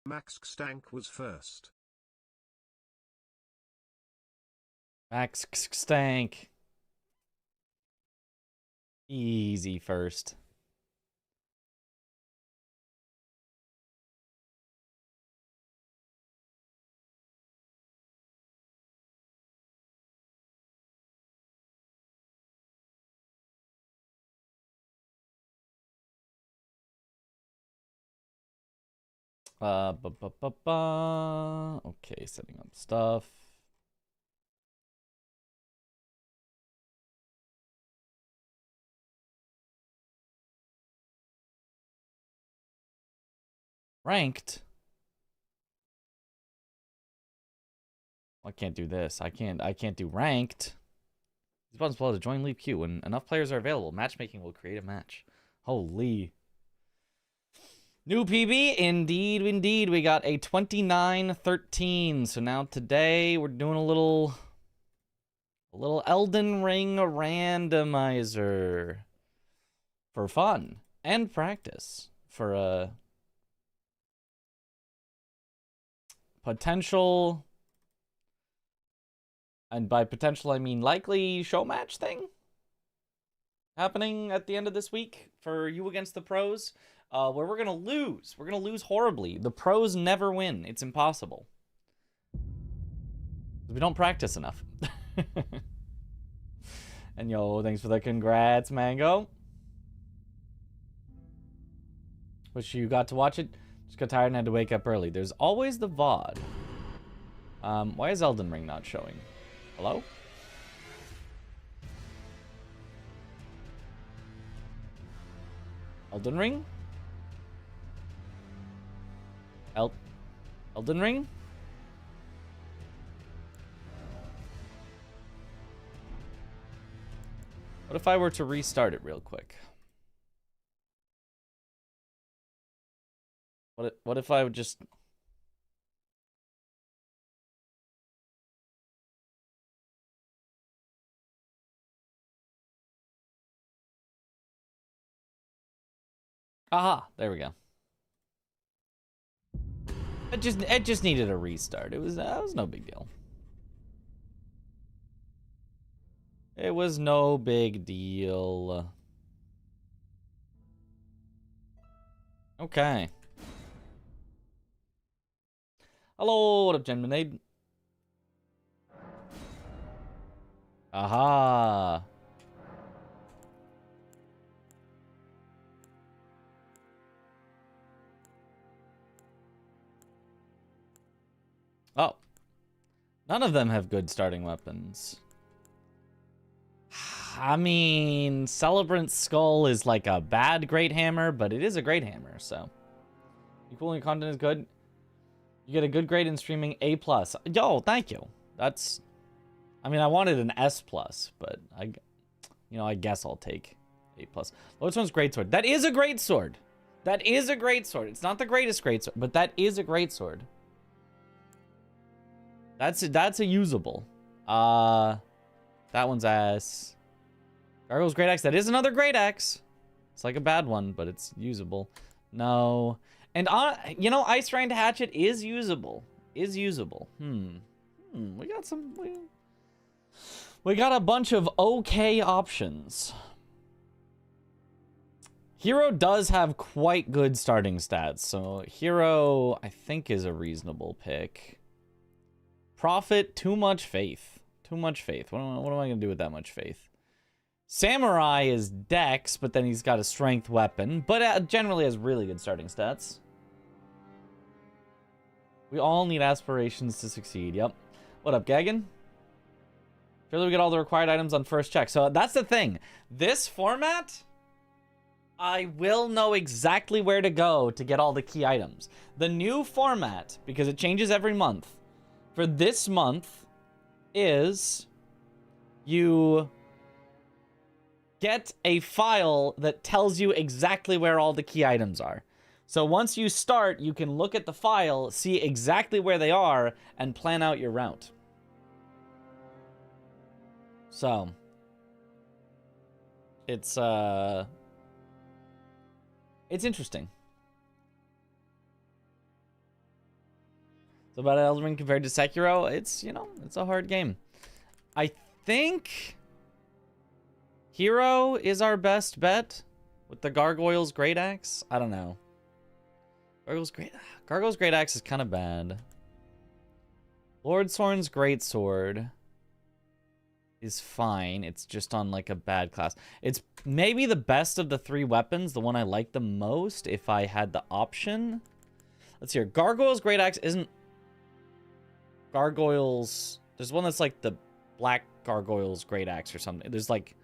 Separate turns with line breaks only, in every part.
Max Stank was first.
Max Stank. Easy first. Okay, setting up stuff. Ranked. I can't do this. I can't do ranked. These buttons below to join leave queue. When enough players are available, matchmaking will create a match. Holy. New PB, indeed. We got a 29-13. So now today we're doing a little Elden Ring randomizer for fun and practice for a potential, and by potential I mean likely, show match thing happening at the end of this week for you against the pros. Where we're gonna lose. We're gonna lose horribly. The pros never win. It's impossible. We don't practice enough. And yo, thanks for the congrats, Mango. Wish you got to watch it. Just got tired and had to wake up early. There's always the VOD. Why is Elden Ring not showing? Hello? Elden Ring? Elden Ring? What if I were to restart it real quick? What if I would just... Aha, there we go. It just needed a restart. It was no big deal. It was no big deal. Okay. Hello, what up, gentlemen? Aha. Oh. None of them have good starting weapons. I mean, Celebrant's Skull is like a bad Great Hammer, but it is a Great Hammer, so. Equaling content is good. You get a good grade in streaming, A+. Yo, thank you. That's... I mean, I wanted an S+, but I guess I'll take A+. Lowest one's greatsword. That is a greatsword. That is a greatsword. It's not the greatest greatsword, but that is a greatsword. That's a usable. That one's ass. Gargoyle's great axe. That is another great axe. It's like a bad one, but it's usable. No. And Ice Rind Hatchet is usable. We got some. We got a bunch of okay options. Hero does have quite good starting stats, so Hero I think is a reasonable pick. Prophet, too much faith. Too much faith. What am I gonna do with that much faith? Samurai is Dex, but then he's got a strength weapon, but generally has really good starting stats. We all need aspirations to succeed. Yep. What up, Gagan? Surely we get all the required items on first check. So that's the thing. This format, I will know exactly where to go to get all the key items. The new format, because it changes every month, for this month is you get a file that tells you exactly where all the key items are. So once you start, you can look at the file, see exactly where they are, and plan out your route. So it's interesting. So about Elden Ring compared to Sekiro, it's, you know, it's a hard game. I think Hero is our best bet with the Gargoyle's Great Axe. I don't know. Gargoyle's Great Axe is kind of bad. Lord Sorn's Great Sword is fine. It's just on like a bad class. It's maybe the best of the 3 weapons, the one I like the most if I had the option. Let's hear. Gargoyle's Great Axe isn't Gargoyle's. There's one that's like the Black Gargoyle's Great Axe or something. There's like,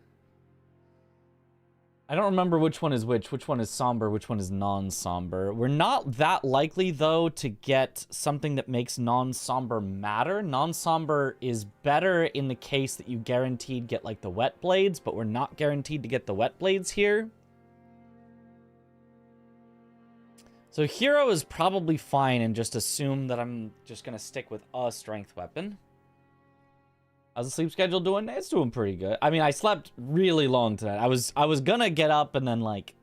I don't remember which one is which one is somber, which one is non-somber. We're not that likely, though, to get something that makes non-somber matter. Non-somber is better in the case that you guaranteed get, like, the wet blades, but we're not guaranteed to get the wet blades here. So Hero is probably fine, and just assume that I'm just going to stick with a strength weapon. How's the sleep schedule doing? It's doing pretty good. I mean, I slept really long tonight. I was gonna get up and then like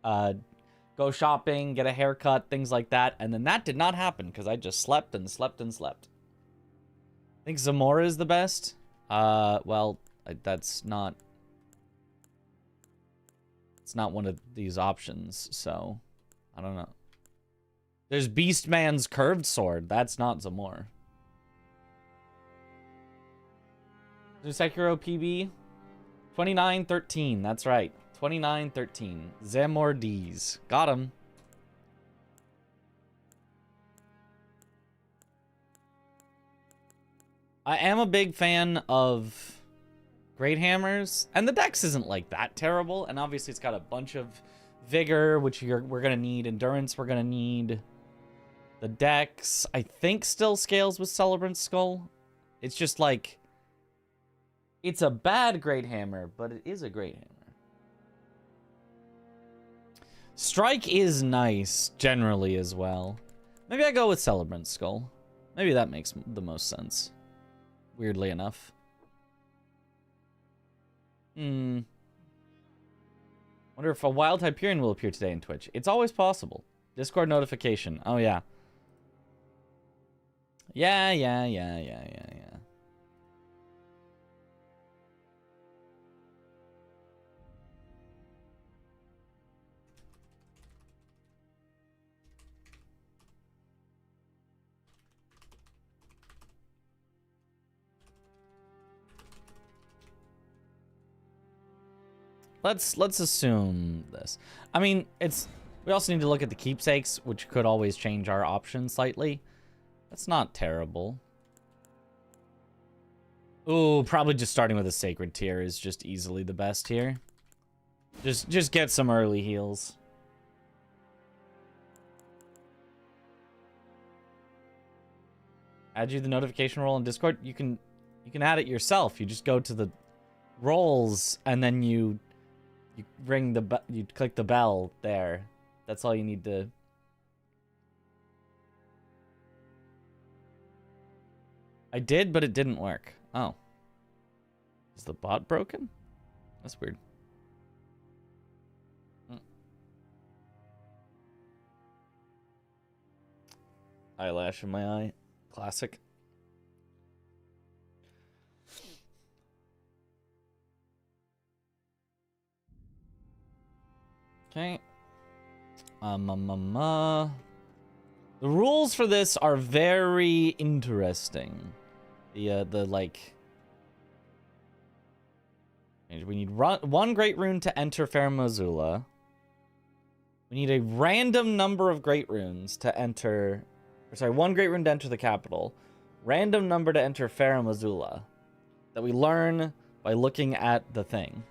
go shopping, get a haircut, things like that, and then that did not happen because I just slept and slept and slept. I think Zamora is the best. Well, that's not. It's not one of these options, so I don't know. There's Beastman's curved sword. That's not Zamora. Sekiro PB 2913. That's right. 2913. Zamordies. Got him. I am a big fan of Great Hammers, and the dex isn't like that terrible, and obviously it's got a bunch of vigor, which we're gonna need, endurance we're gonna need. The dex, I think, still scales with Celebrant's Skull. It's just like, it's a bad Great Hammer, but it is a Great Hammer. Strike is nice, generally, as well. Maybe I go with Celebrant's Skull. Maybe that makes the most sense. Weirdly enough. Wonder if a Wild Hyperion will appear today in Twitch. It's always possible. Discord notification. Oh, yeah. Yeah. Let's assume this. I mean, we also need to look at the keepsakes, which could always change our options slightly. That's not terrible. Ooh, probably just starting with a Sacred Tear is just easily the best here. Just get some early heals. Add you the notification roll in Discord. You can add it yourself. You just go to the roles and then you ring you click the bell there. That's all you need to. I did, but it didn't work. Oh. Is the bot broken? That's weird. Eyelash in my eye. Classic. Okay. The rules for this are very interesting. The like, we need one great rune to enter Farum Azula. We need a random number of great runes to enter. Sorry, one great rune to enter the capital. Random number to enter Farum Azula. That we learn by looking at the thing.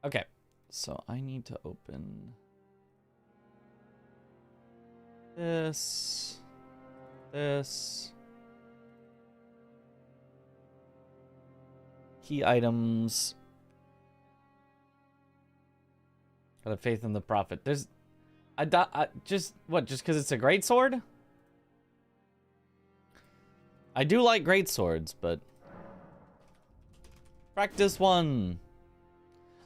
Okay, so I need to open this. Key items. Gotta have faith in the prophet. There's, just because it's a great sword? I do like great swords, but practice one.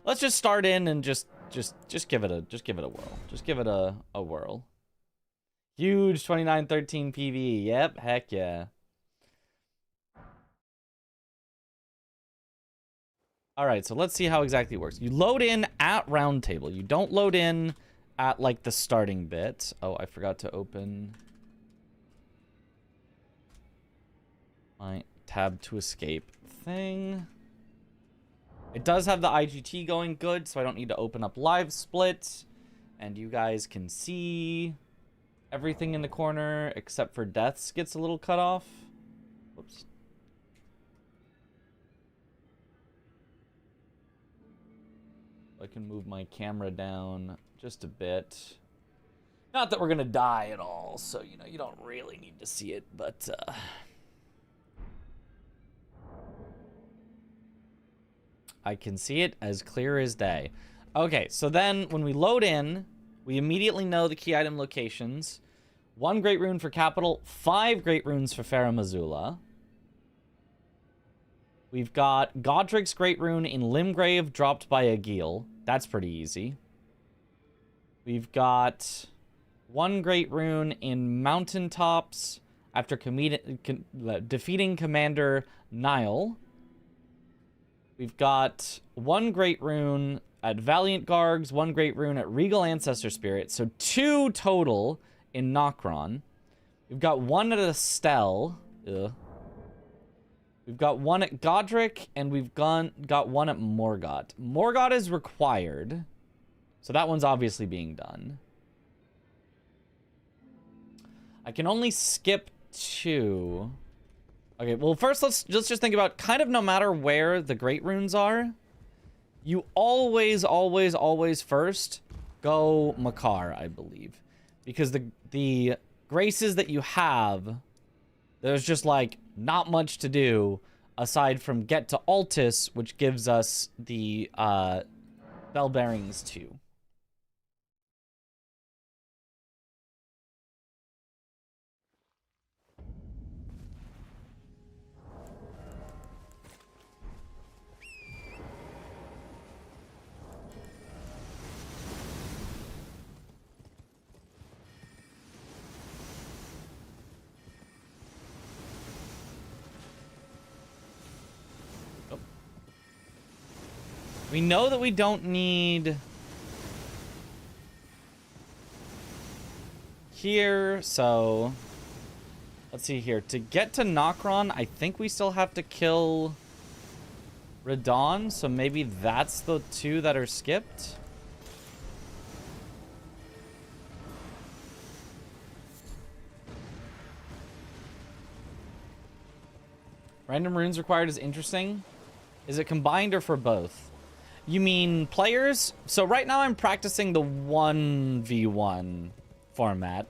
Let's just start in and just Just give it a whirl. Just give it a whirl. Huge 2913 PV. Yep, heck yeah. All right, so let's see how exactly it works. You load in at round table. You don't load in at like the starting bit. Oh, I forgot to open my tab to escape thing. It does have the IGT going good, so I don't need to open up live split. And you guys can see everything in the corner except for deaths gets a little cut off. Whoops. I can move my camera down just a bit. Not that we're gonna die at all, so you know you don't really need to see it, but I can see it as clear as day. Okay, so then when we load in, we immediately know the key item locations. 1 great rune for capital, 5 great runes for Farah Missoula. We've got Godric's great rune in Limgrave dropped by Agil. That's pretty easy. We've got 1 great rune in Mountaintops after defeating Commander Nile. We've got 1 great rune at Valiant Gargs, 1 great rune at Regal Ancestor Spirit. So 2 total in Nokron. We've got 1 at Estelle. Ugh. We've got 1 at Godric, and we've got 1 at Morgott. Morgott is required, so that one's obviously being done. I can only skip 2. Okay, well, first let's just think about kind of no matter where the great runes are, you always first go Makar, I believe. Because the graces that you have, there's just like not much to do aside from get to Altus, which gives us the bell bearings too. We know that we don't need here, so let's see here. To get to Nokron, I think we still have to kill Radon, so maybe that's the 2 that are skipped. Random runes required is interesting. Is it combined or for both? You mean players? So right now I'm practicing the 1v1 format.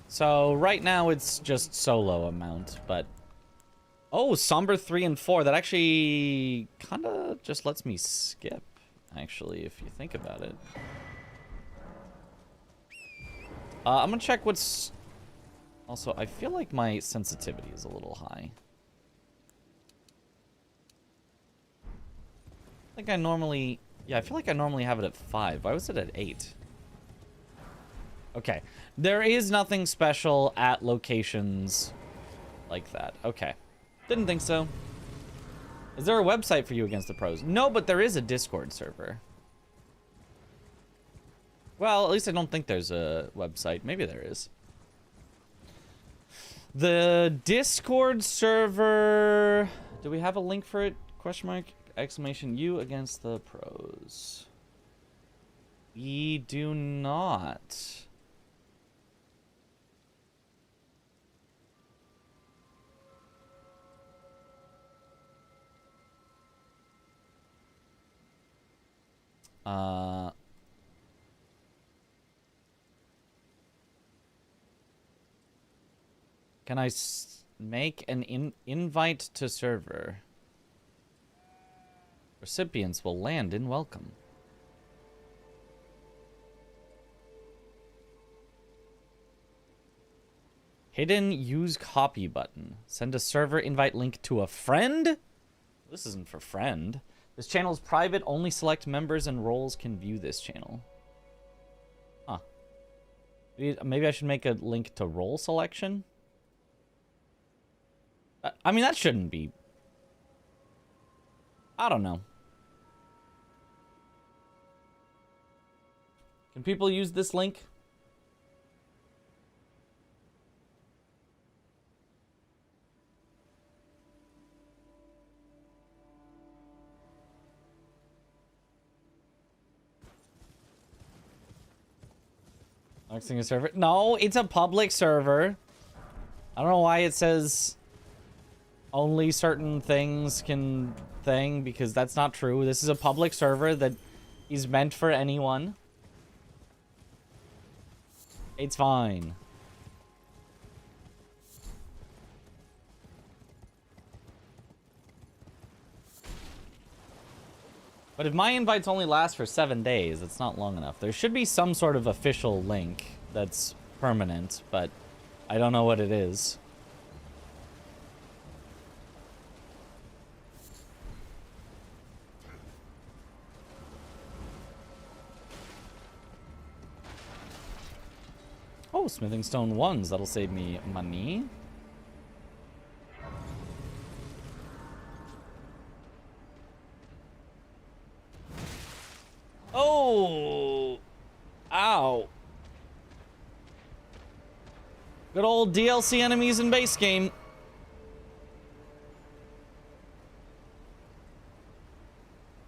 So right now it's just solo amount, but... Oh, Somber 3 and 4. That actually kind of just lets me skip, actually, if you think about it. I'm gonna check what's... Also, I feel like my sensitivity is a little high. I think I normally... Yeah, I feel like I normally have it at 5. Why was it at 8? Okay. There is nothing special at locations like that. Okay. Didn't think so. Is there a website for you against the pros? No, but there is a Discord server. Well, at least I don't think there's a website. Maybe there is. The Discord server... Do we have a link for it? Question mark, exclamation, you against the pros. We do not. Can I make an invite to server? Recipients will land in welcome. Hidden use copy button. Send a server invite link to a friend? This isn't for friend. This channel is private. Only select members and roles can view this channel. Huh. Maybe I should make a link to role selection? I mean, that shouldn't be... I don't know. Can people use this link? Accessing a server? No, it's a public server. I don't know why it says only certain things can thing, because that's not true. This is a public server that is meant for anyone. It's fine. But if my invites only last for 7 days, it's not long enough. There should be some sort of official link that's permanent, but I don't know what it is. Oh, smithing stone 1s. That'll save me money. Oh! Ow. Good old DLC enemies in base game.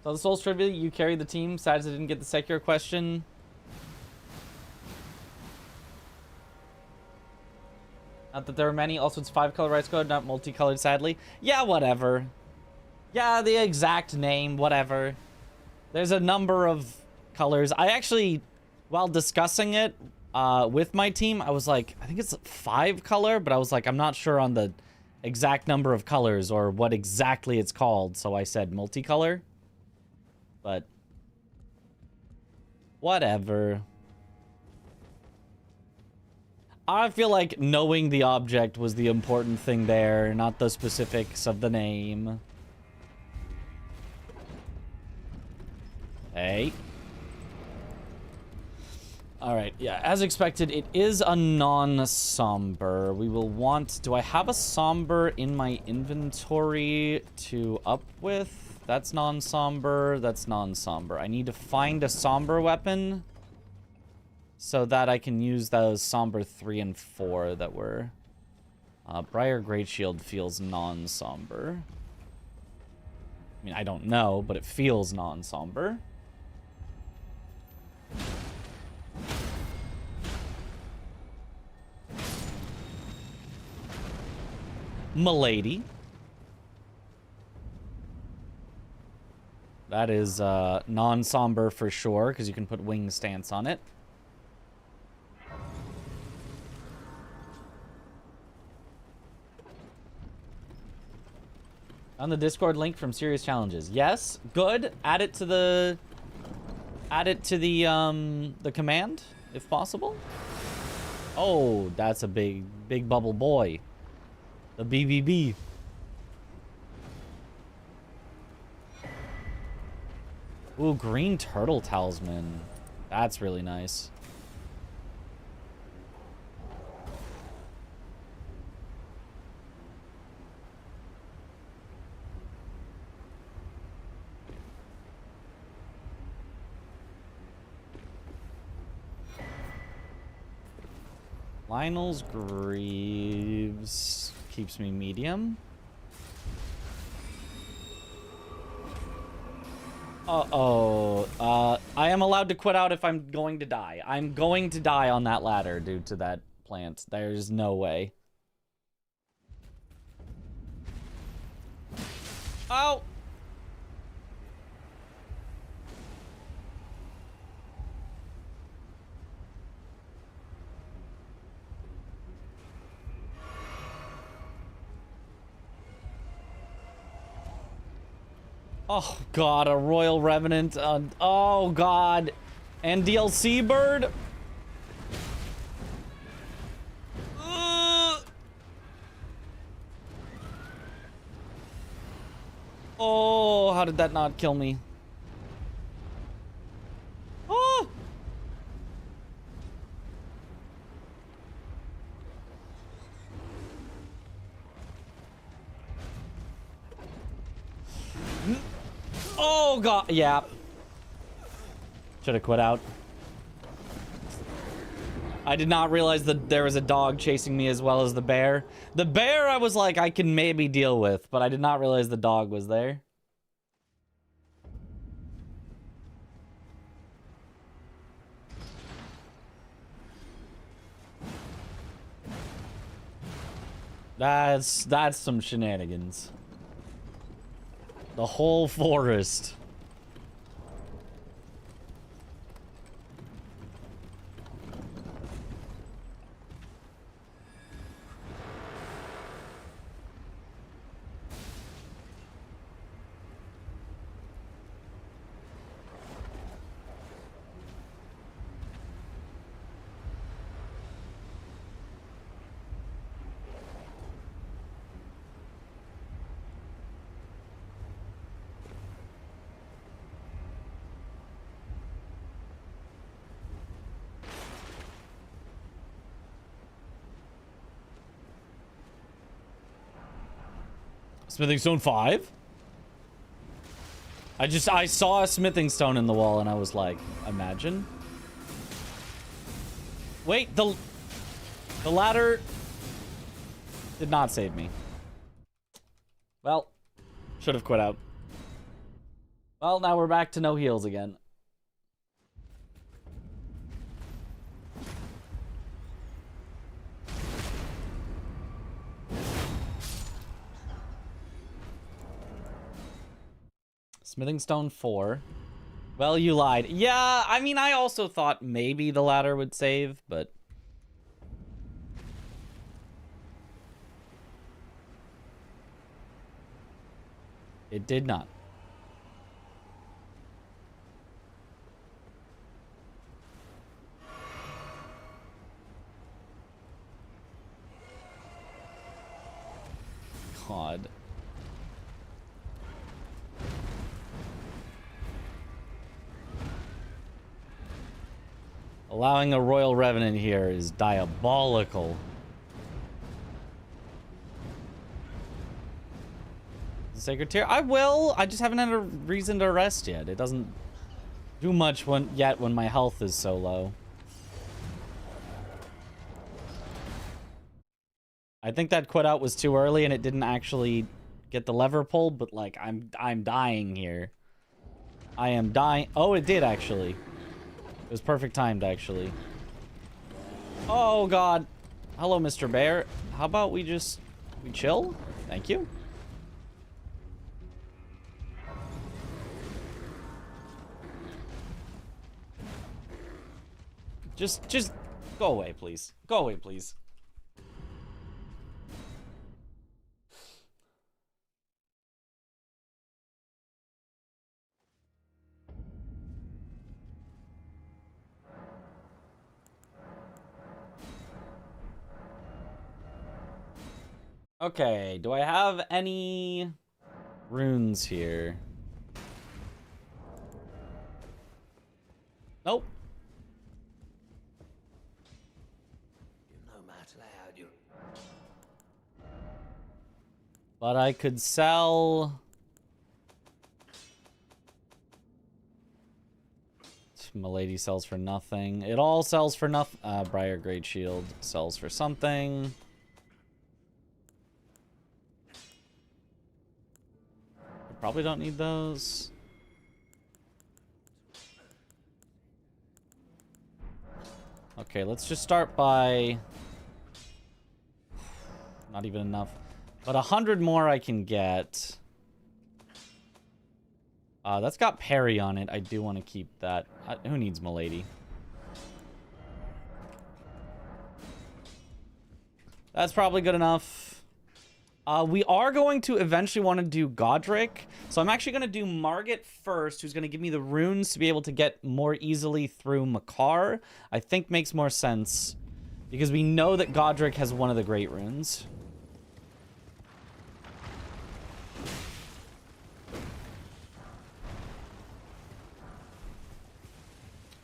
So the Souls Trivia, you carried the team. Sad as I didn't get the Sekiro question. Not that there are many. Also, it's 5-color rights code, not multicolored, sadly. Yeah, whatever. Yeah, the exact name, whatever. There's a number of colors. I actually, while discussing it with my team, I was like, I think it's 5-color, but I was like, I'm not sure on the exact number of colors or what exactly it's called, so I said multicolor. But whatever. I feel like knowing the object was the important thing there, not the specifics of the name. Hey. Alright, yeah, as expected, it is a non-somber. We will want... Do I have a somber in my inventory to up with? That's non-somber, that's non-somber. I need to find a somber weapon so that I can use those somber 3 and 4 that were... Briar Great Shield feels non-somber. I mean, I don't know, but it feels non-somber. Milady. That is non-somber for sure, because you can put wing stance on it. On the Discord link from Serious Challenges. Yes, good. Add it to the command if possible. Oh, that's a big bubble boy. The BBB. Ooh, green turtle talisman. That's really nice. Lionel's Greaves keeps me medium. Uh-oh. I am allowed to quit out if I'm going to die. I'm going to die on that ladder due to that plant. There's no way. Oh! Oh god, a Royal Revenant. Oh god. And DLC bird. Oh, how did that not kill me? Oh! Oh, God. Yeah. Should have quit out. I did not realize that there was a dog chasing me as well as the bear. The bear, I was like, I can maybe deal with, but I did not realize the dog was there. That's some shenanigans. The whole forest. Smithing stone 5? I saw a smithing stone in the wall and I was like, imagine. Wait, the ladder did not save me. Well, should have quit out. Well, now we're back to no heals again. Smithing stone 4. Well, you lied. Yeah, I mean, I also thought maybe the ladder would save, but... it did not. God. Allowing a Royal Revenant here is diabolical. Sacred Tear? I will. I just haven't had a reason to rest yet. It doesn't do much when my health is so low. I think that quit out was too early and it didn't actually get the lever pulled, but like I'm dying here. I am dying. Oh, it did actually. It was perfect timed actually. Oh God. Hello, Mr. Bear. How about we chill? Thank you. Just go away, please. Go away, please. Okay, do I have any runes here? Nope. But I could sell... Milady sells for nothing. It all sells for nothing. Briar Great Shield sells for something. I probably don't need those. Okay, let's just start by... not even enough. But 100 more I can get. That's got parry on it. I do want to keep that. Who needs Milady? That's probably good enough. We are going to eventually want to do Godric. So I'm actually going to do Margit first, who's going to give me the runes to be able to get more easily through Makar. I think makes more sense. Because we know that Godric has one of the great runes.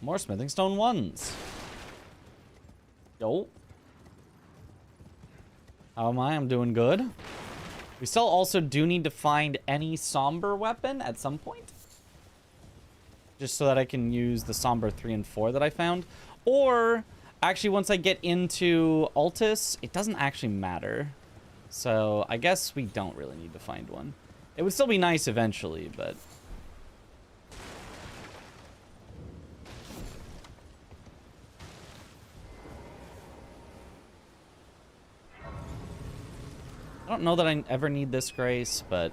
More smithing stone 1s. Yo. How am I? I'm doing good. We still also do need to find any somber weapon at some point. Just so that I can use the somber 3 and 4 that I found. Or, actually, once I get into Altus, it doesn't actually matter. So, I guess we don't really need to find one. It would still be nice eventually, but... I don't know that I ever need this grace, but...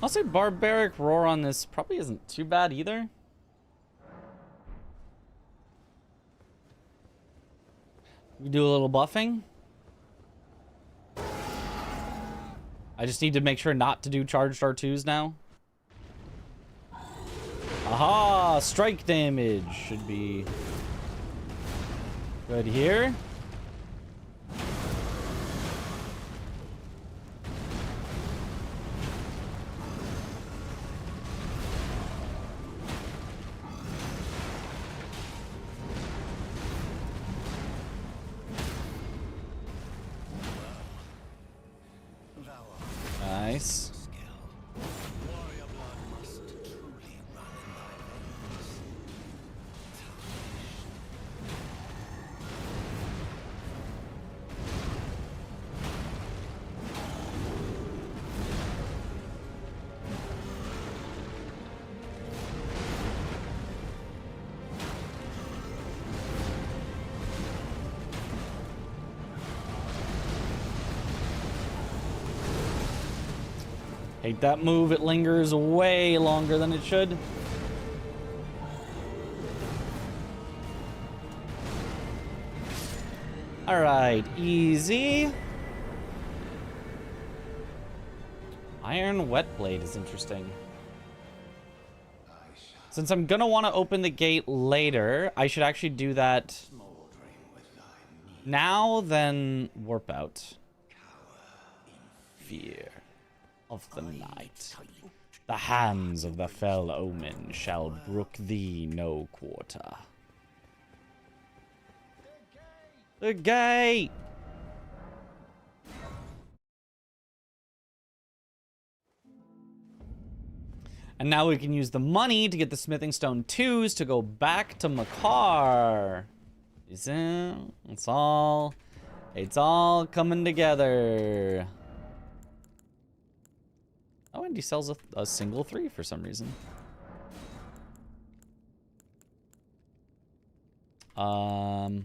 I'll say Barbaric Roar on this probably isn't too bad either. We do a little buffing. I just need to make sure not to do charged R2s now. Aha! Strike damage should be good here. Nice. Hate that move. It lingers way longer than it should. All right, easy. Iron Wet Blade is interesting. Since I'm gonna want to open the gate later, I should actually do that now, then warp out. Fear of the night. The hands of the fell omen shall brook thee no quarter. The gate! And now we can use the money to get the smithing stone 2s to go back to Makar. It's all coming together. Oh, and he sells a single 3 for some reason. Oh,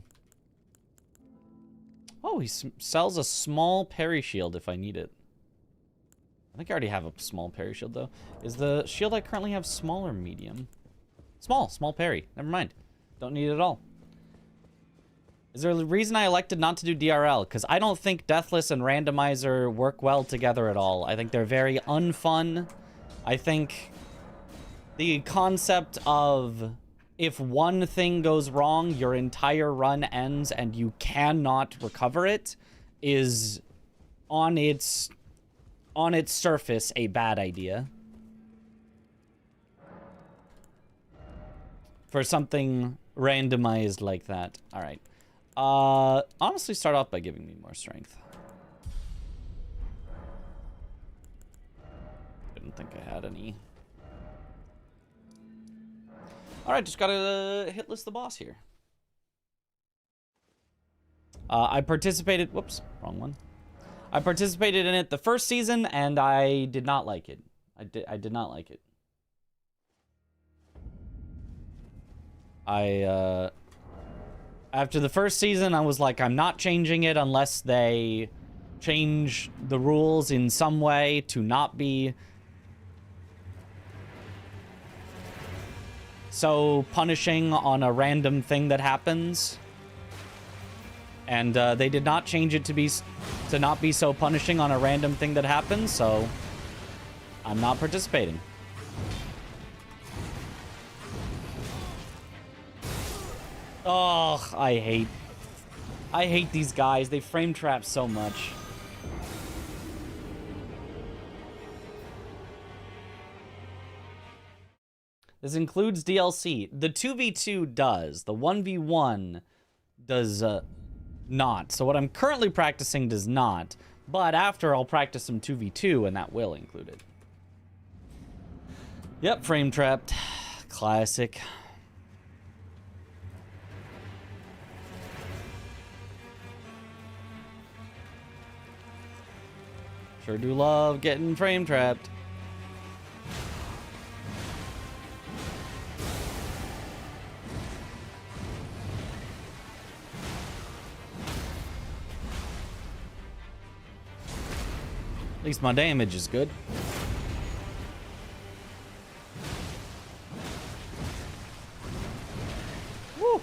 he sells a small parry shield if I need it. I think I already have a small parry shield, though. Is the shield I currently have small or medium? Small parry. Never mind. Don't need it at all. Is there a reason I elected not to do DRL? Because I don't think Deathless and Randomizer work well together at all. I think they're very unfun. I think the concept of if one thing goes wrong, your entire run ends and you cannot recover it is on its surface a bad idea. For something randomized like that. All right. Honestly, start off by giving me more strength. Didn't think I had any. Alright, just gotta hit list the boss here. I participated... Whoops, wrong one. I participated in it the first season, and I did not like it. I did not like it. After the first season, I was like, I'm not changing it unless they change the rules in some way to not be so punishing on a random thing that happens. And they did not change it to not be so punishing on a random thing that happens, so I'm not participating. Oh, I hate these guys. They frame trap so much. This includes DLC. The 2v2 does. The 1v1 does not. So what I'm currently practicing does not. But after, I'll practice some 2v2, and that will include it. Yep, frame trapped. Classic. Sure do love getting frame trapped. At least my damage is good. Woo!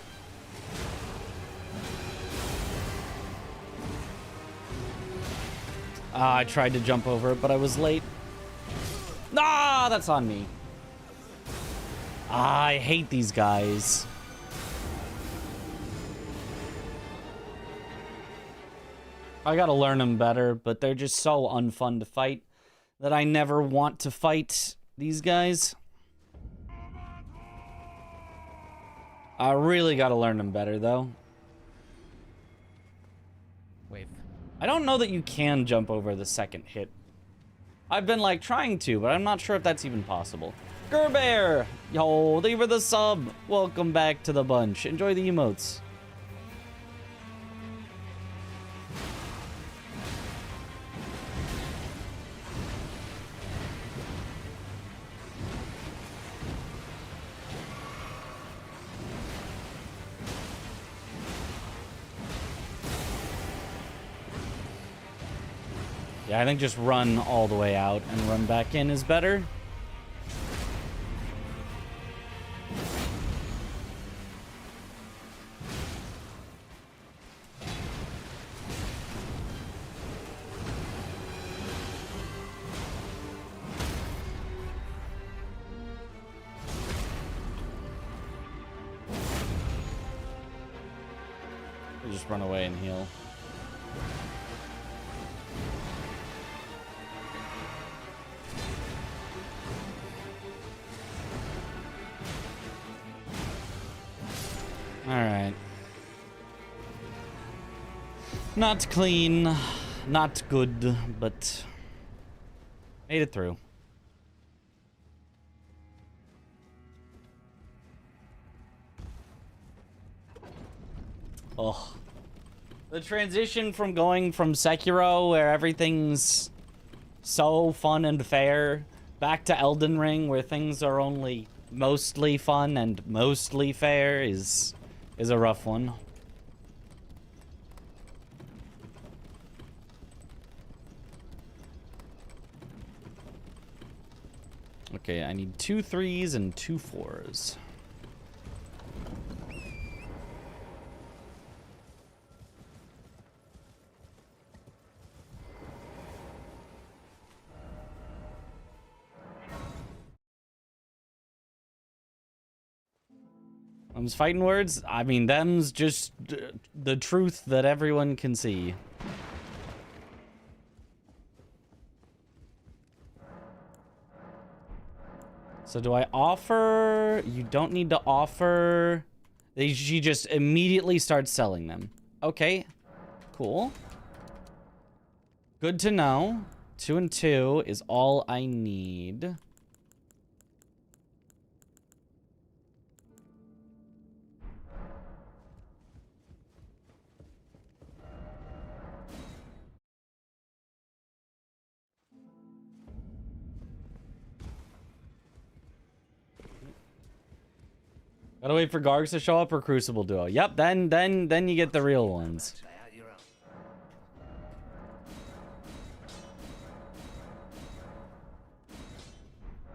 I tried to jump over it, but I was late. Ah, that's on me. I hate these guys. I gotta learn them better, but they're just so unfun to fight that I never want to fight these guys. I really gotta learn them better, though. Wait. I don't know that you can jump over the second hit. I've been, like, trying to, but I'm not sure if that's even possible. Gerbear! Yo, thank you for the sub. Welcome back to the bunch. Enjoy the emotes. Yeah, I think just run all the way out and run back in is better. You just run away and heal. Alright. Not clean, not good, but made it through. Oh. The transition from going from Sekiro, where everything's so fun and fair, back to Elden Ring, where things are only mostly fun and mostly fair, is a rough one. Okay, I need 2 3s and 2 4s. Them's fighting words? I mean, them's just the truth that everyone can see. So do I offer? You don't need to offer. She just immediately starts selling them. Okay, cool. Good to know. 2 and 2 is all I need. Gotta wait for Gargs to show up or Crucible Duo. Yep, then you get the real ones.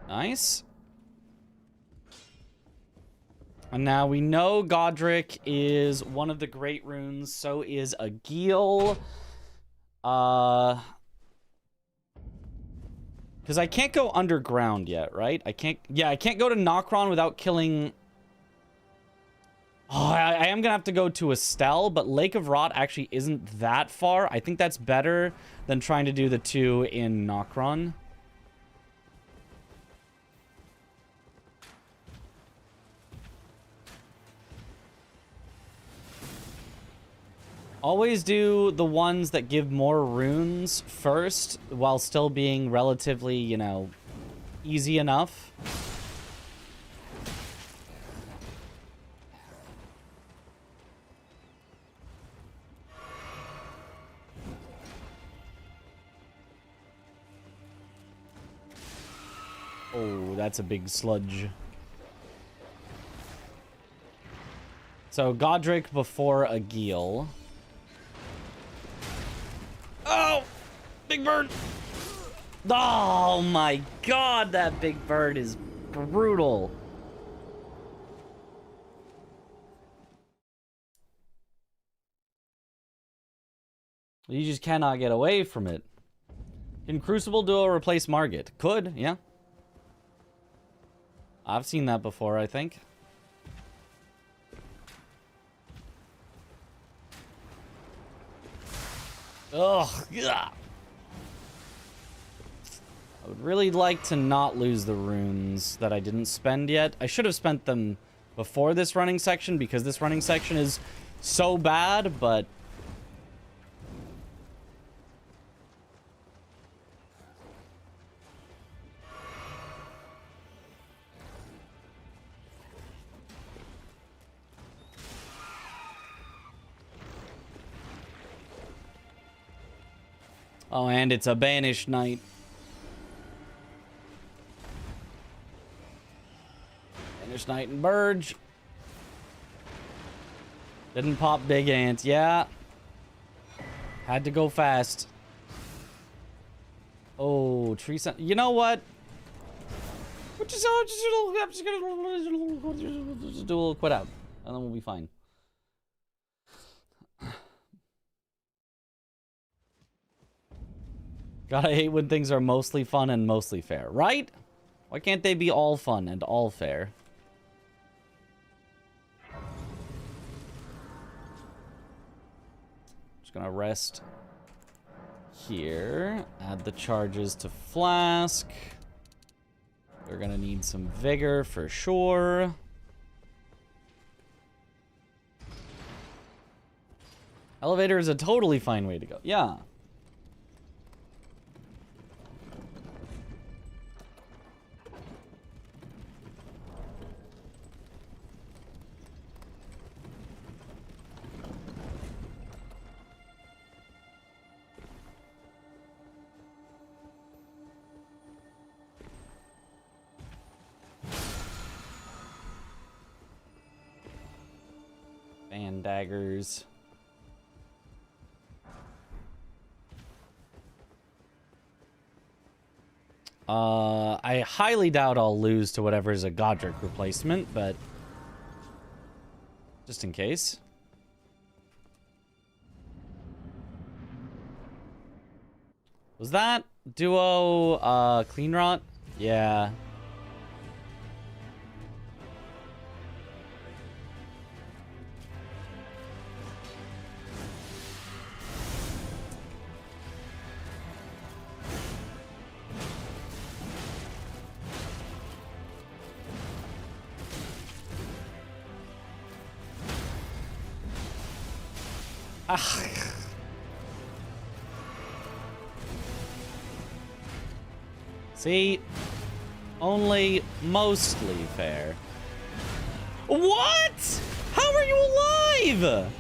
Nice. And now we know Godric is one of the great runes. So is Agil. Because I can't go underground yet, right? I can't... Yeah, I can't go to Nokron without killing... Oh, I am going to have to go to Estelle, but Lake of Rot actually isn't that far. I think that's better than trying to do the 2 in Nokron. Always do the ones that give more runes first, while still being relatively, you know, easy enough. Oh, that's a big sludge. So, Godric before Agil. Oh! Big bird! Oh my god, that big bird is brutal. You just cannot get away from it. Can Crucible Duo replace Margit? Could, yeah. I've seen that before, I think. Ugh, yeah. I would really like to not lose the runes that I didn't spend yet. I should have spent them before this running section because this running section is so bad, but... Oh, and it's a banished knight. Banished knight and Burge. Didn't pop big ant. Yeah. Had to go fast. Oh, tree... You know what? Just do a little quit out. And then we'll be fine. God, I hate when things are mostly fun and mostly fair, right? Why can't they be all fun and all fair? Just gonna rest here. Add the charges to Flask. We're gonna need some vigor for sure. Elevator is a totally fine way to go. Yeah. Fan daggers. I highly doubt I'll lose to whatever is a Godric replacement, but just in case. Was that duo clean rot? Yeah. See? Only mostly fair. What? How are you alive?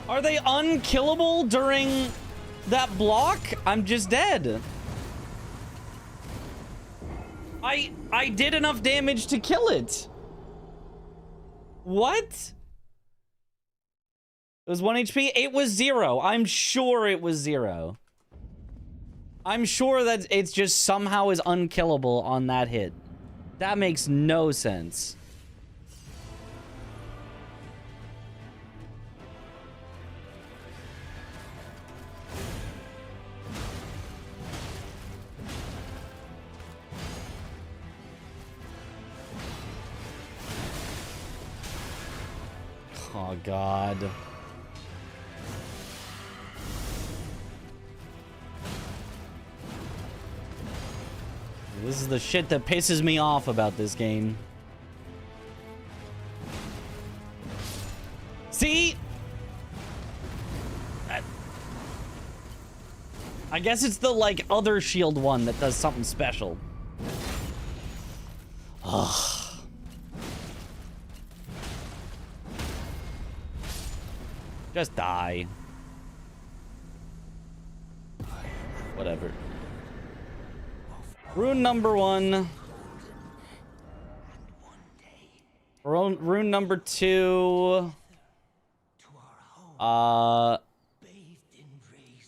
Are they unkillable during that block? I'm just dead. I did enough damage to kill it. What? It was 1 HP? It was 0. I'm sure it was 0. I'm sure that it's just somehow is unkillable on that hit. That makes no sense. Oh, God. This is the shit that pisses me off about this game. See? I guess it's the, like, other shield one that does something special. Ugh. Just die. Whatever. Rune number 1. Rune number 2.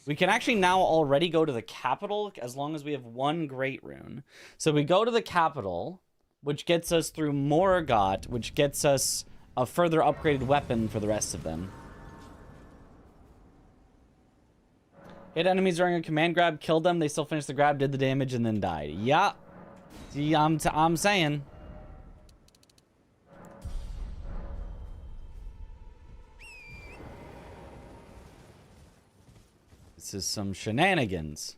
We can actually now already go to the capital as long as we have 1 great rune. So we go to the capital, which gets us through Morgott, which gets us a further upgraded weapon for the rest of them. Hit enemies during a command grab, killed them, they still finished the grab, did the damage, and then died. Yeah. See, I'm saying. This is some shenanigans.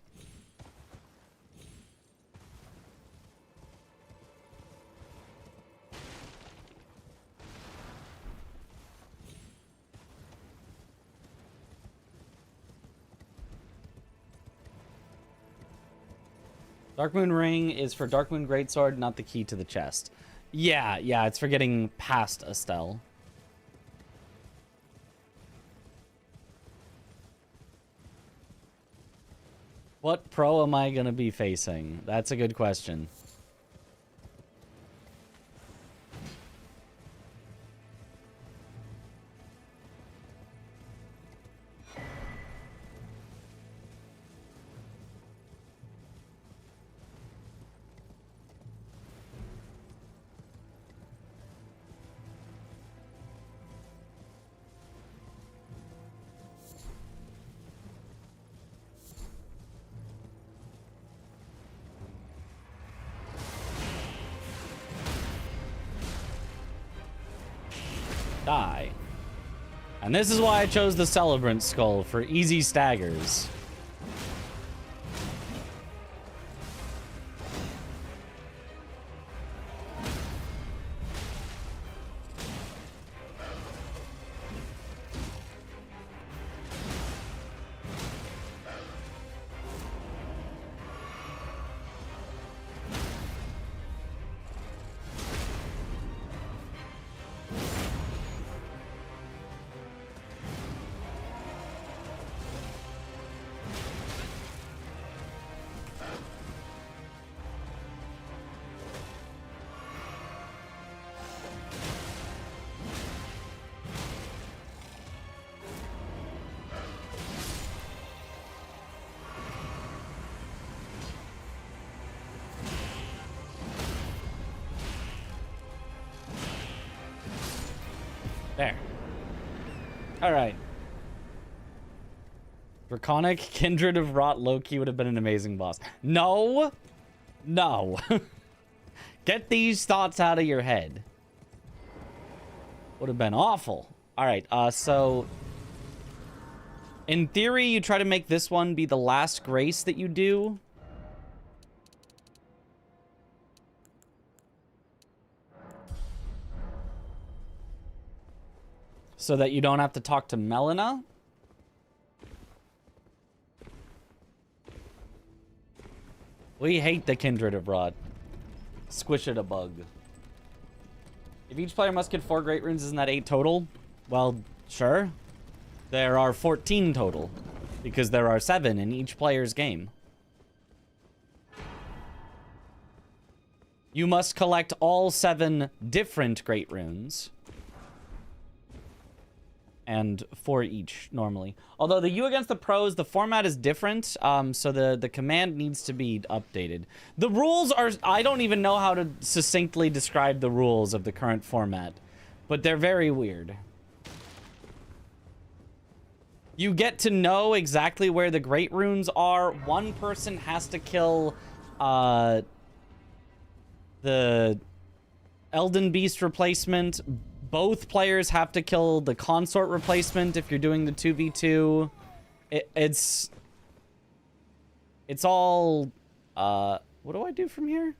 Darkmoon Ring is for Darkmoon Greatsword, not the key to the chest. Yeah, it's for getting past Estelle. What pro am I going to be facing? That's a good question. Die. And this is why I chose the Celebrant Skull, for easy staggers. There. Alright. Draconic Kindred of Rot Loki would have been an amazing boss. No! No. Get these thoughts out of your head. Would have been awful. Alright, so... in theory, you try to make this one be the last grace that you do. So that you don't have to talk to Melina. We hate the Kindred of Rot. Squish it a bug. If each player must get 4 Great Runes, isn't that 8 total? Well, sure. There are 14 total. Because there are 7 in each player's game. You must collect all 7 different Great Runes. and 4 each normally. Although the you against the pros, the format is different, so the command needs to be updated. The rules are, I don't even know how to succinctly describe the rules of the current format, but they're very weird. You get to know exactly where the great runes are. One person has to kill the Elden Beast replacement. Both players have to kill the consort replacement if you're doing the 2v2. It's all... what do I do from here?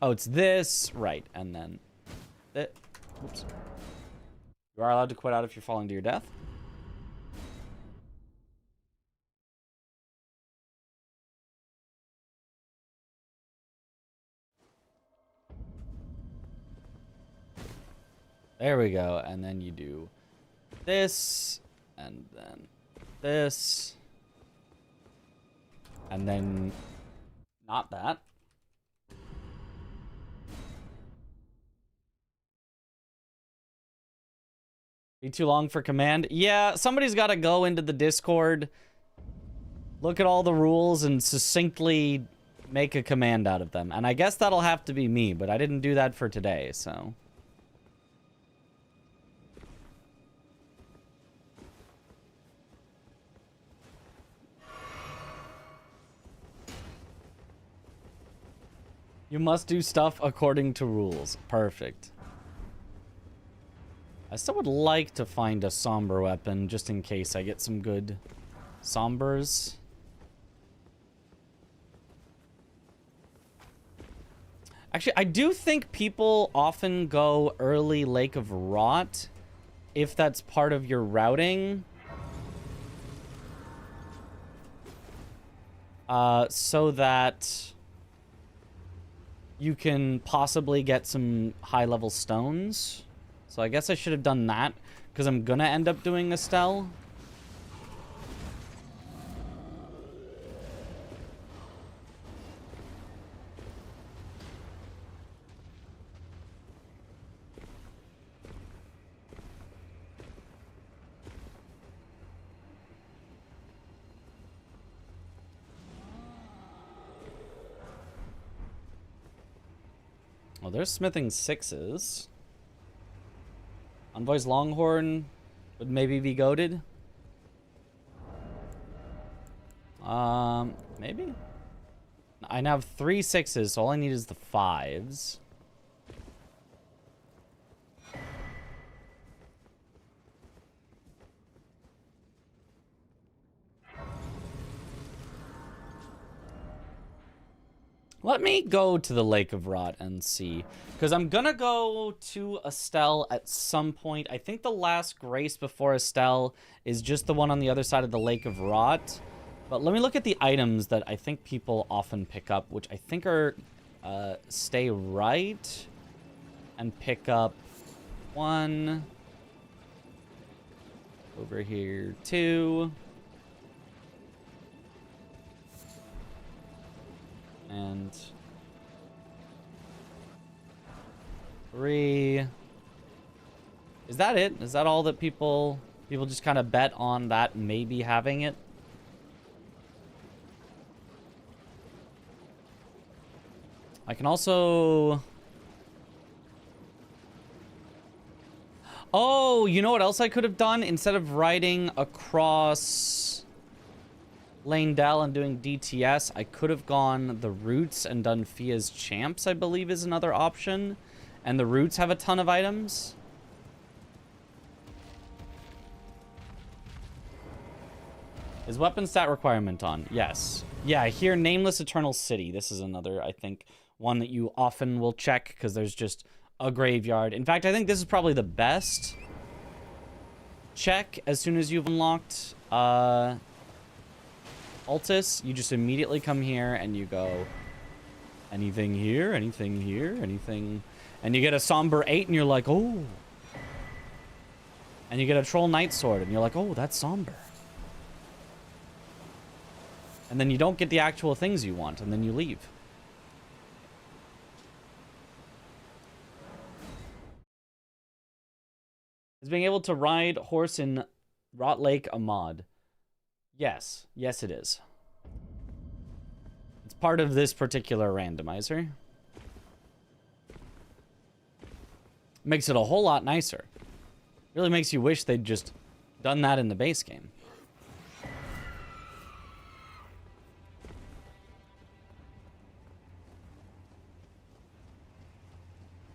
Oh, it's this. Right, and then... Oops. You are allowed to quit out if you're falling to your death. There we go. And then you do this, and then this, and then not that. Be too long for command? Yeah, somebody's got to go into the Discord, look at all the rules, and succinctly make a command out of them. And I guess that'll have to be me, but I didn't do that for today, so... You must do stuff according to rules. Perfect. I still would like to find a somber weapon, just in case I get some good sombers. Actually, I do think people often go early Lake of Rot, if that's part of your routing. So that you can possibly get some high-level stones. So I guess I should have done that, because I'm gonna end up doing Estelle. Well, there's smithing 6s. Envoy's Longhorn would maybe be goated. Maybe? I now have 3 6s, so all I need is the 5s. Let me go to the Lake of Rot and see. Because I'm going to go to Estelle at some point. I think the last grace before Estelle is just the one on the other side of the Lake of Rot. But let me look at the items that I think people often pick up, which I think are stay right and pick up 1. Over here, 2. And 3. Is that it? Is that all that people just kind of bet on that maybe having it? I can also... Oh, you know what else I could have done? Instead of riding across Lane Dell and doing DTS, I could have gone the Roots and done Fia's Champs, I believe is another option. And the Roots have a ton of items. Is weapon stat requirement on? Yes. Yeah, here, Nameless Eternal City. This is another, I think, one that you often will check because there's just a graveyard. In fact, I think this is probably the best check as soon as you've unlocked Altus. You just immediately come here and you go, anything here, anything here, anything... And you get a Somber 8 and you're like, oh. And you get a Troll Knight Sword and you're like, oh, that's Somber. And then you don't get the actual things you want and then you leave. Is being able to ride horse in Rot Lake a mod? Yes. Yes, it is. It's part of this particular randomizer. Makes it a whole lot nicer. Really makes you wish they'd just done that in the base game.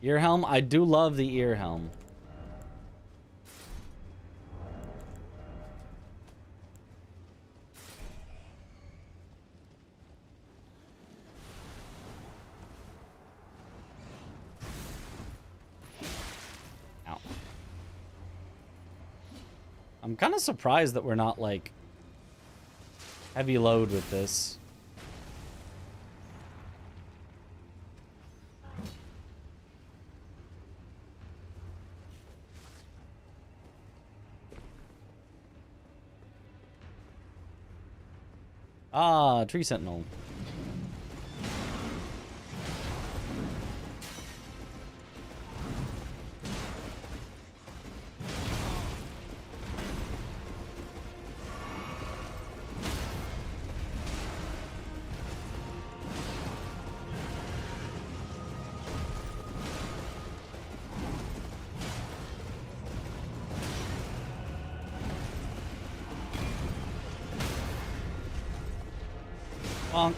Ear helm? I do love the ear helm. Ow. I'm kind of surprised that we're not, like, heavy load with this. Ah, Tree Sentinel. Bonk.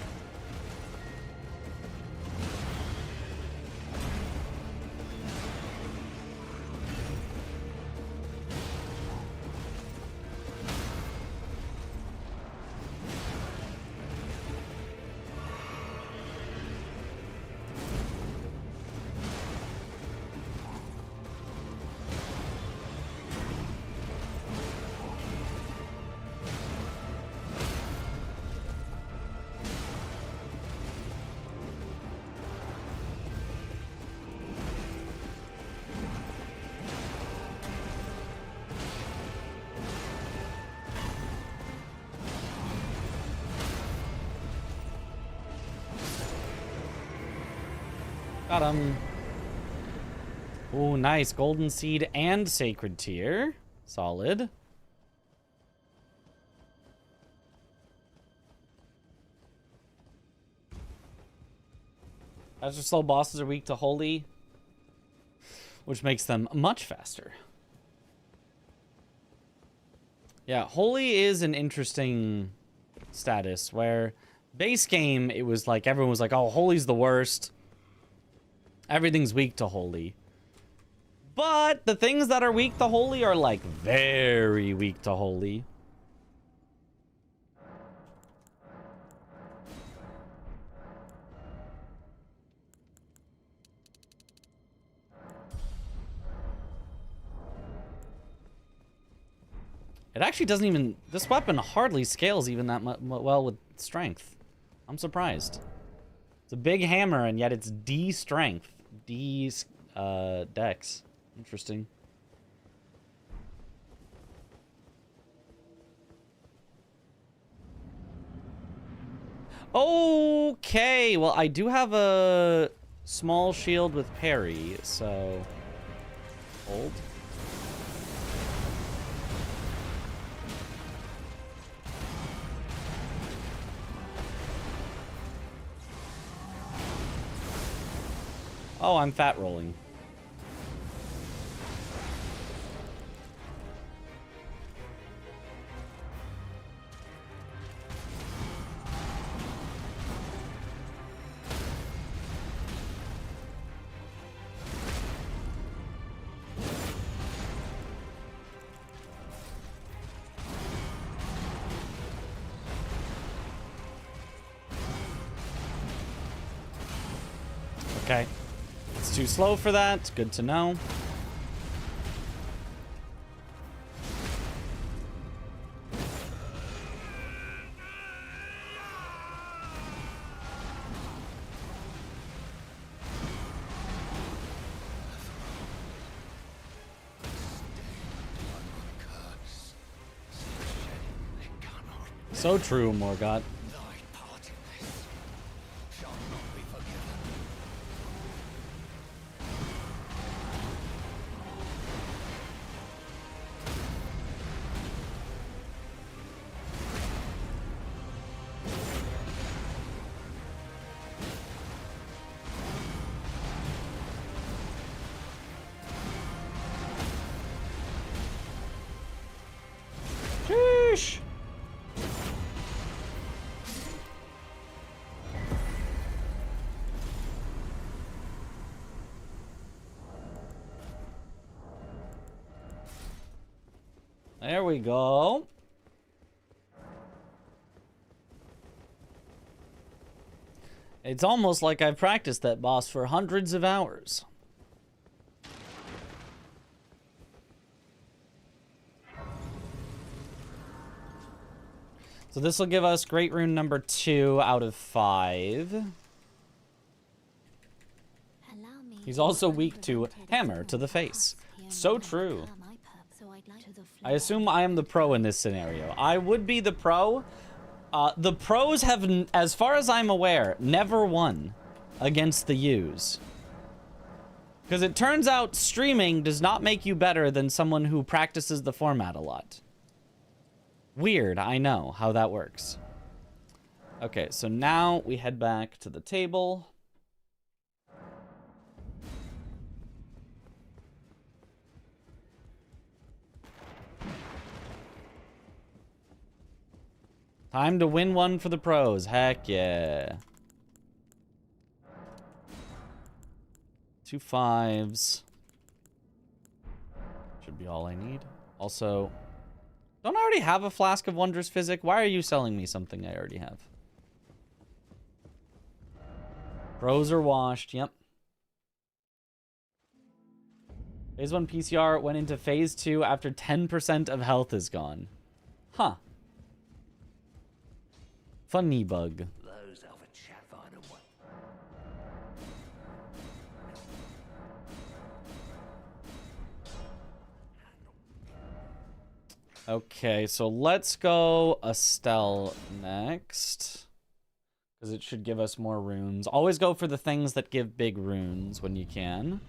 Got him. Oh, nice. Golden Seed and Sacred Tear. Solid. Faster slow bosses are weak to Holy, which makes them much faster. Yeah, Holy is an interesting status where base game, it was like, everyone was like, oh, Holy's the worst. Everything's weak to Holy. But the things that are weak to Holy are, like, very weak to Holy. It actually doesn't even... This weapon hardly scales even that well with strength. I'm surprised. It's a big hammer, and yet it's D strength. D dex. Interesting. Okay, well, I do have a small shield with parry, so... Hold. Oh, I'm fat rolling. Okay. It's too slow for that. Good to know. So true, Morgott. There we go. It's almost like I've practiced that boss for hundreds of hours. So this will give us Great Rune number 2 out of 5. He's also weak to Hammer to the face. So true. I assume I am the pro in this scenario. I would be the pro. The pros have, as far as I'm aware, never won against the U's. Because it turns out streaming does not make you better than someone who practices the format a lot. Weird, I know how that works. Okay, so now we head back to the table. Time to win one for the pros. Heck yeah. 2 5s. Should be all I need. Also, don't I already have a Flask of Wondrous Physic? Why are you selling me something I already have? Pros are washed. Yep. Phase 1 PCR went into Phase 2 after 10% of health is gone. Huh. Funny bug. Okay, so let's go Estelle next. Because it should give us more runes. Always go for the things that give big runes when you can.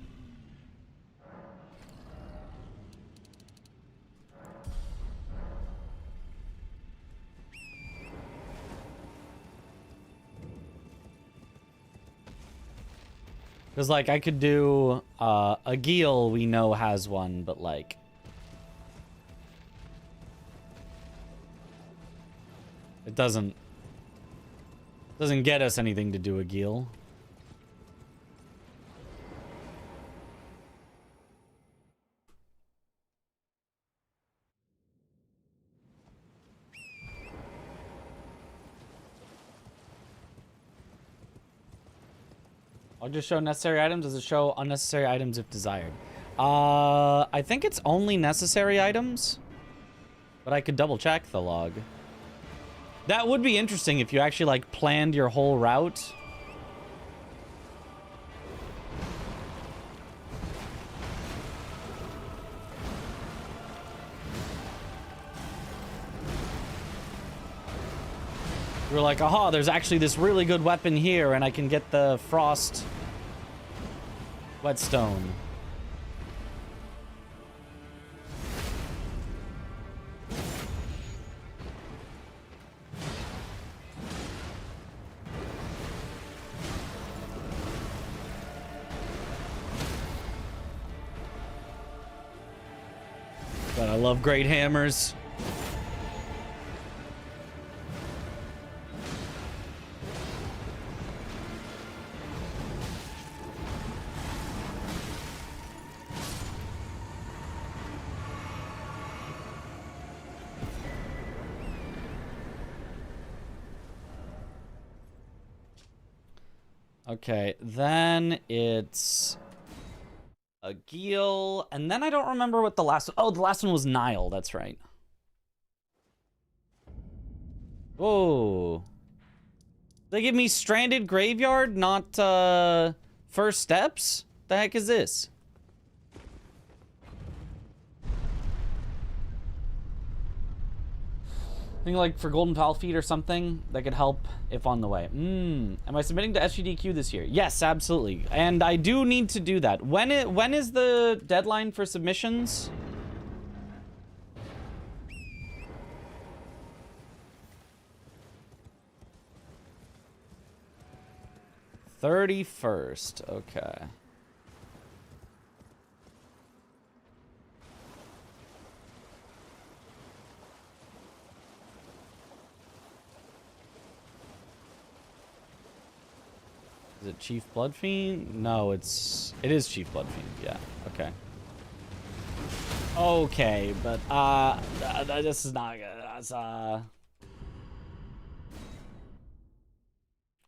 Because, like, I could do a Geel we know has one, but, like... It doesn't get us anything to do a Geel. I'll just show necessary items. Does it show unnecessary items if desired? I think it's only necessary items. But I could double check the log. That would be interesting if you actually, like, planned your whole route. You were like, aha, there's actually this really good weapon here, and I can get the frost whetstone. But I love great hammers. Okay, then it's a Geel, and then I don't remember what the last one... Oh, the last one was Nile, that's right. Whoa. They give me Stranded Graveyard, not, First Steps? The heck is this? I think, like, for Golden Pal feet or something that could help if on the way. Am I submitting to SGDQ this year? Yes, absolutely. And I do need to do that. When is the deadline for submissions? $31st. Okay. Is it Chief Bloodfiend? No, it is Chief Bloodfiend. Yeah. Okay. Okay, but this is not good. That's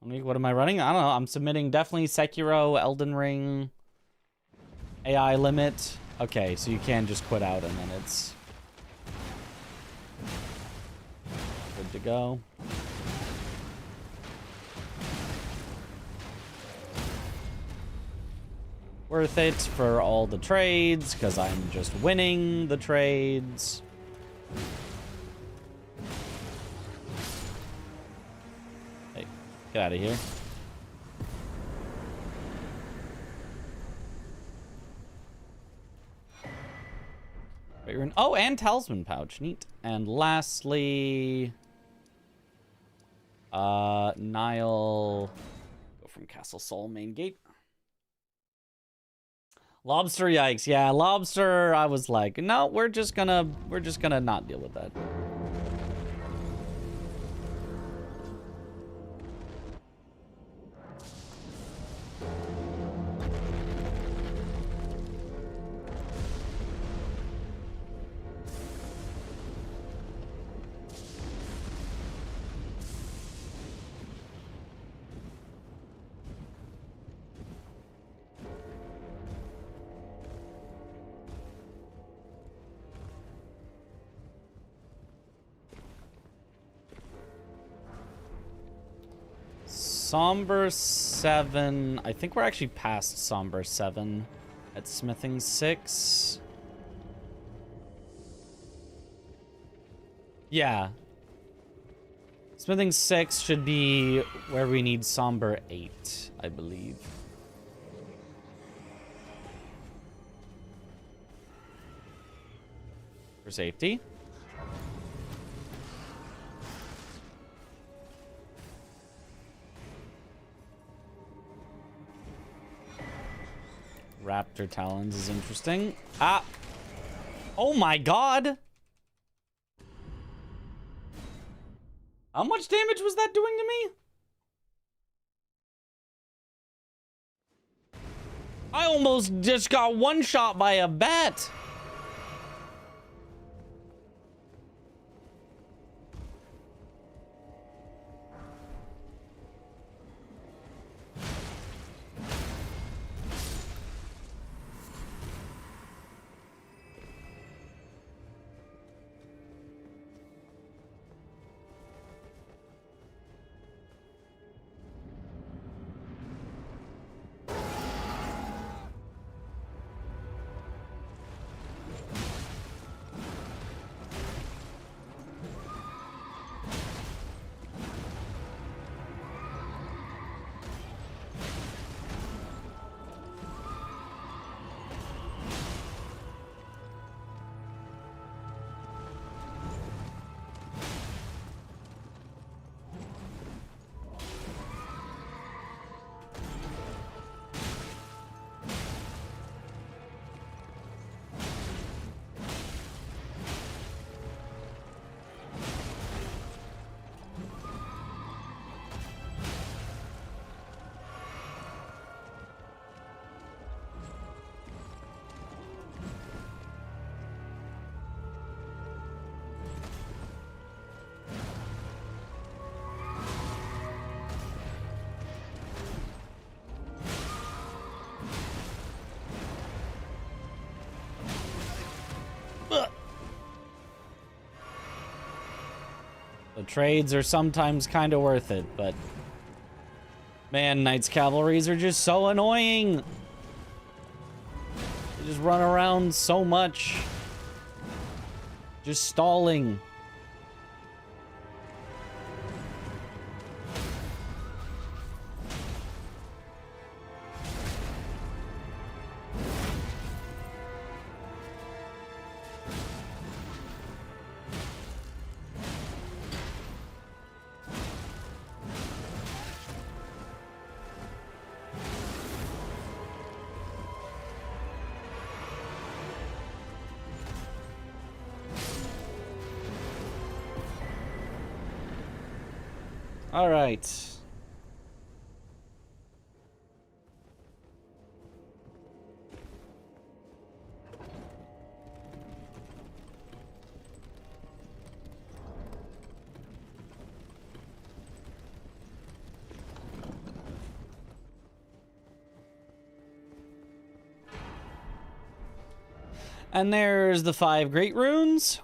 what am I running? I don't know. I'm submitting definitely Sekiro, Elden Ring, AI limit. Okay, so you can just quit out and then it's good to go. Worth it for all the trades, because I'm just winning the trades. Hey, get out of here. Oh, and talisman pouch. Neat. And lastly, Nile. Go from Castle Sol main gate. Lobster, yikes. Yeah, lobster, I was like, no, we're just gonna not deal with that. Somber 7. I think we're actually past Somber 7 at Smithing 6. Yeah. Smithing 6 should be where we need Somber 8, I believe. For safety. Raptor Talons is interesting. Ah! Oh my god! How much damage was that doing to me? I almost just got one-shot by a bat! The trades are sometimes kind of worth it, but man, Knights Cavalries are just so annoying. They just run around so much. Just stalling. All right. And there's the 5 great runes.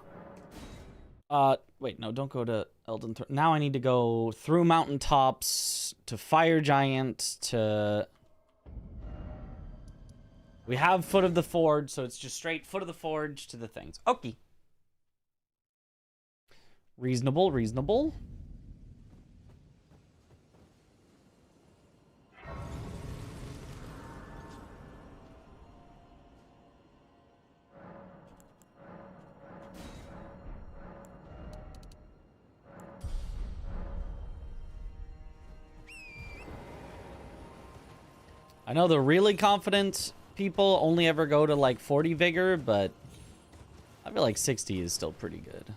Wait, no, don't go to Elden. Now I need to go through mountaintops to Fire Giant to... We have Foot of the Forge, so it's just straight Foot of the Forge to the things. Okay. Reasonable, reasonable. I know the really confident people only ever go to like 40 vigor, but I feel like 60 is still pretty good.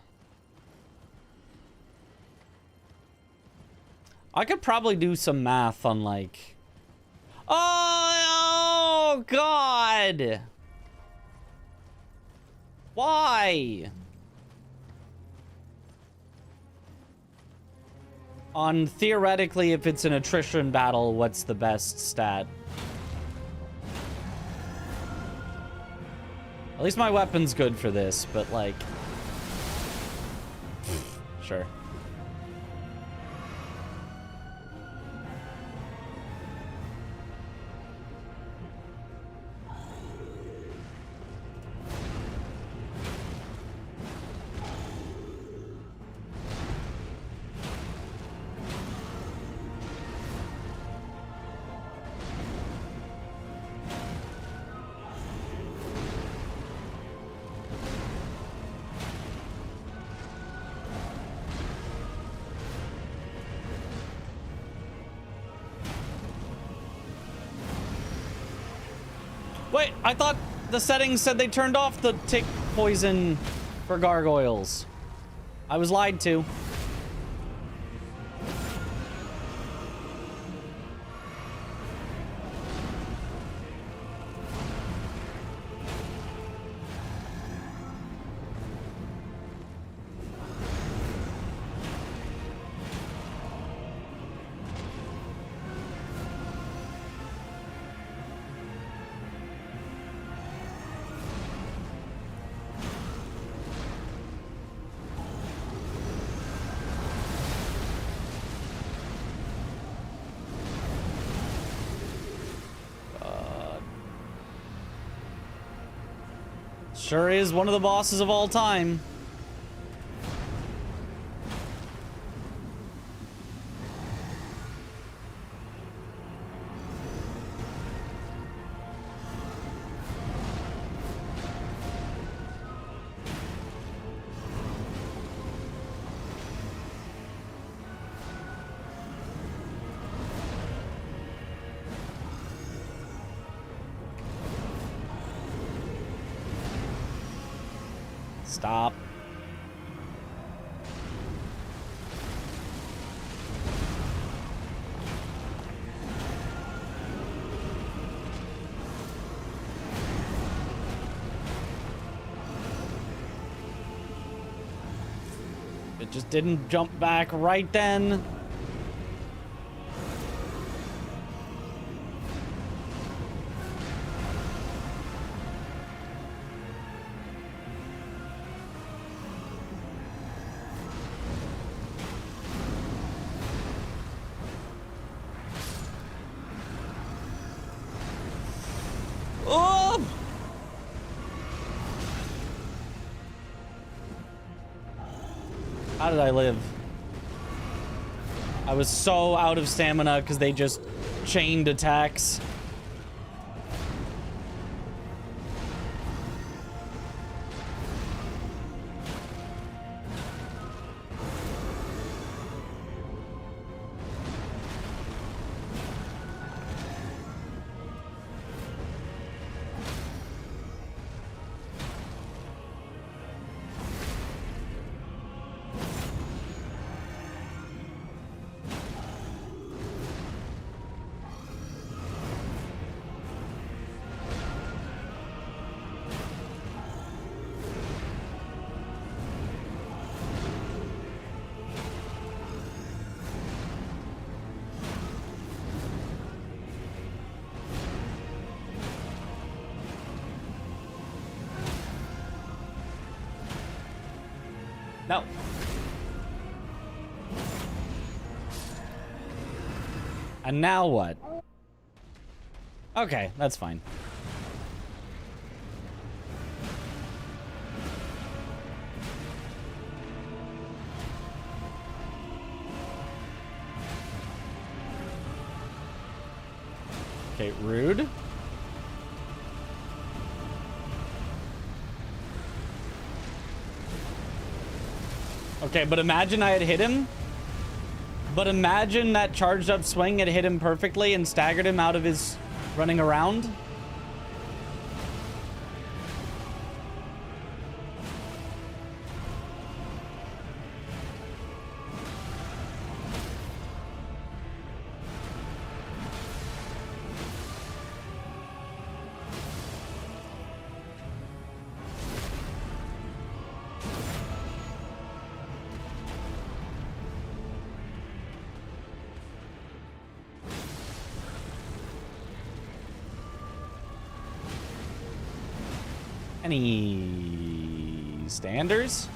I could probably do some math on like... Oh, God! Why? On theoretically, if it's an attrition battle, what's the best stat? At least my weapon's good for this, but like... Sure. Wait, I thought the settings said they turned off the tick poison for gargoyles. I was lied to. Sure is one of the bosses of all time. Stop. It just didn't jump back right then. How did I live? I was so out of stamina because they just chained attacks. No. And now what? Okay, that's fine. Okay, rude. Okay, but imagine I had hit him. But imagine that charged up swing had hit him perfectly and staggered him out of his running around. Any standers?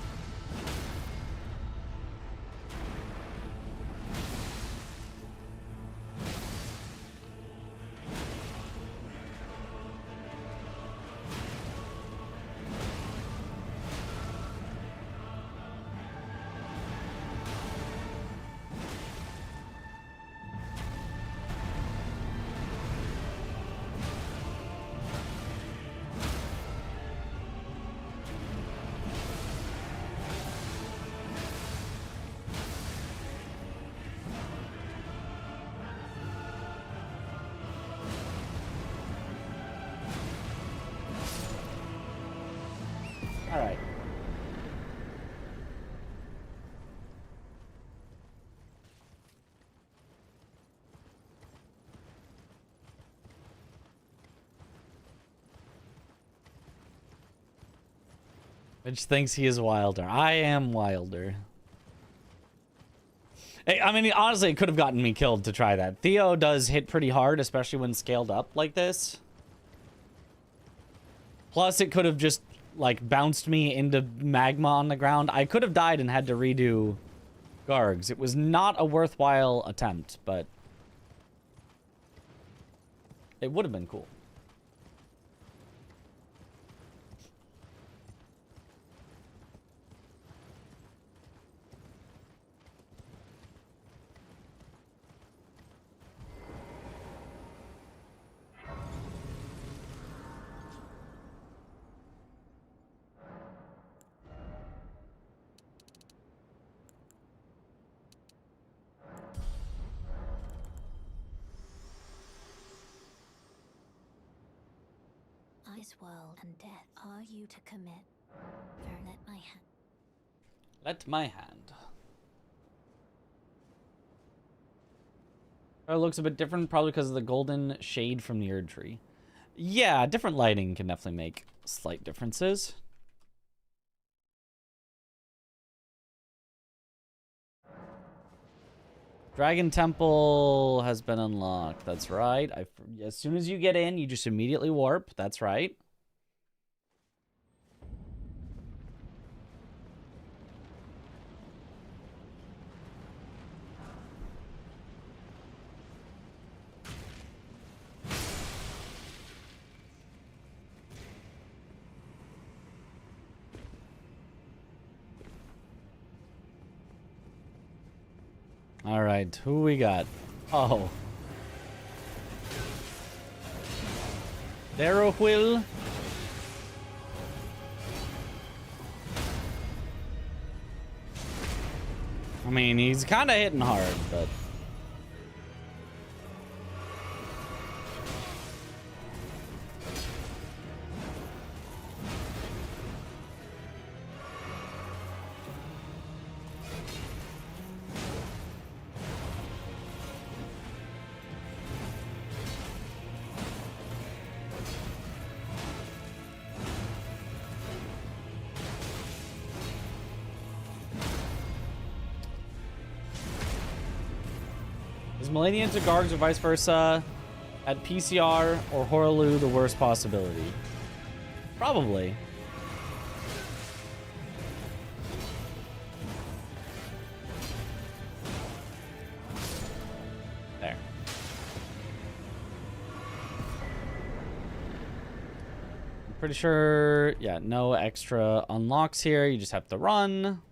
All right. Mitch thinks he is Wilder. I am Wilder. Hey, I mean, honestly, it could have gotten me killed to try that. Theo does hit pretty hard, especially when scaled up like this. Plus, it could have just, like, bounced me into magma on the ground. I could have died and had to redo Gargs. It was not a worthwhile attempt, but it would have been cool.
This world and death are you to commit? For let my hand.
Let my hand. It looks a bit different, probably because of the golden shade from the Erd tree. Yeah, different lighting can definitely make slight differences. Dragon Temple has been unlocked. That's right. As soon as you get in, you just immediately warp. That's right. All right, who we got? Oh. Darrowwill. I mean, he's kind of hitting hard, but... Is Millennium to Gargs or vice versa at PCR or Horaloo the worst possibility? Probably. Pretty sure, yeah, no extra unlocks here. You just have to run.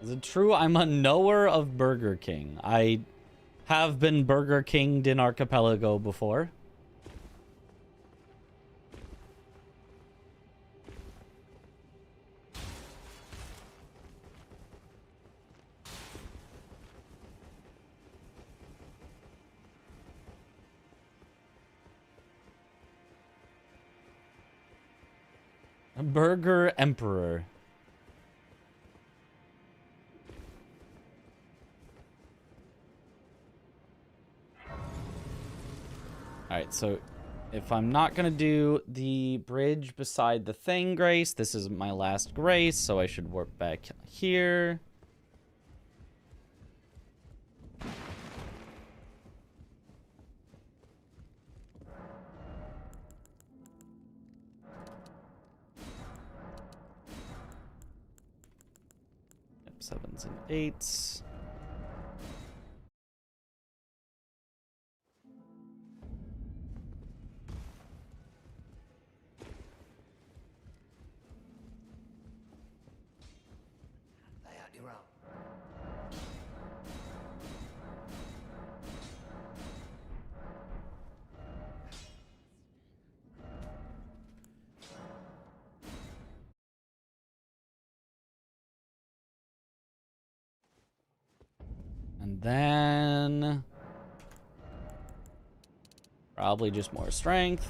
Is it true I'm a knower of Burger King? I have been Burger Kinged in Archipelago before. A Burger Emperor. Alright, so if I'm not going to do the bridge beside the thing, Grace, this is my last Grace, so I should warp back here. Yep, 7s and 8s. And then probably just more strength.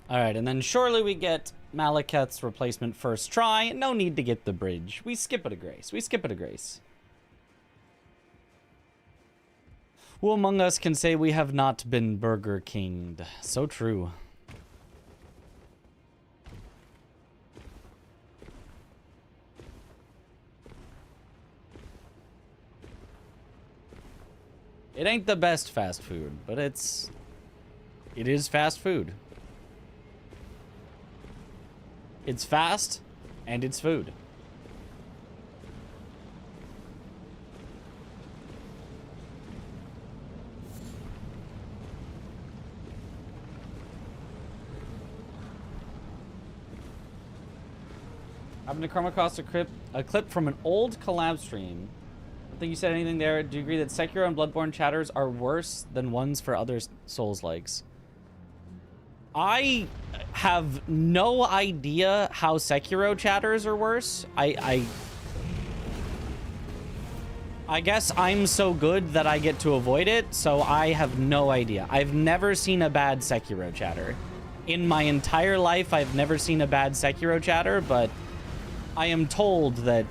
Alright, and then surely we get Malekith's replacement first try. No need to get the bridge. We skip it a grace. We skip it a grace. Who among us can say we have not been Burger Kinged? So true. It ain't the best fast food, but it is fast food. It's fast, and it's food. Happened to come across a clip from an old collab stream. I don't think you said anything there. Do you agree that Sekiro and Bloodborne chatters are worse than ones for other Souls-likes? I have no idea how Sekiro chatters are worse. I guess I'm so good that I get to avoid it, so I have no idea. I've never seen a bad Sekiro chatter. In my entire life, I've never seen a bad Sekiro chatter, but I am told that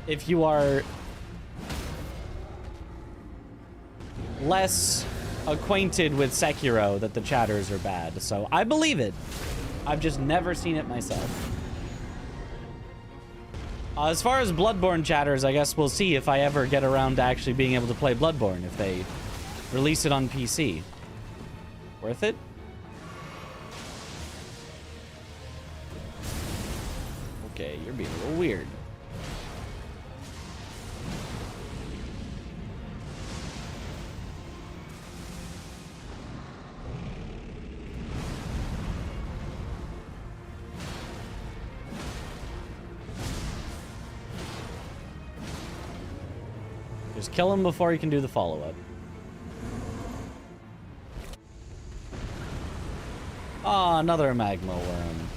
if you are less acquainted with Sekiro, that the chatters are bad. So I believe it. I've just never seen it myself. As far as Bloodborne chatters, I guess we'll see if I ever get around to actually being able to play Bloodborne, if they release it on PC. Worth it? Okay, you're being a little weird. Just kill him before he can do the follow-up. Oh, another magma worm.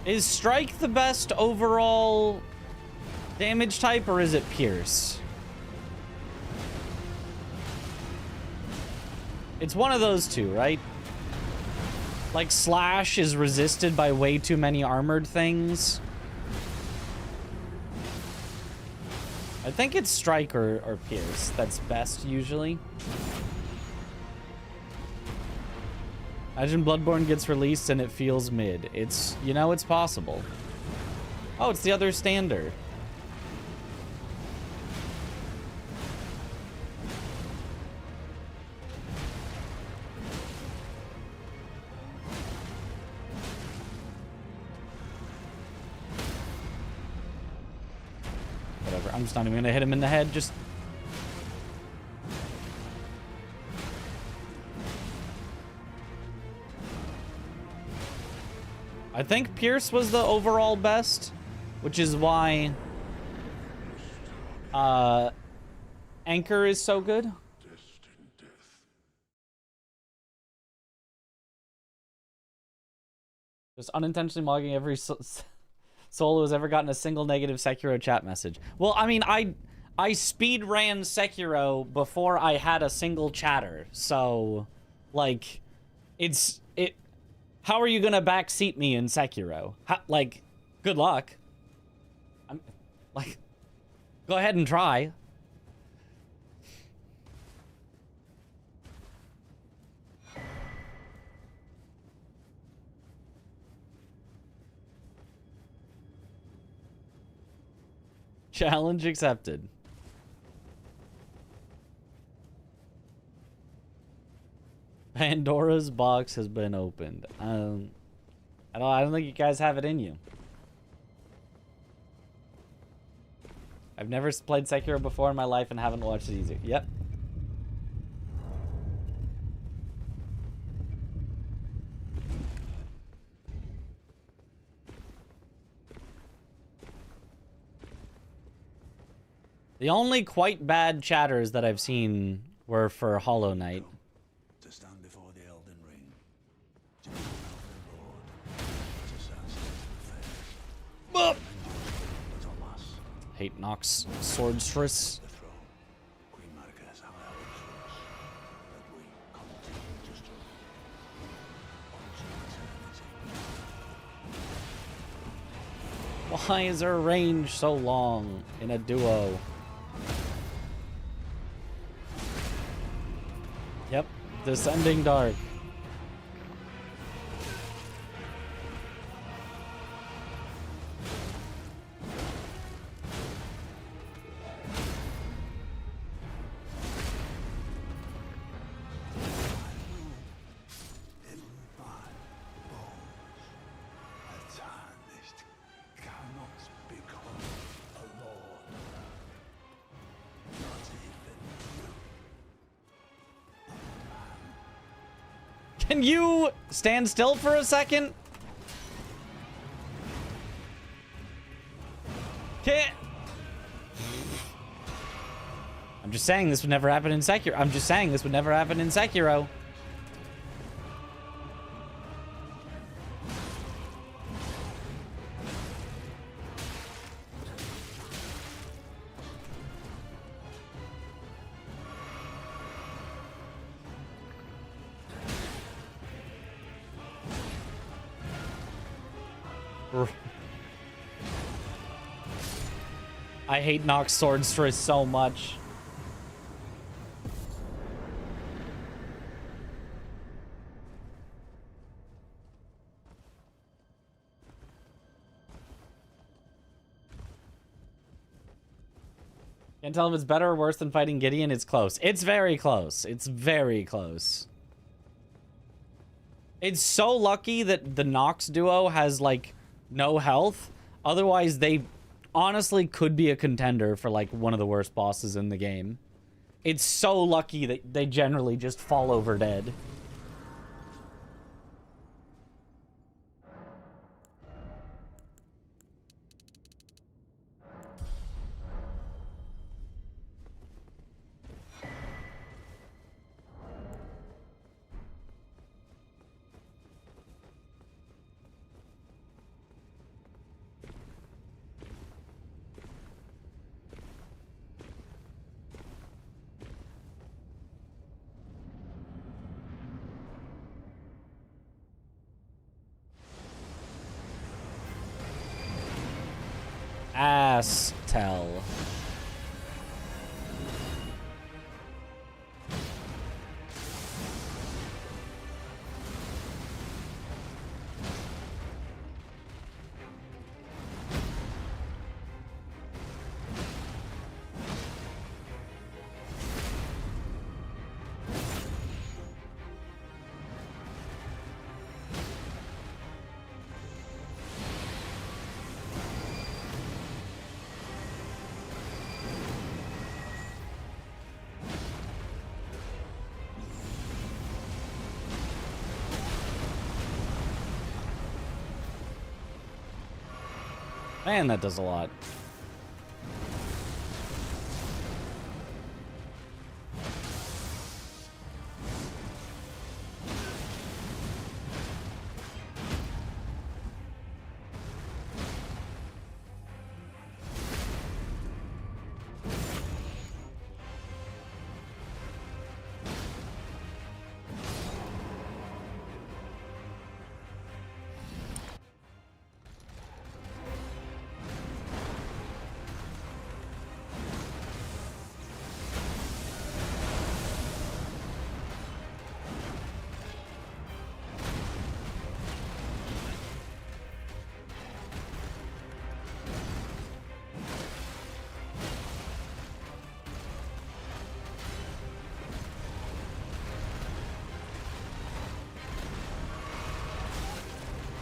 Is Strike the best overall damage type, or is it Pierce? It's one of those two, right? Like, Slash is resisted by way too many armored things. I think it's Strike or Pierce that's best, usually. Imagine Bloodborne gets released and it feels mid. It's, you know, it's possible. Oh, it's the other standard. Whatever, I'm just not even gonna hit him in the head, just... I think Pierce was the overall best, which is why Anchor is so good. Just unintentionally mogging every soul who has ever gotten a single negative Sekiro chat message. Well, I mean, I speed ran Sekiro before I had a single chatter, so like, it. How are you gonna backseat me in Sekiro? Like, good luck. I'm like, go ahead and try. Challenge accepted. Pandora's box has been opened. I don't think you guys have it in you. I've never played Sekiro before in my life and haven't watched it either. Yep. The only quite bad chatters that I've seen were for Hollow Knight.
To stand before the Elden Ring, to be the Lord, to sense the face. But alas,
Hate Nox Swordstress.
the throne, Queen Marquez, how else that we continue to struggle unto eternity.
Why is her range so long in a duo? Yep, Descending Dark. Can you stand still for a second? Can't. I'm just saying this would never happen in Sekiro. I'm just saying this would never happen in Sekiro. I hate Nox Swordstress so much. Can't tell if it's better or worse than fighting Gideon. It's close. It's very close. It's very close. It's so lucky that the Nox duo has, like, no health. Otherwise, they honestly could be a contender for, like, one of the worst bosses in the game. It's so lucky that they generally just fall over dead. glass tell. Man, that does a lot.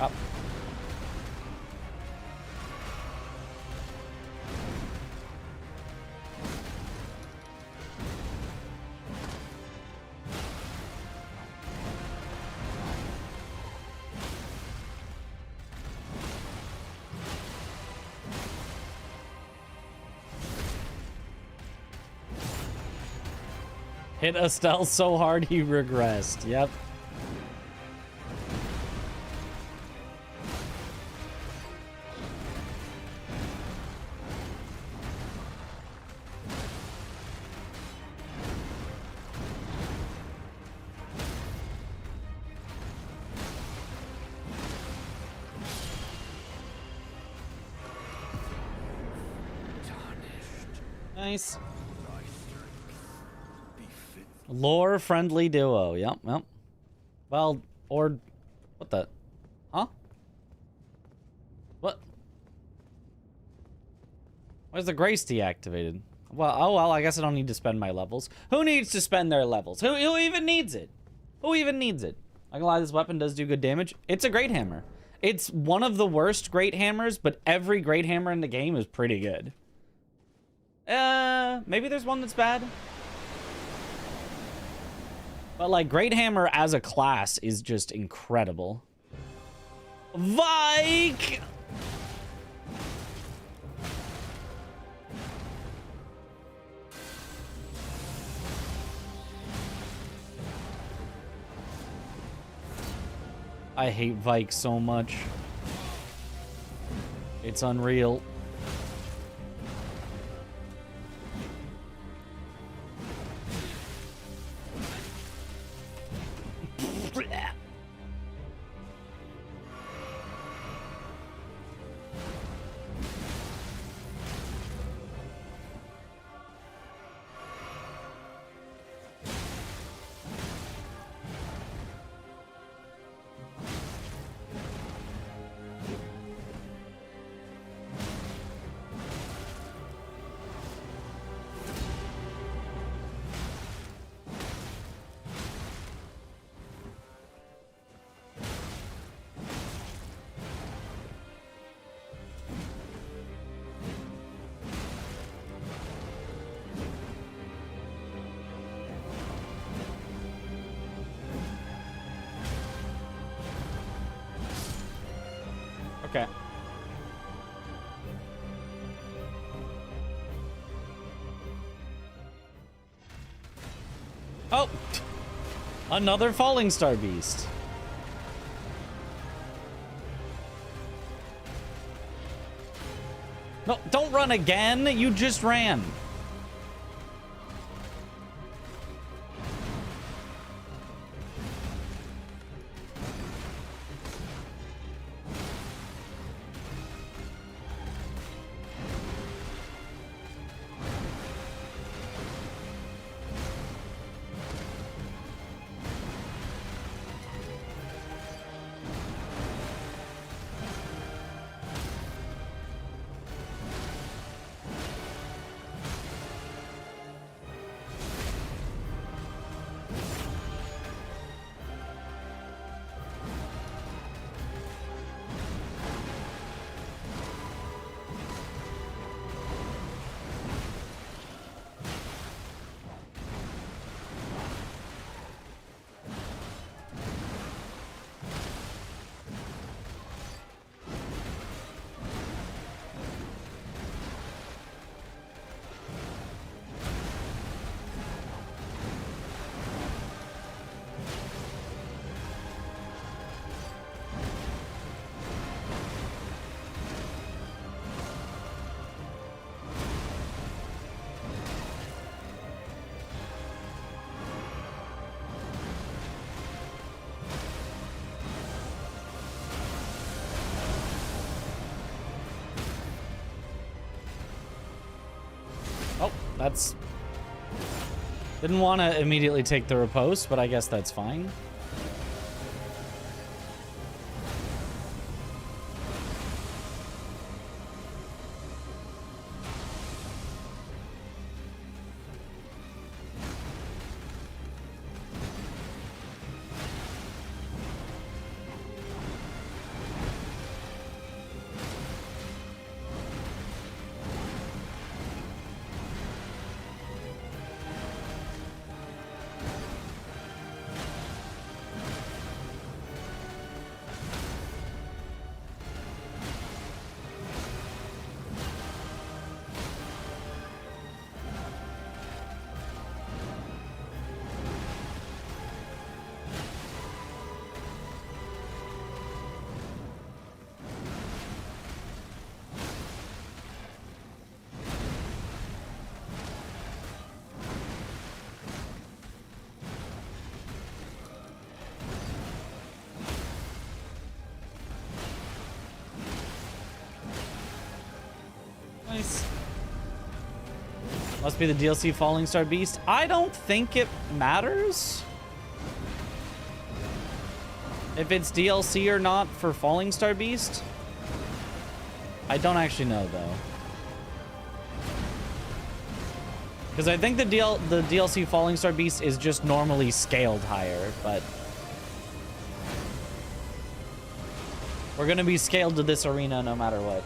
Up. Hit Estelle so hard he regressed. Yep. Nice. Lore friendly duo. Yep, yep. Well, or what the? Huh? What? Where's the grace deactivated? Well, oh well, I guess I don't need to spend my levels. Who needs to spend their levels? Who even needs it? Who even needs it? I can lie, this weapon does do good damage. It's a great hammer. It's one of the worst great hammers, but every great hammer in the game is pretty good. Maybe there's one that's bad. But like, great hammer as a class is just incredible. Vike! I hate Vike so much. It's unreal. Okay. Oh! Another Falling Star Beast. No, don't run again. You just ran. That's... Didn't want to immediately take the riposte, but I guess that's fine. Nice. Must be the DLC Falling Star Beast. I don't think it matters if it's DLC or not for Falling Star Beast. I don't actually know though, because I think the DLC Falling Star Beast is just normally scaled higher, but we're gonna be scaled to this arena no matter what.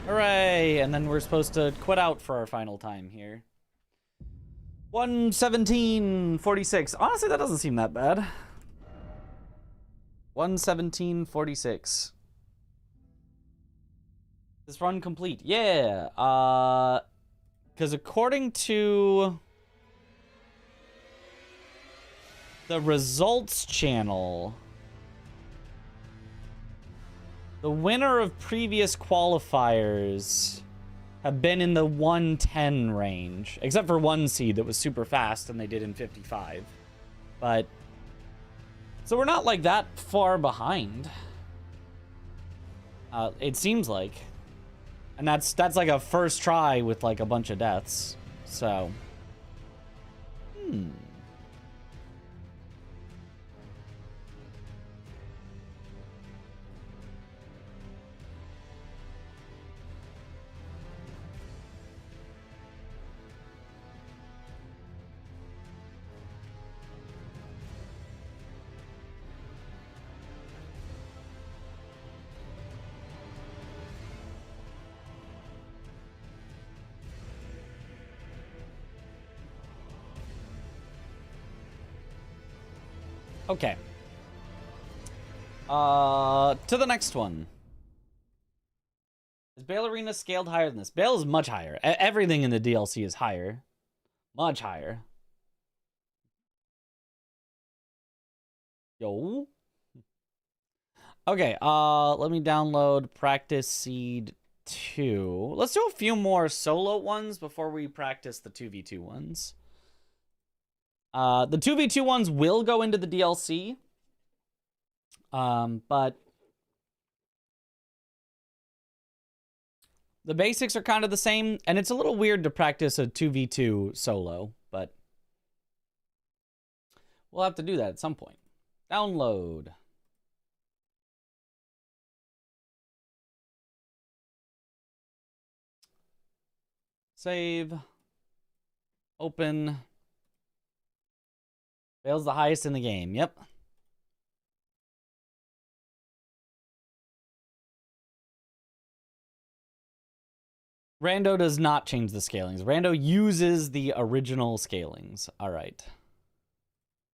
Hooray! And then we're supposed to quit out for our final time here. 1:17:46. Honestly, that doesn't seem that bad. 1:17:46. This run complete. Yeah. Because according to the results channel, the winner of previous qualifiers have been in the 110 range, except for one seed that was super fast and they did in 55. But so we're not like that far behind. It seems like, and that's like a first try with like a bunch of deaths. So, okay. To the next one. Is Bale Arena scaled higher than this? Bale is much higher. Everything in the DLC is higher. Much higher. Yo. Okay, let me download Practice Seed 2. Let's do a few more solo ones before we practice the 2v2 ones. The 2v2 ones will go into the DLC. But the basics are kind of the same, and it's a little weird to practice a 2v2 solo, but we'll have to do that at some point. Download. Save. Open. Bale's the highest in the game. Yep. Rando does not change the scalings. Rando uses the original scalings. All right.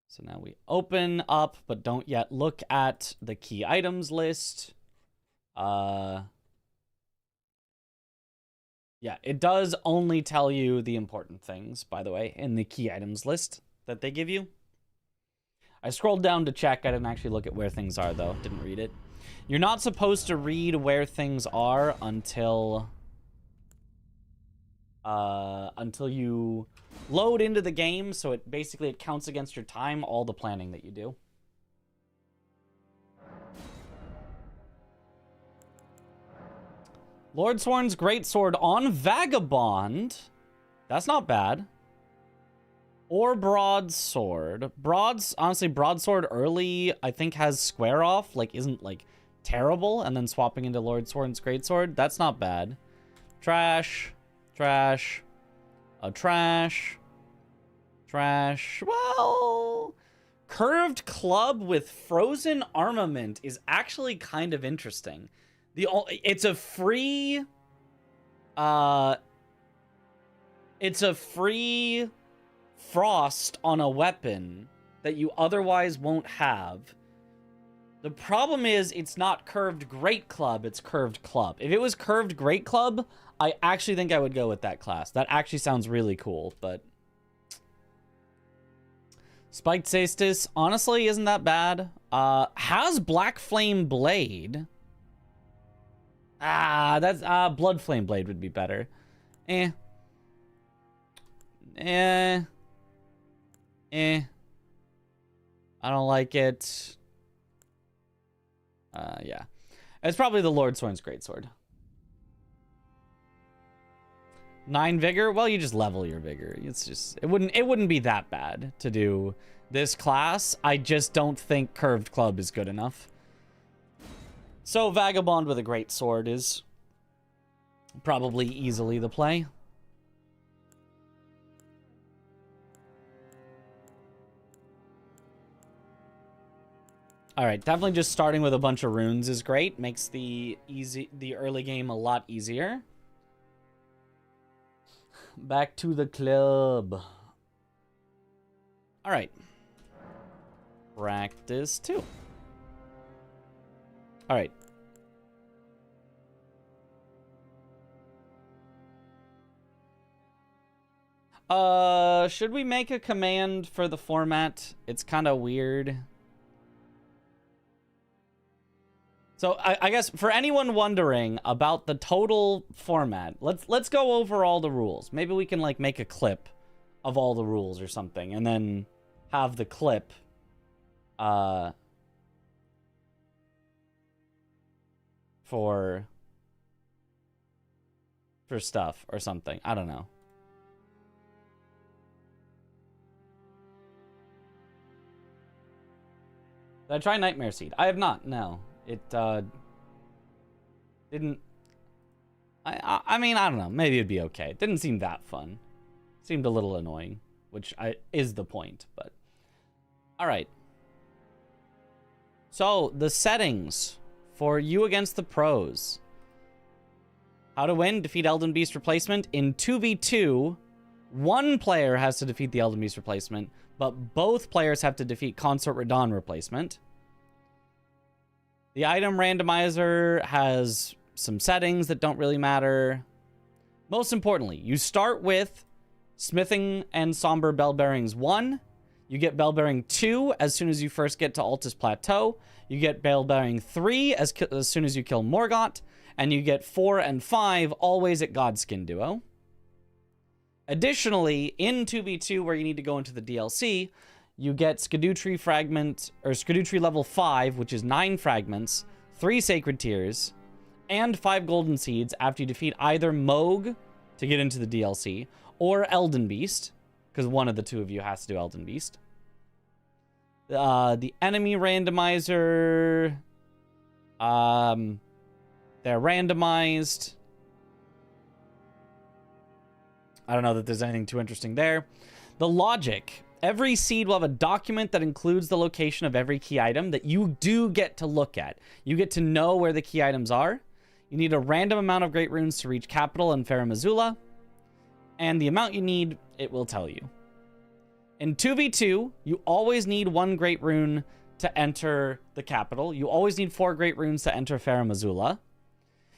So now we open up, but don't yet look at the key items list. Yeah, it does only tell you the important things, by the way, in the key items list that they give you. I scrolled down to check. I didn't actually look at where things are, though. Didn't read it. You're not supposed to read where things are until you load into the game, so it basically it counts against your time, all the planning that you do. Lordsworn's Greatsword on Vagabond. That's not bad. Or Broadsword. Honestly, Broadsword early, I think, has square off. Like, isn't, like, terrible. And then swapping into Lordsworn's Greatsword. That's not bad. Trash. Trash. Trash. Trash. Well, Curved Club with Frozen Armament is actually kind of interesting. It's a free frost on a weapon that you otherwise won't have. The problem is it's not Curved Great Club, it's Curved Club. If it was Curved Great Club, I actually think I would go with that class. That actually sounds really cool, but Spiked Cestus honestly isn't that bad. Has Black Flame Blade. That's Blood Flame Blade would be better. I don't like it. Yeah. It's probably the Lordsworn's Greatsword. 9 vigor? Well, you just level your vigor. It's just it wouldn't be that bad to do this class. I just don't think Curved Club is good enough. So Vagabond with a great sword is probably easily the play. All right, definitely just starting with a bunch of runes is great. Makes the early game a lot easier. Back to the club. All right. Practice 2. All right. Should we make a command for the format? It's kind of weird. So I guess for anyone wondering about the total format, let's go over all the rules. Maybe we can like make a clip of all the rules or something, and then have the clip for stuff or something. I don't know. Did I try Nightmare Seed? I have not, no. It didn't... I mean, I don't know. Maybe it'd be okay. It didn't seem that fun. It seemed a little annoying, which is the point, but... Alright. So, the settings for you against the pros. How to win? Defeat Elden Beast replacement. In 2v2, one player has to defeat the Elden Beast replacement, but both players have to defeat Consort Radahn replacement. The item randomizer has some settings that don't really matter. Most importantly, you start with Smithing and Somber Bell Bearings 1. You get Bell Bearing 2 as soon as you first get to Altus Plateau. You get Bell Bearing 3 as soon as you kill Morgott. And you get 4 and 5 always at Godskin Duo. Additionally, in 2v2 where you need to go into the DLC, you get Skadutri Fragment, or Skadutri level 5, which is 9 fragments, 3 Sacred Tears, and 5 Golden Seeds after you defeat either Moog to get into the DLC, or Elden Beast, because one of the two of you has to do Elden Beast. The enemy randomizer, they're randomized. I don't know that there's anything too interesting there. The logic. Every seed will have a document that includes the location of every key item that you do get to look at. You get to know where the key items are. You need a random amount of Great Runes to reach Capital and Farum Azula. And the amount you need, it will tell you. In 2v2, you always need 1 Great Rune to enter the Capital. You always need 4 Great Runes to enter Farum Azula.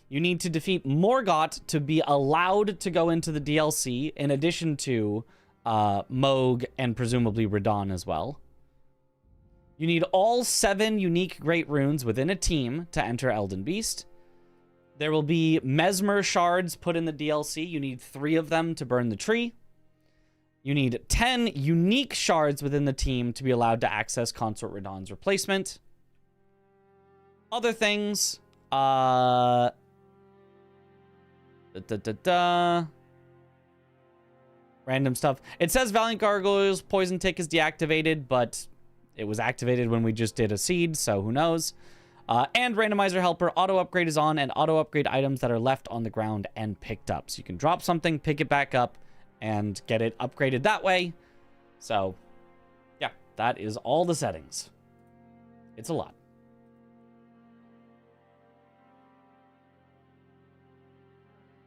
You need to defeat Morgott to be allowed to go into the DLC, in addition to Moog and presumably Radahn as well. You need all 7 unique Great Runes within a team to enter Elden Beast. There will be Mesmer Shards put in the DLC. You need 3 of them to burn the tree. You need 10 unique shards within the team to be allowed to access Consort Radahn's replacement. Other things, random stuff. It says Valiant Gargoyle's Poison Tick is deactivated, but it was activated when we just did a seed, so who knows. And Randomizer Helper auto upgrade is on, and auto upgrade items that are left on the ground and picked up. So you can drop something, pick it back up, and get it upgraded that way. So, yeah, that is all the settings. It's a lot.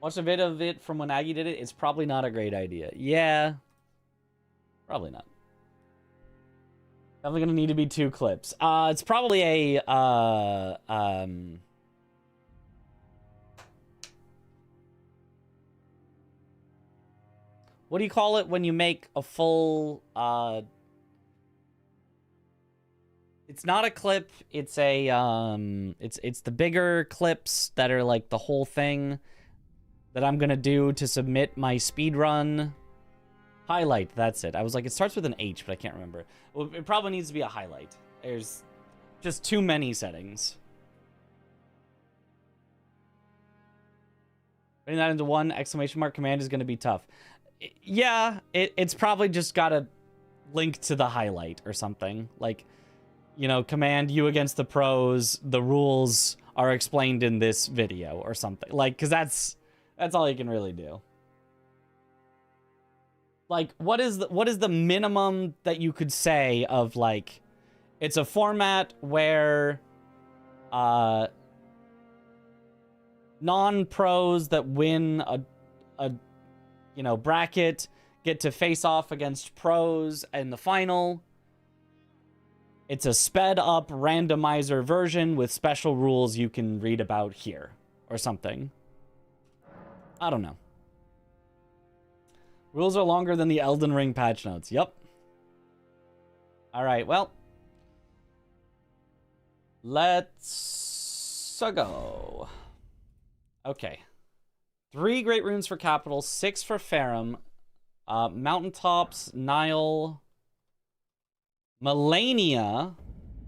Watch a vid of it from when Aggie did it. It's probably not a great idea. Yeah. Probably not. Definitely gonna need to be 2 clips. It's probably a, what do you call it when you make a full, it's not a clip, it's a, it's the bigger clips that are like the whole thing that I'm gonna do to submit my speedrun. Highlight, that's it. I was like, it starts with an H, but I can't remember. Well, it probably needs to be a highlight. There's just too many settings. Putting that into one exclamation mark command is going to be tough. Yeah, it's probably just got to link to the highlight or something. Like, you know, command you against the pros, the rules are explained in this video or something. Like, because that's all you can really do. Like, what is the minimum that you could say of, like, it's a format where non-pros that win a you know, bracket get to face off against pros in the final. It's a sped up randomizer version with special rules you can read about here or something. I don't know. Rules are longer than the Elden Ring patch notes. Yep. All right, well. Let's go. Okay. 3 Great Runes for Capital, 6 for Farum. Mountaintops, Nile, Melania.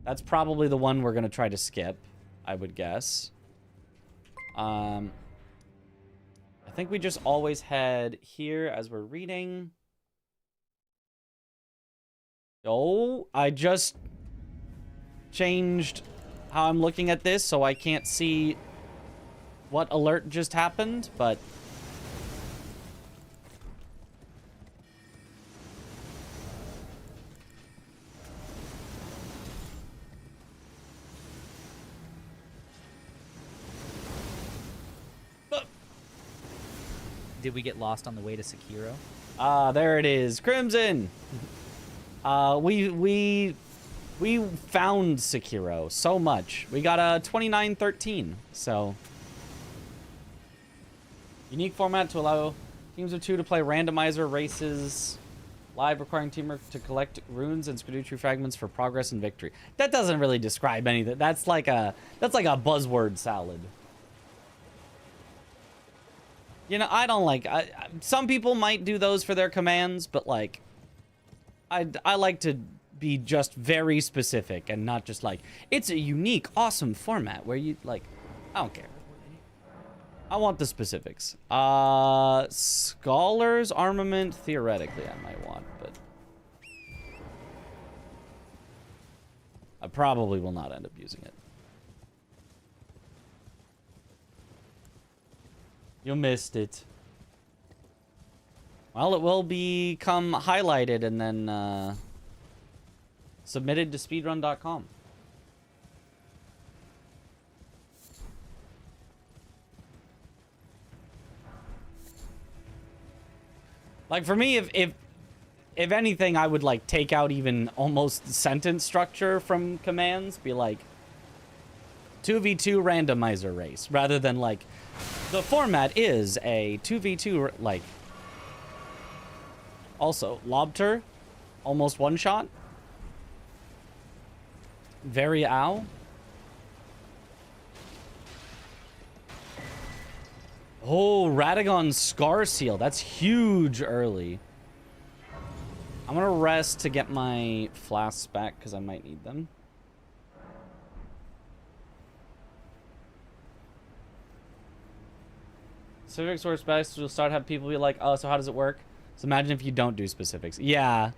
That's probably the one we're going to try to skip, I would guess. I think we just always head here as we're reading. Oh, I just changed how I'm looking at this, so I can't see what alert just happened, but...
Did we get lost on the way to Sekiro?
There it is. Crimson! We found Sekiro so much. We got a 2913, so... Unique format to allow teams of 2 to play randomizer races live, requiring teamwork to collect runes and Scadutree fragments for progress and victory. That doesn't really describe anything. That's like a buzzword salad. You know, I don't like... some people might do those for their commands, but, like... I like to be just very specific and not just, like... It's a unique, awesome format where you, like... I don't care. I want the specifics. Scholars armament, theoretically, I might want, but... I probably will not end up using it. You missed it. Well, it will become highlighted and then submitted to speedrun.com. Like, for me, if anything, I would, like, take out even almost sentence structure from commands. Be like, 2v2 randomizer race. Rather than, like, the format is a 2v2, like... Also, Lobter, almost one-shot. Very ow. Oh, Radagon's Scar Seal. That's huge early. I'm gonna rest to get my flasks back because I might need them. Specifics works best. We'll start to have people be like, oh, so how does it work? So imagine if you don't do specifics. Yeah.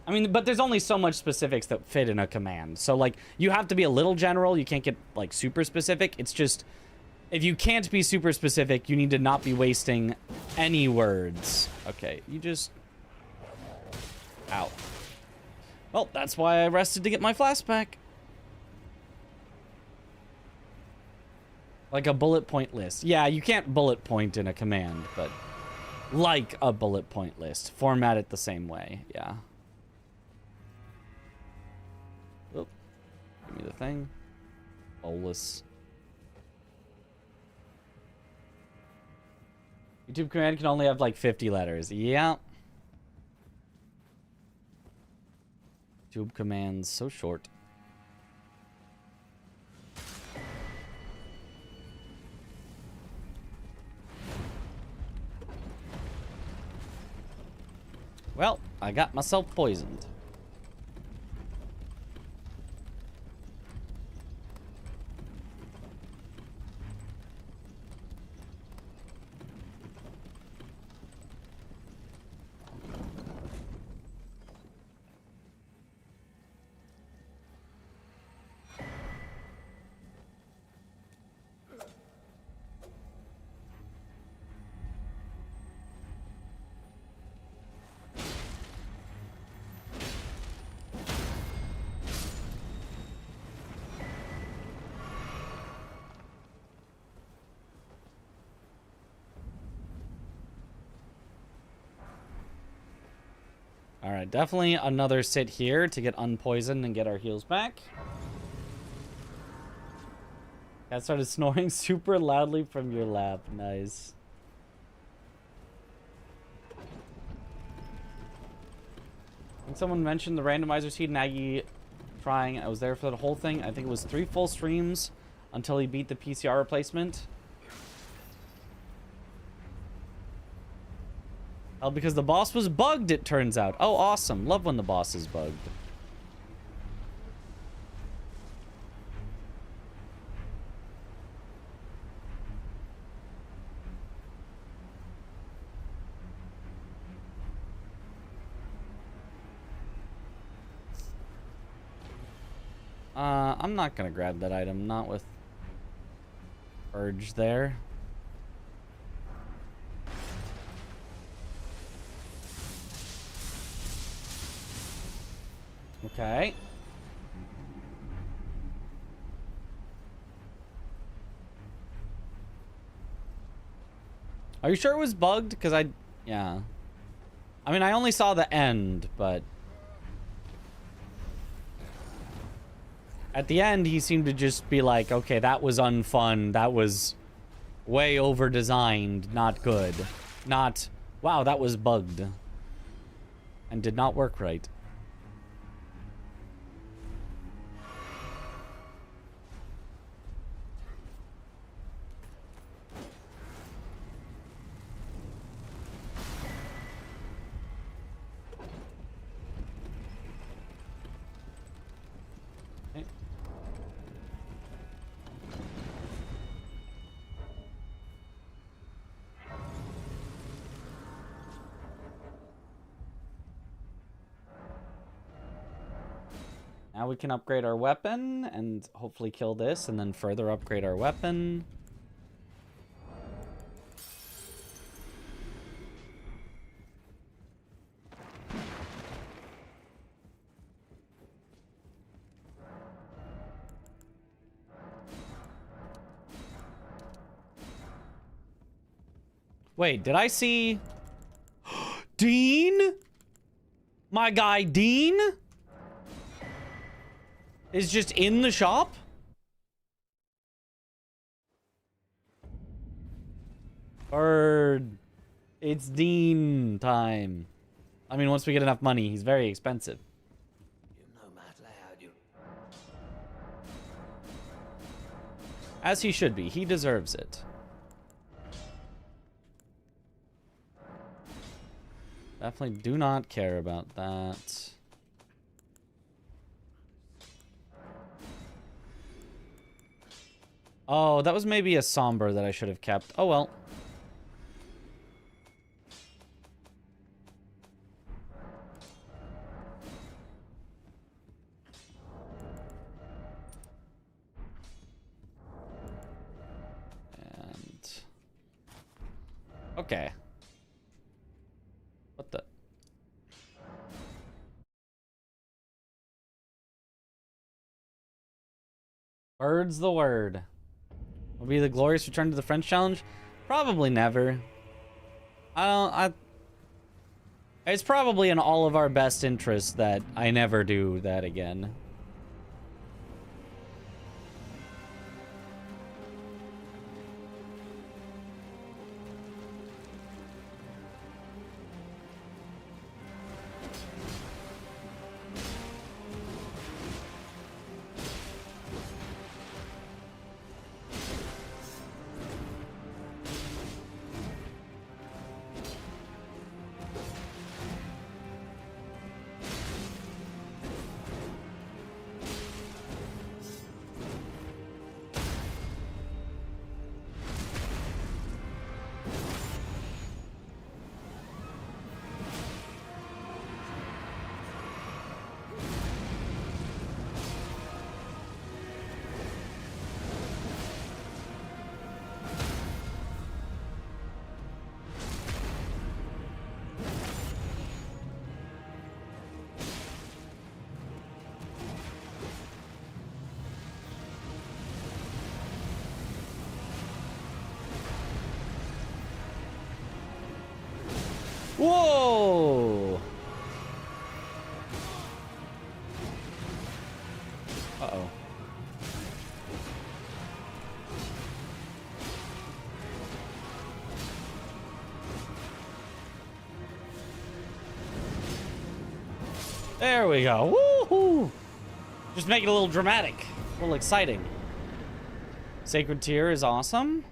I mean, but there's only so much specifics that fit in a command. So, like, you have to be a little general. You can't get, like, super specific. It's just, if you can't be super specific, you need to not be wasting any words. Okay, you just... Ow. Well, that's why I rested to get my flask back. Like a bullet point list. Yeah, you can't bullet point in a command, but like a bullet point list. Format it the same way, yeah. Oop. Give me the thing. Bolus. YouTube command can only have like 50 letters. Yeah. YouTube commands so short. Well, I got myself poisoned. Alright, definitely another sit here to get unpoisoned and get our heals back. Cat started snoring super loudly from your lap. Nice. I think someone mentioned the randomizer seed and Aggie trying. I was there for the whole thing. I think it was 3 full streams until he beat the PCR replacement. Oh, because the boss was bugged, it turns out. Oh, awesome. Love when the boss is bugged. I'm not gonna grab that item. Not with Urge there. Okay. Are you sure it was bugged? Because yeah. I mean, I only saw the end, but... At the end, he seemed to just be like, okay, that was unfun. That was way over-designed. Not good. Not, wow, that was bugged. And did not work right. Now we can upgrade our weapon and hopefully kill this and then further upgrade our weapon. Wait, did I see Dean? My guy Dean? Is just in the shop? Bird. It's Dean time. I mean, once we get enough money, he's very expensive.
You're no mad lad, you.
As he should be. He deserves it. Definitely do not care about that. Oh, that was maybe a somber that I should have kept. Oh well. And okay. What the? Bird's the word. Will be the glorious return to the French challenge? Probably never. It's probably in all of our best interests that I never do that again. Whoa! Uh-oh. There we go. Woohoo! Just make it a little dramatic, a little exciting. Sacred Tear is awesome.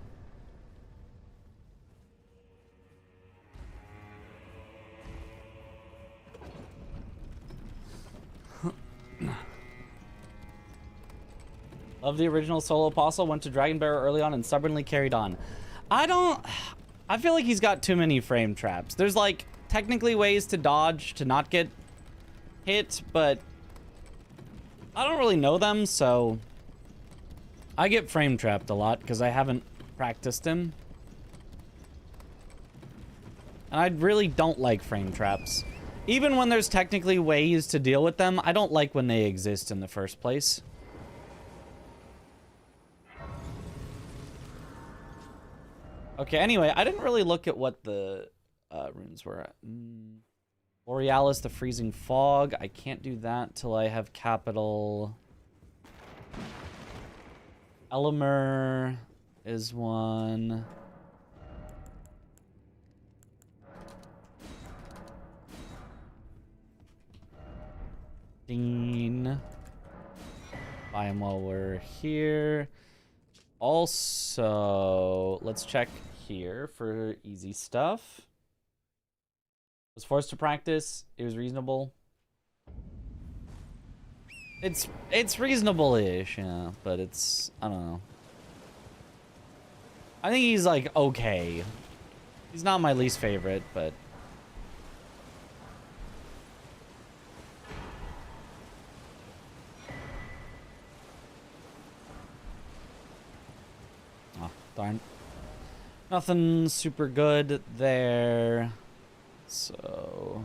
Of the original solo apostle, went to Dragonbearer early on and stubbornly carried on. I feel like he's got too many frame traps. There's like technically ways to dodge to not get hit, but I don't really know them, so I get frame trapped a lot because I haven't practiced him. And I really don't like frame traps. Even when there's technically ways to deal with them, I don't like when they exist in the first place. Okay, anyway, I didn't really look at what the runes were. Borealis, the Freezing Fog. I can't do that till I have capital. Elimer is one. Dean. Buy him while we're here. Also, let's check here for easy stuff. Was forced to practice. It was reasonable. It's reasonable-ish, yeah, but it's, I don't know. I think he's like okay. He's not my least favorite, but oh, darn. Nothing super good there. So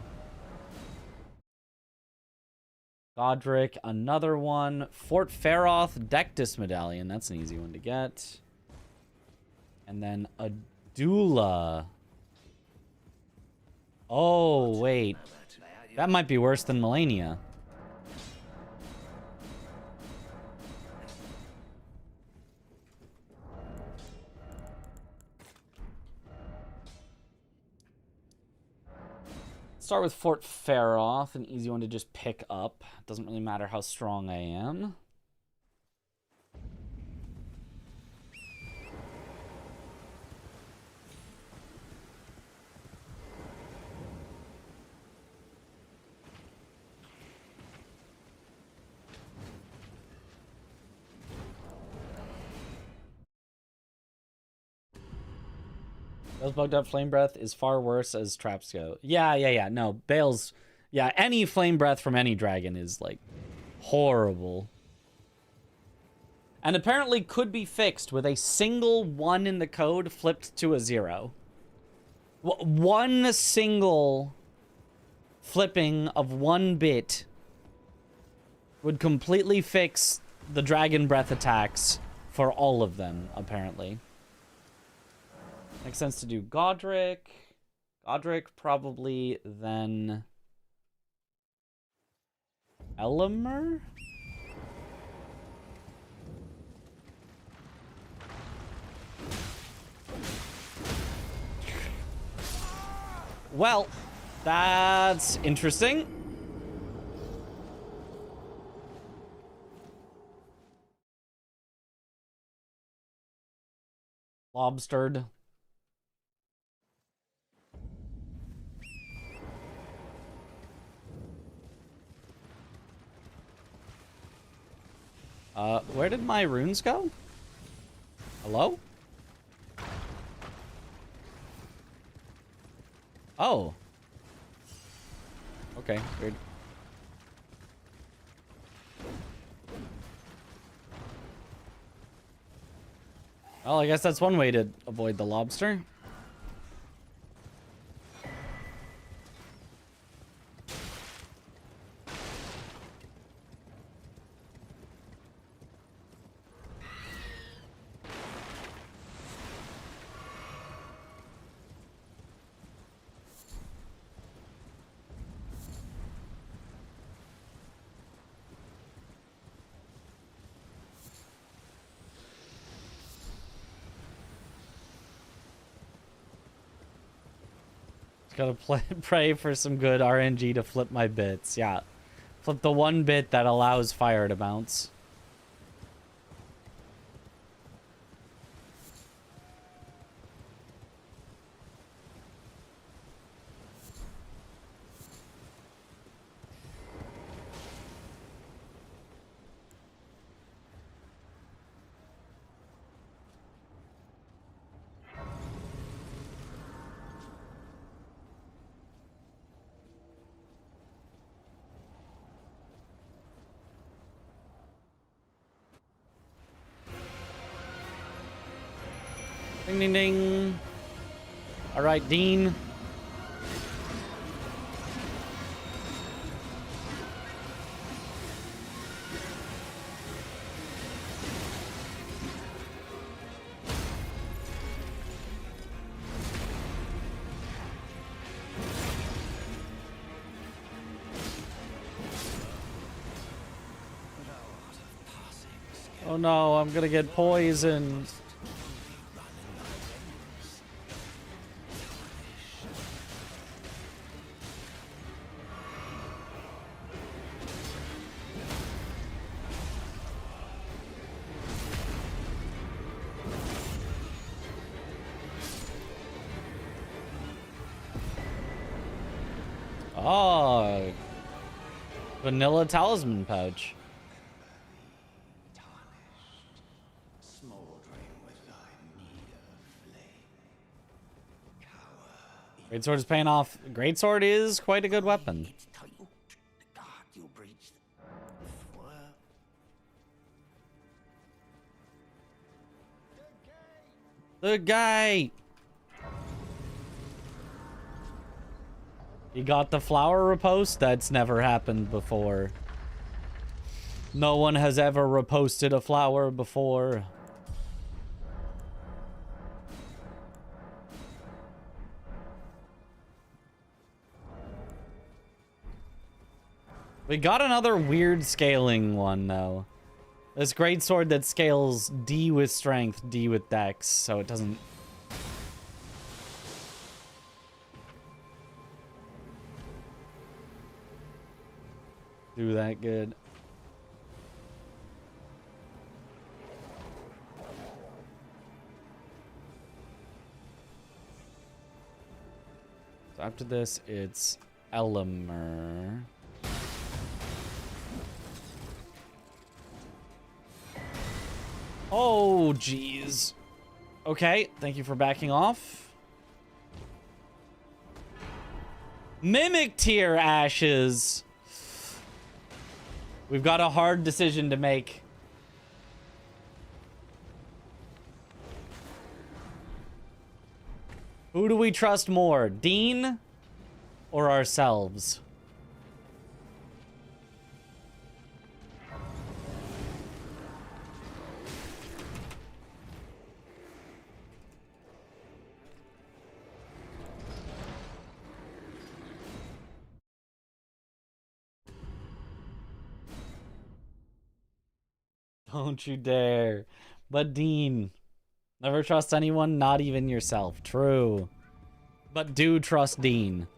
Godric, another one. Fort Faroth, Dectus Medallion. That's an easy one to get. And then Adula. Oh, wait. That might be worse than Melania. Start with Fort Faroth, an easy one to just pick up. Doesn't really matter how strong I am. Bale's bugged up flame breath is far worse as traps go. Yeah. No, Bale's... Yeah, any flame breath from any dragon is, like, horrible. And apparently could be fixed with a single 1 in the code flipped to a 0. One single flipping of 1 bit would completely fix the dragon breath attacks for all of them, apparently. Makes sense to do Godric. Godric probably, then Elimer? Well, that's interesting. Lobstered. Where did my runes go? Hello? Oh. Okay, weird. Well, I guess that's one way to avoid the lobster. Gotta pray for some good RNG to flip my bits. Yeah. Flip the 1 bit that allows fire to bounce. Ding, ding, ding. All right, Dean. Oh no, I'm gonna get poisoned. Oh, vanilla talisman pouch. Greatsword is paying off. Greatsword is quite a good weapon. The guy. You got the flower repost? That's never happened before. No one has ever reposted a flower before. We got another weird scaling one, though. This greatsword that scales D with strength, D with dex, so it doesn't... do that good. So after this, it's Elimer. Oh, jeez. Okay, thank you for backing off. Mimic tier ashes. We've got a hard decision to make. Who do we trust more, Dean or ourselves? Don't you dare. But Dean, never trust anyone, not even yourself. True. But do trust Dean.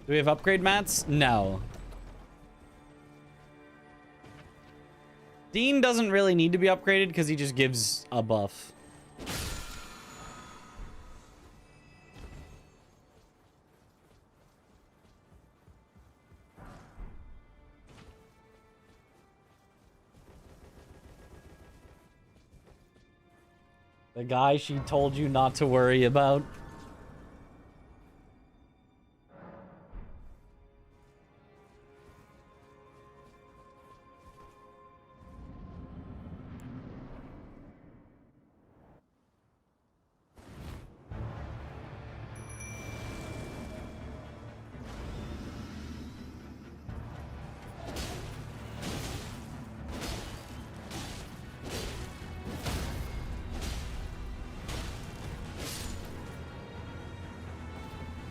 Do we have upgrade mats? No. Dean doesn't really need to be upgraded because he just gives a buff. The guy she told you not to worry about.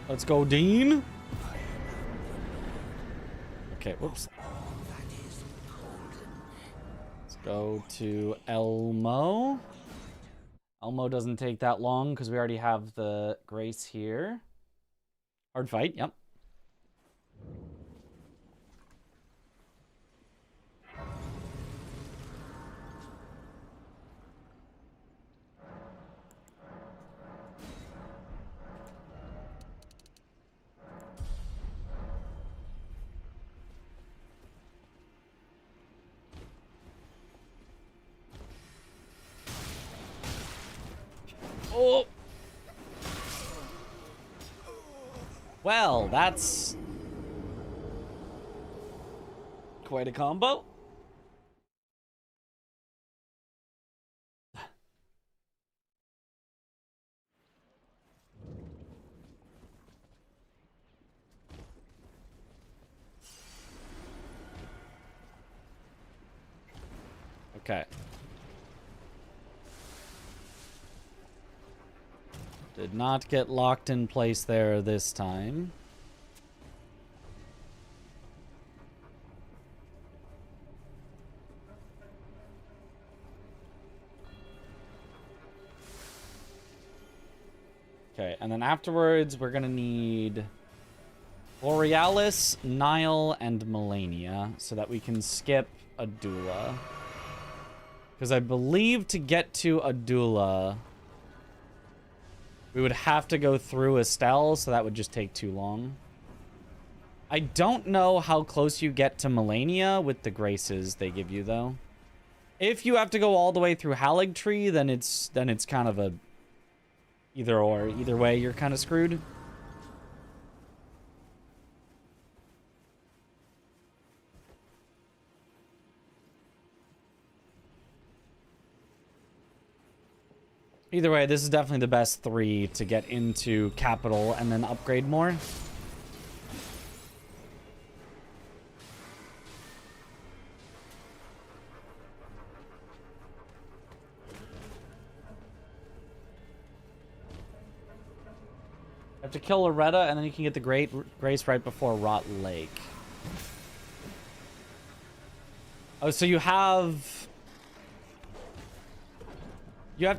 Let's go, Dean. Okay, whoops. Let's go to Elmo. Elmo doesn't take that long because we already have the Grace here. Hard fight, yep. Oh. Well, that's quite a combo. Okay. Did not get locked in place there this time. Okay, and then afterwards we're gonna need Borealis, Nile, and Melania so that we can skip Adula. Because I believe to get to Adula, we would have to go through Estelle, so that would just take too long. I don't know how close you get to Melania with the graces they give you, though. If you have to go all the way through Haligtree, then it's kind of a either or. Either way, you're kind of screwed. Either way, this is definitely the best 3 to get into Capital and then upgrade more. Have to kill Loretta, and then you can get the Grace right before Rot Lake. Oh, so you have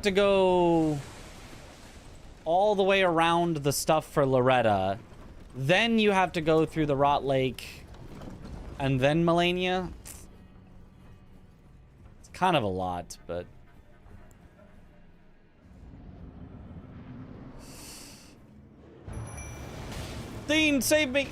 to go all the way around the stuff for Loretta. Then you have to go through the Rot Lake and then Melania. It's kind of a lot, but... Dean, save me!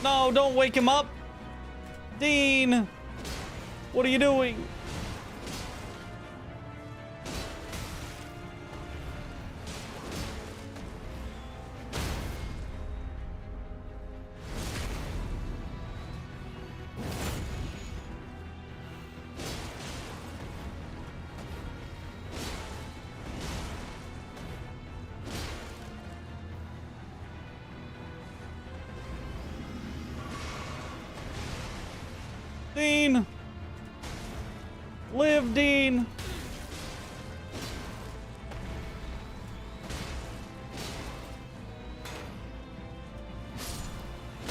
No, don't wake him up. Dean, what are you doing? Dean! Live, Dean!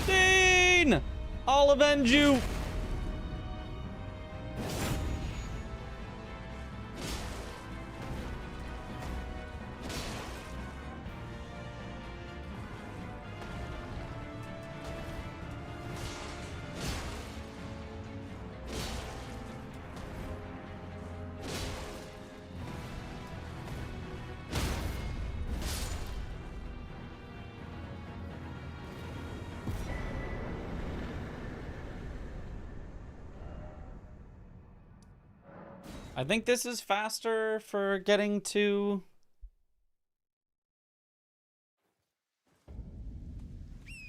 Dean! I'll avenge you! I think this is faster for getting to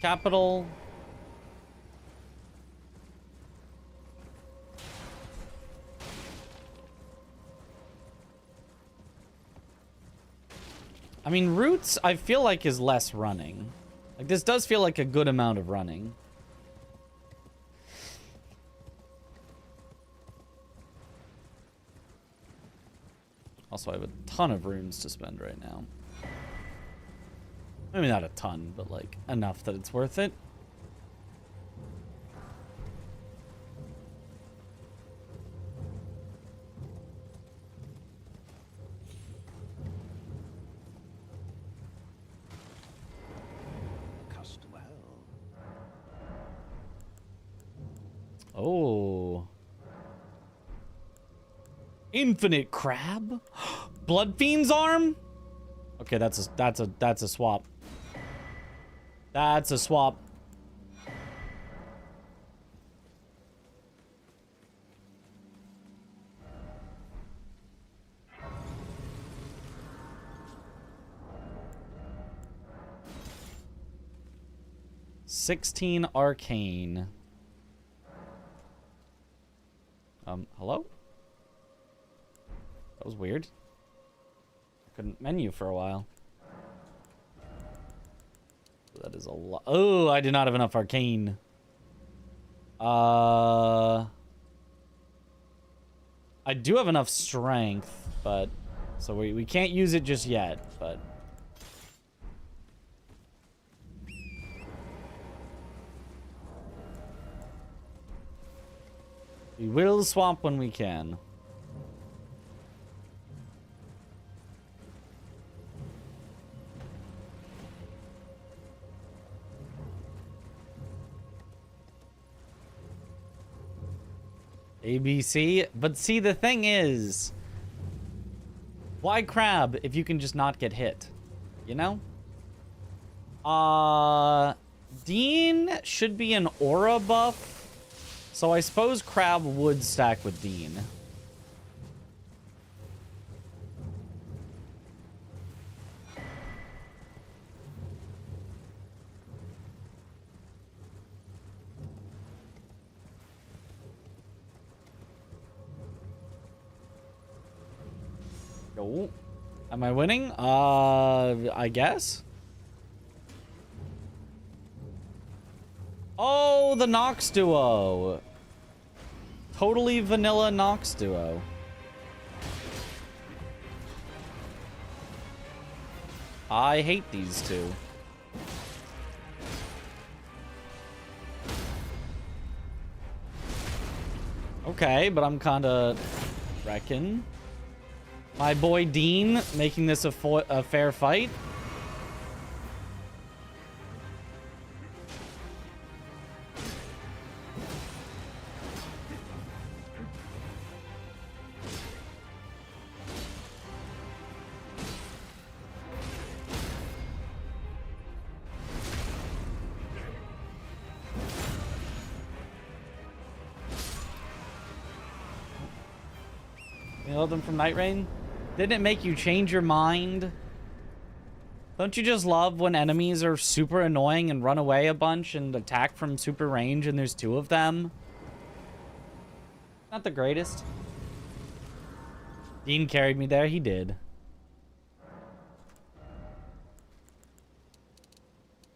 capital. I mean, Roots, I feel like is less running. Like, this does feel like a good amount of running. Also, I have a ton of runes to spend right now. Maybe not a ton, but like enough that it's worth it.
Cast well.
Oh. Infinite crab? Blood Fiend's arm? Okay, that's a swap. That's a swap. $16 arcane. Hello? That was weird. I couldn't menu for a while. That is a lot. Oh, I do not have enough arcane. I do have enough strength, but so we can't use it just yet, but we will swap when we can. ABC, but see, the thing is, why crab if you can just not get hit, you know? Dean should be an aura buff, so I suppose crab would stack with Dean. Oh, am I winning? I guess. Oh, the Nox duo. Totally vanilla Nox duo. I hate these two. Okay, but I'm kinda wrecking. My boy Dean making this a fair fight. know them from Night Rain? Didn't it make you change your mind? Don't you just love when enemies are super annoying and run away a bunch and attack from super range and there's 2 of them? Not the greatest. Dean carried me there. He did.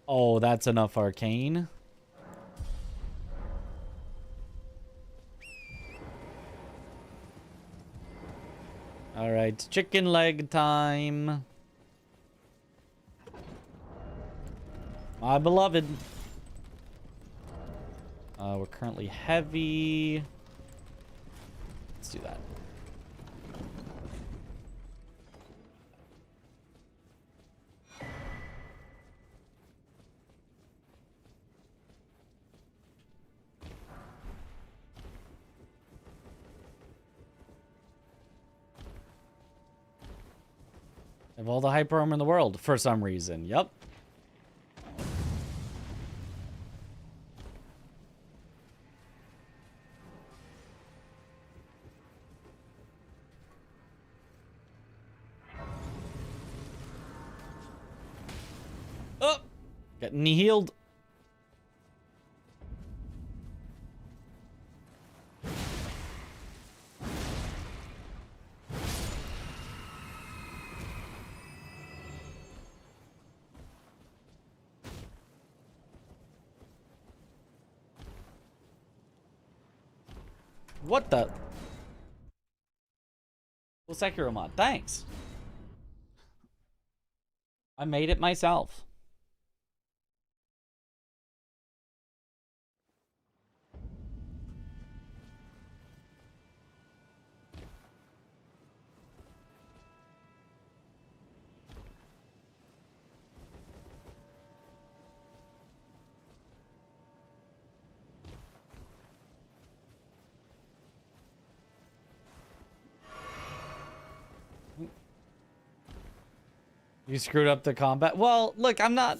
Oh, that's enough arcane. All right, chicken leg time. My beloved. We're currently heavy. Let's do that. I have all the hyper armor in the world for some reason. Yep. Oh, getting healed. What the? Well, Sekiro mod, thanks. I made it myself. You screwed up the combat. Well, look, I'm a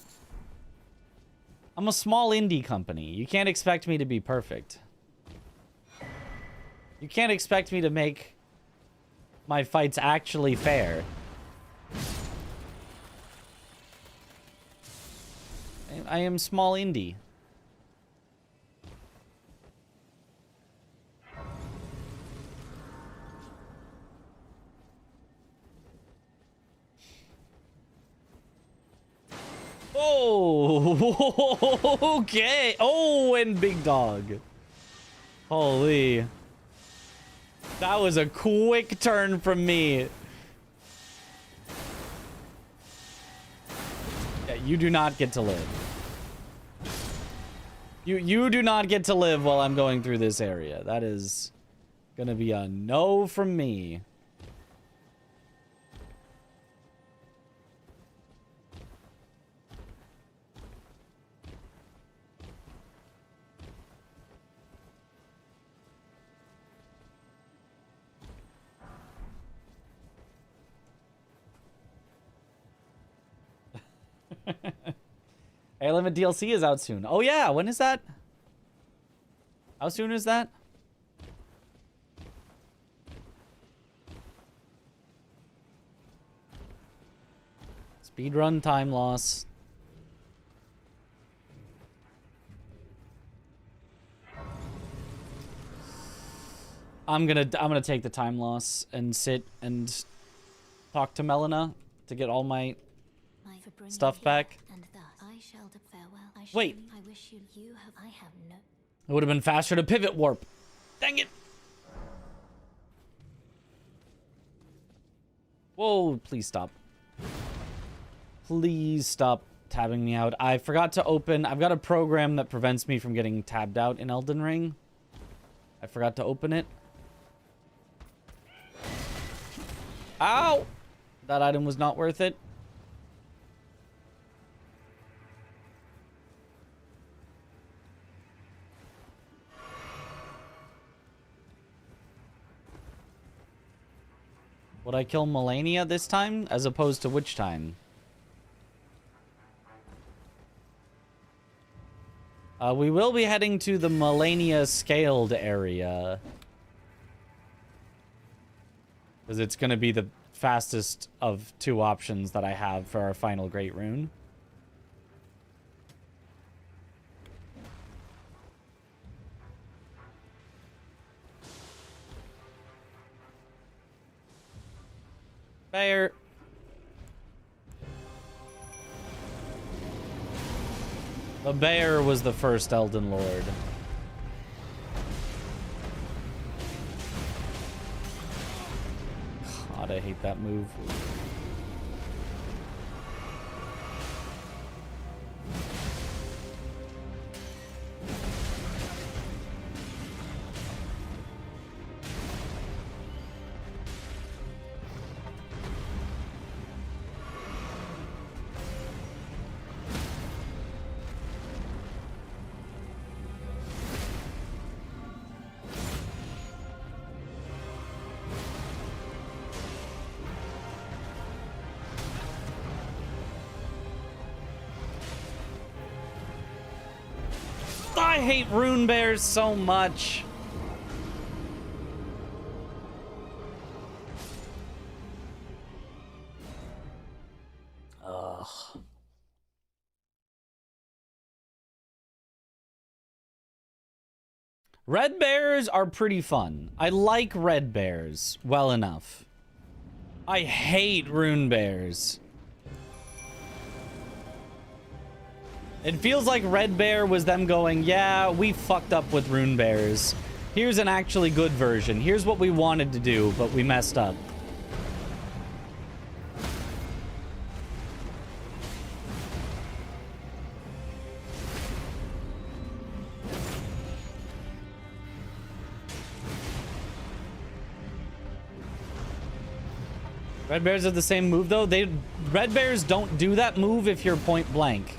small indie company. You can't expect me to be perfect. You can't expect me to make my fights actually fair. I am small indie. Oh, okay. Oh, and big dog. Holy. That was a quick turn from me. Yeah, you do not get to live. You do not get to live while I'm going through this area. That is gonna be a no from me. Hey, Limit DLC is out soon. Oh yeah, when is that? How soon is that? Speedrun time loss. I'm gonna take the time loss and sit and talk to Melina to get all my stuff back. Wait. It would have been faster to pivot warp. Dang it. Whoa, please stop. Please stop tabbing me out. I forgot to open. I've got a program that prevents me from getting tabbed out in Elden Ring. I forgot to open it. Ow! That item was not worth it. Would I kill Melania this time, as opposed to which time? We will be heading to the Melania scaled area. Because it's going to be the fastest of two options that I have for our final Great Rune. Bear. The bear was the first Elden Lord. God, I hate that move. I hate rune bears so much. Ugh. Red bears are pretty fun. I like red bears well enough. I hate rune bears. It feels like Red Bear was them going, yeah, we fucked up with rune bears. Here's an actually good version. Here's what we wanted to do, but we messed up. Red bears have the same move though. Red bears don't do that move if you're point blank.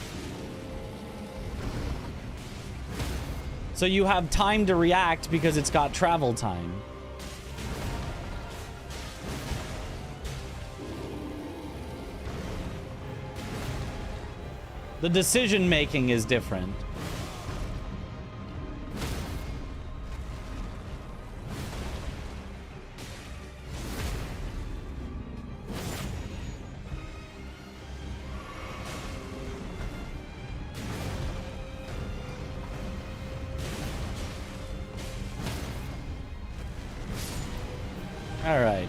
So you have time to react because it's got travel time. The decision making is different. All right.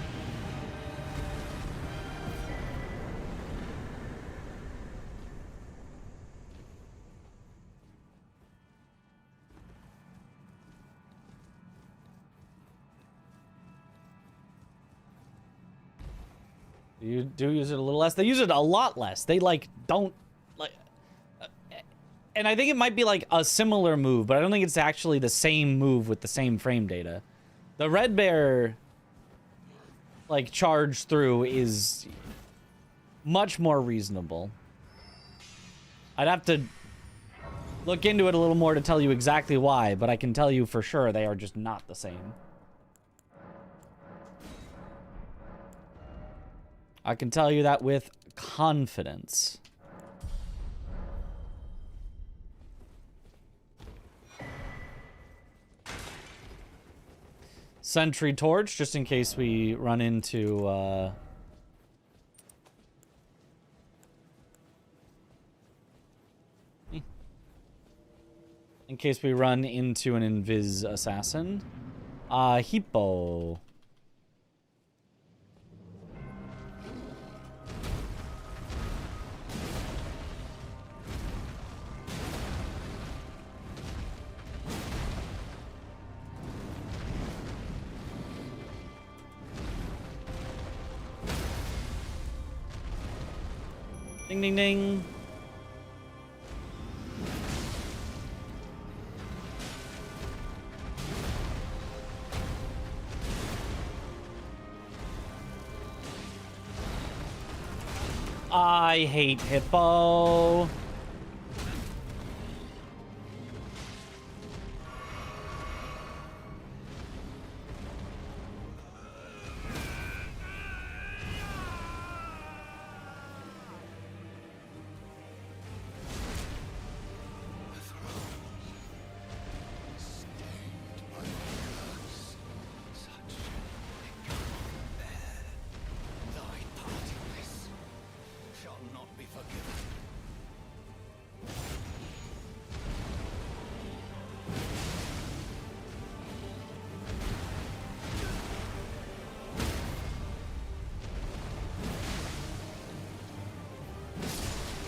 You do use it a little less. They use it a lot less. They like don't like and I think it might be like a similar move, but I don't think it's actually the same move with the same frame data. The Red Bear like charge through is much more reasonable. I'd have to look into it a little more to tell you exactly why, but I can tell you for sure they are just not the same. I can tell you that with confidence. Sentry torch, just in case we run into, in case we run into an invis assassin. Hippo. Ding, ding, ding. I hate Hippo.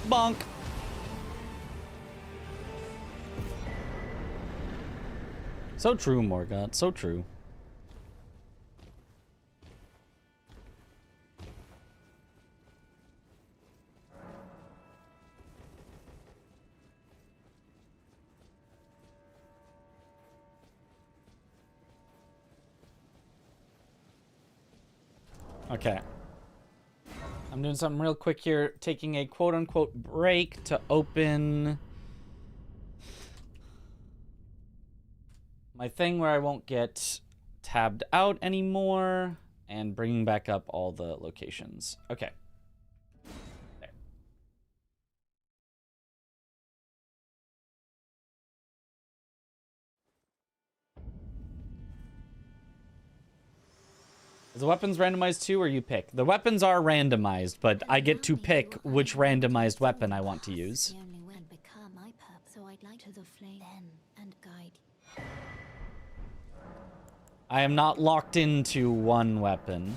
Bonk. So true, Morgott. So true. Okay. I'm doing something real quick here, taking a quote-unquote break to open my thing where I won't get tabbed out anymore, and bringing back up all the locations. Okay. There. Is the weapons randomized too, or you pick? The weapons are randomized, but I get to pick which randomized weapon I want to use. I am not locked into one weapon.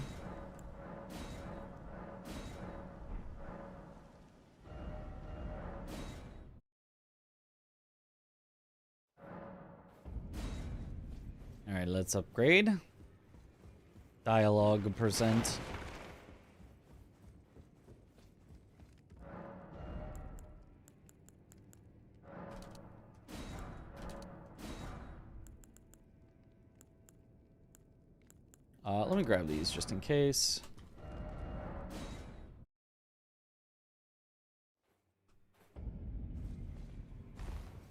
All right, let's upgrade. Dialogue percent. Let me grab these just in case.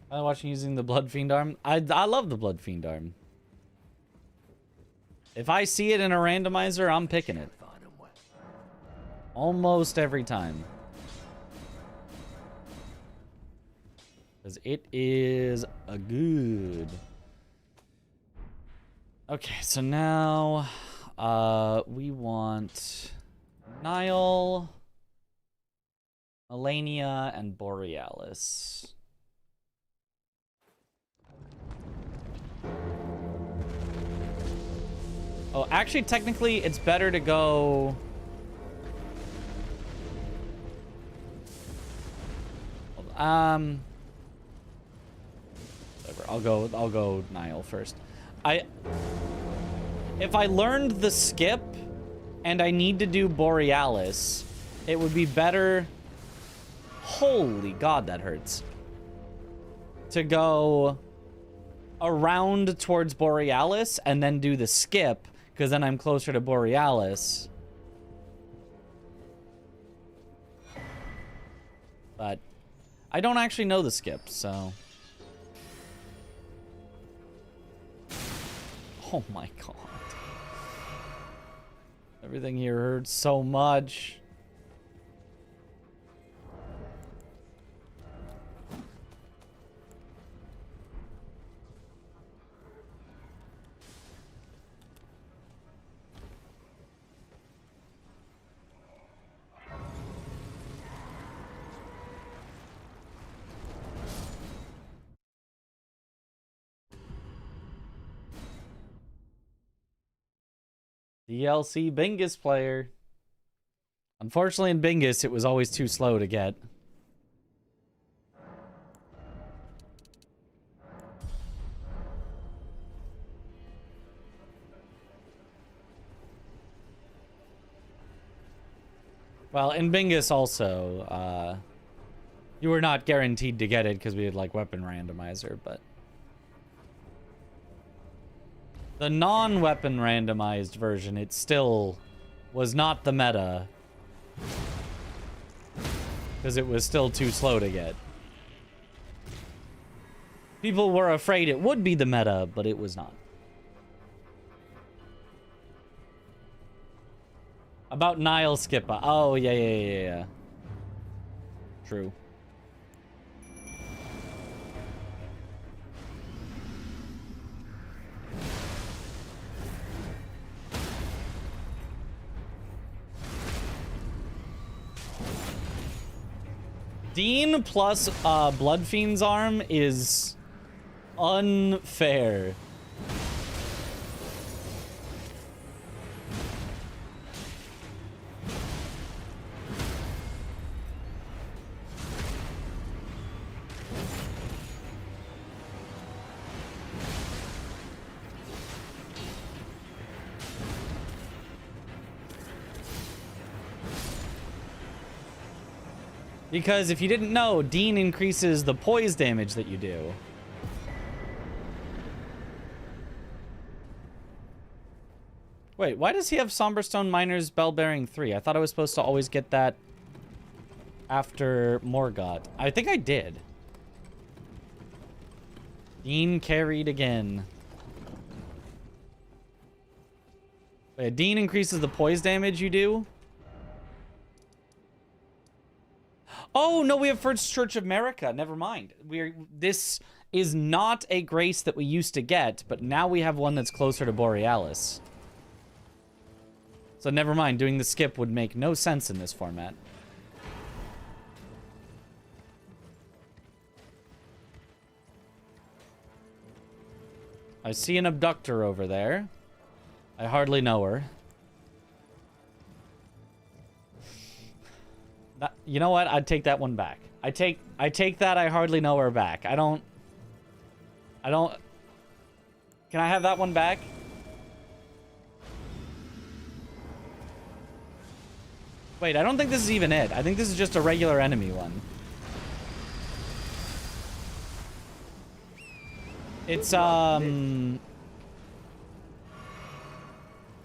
I'm watching using the Blood Fiend arm. I love the Blood Fiend arm. If I see it in a randomizer, I'm picking it. Almost every time. Because it is a good. Okay, so now we want Nile, Melania, and Borealis. Oh, actually, technically, it's better to go... Whatever. I'll go Nile first. If I learned the skip and I need to do Borealis, it would be better... Holy God, that hurts. To go around towards Borealis and then do the skip, because then I'm closer to Borealis. But I don't actually know the skip, so... Oh my God. Everything here hurts so much. DLC Bingus player. Unfortunately, in Bingus, it was always too slow to get. Well, in Bingus also, you were not guaranteed to get it because we had, like, weapon randomizer, but... The non-weapon randomized version, it still was not the meta. Because it was still too slow to get. People were afraid it would be the meta, but it was not. About Nile Skipper. Oh, yeah. True. Dean plus Blood Fiend's arm is unfair. Because if you didn't know, Dean increases the poise damage that you do. Wait, why does he have Somberstone Miner's Bell-Bearing 3? I thought I was supposed to always get that after Morgott. I think I did. Dean carried again. Wait, Dean increases the poise damage you do? Oh, no, we have First Church of America. Never mind. This is not a grace that we used to get, but now we have one that's closer to Borealis. So never mind. Doing the skip would make no sense in this format. I see an abductor over there. I hardly know her. You know what? I'd take that one back. I take that I hardly know her back. I don't... Can I have that one back? Wait, I don't think this is even it. I think this is just a regular enemy one. It's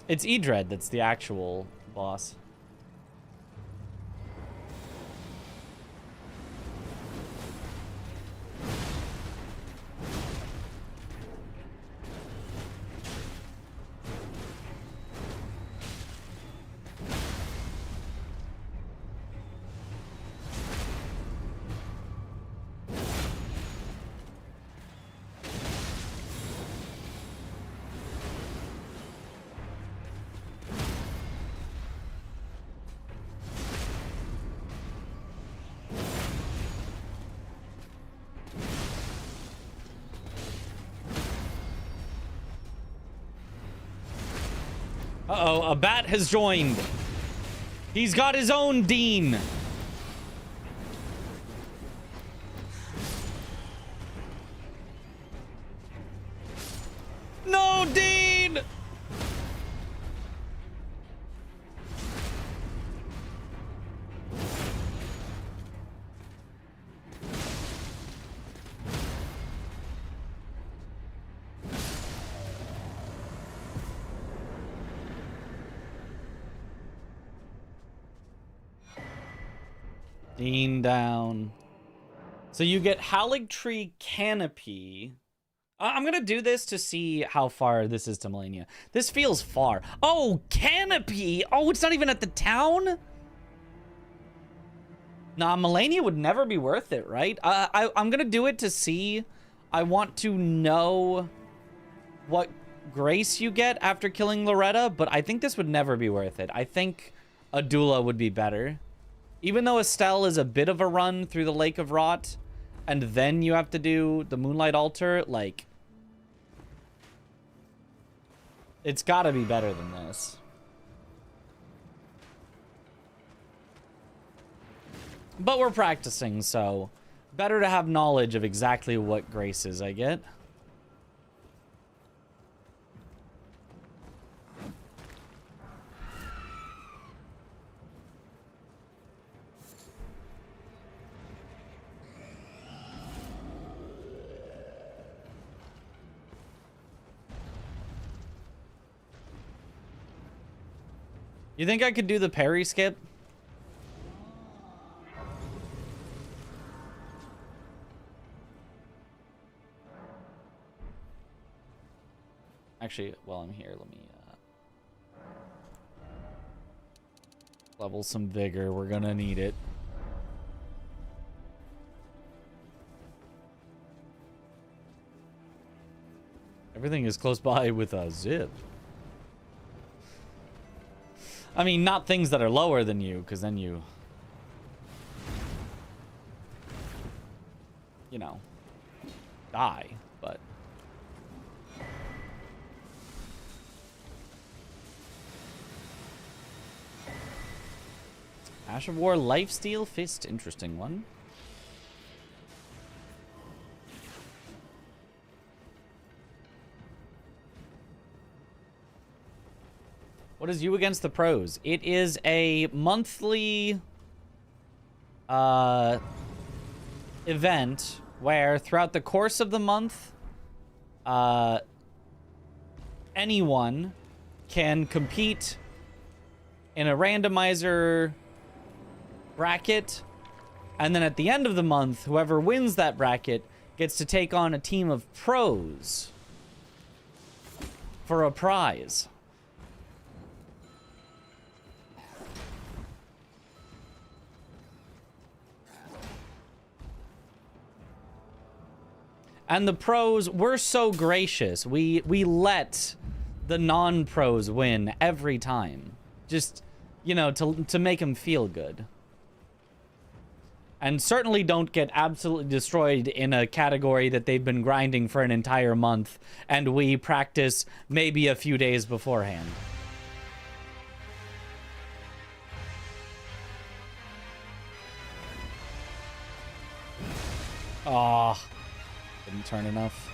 Edred that's the actual boss. Uh-oh, a bat has joined. He's got his own Dean. No, Dean! Dean down. So you get Haligtree Canopy. I'm gonna do this to see how far this is to Melania. This feels far. Oh, Canopy! Oh, it's not even at the town? Nah, Melania would never be worth it, right? I'm gonna do it to see. I want to know what grace you get after killing Loretta, but I think this would never be worth it. I think Adula would be better. Even though Estelle is a bit of a run through the Lake of Rot, and then you have to do the Moonlight Altar, like... It's gotta be better than this. But we're practicing, so... Better to have knowledge of exactly what graces I get. You think I could do the parry skip? Actually, while I'm here, let me level some vigor. We're gonna need it. Everything is close by with a zip. I mean, not things that are lower than you, because then you know, die, but... Ash of War Lifesteal Fist, interesting one. What is You Against the Pros? It is a monthly event where throughout the course of the month, anyone can compete in a randomizer bracket, and then at the end of the month, whoever wins that bracket gets to take on a team of pros for a prize. And the pros were so gracious. We let the non-pros win every time. Just, you know, to make them feel good. And certainly don't get absolutely destroyed in a category that they've been grinding for an entire month and we practice maybe a few days beforehand. Ah. Didn't turn enough.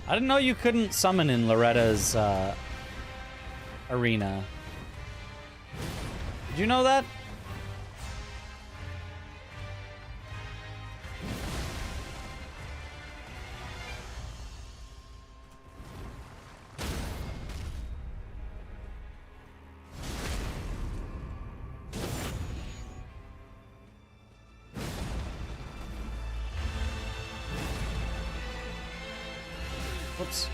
I didn't know you couldn't summon in Loretta's arena. Did you know that? Whoops.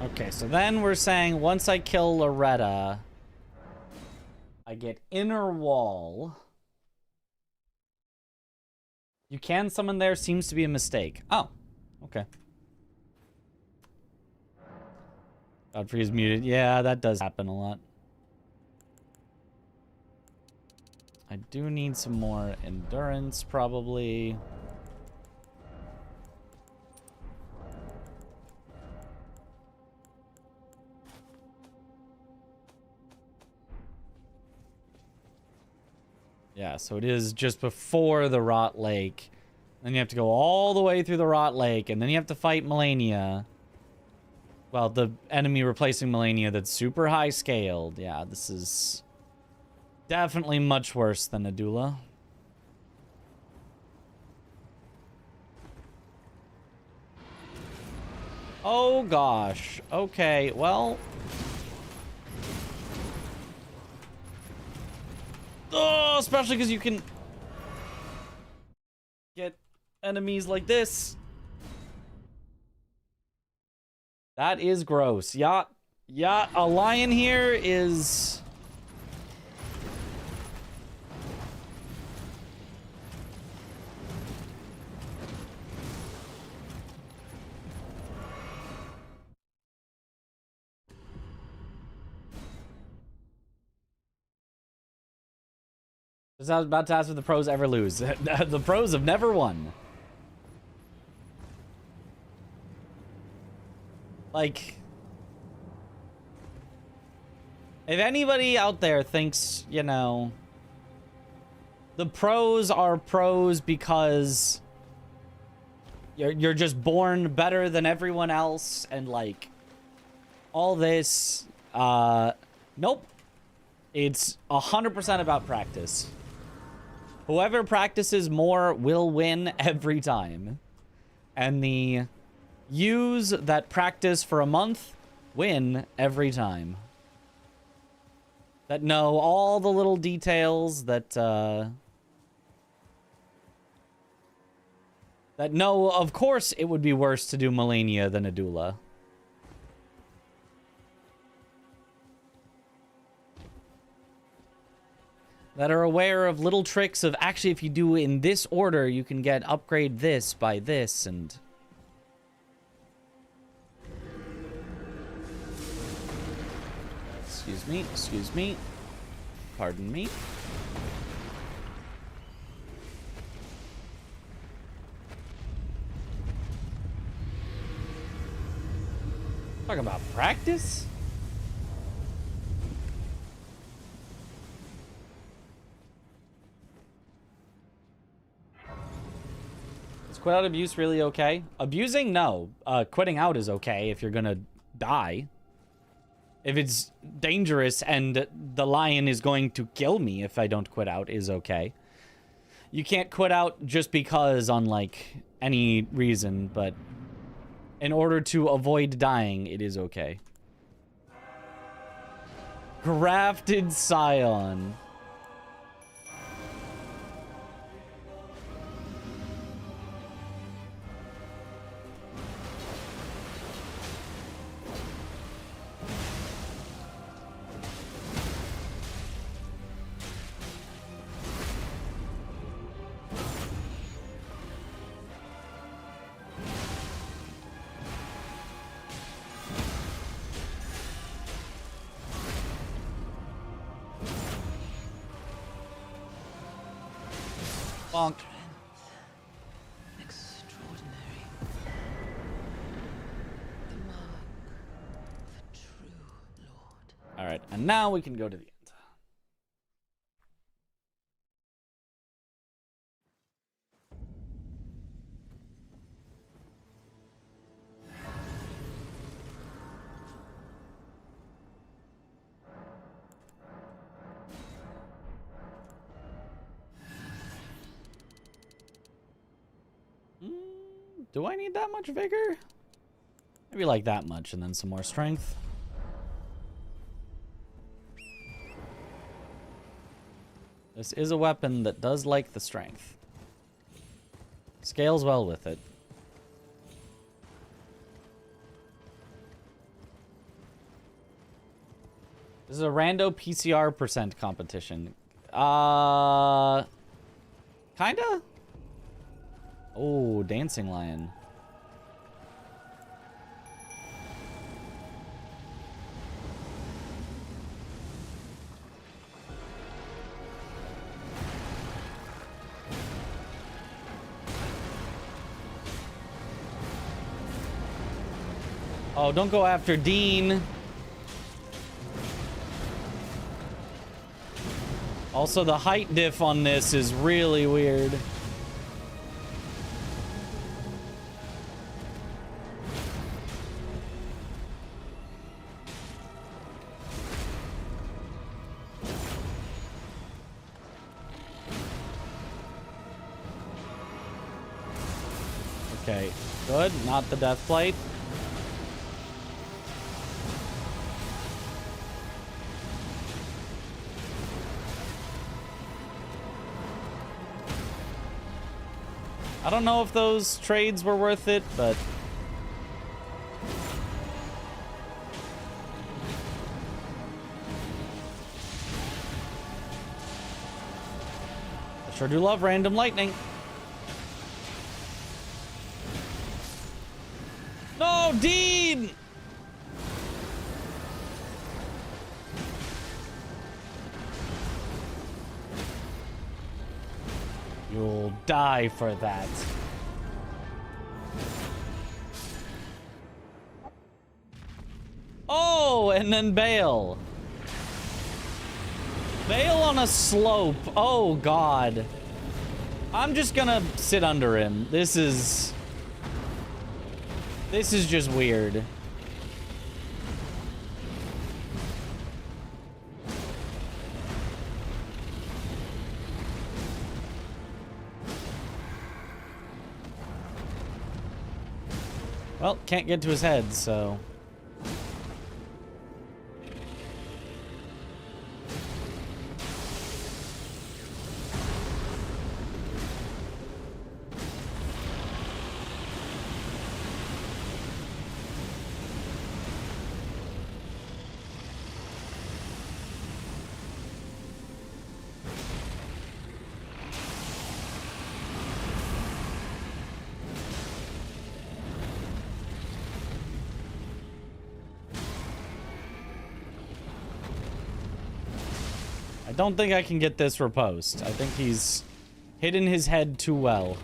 Okay, so then we're saying once I kill Loretta, I get inner wall. You can summon there, seems to be a mistake. Oh, okay. Godfrey is muted. Yeah, that does happen a lot. I do need some more endurance, probably. Yeah, so it is just before the Rot Lake. Then you have to go all the way through the Rot Lake, and then you have to fight Melania. Well, the enemy replacing Melania that's super high scaled. Yeah, this is definitely much worse than Adula. Oh gosh. Okay, well... Oh, especially because you can get enemies like this. That is gross. Yeah, a lion here is... I was about to ask if the pros ever lose. The pros have never won. Like, if anybody out there thinks, you know, the pros are pros because You're just born better than everyone else, and like all this. Nope. It's 100% about practice. Whoever practices more will win every time. And the yous that practice for a month win every time. That know all the little details, that know, of course, it would be worse to do Melania than Adula. That are aware of little tricks of, actually, if you do in this order, you can get upgrade this by this, and... Excuse me. Pardon me. Talking about practice? Is quit out abuse really okay? Abusing? No. Quitting out is okay if you're gonna die. If it's dangerous and the lion is going to kill me if I don't quit out is okay. You can't quit out just because on, like, any reason, but in order to avoid dying, it is okay. Grafted Scion. Bonk.
Extraordinary. The mark of a true lord.
All right, and now we can go to the end. Do I need that much vigor? Maybe like that much and then some more strength. This is a weapon that does like the strength. Scales well with it. This is a rando PCR % competition. Kinda? Oh, Dancing Lion. Oh, don't go after Dean. Also, the height diff on this is really weird. Okay, good. Not the death plate. I don't know if those trades were worth it, but... I sure do love random lightning. No, Dean! You'll die for that. Oh, and then Bale. Bale on a slope. Oh, God. I'm just gonna sit under him. This is... This is just weird. Well, can't get to his head, so... I don't think I can get this riposte. I think he's hidden his head too well.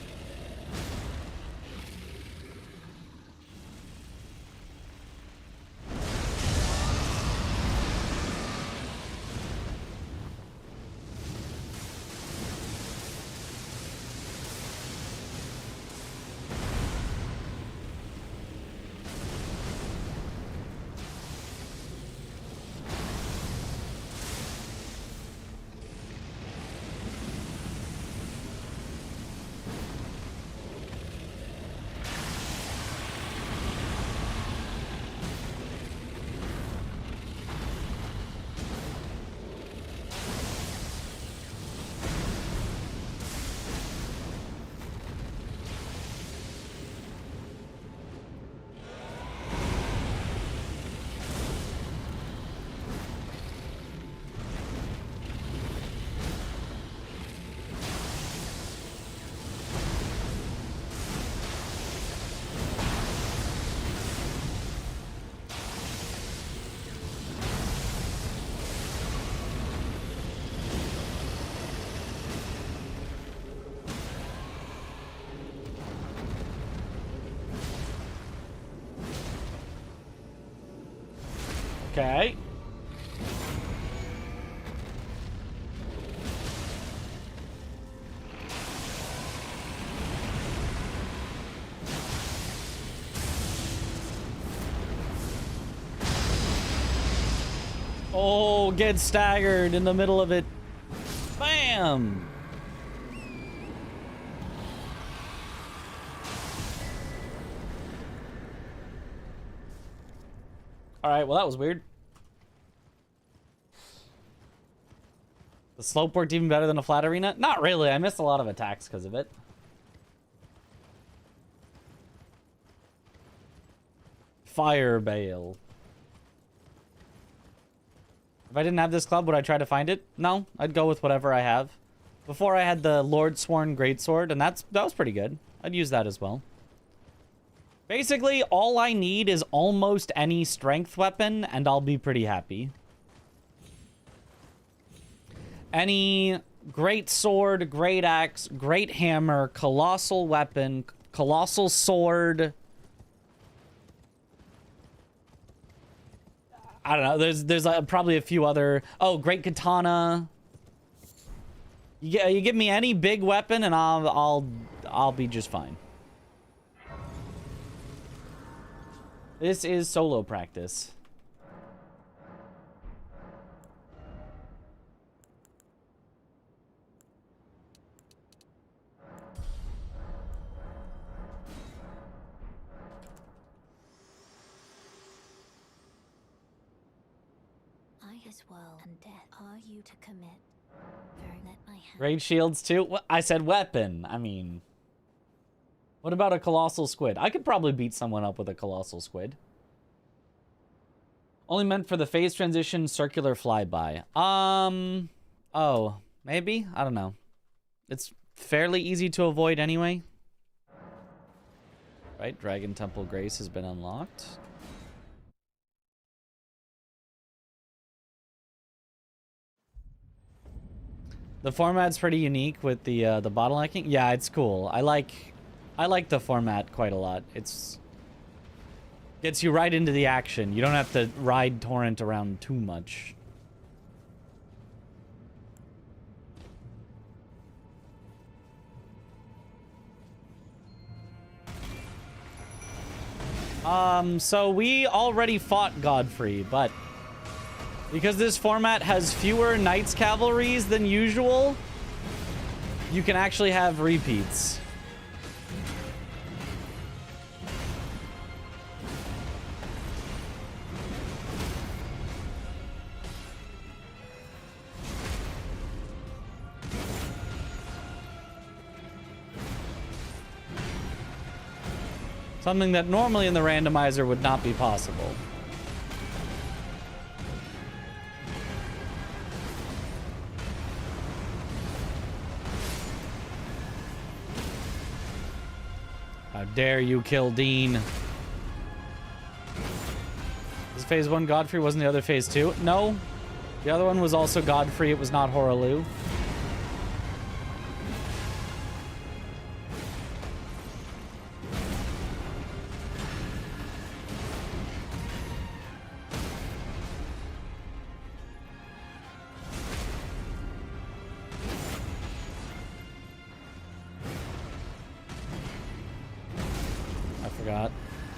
Okay. Oh, get staggered in the middle of it. Bam! Alright, well that was weird. The slope worked even better than a flat arena? Not really, I missed a lot of attacks because of it. Fire Bale. If I didn't have this club, would I try to find it? No, I'd go with whatever I have. Before I had the Lord Sworn Greatsword, and that was pretty good. I'd use that as well. Basically, all I need is almost any strength weapon, and I'll be pretty happy. Any great sword, great axe, great hammer, colossal weapon, colossal sword. I don't know. There's probably a few other. Oh, great katana. You give me any big weapon, and I'll be just fine. This is solo practice.
This world and death are you to commit? Let my hand.
Great shields too? Well, I said weapon. I mean, what about a colossal squid? I could probably beat someone up with a colossal squid. Only meant for the phase transition circular flyby. Oh, maybe? I don't know. It's fairly easy to avoid anyway. Right, Dragon Temple Grace has been unlocked. The format's pretty unique with the bottlenecking. Yeah, it's cool. I like the format quite a lot. It's gets you right into the action. You don't have to ride torrent around too much. So we already fought Godfrey, but because this format has fewer Knights Cavalries than usual, you can actually have repeats. Something that normally in the randomizer would not be possible. How dare you kill Dean? Is phase 1 Godfrey? Wasn't the other phase 2? No. The other one was also Godfrey. It was not Horaloo.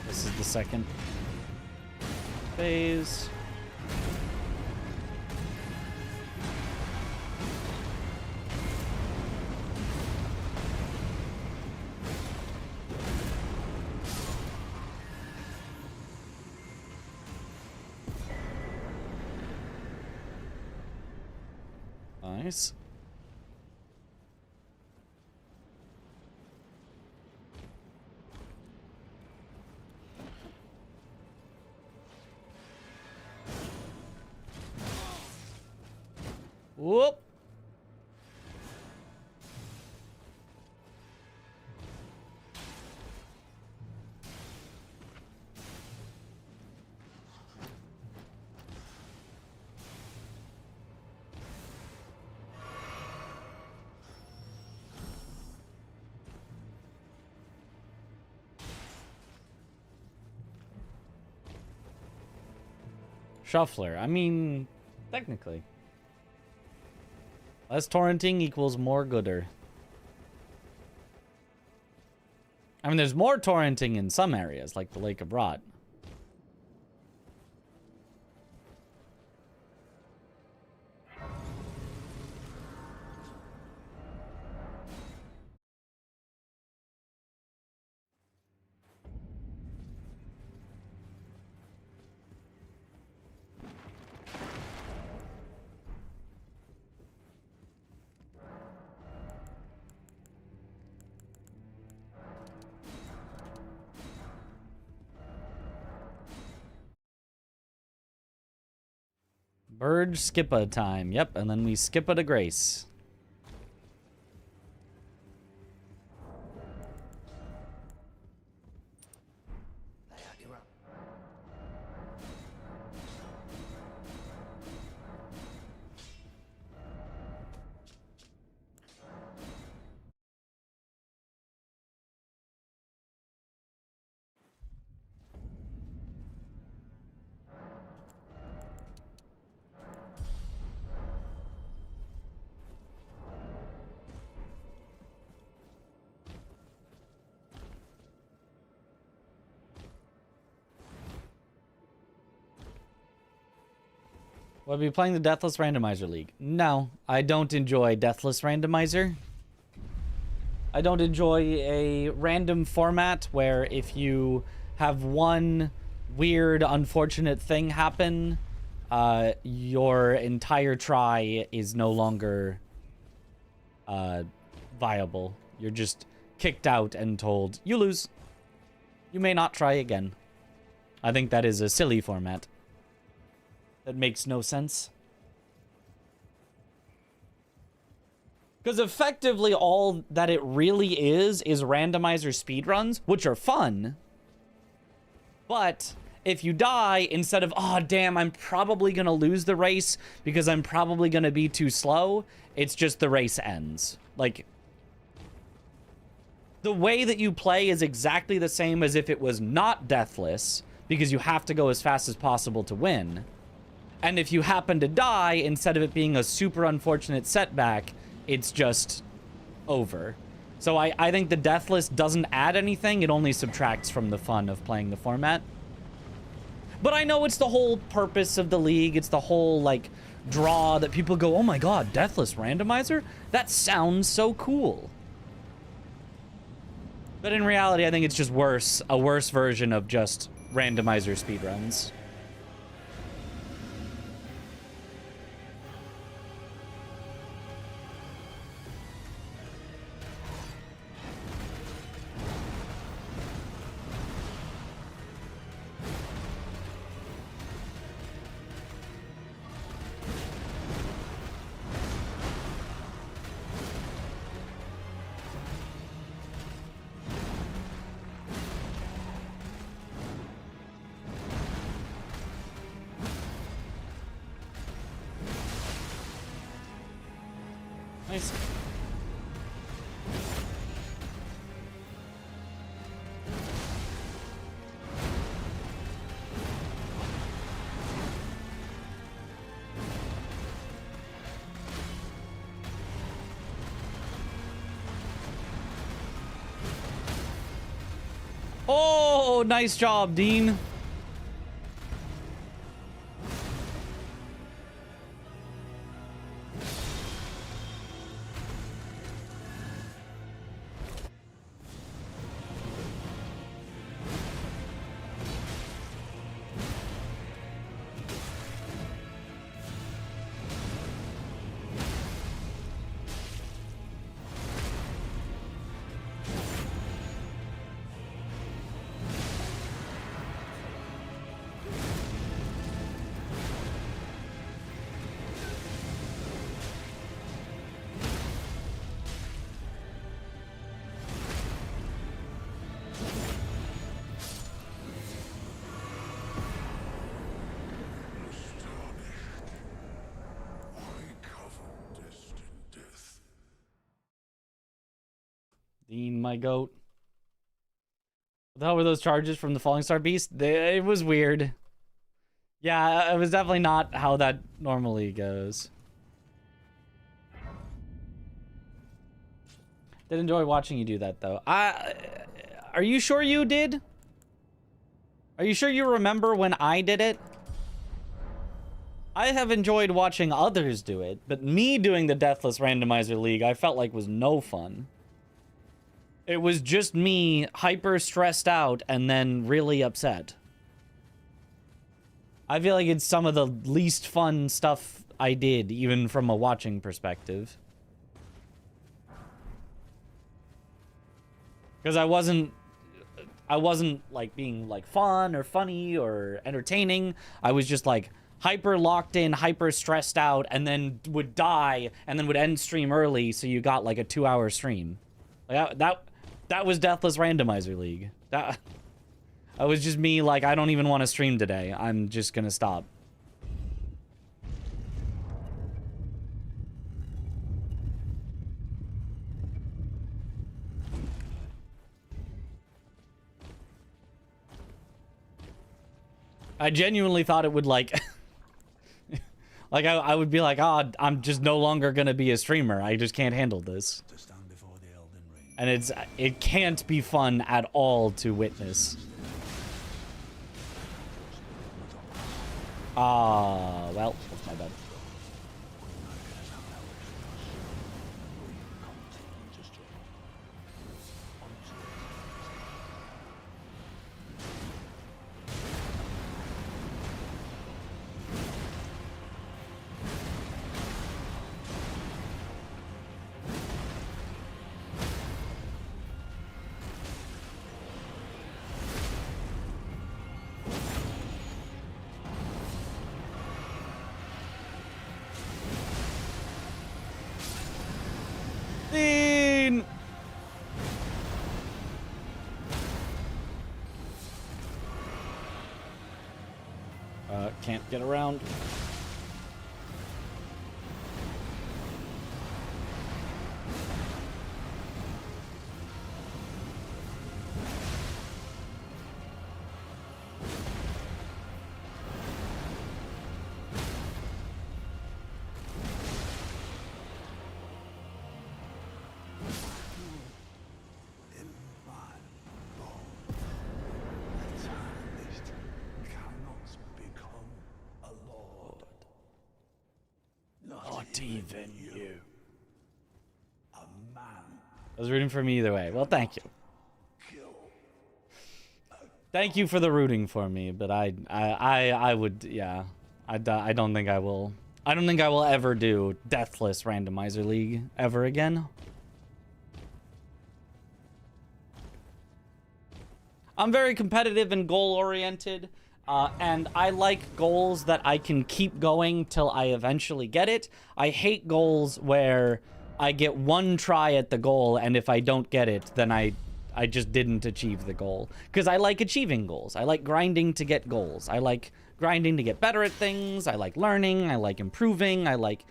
This is the second phase. Nice. Whoop. Shuffler. I mean, technically. Less torrenting equals more gooder. I mean, there's more torrenting in some areas, like the Lake of Rot. Burge skippa time. Yep, and then we skippa to Grace. Will I be playing the Deathless Randomizer League? No, I don't enjoy Deathless Randomizer. I don't enjoy a random format where if you have one weird, unfortunate thing happen, your entire try is no longer viable. You're just kicked out and told, you lose. You may not try again. I think that is a silly format. That makes no sense. Because effectively all that it really is randomizer speedruns, which are fun. But if you die, instead of, oh, damn, I'm probably going to lose the race because I'm probably going to be too slow, it's just the race ends. Like, the way that you play is exactly the same as if it was not deathless, because you have to go as fast as possible to win. And if you happen to die, instead of it being a super unfortunate setback, it's just over. So I think the death list doesn't add anything. It only subtracts from the fun of playing the format. But I know it's the whole purpose of the league. It's the whole, like, draw that people go, oh my god, Deathless Randomizer? That sounds so cool. But in reality, I think it's just worse. A worse version of just randomizer speedruns. Nice. Oh, nice job, Dean. Dean, my goat. What the hell were those charges from the Falling Star Beast? It was weird. Yeah, it was definitely not how that normally goes. Did enjoy watching you do that, though. Are you sure you did? Are you sure you remember when I did it? I have enjoyed watching others do it, but me doing the Deathless Randomizer League, I felt like was no fun. It was just me hyper stressed out and then really upset. I feel like it's some of the least fun stuff I did, even from a watching perspective. Because I wasn't like being like fun or funny or entertaining. I was just like hyper locked in, hyper stressed out, and then would die and then would end stream early, so you got like a 2-hour stream. Like that was Deathless Randomizer League. That was just me like, I don't even want to stream today. I'm just gonna stop. I genuinely thought it would like like I would be like, oh, I'm just no longer gonna be a streamer. I just can't handle this.
To stand before the Elden Ring.
And it can't be fun at all to witness. Well, that's my bad. Dean! Can't get around. Steven, you.
A man
I was rooting for me either way. Well, thank you.
kill.
Thank you for the rooting for me, but I would, yeah. I don't think I will. I don't think I will ever do Deathless Randomizer League ever again. I'm very competitive and goal-oriented, and I like goals that I can keep going till I eventually get it. I hate goals where I get one try at the goal, and if I don't get it, then I just didn't achieve the goal. Because I like achieving goals. I like grinding to get goals. I like grinding to get better at things. I like learning. I like improving. I like...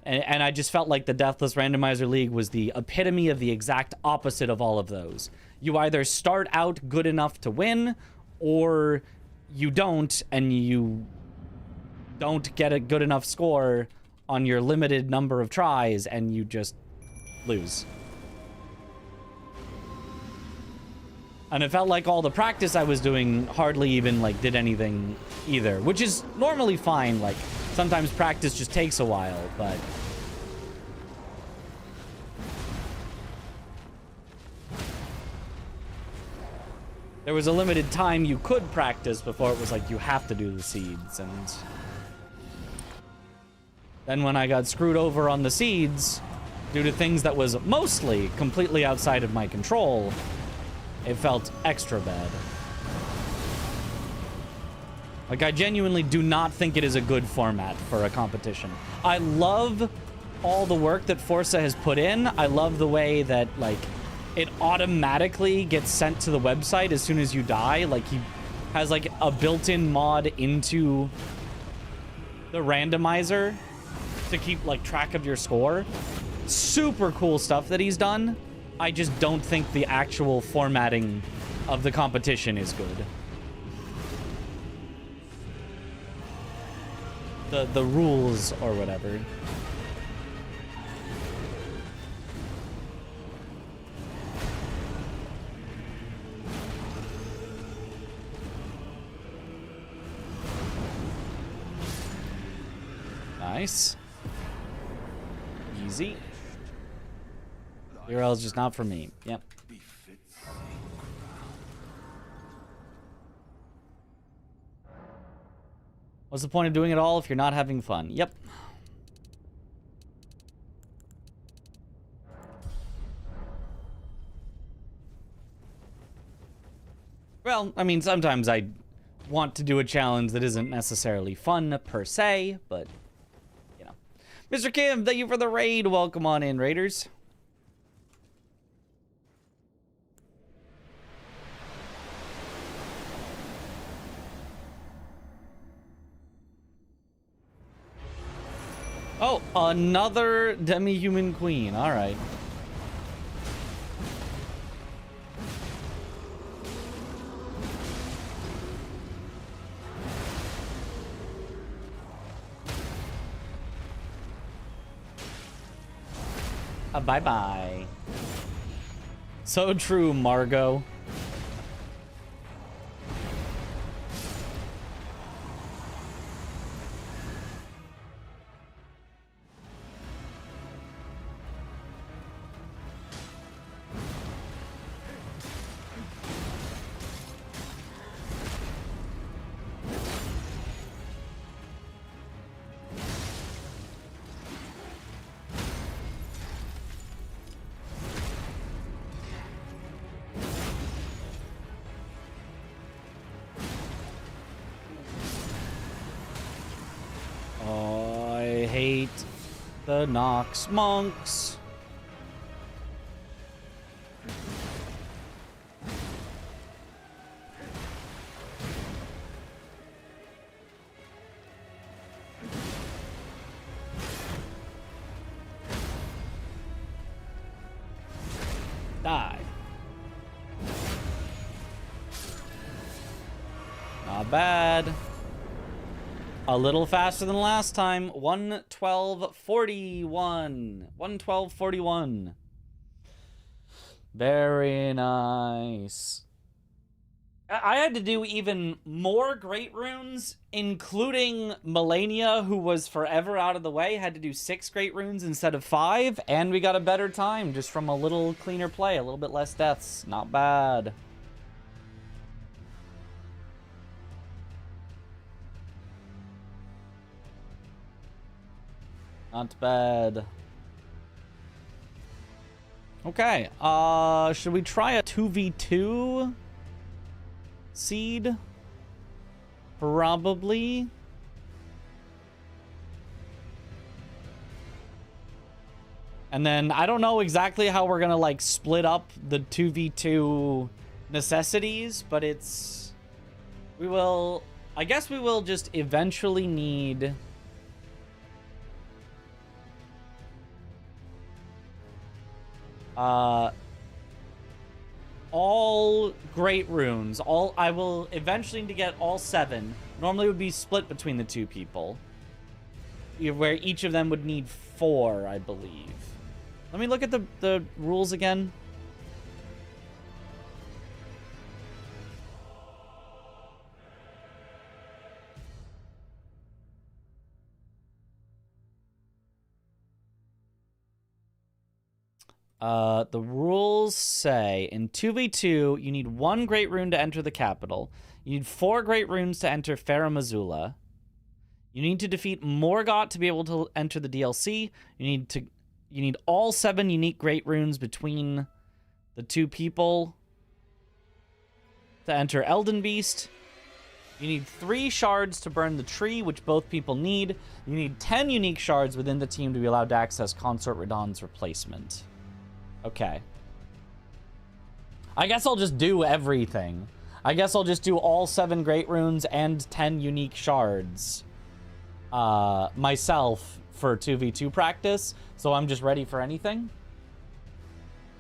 And I just felt like the Deathless Randomizer League was the epitome of the exact opposite of all of those. You either start out good enough to win, or you don't, and you don't get a good enough score on your limited number of tries, and you just lose. And it felt like all the practice I was doing hardly even, like, did anything either, which is normally fine. Like, sometimes practice just takes a while, but... there was a limited time you could practice before it was like you have to do the seeds, and... then when I got screwed over on the seeds, due to things that was mostly completely outside of my control, it felt extra bad. Like, I genuinely do not think it is a good format for a competition. I love all the work that Forza has put in. I love the way that, like, it automatically gets sent to the website as soon as you die. Like, he has, like, a built-in mod into the randomizer to keep, like, track of your score. Super cool stuff that he's done. I just don't think the actual formatting of the competition is good. The rules or whatever. Nice. Easy. URL's just not for me. Yep. What's the point of doing it all if you're not having fun? Yep. Well, I mean, sometimes I want to do a challenge that isn't necessarily fun per se, but, you know. Mr. Kim, thank you for the raid. Welcome on in, Raiders. Oh, another demi-human queen. All right. Bye-bye. So true, Margot. I hate the Nox monks. Die. Not bad. A little faster than last time. 112.41. 112.41. Very nice. I had to do even more great runes, including Melania, who was forever out of the way. Had to do 6 great runes instead of 5, and we got a better time just from a little cleaner play, a little bit less deaths. Not bad. Not bad. Okay, should we try a 2v2 seed? Probably. And then I don't know exactly how we're gonna like split up the 2v2 necessities, but it's... We will... I guess we will just eventually need... all great runes. I will eventually need to get all 7. Normally it would be split between the 2 people, where each of them would need 4, I believe. Let me look at the rules again. The rules say in 2v2, you need 1 great rune to enter the capital. You need 4 great runes to enter Farum Azula. You need to defeat Morgott to be able to enter the DLC. You need all 7 unique great runes between the 2 people to enter Elden Beast. You need 3 shards to burn the tree, which both people need. You need 10 unique shards within the team to be allowed to access Consort Radahn's replacement. Okay. I guess I'll just do everything. I guess I'll just do all 7 great runes and 10 unique shards myself for 2v2 practice, so I'm just ready for anything.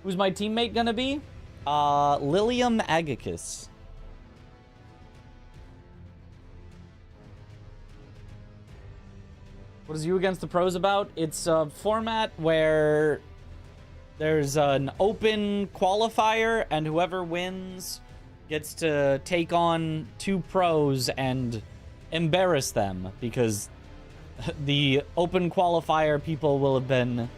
Who's my teammate gonna be? Lilium Agacus. What is You Against the Pros about? It's a format where there's an open qualifier, and whoever wins gets to take on 2 pros and embarrass them, because the open qualifier people will have been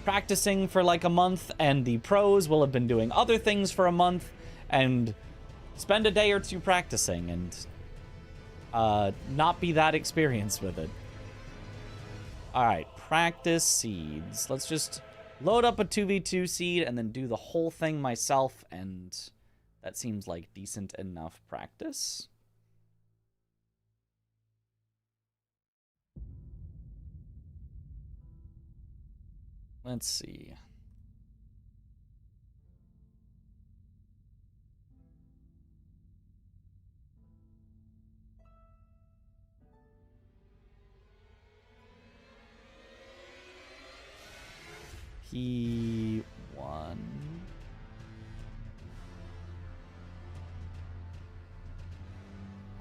practicing for like a month, and the pros will have been doing other things for a month and spend a day or 2 practicing and not be that experienced with it. All right, practice seeds. Let's just load up a 2v2 seed and then do the whole thing myself, and that seems like decent enough practice. Let's see. P1. All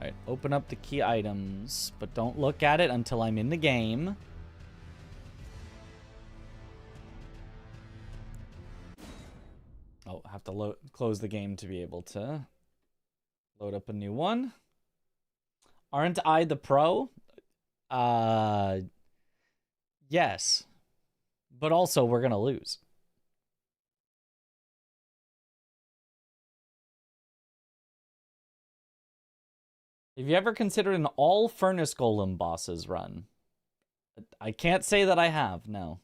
right, open up the key items, but don't look at it until I'm in the game. Oh, I have to close the game to be able to load up a new one. Aren't I the pro? Yes. But also, we're going to lose. Have you ever considered an all Furnace Golem bosses run? I can't say that I have, no.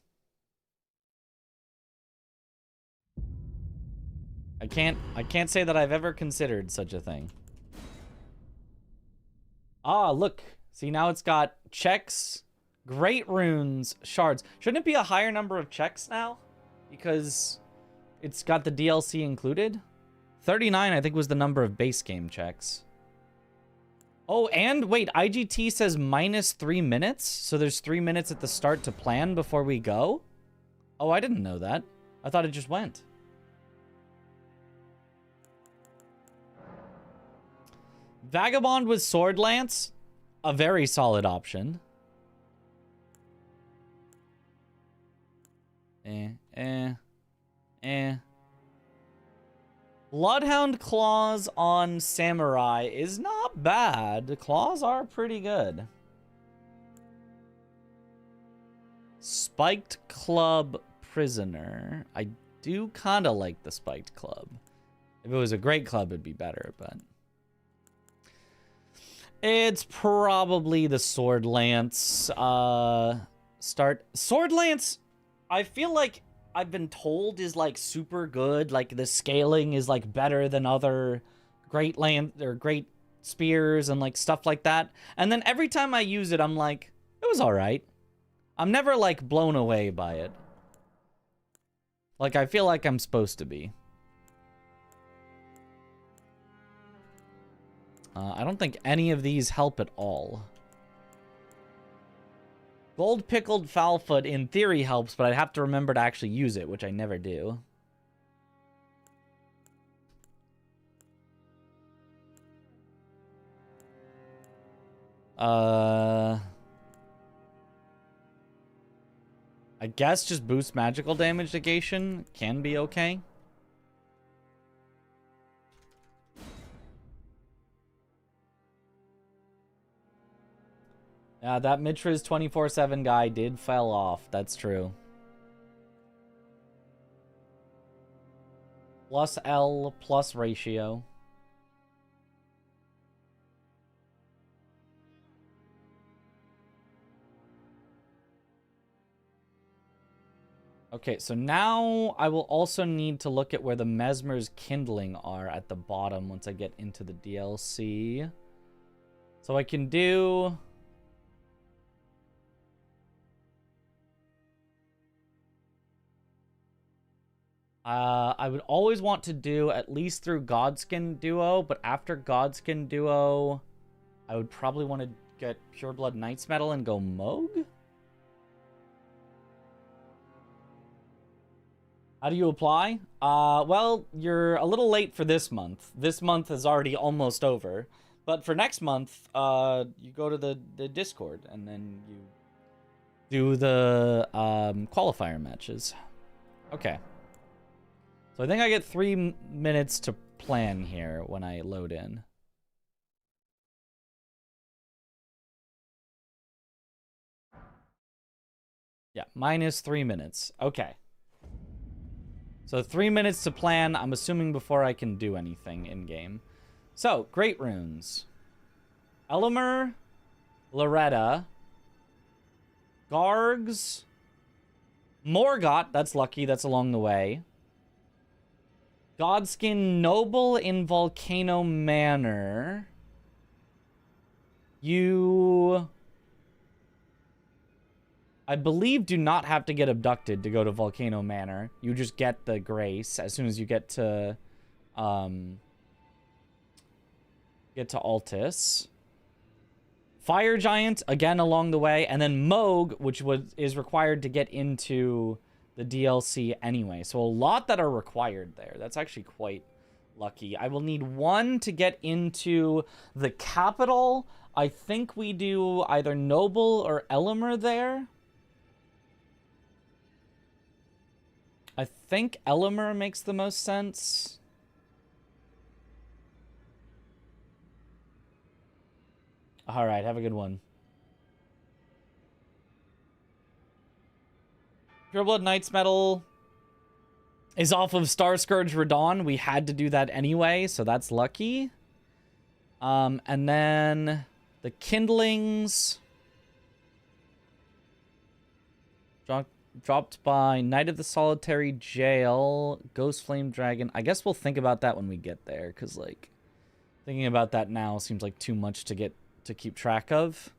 I can't say that I've ever considered such a thing. Ah, look. See, now it's got checks, great runes, shards. Shouldn't it be a higher number of checks now? Because it's got the DLC included? 39, I think, was the number of base game checks. Oh, and wait, IGT says -3 minutes? So there's 3 minutes at the start to plan before we go? Oh, I didn't know that. I thought it just went. Vagabond with Sword Lance, a very solid option. Bloodhound claws on samurai is not bad. The claws are pretty good. Spiked club prisoner. I do kind of like the spiked club. If it was a great club, it'd be better, but it's probably the sword lance. Sword lance. I feel like I've been told is like super good. Like the scaling is like better than other great great spears and like stuff like that. And then every time I use it, I'm like, it was all right. I'm never like blown away by it. Like I feel like I'm supposed to be. I don't think any of these help at all. Gold pickled foulfoot in theory helps, but I'd have to remember to actually use it, which I never do. I guess just boost magical damage negation can be okay. Yeah, that Mitra's 24/7 guy did fell off. That's true. Plus L plus ratio. Okay, so now I will also need to look at where the Mesmer's kindling are at the bottom once I get into the DLC. So I can do... I would always want to do at least through Godskin Duo, but after Godskin Duo, I would probably want to get Pureblood Knight's Metal and go Moog? How do you apply? Well, you're a little late for this month. This month is already almost over. But for next month, you go to the Discord, and then you do the qualifier matches. Okay. So I think I get 3 minutes to plan here when I load in. Yeah, minus 3 minutes. Okay. So 3 minutes to plan, I'm assuming before I can do anything in-game. So, Great Runes. Elemer, Loretta, Gargs, Morgott, that's lucky, that's along the way. Godskin Noble in Volcano Manor. You, I believe, do not have to get abducted to go to Volcano Manor. You just get the grace as soon as you get to Altus. Fire Giant, again along the way. And then Moog, which is required to get into the DLC anyway. So a lot that are required there. That's actually quite lucky. I will need 1 to get into the capital. I think we do either Noble or Elemer there. I think Elemer makes the most sense. All right, have a good one. Pureblood Knight's Metal is off of Star Scourge Radon. We had to do that anyway, so that's lucky. And then the Kindlings dropped by Knight of the Solitary Jail, Ghost Flame Dragon. I guess we'll think about that when we get there, because like thinking about that now seems like too much to keep track of.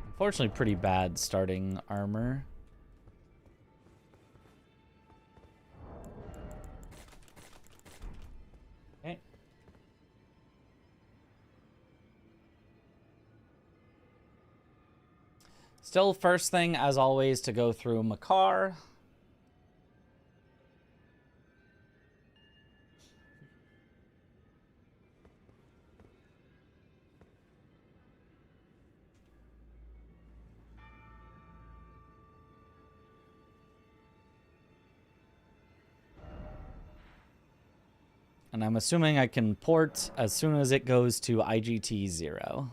Unfortunately, pretty bad starting armor. Okay. Still, first thing, as always, to go through Makar. And I'm assuming I can port as soon as it goes to IGT 0.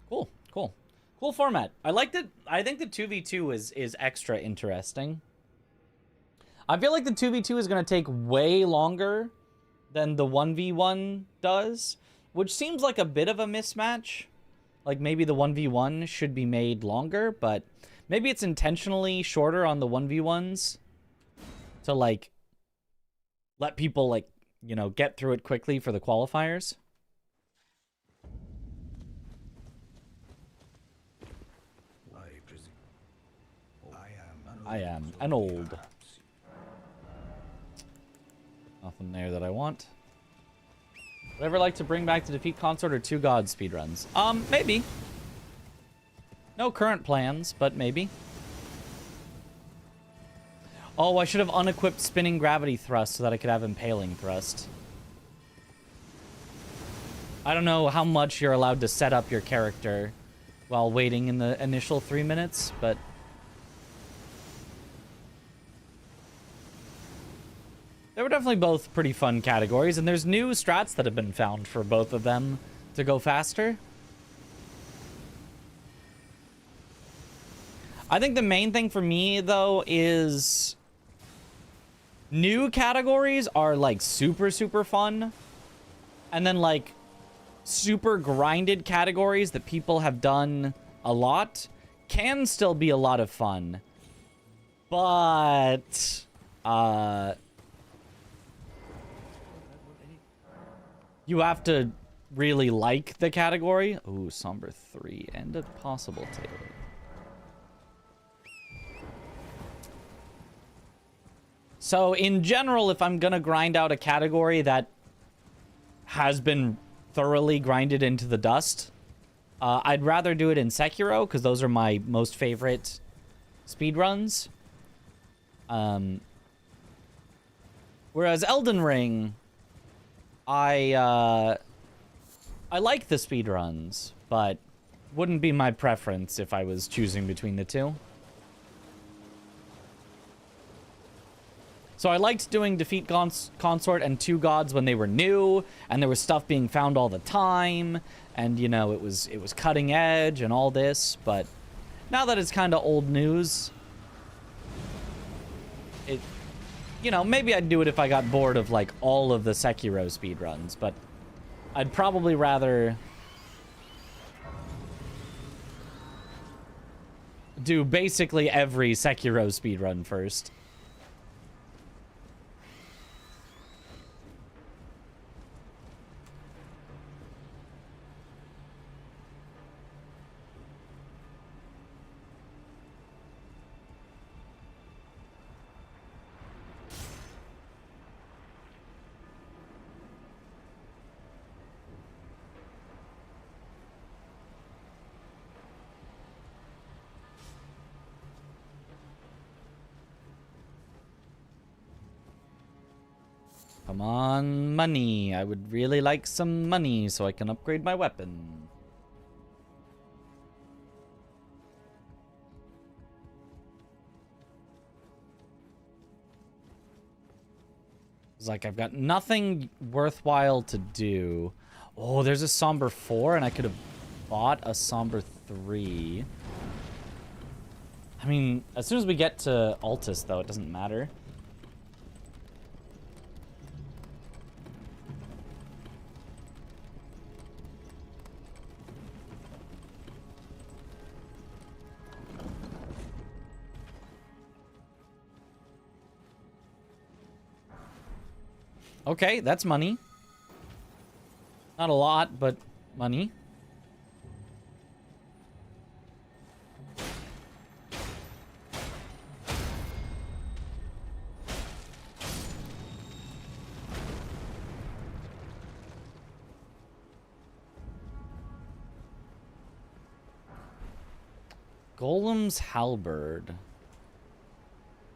Cool, cool. Cool format. I liked it. I think the 2v2 is extra interesting. I feel like the 2v2 is going to take way longer than the 1v1 does, which seems like a bit of a mismatch. Like maybe the 1v1 should be made longer, but maybe it's intentionally shorter on the 1v1s to like let people like, you know, get through it quickly for the qualifiers. I am an old. Nothing there that I want. Would I ever like to bring back the Defeat Consort or Two Gods speedruns? Maybe. No current plans, but maybe. Oh, I should have unequipped Spinning Gravity Thrust so that I could have Impaling Thrust. I don't know how much you're allowed to set up your character while waiting in the initial 3 minutes, but... they were definitely both pretty fun categories, and there's new strats that have been found for both of them to go faster. I think the main thing for me, though, is new categories are, like, super, super fun. And then, like, super grinded categories that people have done a lot can still be a lot of fun. But, you have to really like the category. Ooh, Somber 3 and a possible tail. So, in general, if I'm gonna grind out a category that has been thoroughly grinded into the dust, I'd rather do it in Sekiro, because those are my most favorite speedruns. Whereas Elden Ring... I like the speedruns, but wouldn't be my preference if I was choosing between the two. So I liked doing Defeat Consort and Two Gods when they were new, and there was stuff being found all the time, and, you know, it was cutting edge and all this, but now that it's kind of old news, you know, maybe I'd do it if I got bored of, like, all of the Sekiro speedruns, but I'd probably rather do basically every Sekiro speedrun first. Come on, money. I would really like some money so I can upgrade my weapon. It's like I've got nothing worthwhile to do. Oh, there's a Somber 4, and I could have bought a Somber 3. I mean, as soon as we get to Altus, though, it doesn't matter. Okay, that's money. Not a lot, but money. Golem's Halberd.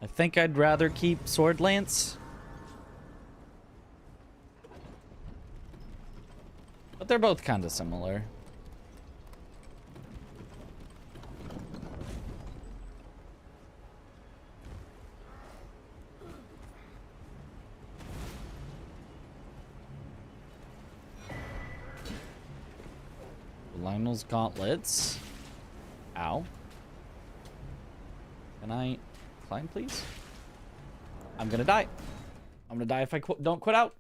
I think I'd rather keep Sword Lance. But they're both kind of similar. Lionel's gauntlets. Ow. Can I climb, please? I'm gonna die. I'm gonna die if I don't quit out.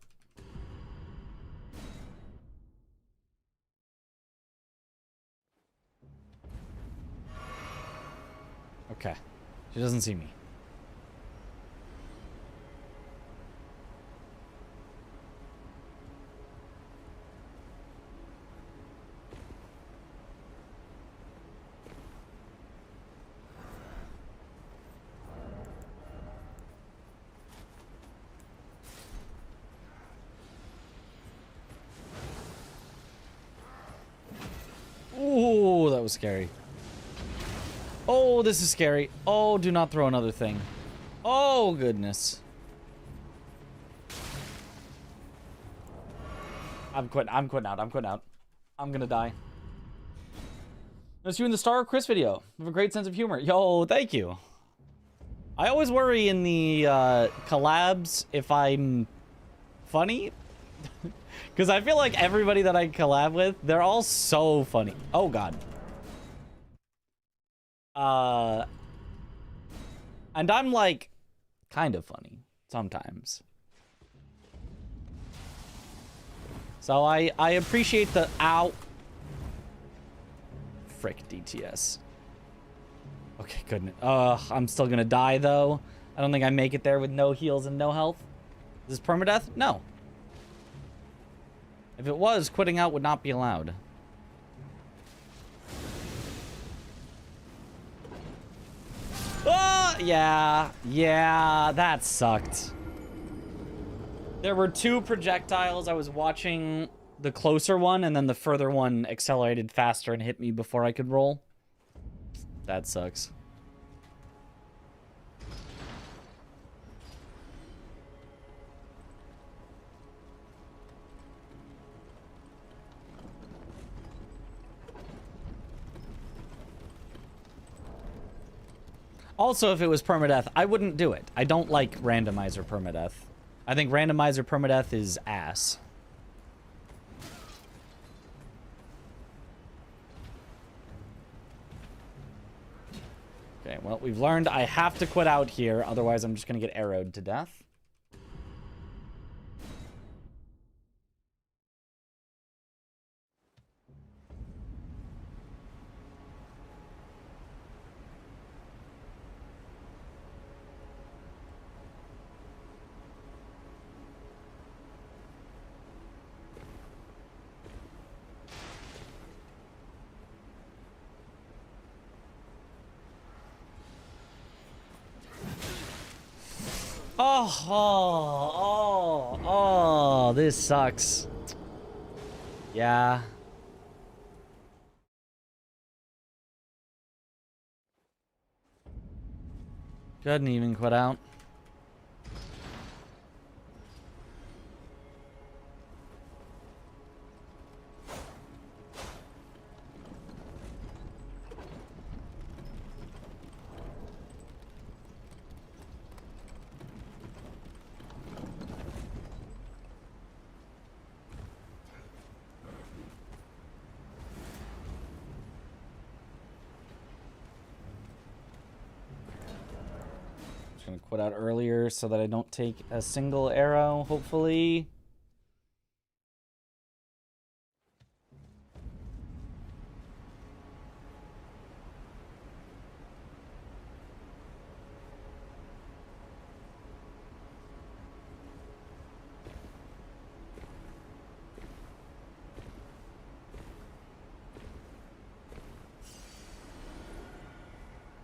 Okay. She doesn't see me. Ooh, that was scary. Oh, this is scary. Oh, do not throw another thing. Oh, goodness. I'm quitting out. I'm quitting out. I'm gonna die. That's you in the Star Chris video. You have a great sense of humor. Yo, thank you. I always worry in the collabs if I'm funny. Because I feel like everybody that I collab with, they're all so funny. Oh, God. And I'm, like, kind of funny sometimes. So I appreciate the... Ow. Frick, DTS. Okay, goodness. I'm still gonna die, though. I don't think I make it there with no heals and no health. Is this permadeath? No. If it was, quitting out would not be allowed. Oh, yeah. Yeah, that sucked. There were two projectiles. I was watching the closer one, and then the further one accelerated faster and hit me before I could roll. That sucks. Also, if it was permadeath, I wouldn't do it. I don't like randomizer permadeath. I think randomizer permadeath is ass. Okay, well, we've learned I have to quit out here, otherwise I'm just gonna get arrowed to death. Oh, this sucks. Yeah. Couldn't even quit out. Quit out earlier so that I don't take a single arrow, hopefully.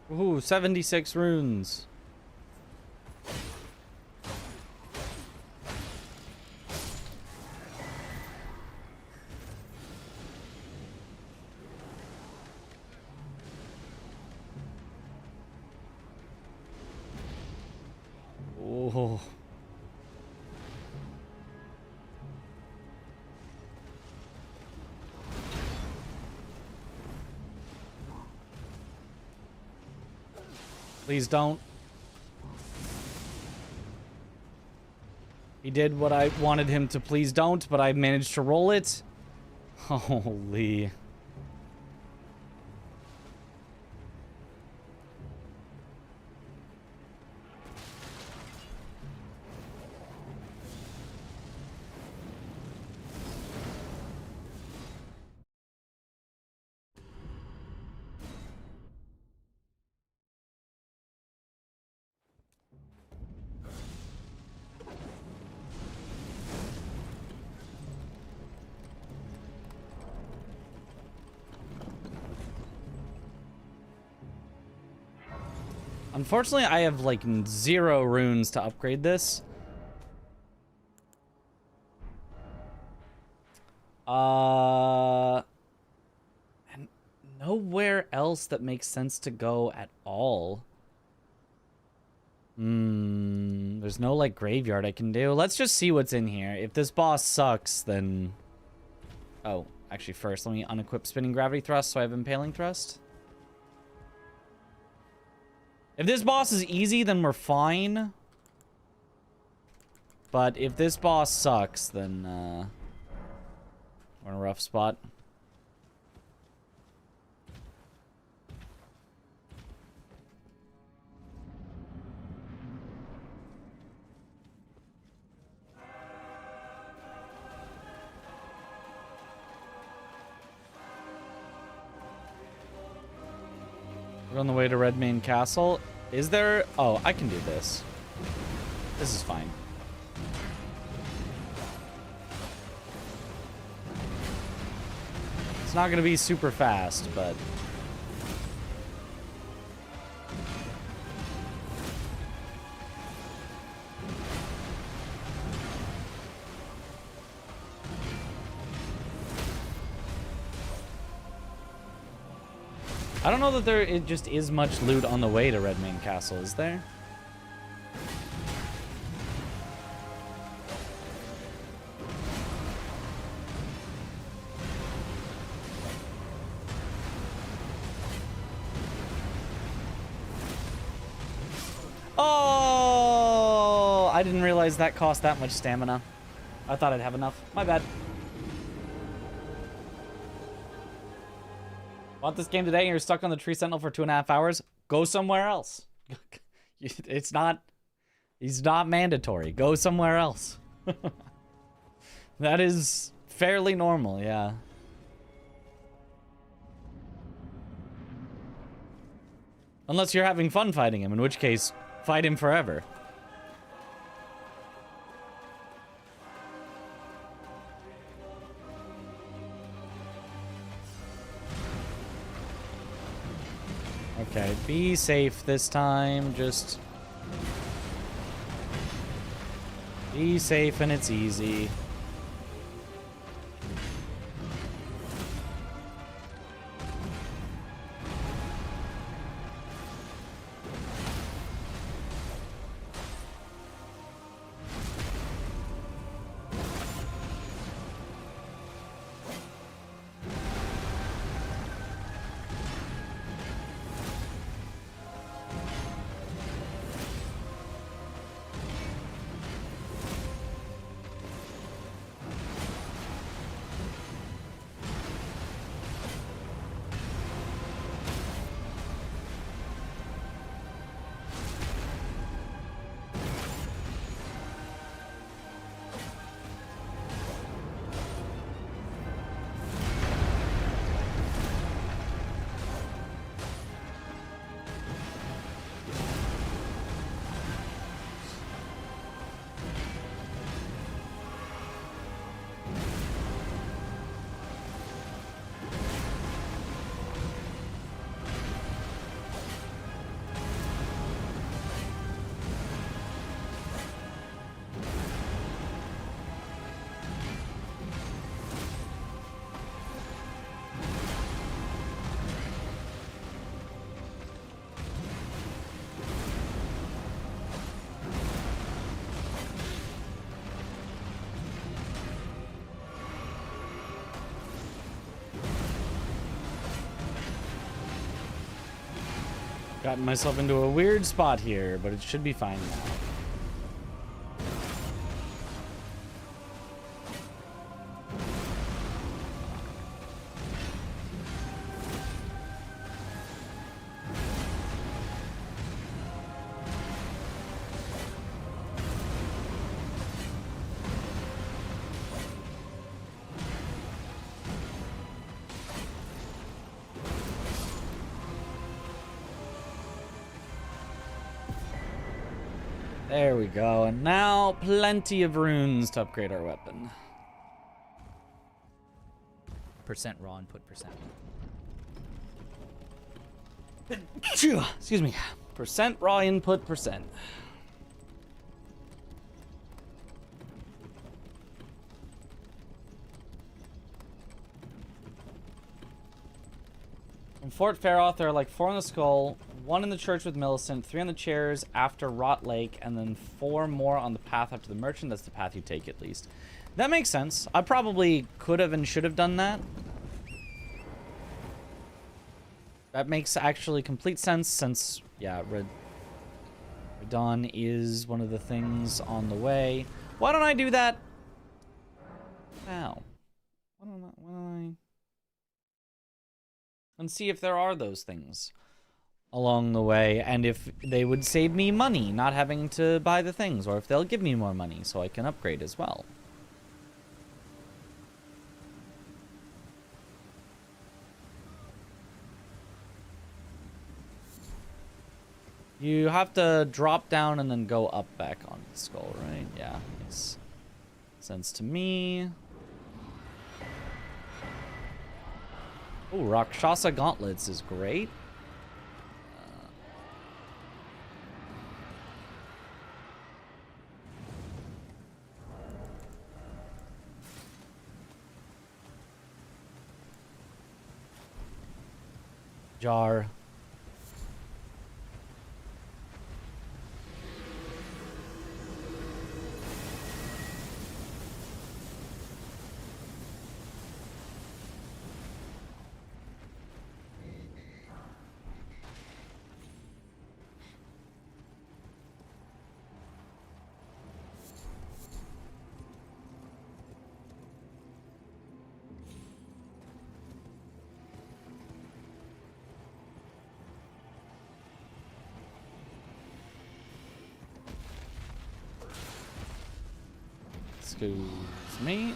Ooh, 76 runes. Oh. Please don't. He did what I wanted him to please don't, but I managed to roll it. Holy. Unfortunately, I have like 0 runes to upgrade this. And nowhere else that makes sense to go at all. There's no like graveyard I can do. Let's just see what's in here. If this boss sucks, then... Oh, actually first let me unequip spinning gravity thrust so I have impaling thrust. If this boss is easy, then we're fine. But if this boss sucks, then we're in a rough spot. We're on the way to Redmane Castle. Is there... Oh, I can do this. This is fine. It's not going to be super fast, but... I don't know that there it just is much loot on the way to Redmane Castle, is there? Oh! I didn't realize that cost that much stamina. I thought I'd have enough. My bad. Bought this game today and you're stuck on the Tree Sentinel for 2.5 hours? Go somewhere else. It's not mandatory. Go somewhere else. That is fairly normal, yeah. Unless you're having fun fighting him, in which case, fight him forever. Okay, be safe this time. Just be safe and it's easy. Gotten myself into a weird spot here, but it should be fine now. There we go, and now plenty of runes to upgrade our weapon.
Percent raw and put percent.
Excuse me. Percent raw input percent. In Fort Faroth, there are like 4 on the skull, 1 in the church with Millicent, 3 on the chairs after Rot Lake, and then 4 more on the path after the merchant. That's the path you take, at least. That makes sense. I probably could have and should have done that. That makes actually complete sense since, yeah, Radon is one of the things on the way. Why don't I do that? Ow. Why don't I... And see if there are those things along the way, and if they would save me money not having to buy the things, or if they'll give me more money so I can upgrade as well. You have to drop down and then go up back on the skull, right? Yeah, makes sense to me. Oh, Rakshasa Gauntlets is great. Jar. Excuse me.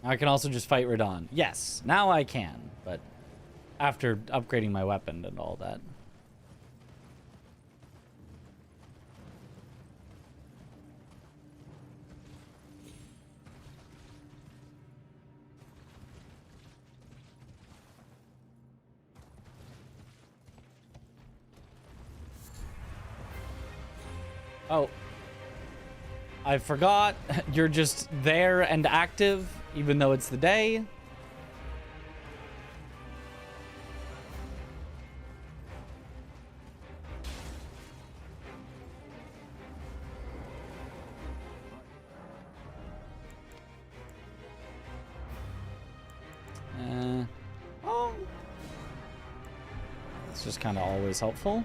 I can also just fight Radon. Yes, now I can, but after upgrading my weapon and all that. Oh, I forgot. You're just there and active, even though it's the day. Oh, it's just kind of always helpful.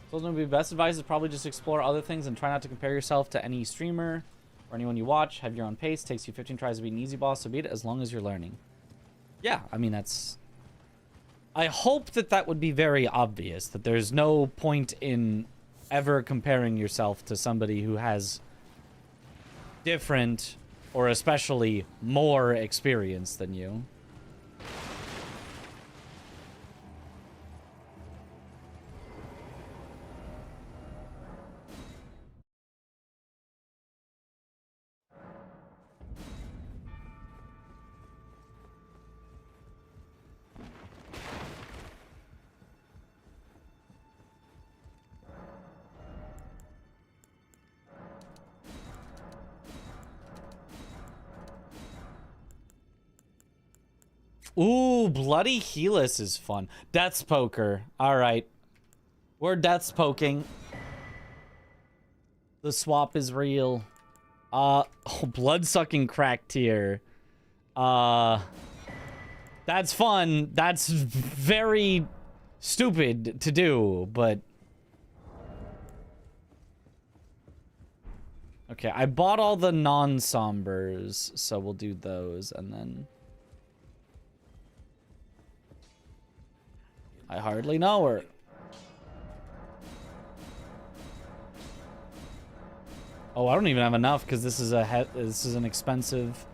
So going to be best advice is probably just explore other things and try not to compare yourself to any streamer or anyone you watch. Have your own pace. Takes you 15 tries to beat an easy boss, so beat it as long as you're learning. Yeah, I mean, that's... I hope that that would be very obvious, that there's no point in ever comparing yourself to somebody who has different or especially more experience than you. Ooh, Bloody Helix is fun. Death's Poker. All right. We're Death's Poking. The swap is real. Oh, Blood-Sucking Crack Tier. That's fun. That's very stupid to do, but... Okay, I bought all the non-sombers, so we'll do those, and then... I hardly know her. Oh, I don't even have enough because this is an expensive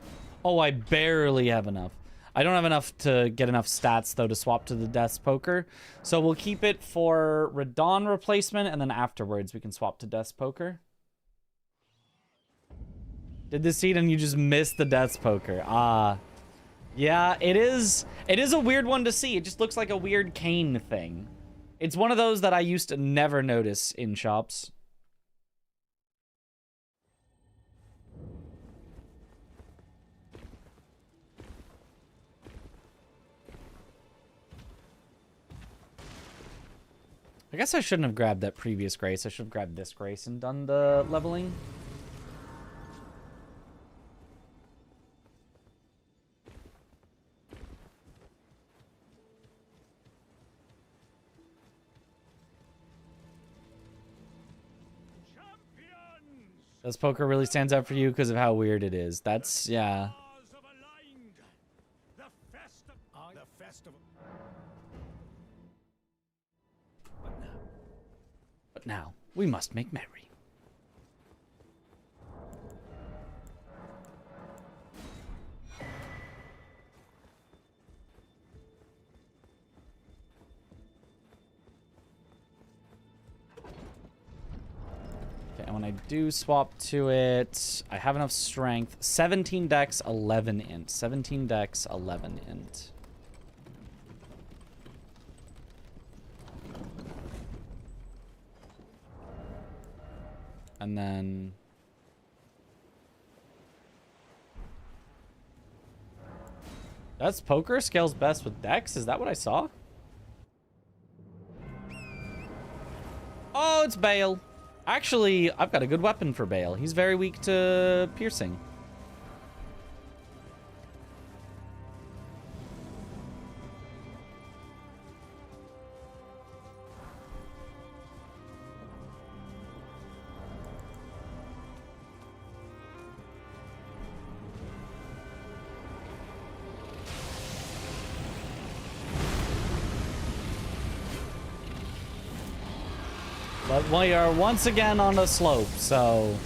Oh, I barely have enough. I don't have enough to get enough stats, though, to swap to the Death's Poker. So we'll keep it for Radon replacement, and then afterwards we can swap to Death's Poker. Did this seed and you just missed the Death's Poker. Yeah, it is a weird one to see. It just looks like a weird cane thing. It's one of those that I used to never notice in shops. I guess I shouldn't have grabbed that previous grace. I should have grabbed this grace and done the leveling. This poker really stands out for you because of how weird it is. That's, yeah. But now, we must make merry. Okay, and when I do swap to it, I have enough strength. 17 dex, 11 int. 17 dex, 11 int. And then... That's poker scales best with dex? Is that what I saw? Oh, it's Bale. Actually, I've got a good weapon for Bale. He's very weak to piercing. But we are once again on a slope, so...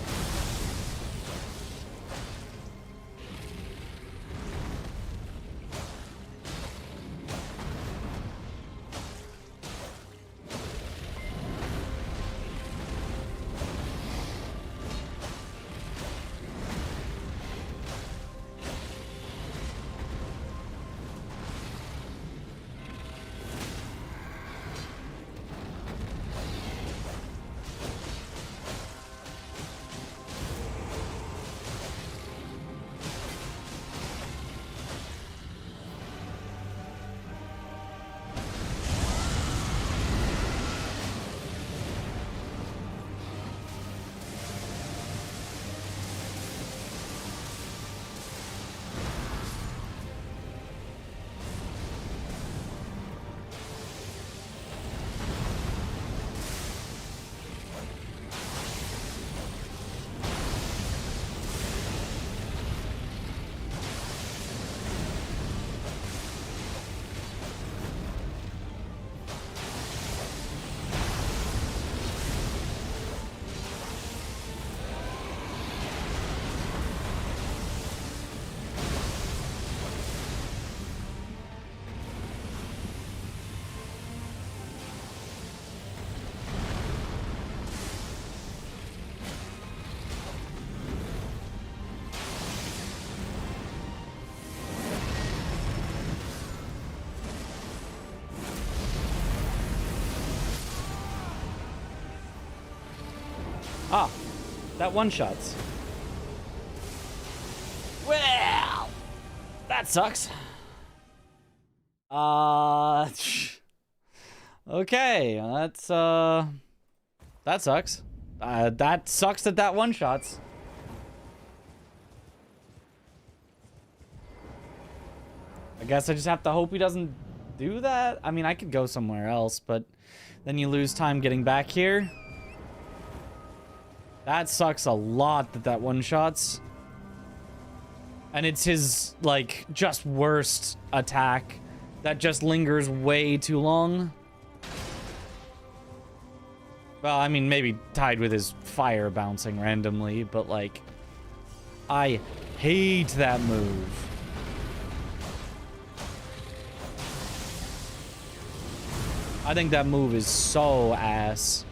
Ah, that one-shots. Well, that sucks. Okay, that's, that sucks. That sucks that one-shots. I guess I just have to hope he doesn't do that. I mean, I could go somewhere else, but then you lose time getting back here. That sucks a lot that one-shots. And it's his, like, just worst attack that just lingers way too long. Well, I mean, maybe tied with his fire bouncing randomly, but, like, I Hate that move. I think that move is so ass.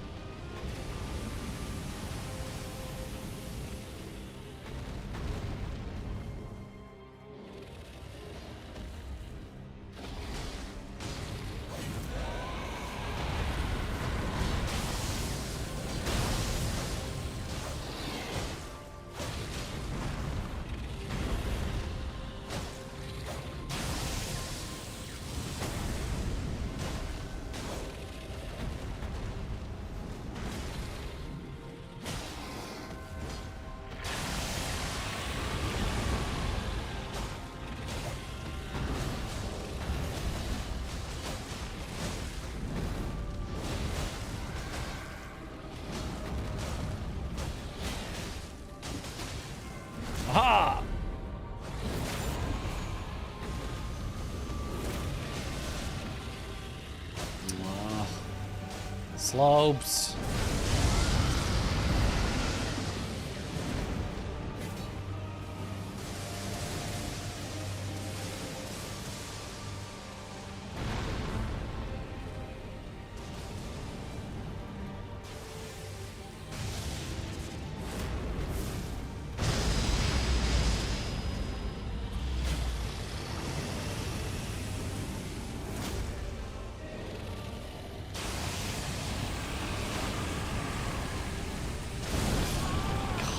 Ha! Slopes.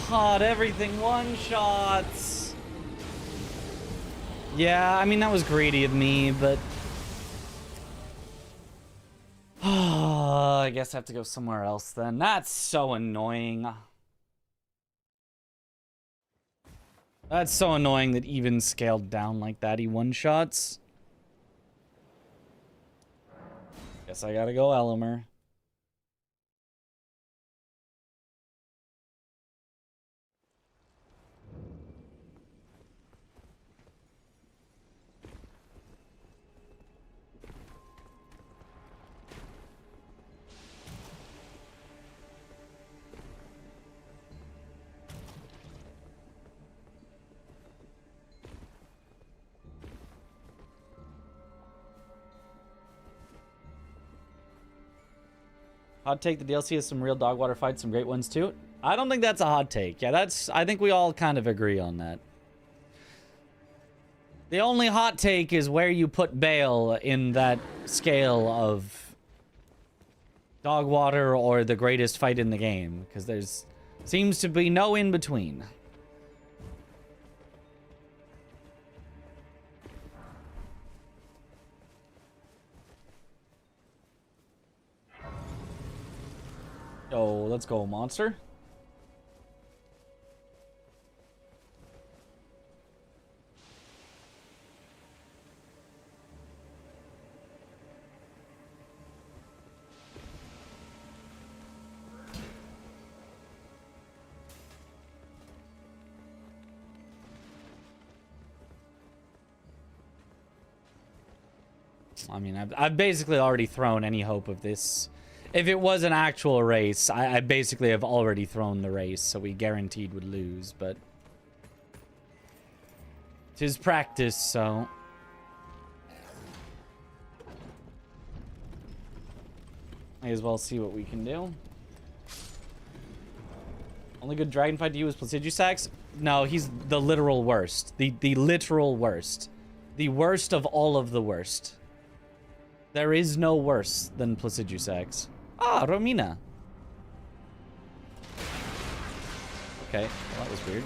God, everything one-shots. Yeah, I mean, that was greedy of me, but... I guess I have to go somewhere else then. That's so annoying. That's so annoying that even scaled down like that, he one-shots. Guess I gotta go Elimer. Hot take, the DLC has some real dog water fights, some great ones too. I don't think that's a hot take. Yeah, I think we all kind of agree on that. The only hot take is where you put Bale in that scale of dog water or the greatest fight in the game, because there's seems to be no in between. Oh, let's go, monster. I mean, I've basically already thrown any hope of this. If it was an actual race, I basically have already thrown the race, so we guaranteed would lose, but... 'tis practice, so... May as well see what we can do. Only good dragon fight to you is Placidusax? No, he's the literal worst. The literal worst. The worst of all of the worst. There is no worse than Placidusax. Ah, Romina. Okay, well, that was weird.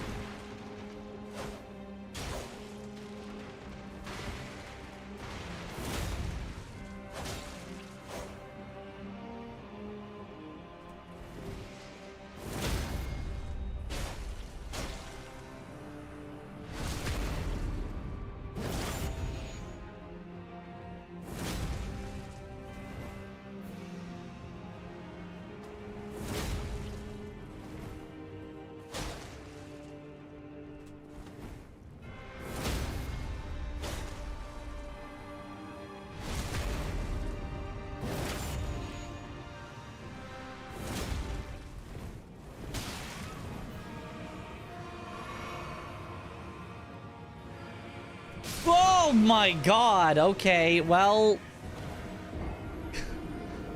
Oh my god. Okay, well...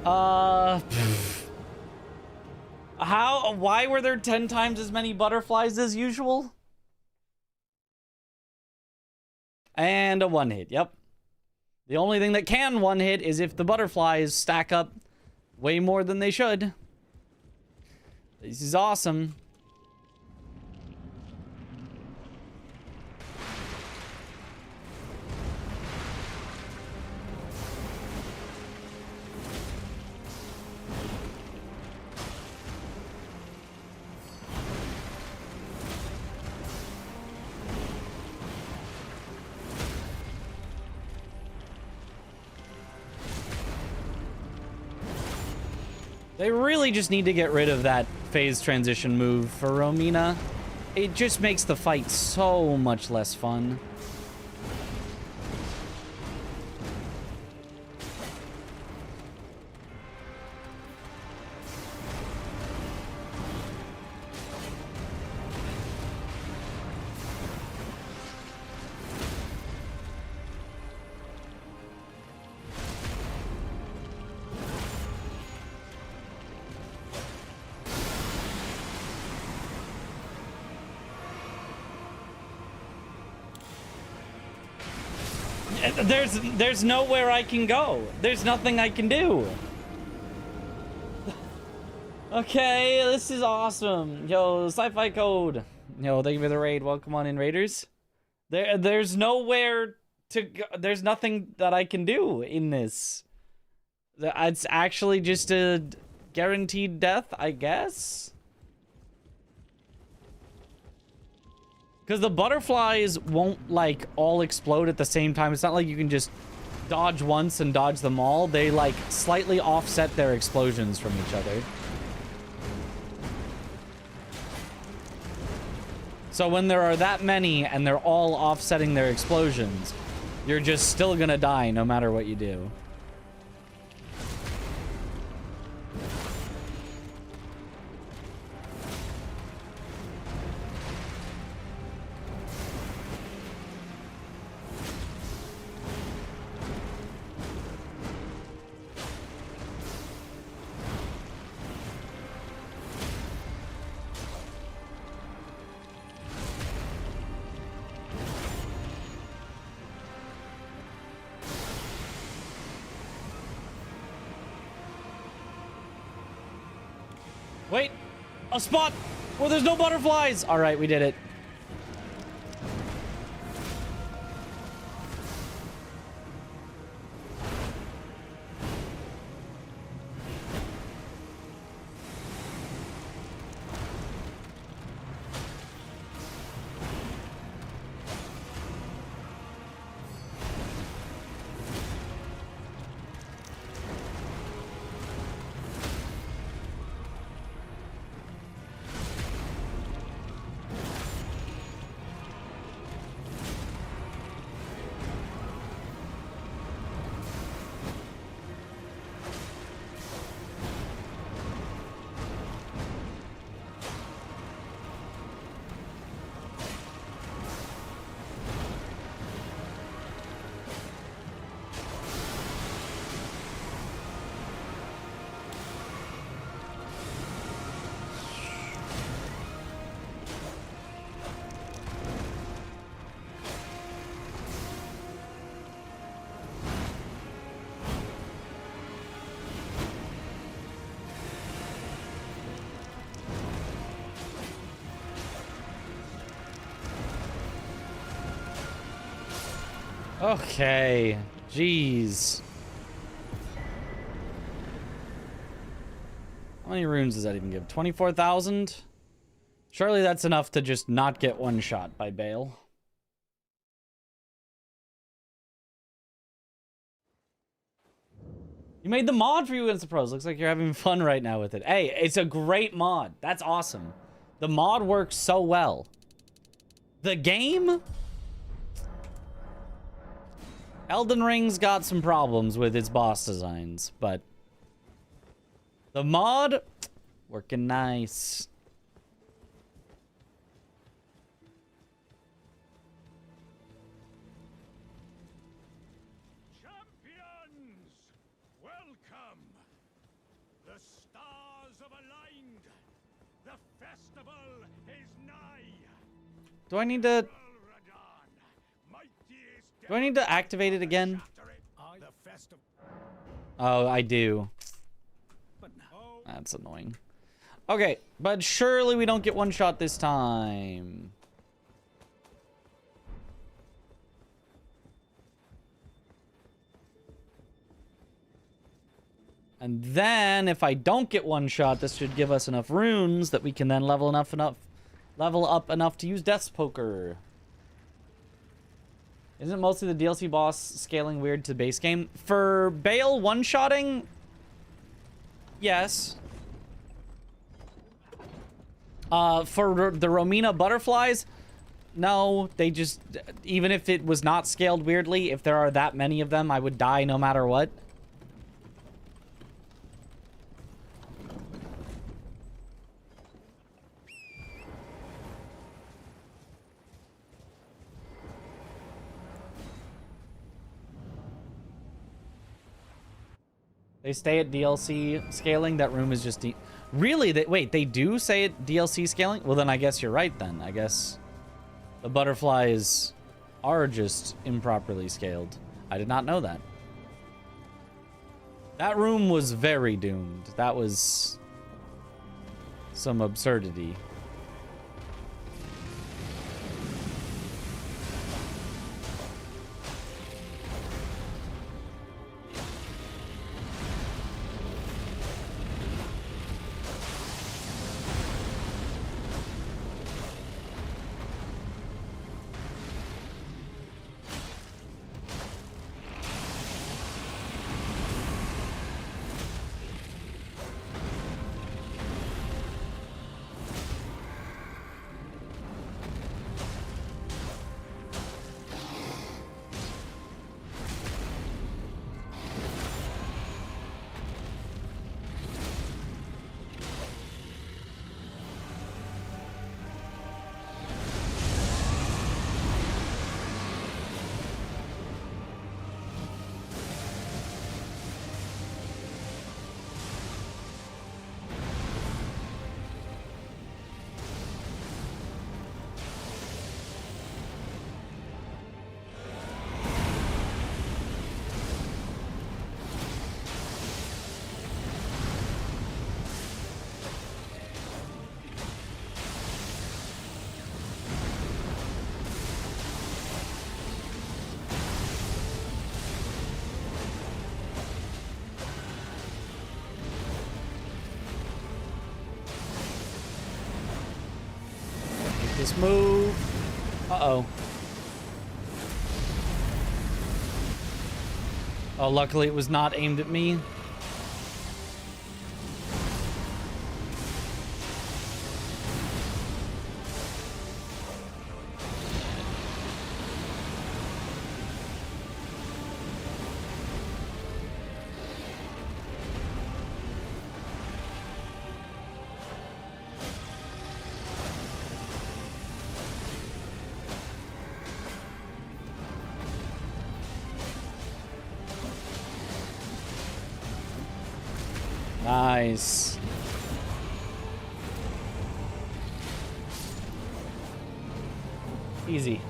Why were there 10 times as many butterflies as usual? And a one hit, yep. The only thing that can one hit is if the butterflies stack up way more than they should. This is awesome. They really just need to get rid of that phase transition move for Romina. It just makes the fight so much less fun. There's nowhere I can go. There's nothing I can do. Okay, this is awesome. Yo, Sci-Fi Code. Yo, thank you for the raid. Welcome on in, Raiders. There's nowhere to go. There's nothing that I can do in this. It's actually just a guaranteed death, I guess. Because the butterflies won't, like, all explode at the same time. It's not like you can just dodge once and dodge them all. They, like, slightly offset their explosions from each other. So when there are that many and they're all offsetting their explosions, you're just still gonna die no matter what you do. Wait, a spot where there's no butterflies. All right, we did it. Okay, jeez. How many runes does that even give? 24,000? Surely that's enough to just not get one shot by Bale. You made the mod for you against the pros. Looks like you're having fun right now with it. Hey, it's a great mod. That's awesome. The mod works so well. The game? Elden Ring's got some problems with its boss designs, but the mod, working nice.
have aligned. The festival is nigh.
Do I need to... Do I need to activate it again? Oh, I do. That's annoying. Okay, but surely we don't get one shot this time. And then, if I don't get one shot, this should give us enough runes that we can then level up enough to use Death's Poker. Isn't mostly the DLC boss scaling weird to base game? For Bale one-shotting, yes. For the Romina butterflies, no. They just, even if it was not scaled weirdly, if there are that many of them, I would die no matter what. They stay at DLC scaling. That room is just... Really? Wait, they do say it DLC scaling? Well, then I guess you're right then. I guess the butterflies are just improperly scaled. I did not know that. That room was very doomed. That was some absurdity. This move. Uh-oh. Oh, luckily it was not aimed at me. Nice. Easy.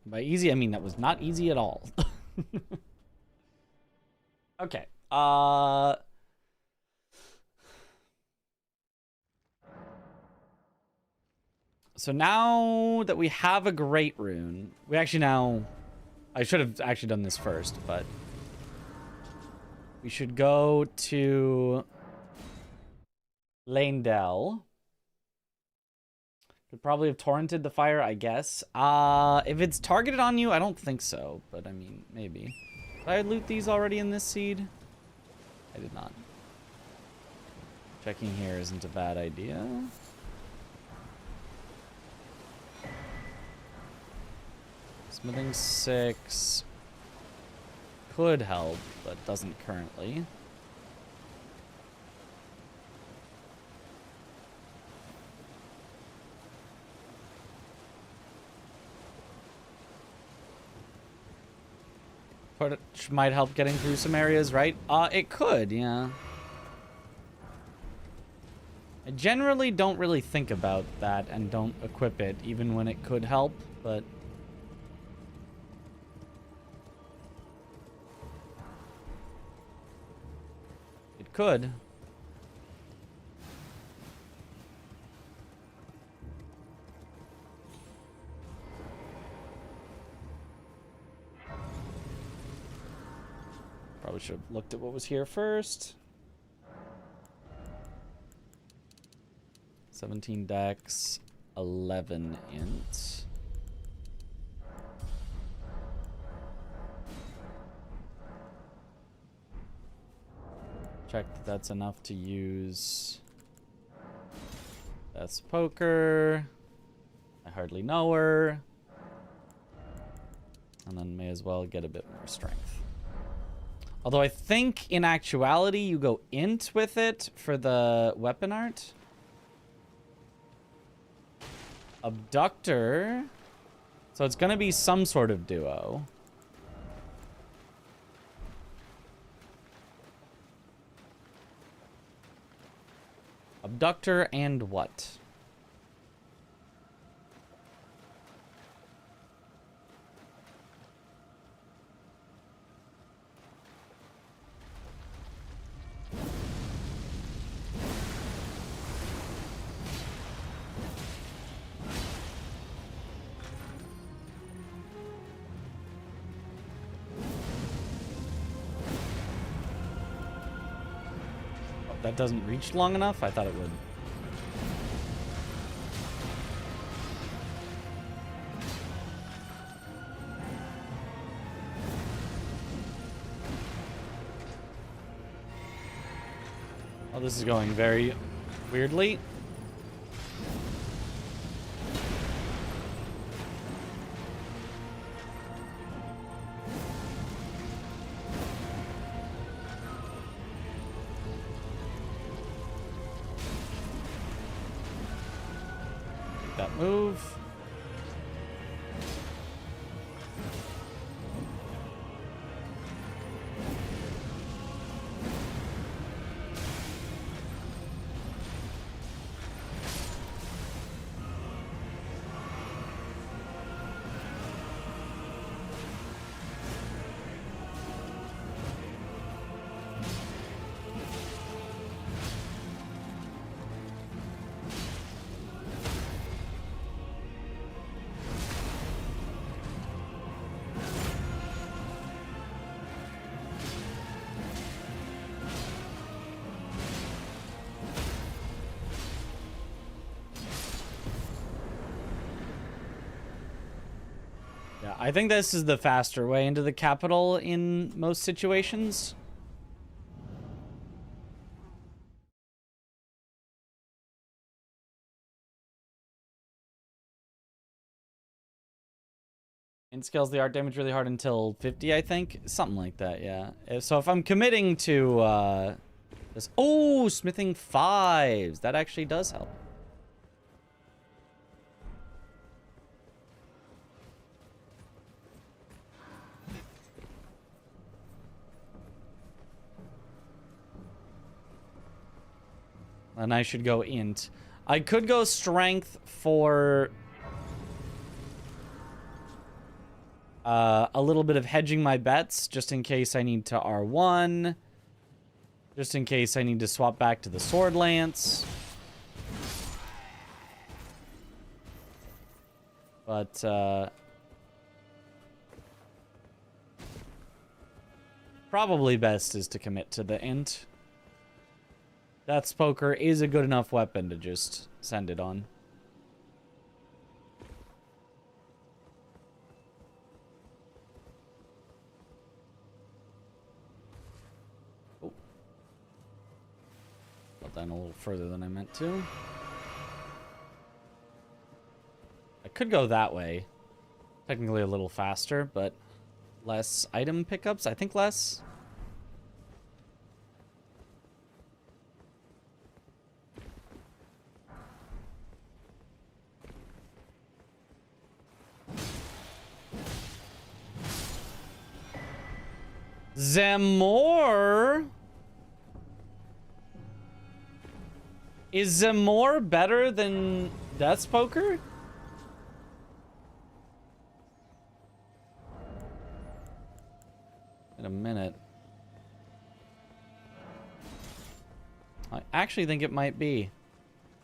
By easy, I mean that was not easy at all. Okay. So now that we have a great rune, we actually now... I should have actually done this first, but... We should go to... Lanedell. Could probably have torrented the fire, I guess. If it's targeted on you, I don't think so, but I mean, maybe. Did I loot these already in this seed? I did not. Checking here isn't a bad idea. Smithing 6 could help, but doesn't currently. Which might help getting through some areas, right? It could, yeah. I generally don't really think about that and don't equip it, even when it could help, but... it could. Probably should have looked at what was here first. 17 dex, 11 int. Check that that's enough to use. That's poker. I hardly know her. And then may as well get a bit more strength. Although I think in actuality you go int with it for the weapon art. Abductor. So it's going to be some sort of duo. Abductor and what? That doesn't reach long enough? I thought it would. Oh, this is going very weirdly. That move. Yeah, I think this is the faster way into the capital in most situations. And scales the art damage really hard until 50, I think. Something like that, yeah. So if I'm committing to this... Oh, smithing 5s. That actually does help. And I should go int. I could go strength for a little bit of hedging my bets, just in case I need to R1. Just in case I need to swap back to the sword lance. But probably best is to commit to the int. Death's Poker is a good enough weapon to just send it on. Oh. Got down a little further than I meant to. I could go that way. Technically a little faster, but less item pickups. I think less. Zamor? Is Zamor better than Death's Poker? In a minute. I actually think it might be.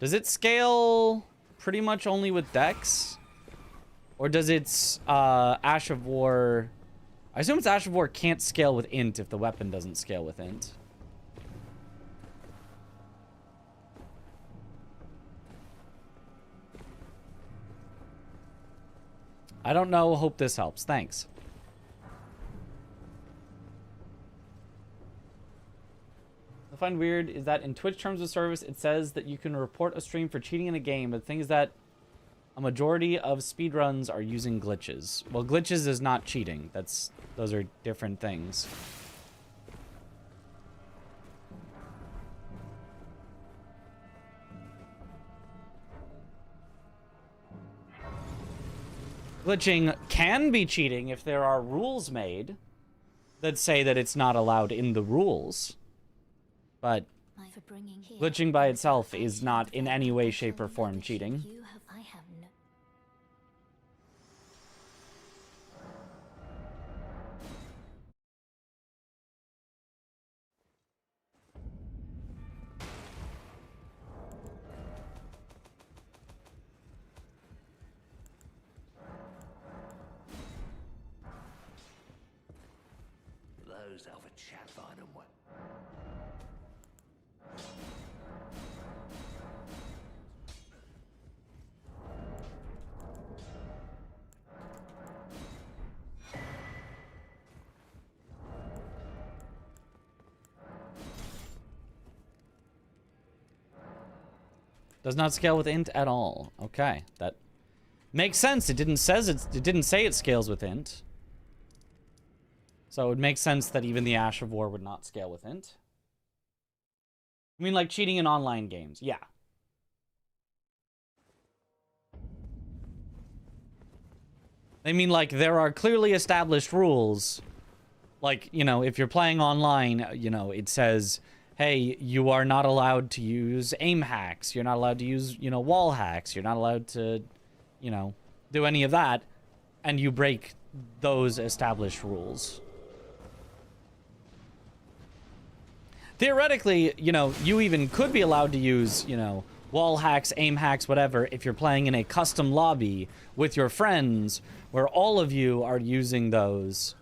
Does it scale pretty much only with Dex? Or does its Ash of War... I assume its Ash of War can't scale with Int if the weapon doesn't scale with Int. I don't know. Hope this helps. Thanks. I find weird is that in Twitch terms of service, it says that you can report a stream for cheating in a game, but the thing is that a majority of speedruns are using glitches. Well, glitches is not cheating. Those are different things. Glitching can be cheating if there are rules made that say that it's not allowed in the rules. But glitching by itself is not in any way, shape, or form cheating.
Those have a chat on them.
Does not scale with Int at all. Okay, that makes sense. It didn't say it scales with Int. So it would make sense that even the Ash of War would not scale with Int. I mean, like cheating in online games. Yeah. I mean, like, there are clearly established rules. Like, you know, if you're playing online, you know, it says, hey, you are not allowed to use aim hacks. You're not allowed to use, you know, wall hacks. You're not allowed to, you know, do any of that. And you break those established rules. Theoretically, you know, you even could be allowed to use, you know, wall hacks, aim hacks, whatever, if you're playing in a custom lobby with your friends where all of you are using those.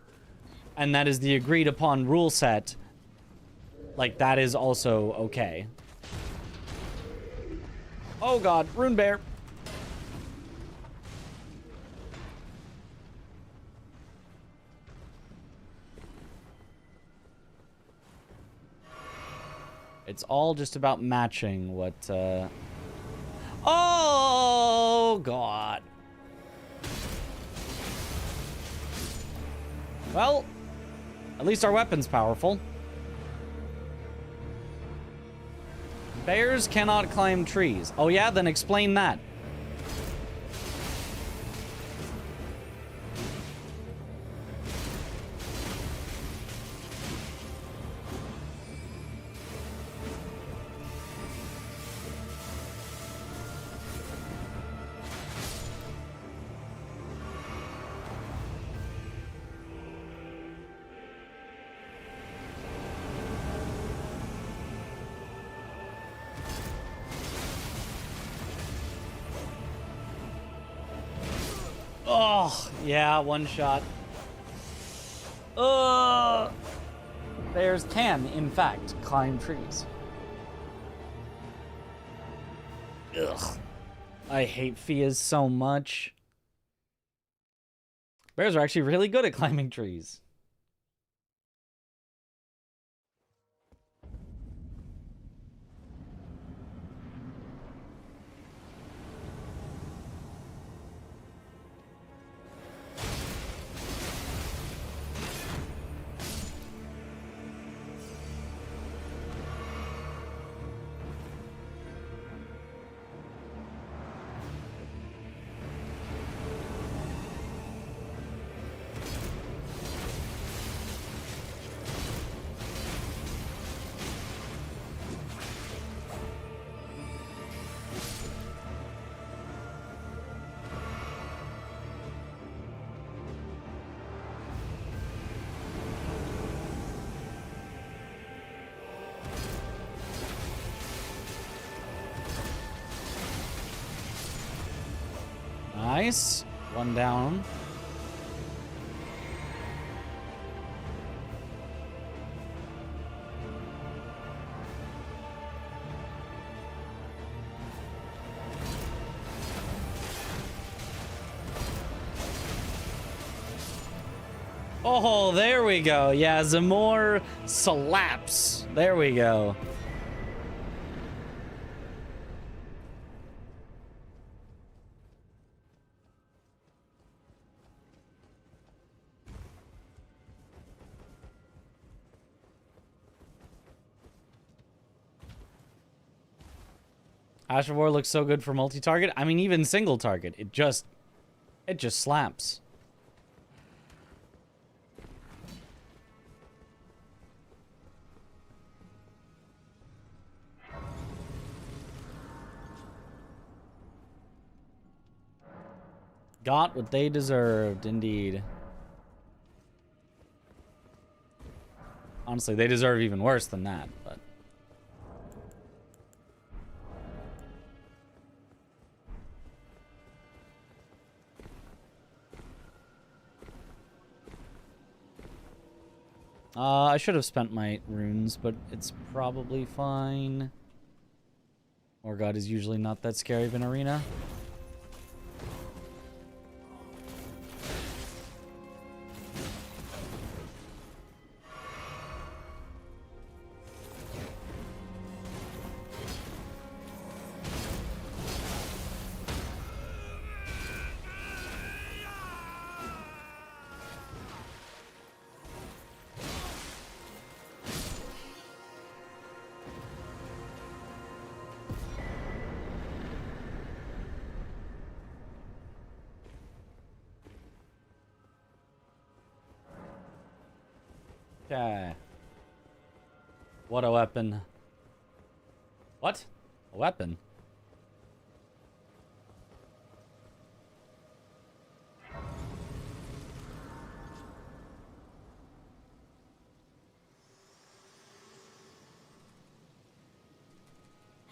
And that is the agreed upon rule set. Like, that is also okay. Oh god, Rune Bear. It's all just about matching what, Oh, God. Well, at least our weapon's powerful. Bears cannot climb trees. Oh, yeah? Then explain that. Oh, yeah, one shot. Bears can, in fact, climb trees. Ugh. I hate Fias so much. Bears are actually really good at climbing trees. Nice. One down. Oh, there we go. Yeah, Zamor slaps. There we go. Ash of War looks so good for multi-target. I mean, even single target. It just slaps. Got what they deserved, indeed. Honestly, they deserve even worse than that, but... I should have spent my runes, but it's probably fine. Morgott is usually not that scary of an arena. Okay. What a weapon. What? A weapon?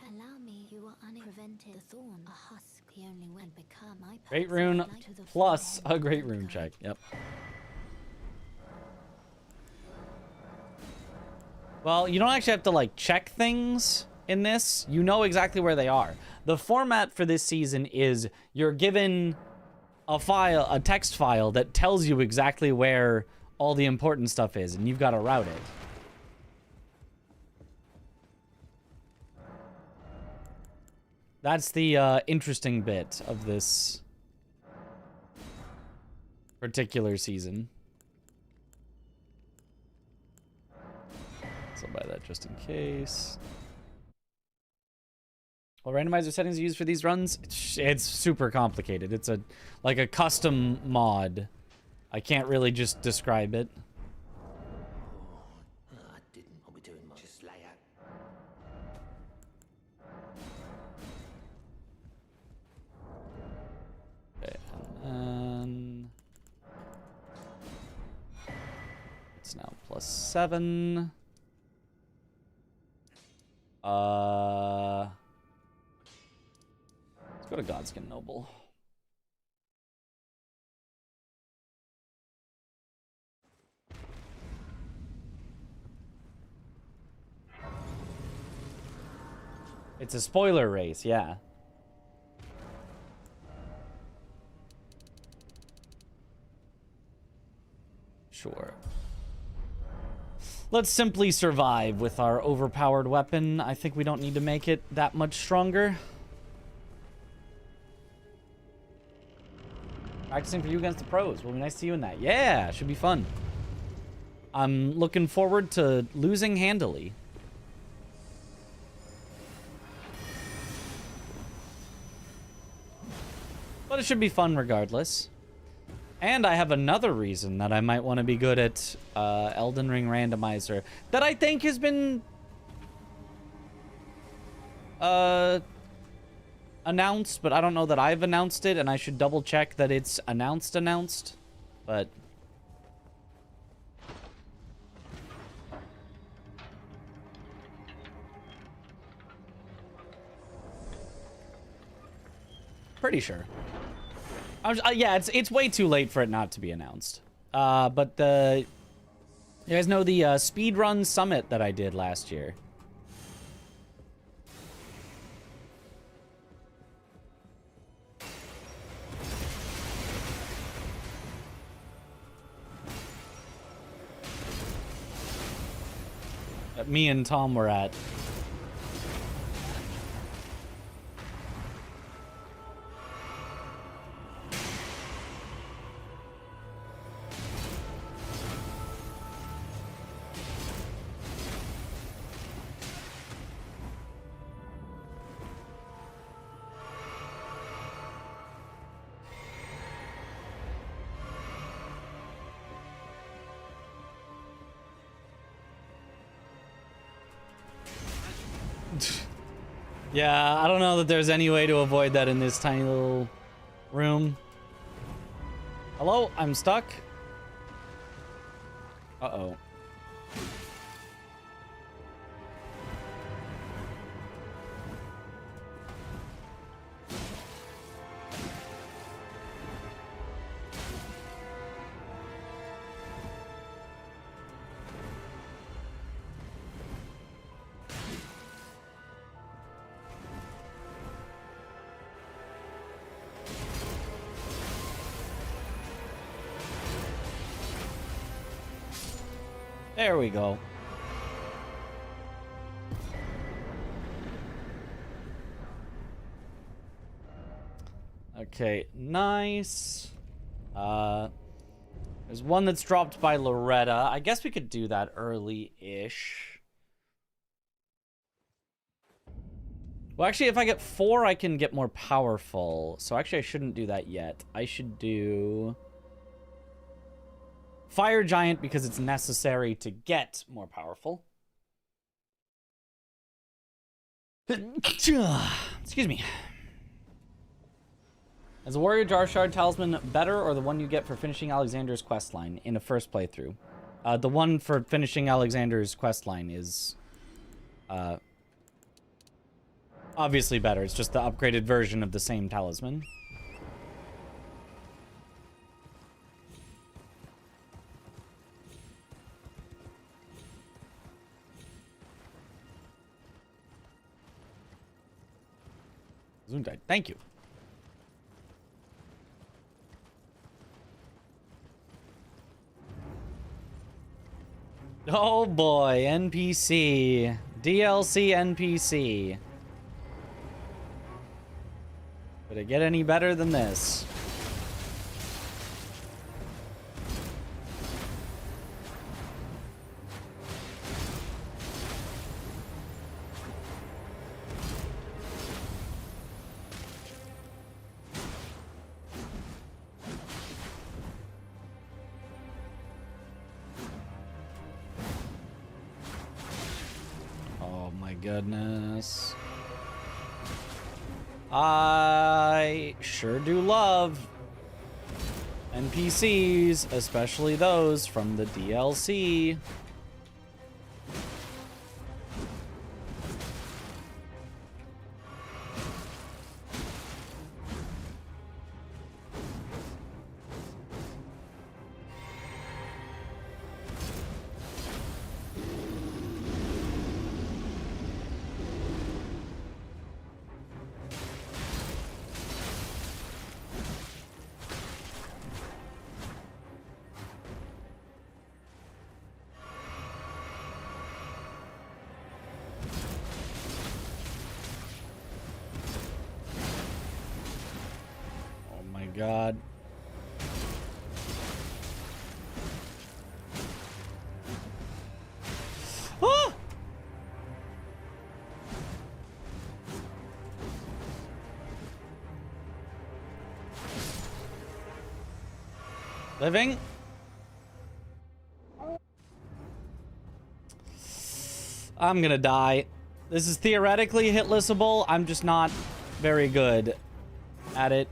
Allow me, you are unprevented. The thorn, a husk, the only one become my
Great rune plus a great rune check. Yep. Well, you don't actually have to, like, check things in this. You know exactly where they are. The format for this season is you're given a file, a text file that tells you exactly where all the important stuff is, and you've got to route it. That's the interesting bit of this particular season. So I'll buy that just in case. What randomizer settings are used for these runs? It's super complicated. It's like a custom mod. I can't really just describe it.
I didn't want me doing much. Just lay out.
Okay, and then it's now +7. Let's go to Godskin Noble. It's a spoiler race, yeah. Sure. Let's simply survive with our overpowered weapon. I think we don't need to make it that much stronger. Practicing for you against the pros. Will be nice to see you in that. Yeah, should be fun. I'm looking forward to losing handily. But it should be fun regardless. And I have another reason that I might want to be good at Elden Ring Randomizer that I think has been announced, but I don't know that I've announced it, and I should double check that it's announced, but pretty sure. Yeah, it's way too late for it not to be announced. But you guys know the speedrun summit that I did last year? That me and Tom were at. Yeah, I don't know that there's any way to avoid that in this tiny little room. Hello? I'm stuck? Uh-oh. There we go. Okay, nice. There's one that's dropped by Loretta. I guess we could do that early-ish. Well, actually, if I get 4, I can get more powerful. So actually, I shouldn't do that yet. I should do Fire Giant because it's necessary to get more powerful. Excuse me. Is a Warrior Jar Shard Talisman better or the one you get for finishing Alexander's questline in a first playthrough? The one for finishing Alexander's questline is obviously better. It's just the upgraded version of the same talisman. Gesundheit. Thank you. Oh boy, NPC. DLC NPC. Could it get any better than this? Goodness. I sure do love NPCs, especially those from the DLC. God. Ah! Living. I'm gonna die. This is theoretically hitlessable. I'm just not very good at it.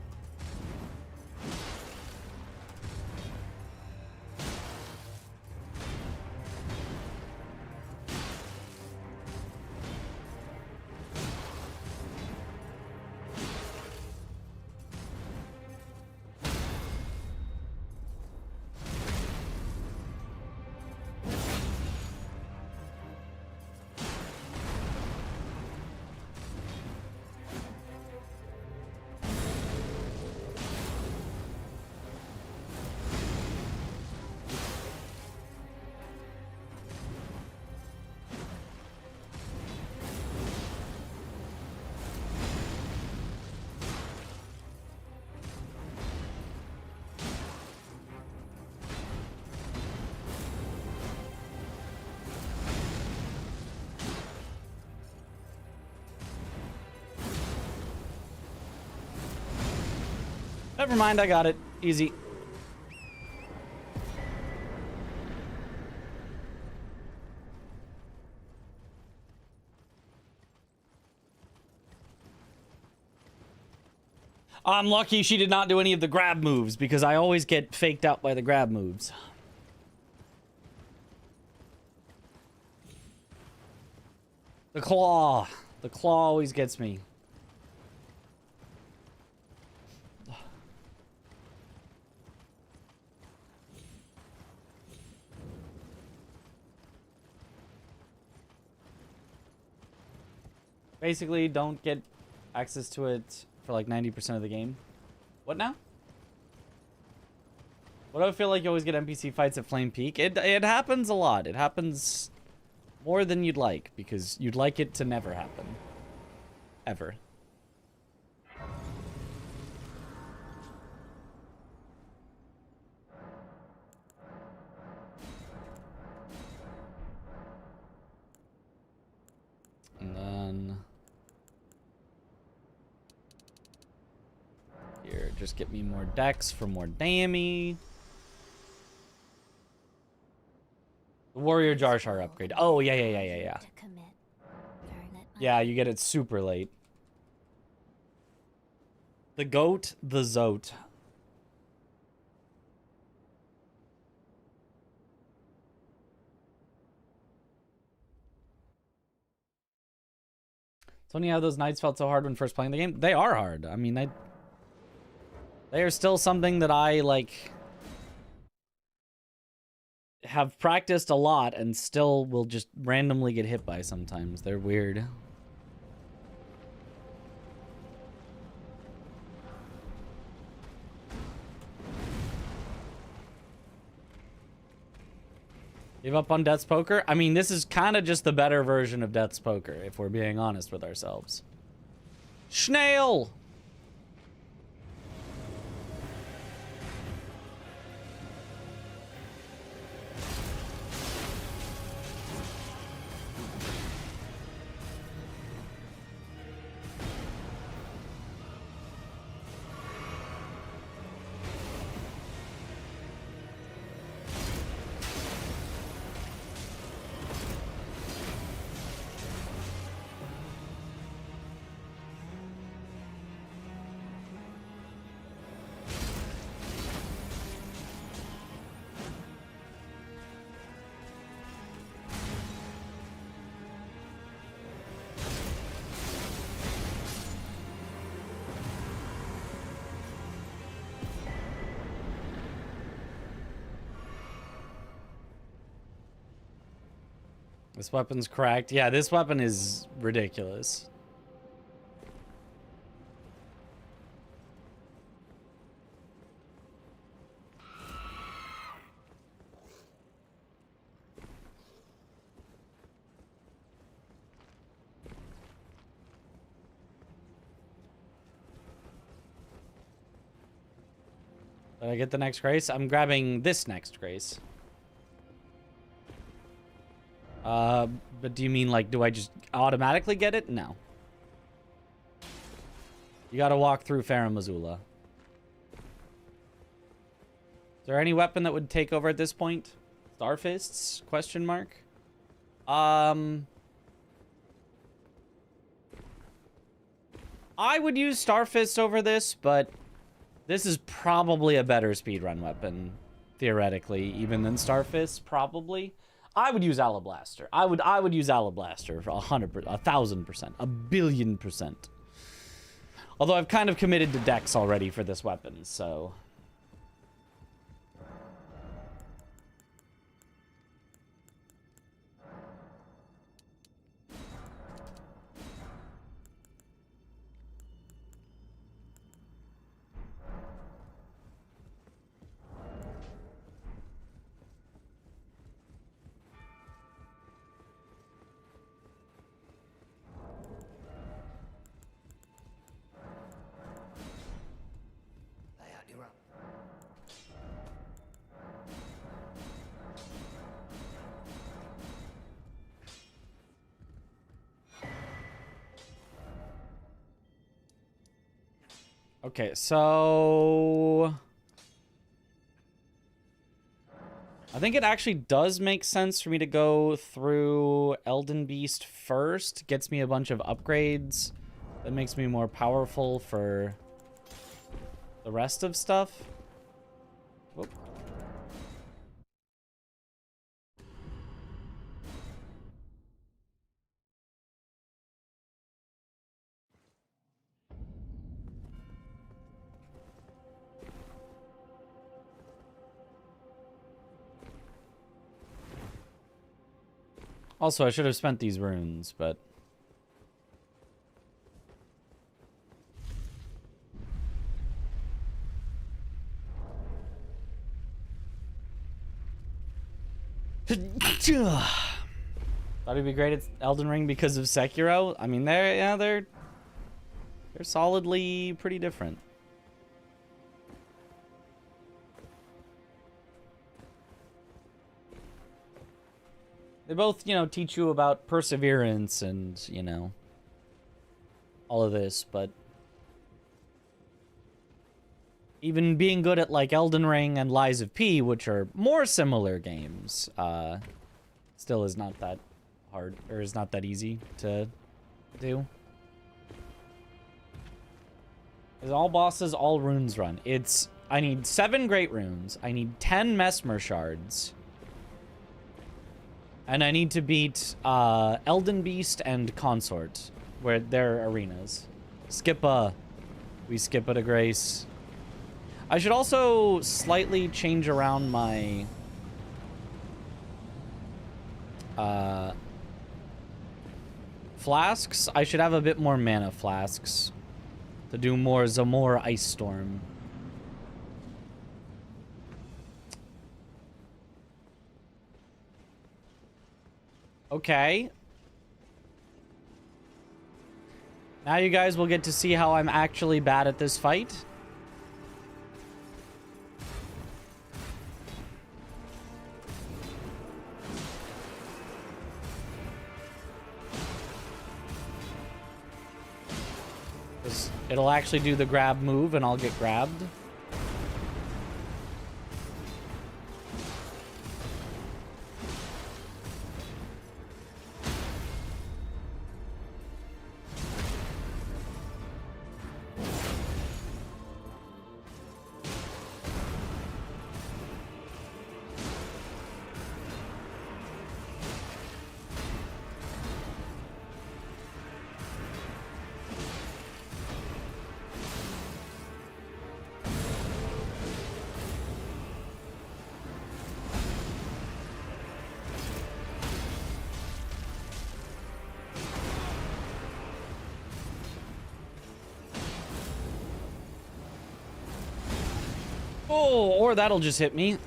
Never mind, I got it. Easy. I'm lucky she did not do any of the grab moves because I always get faked out by the grab moves. The claw. The claw always gets me. Basically, don't get access to it for like 90% of the game. What now? What do I feel like you always get NPC fights at Flame Peak? It happens a lot. It happens more than you'd like, because you'd like it to never happen. Ever. And then... here, just get me more dex for more dammy. The Warrior Jarshar upgrade. Oh, yeah.
To commit.
Yeah, you get it super late. The goat, the zoat. It's funny how those nights felt so hard when first playing the game. They are hard. I mean, they are still something that I, like, have practiced a lot and still will just randomly get hit by sometimes. They're weird. Give up on Death's Poker? I mean, this is kind of just the better version of Death's Poker, if we're being honest with ourselves. Snail! This weapon's cracked. Yeah, this weapon is ridiculous. Did I get the next grace? I'm grabbing this next grace. But do you mean, like, do I just automatically get it? No. You gotta walk through Farum Azula. Is there any weapon that would take over at this point? Starfists? Question mark. I would use Starfist over this, but this is probably a better speedrun weapon, theoretically, even than Starfist, probably. I would use Alablaster. I would use Alablaster for 100%, 1,000%, 1,000,000,000%. Although I've kind of committed to Dex already for this weapon, so...
Lay out your up.
Okay, so I think it actually does make sense for me to go through Elden Beast first. Gets me a bunch of upgrades. That makes me more powerful for the rest of stuff. Whoop. Also, I should have spent these runes, but... Thought it'd be great at Elden Ring because of Sekiro. I mean, they're solidly pretty different. They both, you know, teach you about perseverance and, you know, all of this, but even being good at, like, Elden Ring and Lies of P, which are more similar games, still is not that hard, or is not that easy to do. Is all bosses, all runes run? It's, I need 7 great runes, I need 10 Mesmer shards, and I need to beat Elden Beast and Consort, where they're arenas. We skip a grace. I should also slightly change around my flasks. I should have a bit more mana flasks to do more Zamor Ice Storm. Okay. Now you guys will get to see how I'm actually bad at this fight. It'll actually do the grab move and I'll get grabbed. Oh, or that'll just hit me.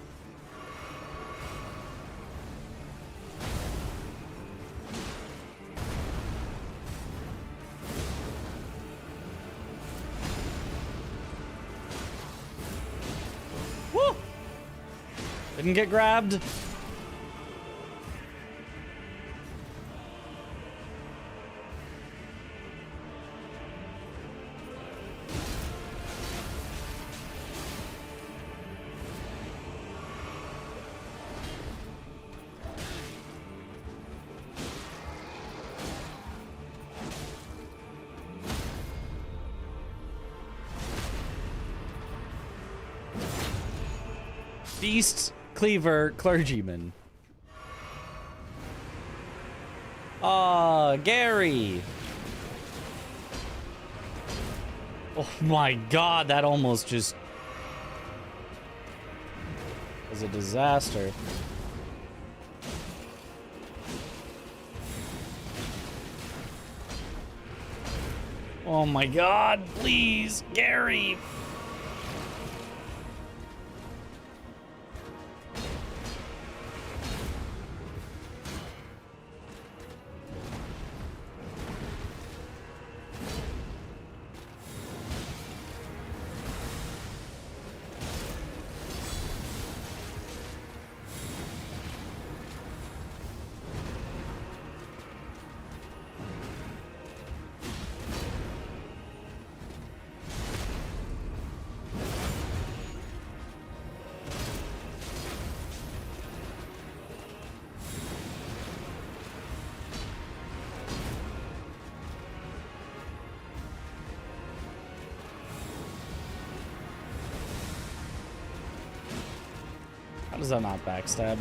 Woo! Didn't get grabbed. Beast Cleaver Clergyman. Gary. Oh my god, that almost just was a disaster. Oh my god, please, Gary. How does that not backstab?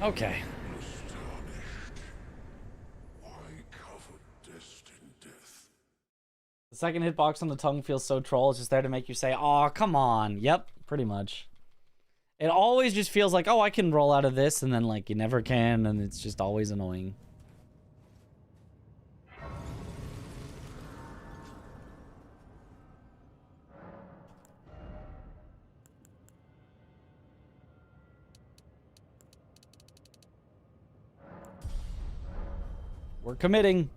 Okay. The second hitbox on the tongue feels so troll. It's just there to make you say, "Oh, come on." Yep, pretty much. It always just feels like, oh, I can roll out of this, and then like you never can, and it's just always annoying. We're committing.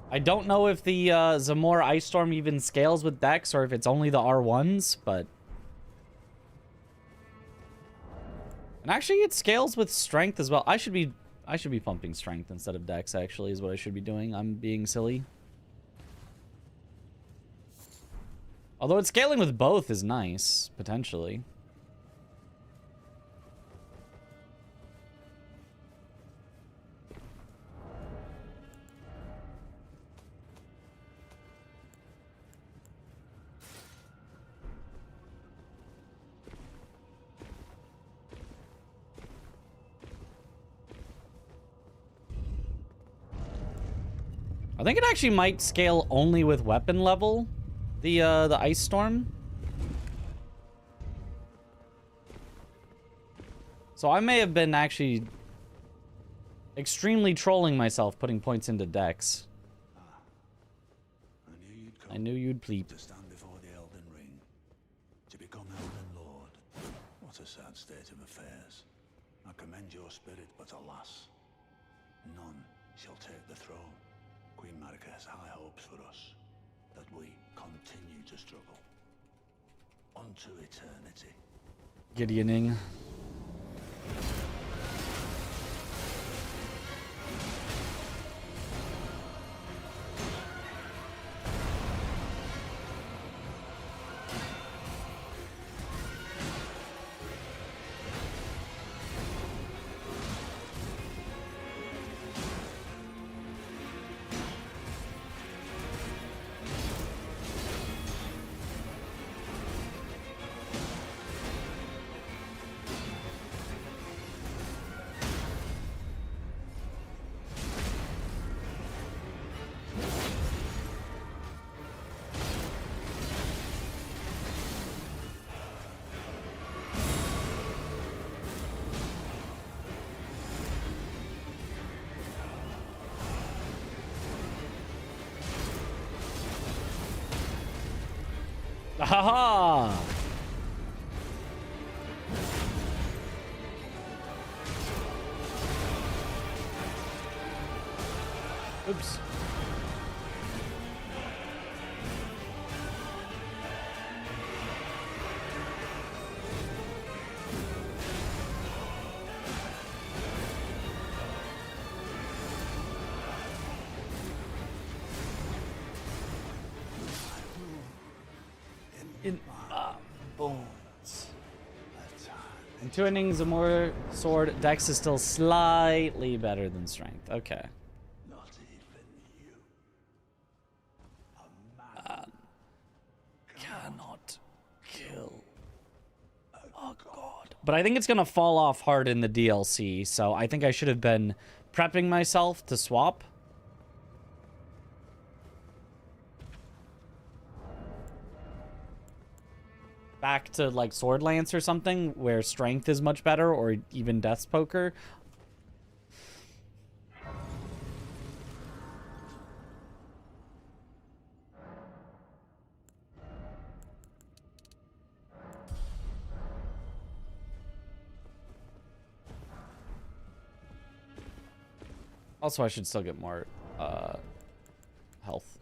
I don't know if the Zamor Ice Storm even scales with Dex or if it's only the R1s, but... And actually it scales with Strength as well. I should be pumping Strength instead of Dex, actually, is what I should be doing. I'm being silly. Although it's scaling with both is nice, potentially. I think it actually might scale only with weapon level, the Ice Storm. So I may have been actually extremely trolling myself putting points into Dex. I knew you'd pleep.
To stand before the Elden Ring, to become Elden Lord. What a sad state of affairs. I commend your spirit, but alas, none shall take the throne. Queen Marika has high hopes for us, that we continue to struggle. Unto eternity.
Gideoning. Haha! Oops. Bones. In 2 innings, a more sword. Dex is still slightly better than Strength. Okay.
Not even you. A man
Cannot kill a god. But I think it's gonna fall off hard in the DLC, so I think I should have been prepping myself to swap. Back to like Sword Lance or something where Strength is much better, or even Death's Poker. Also, I should still get more health.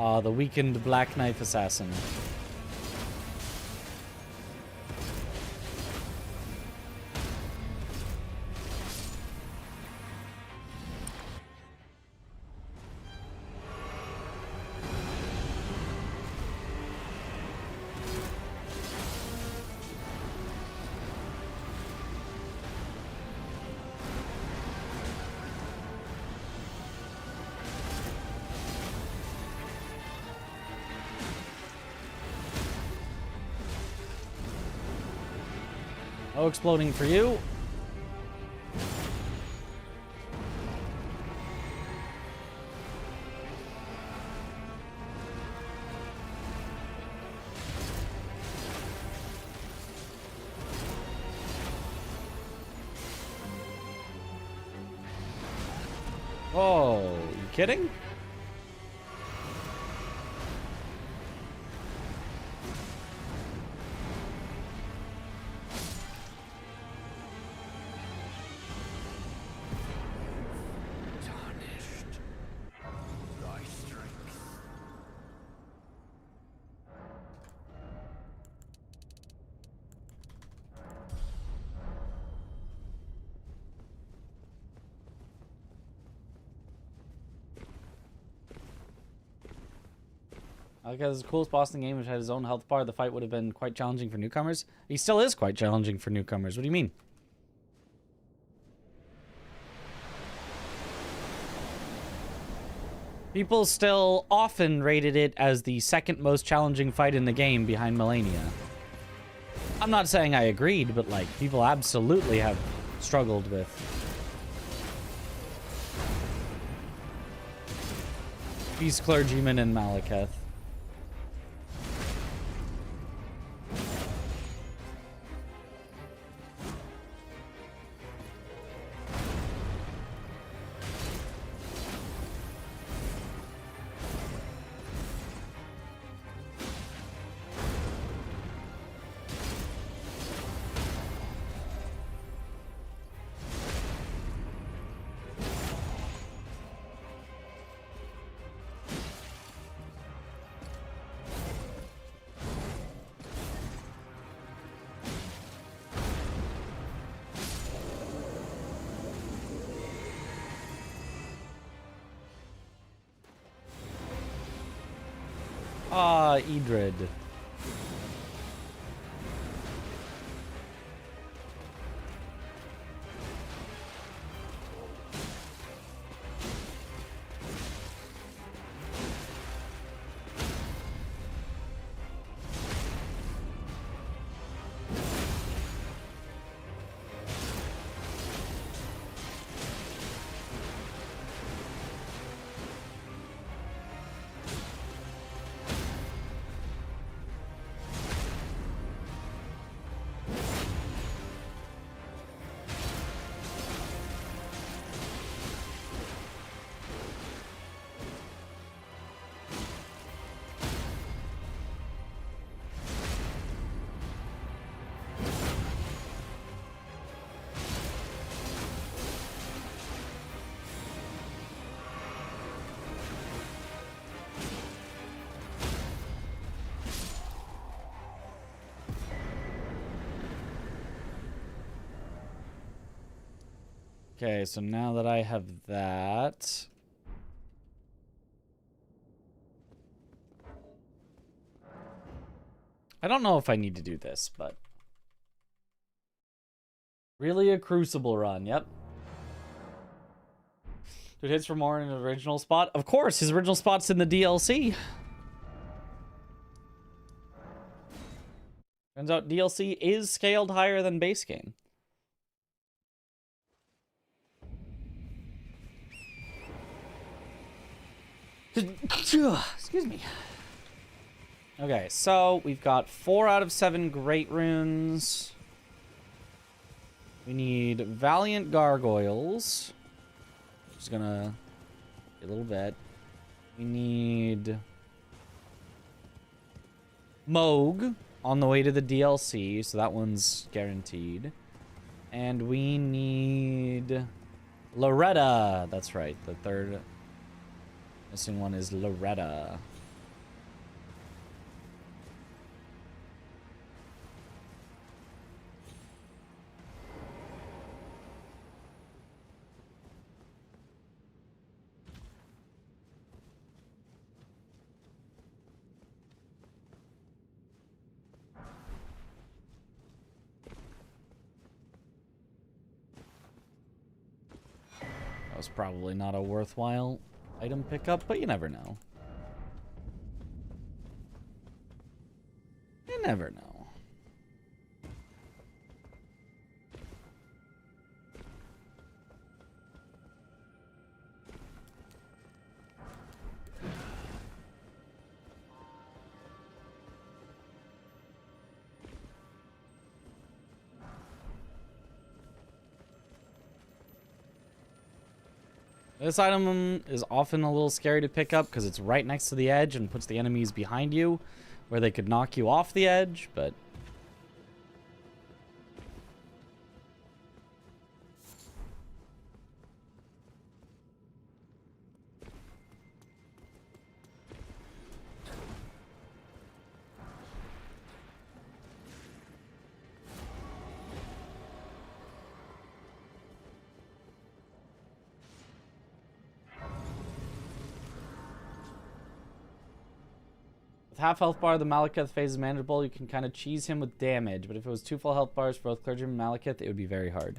The weakened Black Knife Assassin. No exploding for you. Oh, you kidding? Because the coolest boss in the game, which had his own health bar, the fight would have been quite challenging for newcomers. He still is quite challenging for newcomers. What do you mean? People still often rated it as the second most challenging fight in the game behind Melania. I'm not saying I agreed, but like, people absolutely have struggled with. Beast Clergyman and Malekith. Edred. Okay, so now that I have that... I don't know if I need to do this, but... Really a Crucible run, yep. Dude hits for more in an original spot? Of course, his original spot's in the DLC. Turns out DLC is scaled higher than base game. Excuse me. Okay, so we've got 4 out of 7 great runes. We need Valiant Gargoyles. Just gonna get a little bit. We need Moog on the way to the DLC, so that one's guaranteed. And we need Loretta. That's right, the third missing one is Loretta. was probably not a worthwhile item pickup, but you never know. You never know. This item is often a little scary to pick up because it's right next to the edge and puts the enemies behind you where they could knock you off the edge, but... half health bar, the Malekith phase is manageable. You can kind of cheese him with damage, but if it was 2 full health bars for both Clergyman and Malekith, it would be very hard.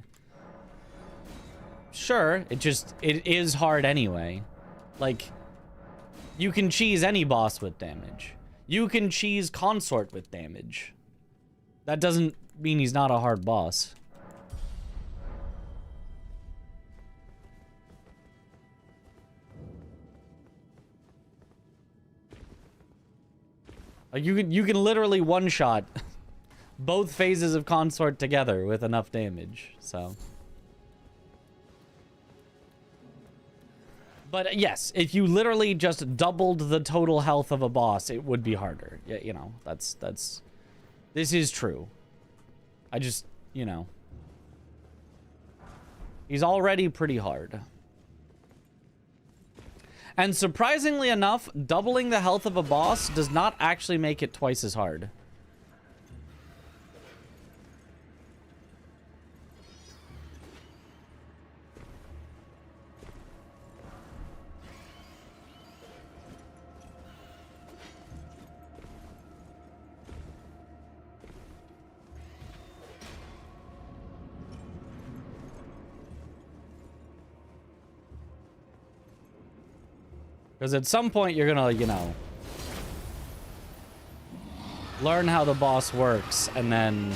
Sure, it is hard anyway. Like, you can cheese any boss with damage. You can cheese Consort with damage. That doesn't mean he's not a hard boss. Like you can literally one-shot both phases of Consort together with enough damage, so. But yes, if you literally just doubled the total health of a boss, it would be harder. Yeah, you know, this is true. I just, you know. He's already pretty hard. And surprisingly enough, doubling the health of a boss does not actually make it twice as hard. Because at some point you're gonna, you know, learn how the boss works, and then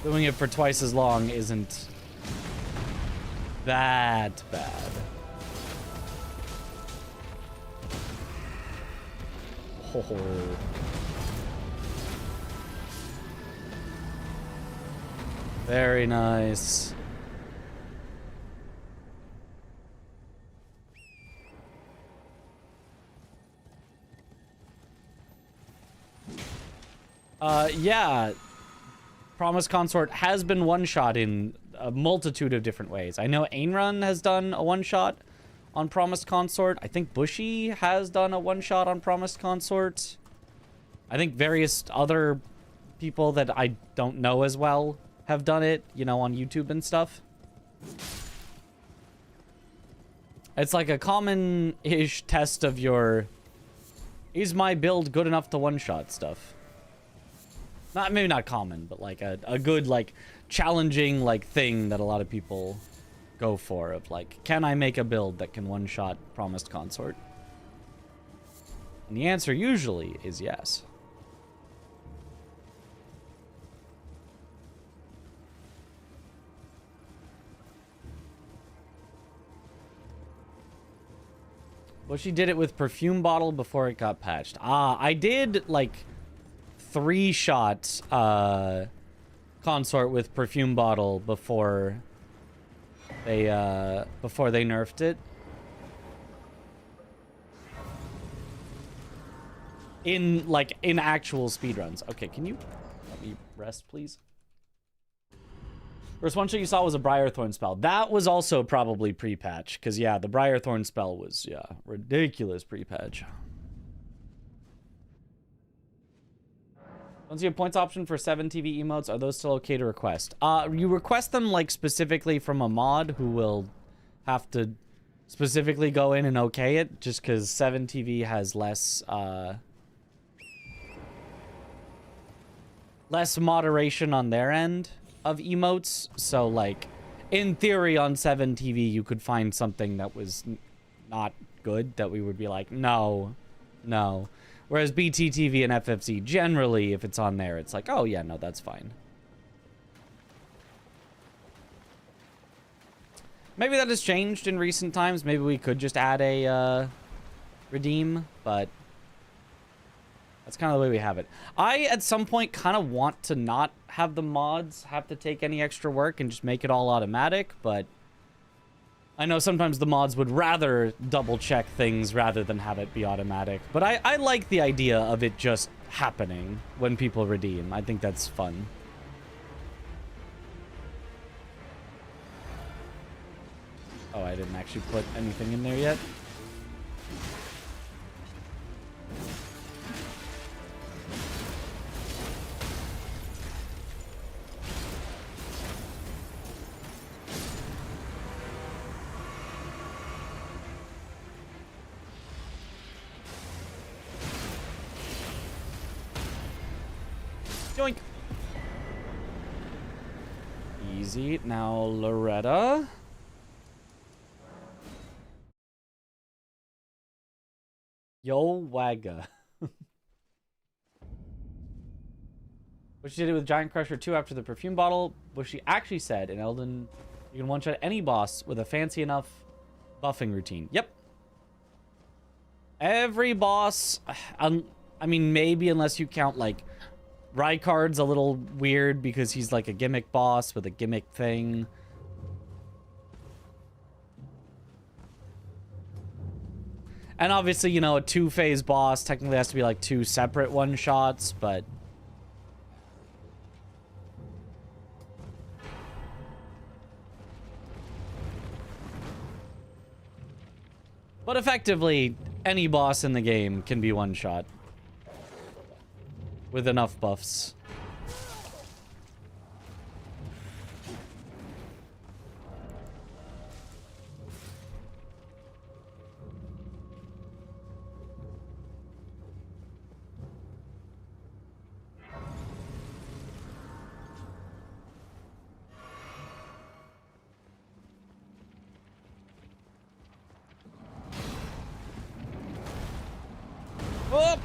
doing it for twice as long isn't that bad. Oh. Very nice. Yeah, Promised Consort has been one-shot in a multitude of different ways. I know Ainrun has done a one-shot on Promised Consort. I think Bushy has done a one-shot on Promised Consort. I think various other people that I don't know as well have done it, you know, on YouTube and stuff. It's like a common-ish test of your, is my build good enough to one-shot stuff? Maybe not common, but like a good, like, challenging, like, thing that a lot of people go for of, like, can I make a build that can one-shot Promised Consort? And the answer usually is yes. Well, she did it with Perfume Bottle before it got patched. I did, like, 3-shot Consort with Perfume Bottle before they nerfed it. In actual speedruns. Okay, can you let me rest, please? First one shot you saw was a Briarthorn spell. That was also probably pre-patch, because yeah, the Briarthorn spell was, yeah, ridiculous pre-patch. Once you have points option for 7 TV emotes, are those still okay to request? You request them, like, specifically from a mod who will have to specifically go in and okay it, just because 7 TV has less moderation on their end of emotes. So, like, in theory, on 7 TV, you could find something that was not good that we would be like, no, no. Whereas BTTV and FFC, generally, if it's on there, it's like, oh, yeah, no, that's fine. Maybe that has changed in recent times. Maybe we could just add a redeem, but that's kind of the way we have it. I, at some point, kind of want to not have the mods have to take any extra work and just make it all automatic, but I know sometimes the mods would rather double-check things rather than have it be automatic. But I like the idea of it just happening when people redeem. I think that's fun. Oh, I didn't actually put anything in there yet. Yoink. Easy. Now, Loretta. Yo, Wagga. What she did with Giant Crusher 2 after the perfume bottle, what she actually said in Elden, you can one-shot any boss with a fancy enough buffing routine. Yep. Every boss, I mean, maybe unless you count, like, Rykard's a little weird because he's like a gimmick boss with a gimmick thing. And obviously, you know, a 2-phase boss technically has to be like 2 separate one-shots, but... But effectively, any boss in the game can be one-shot. With enough buffs. Oh!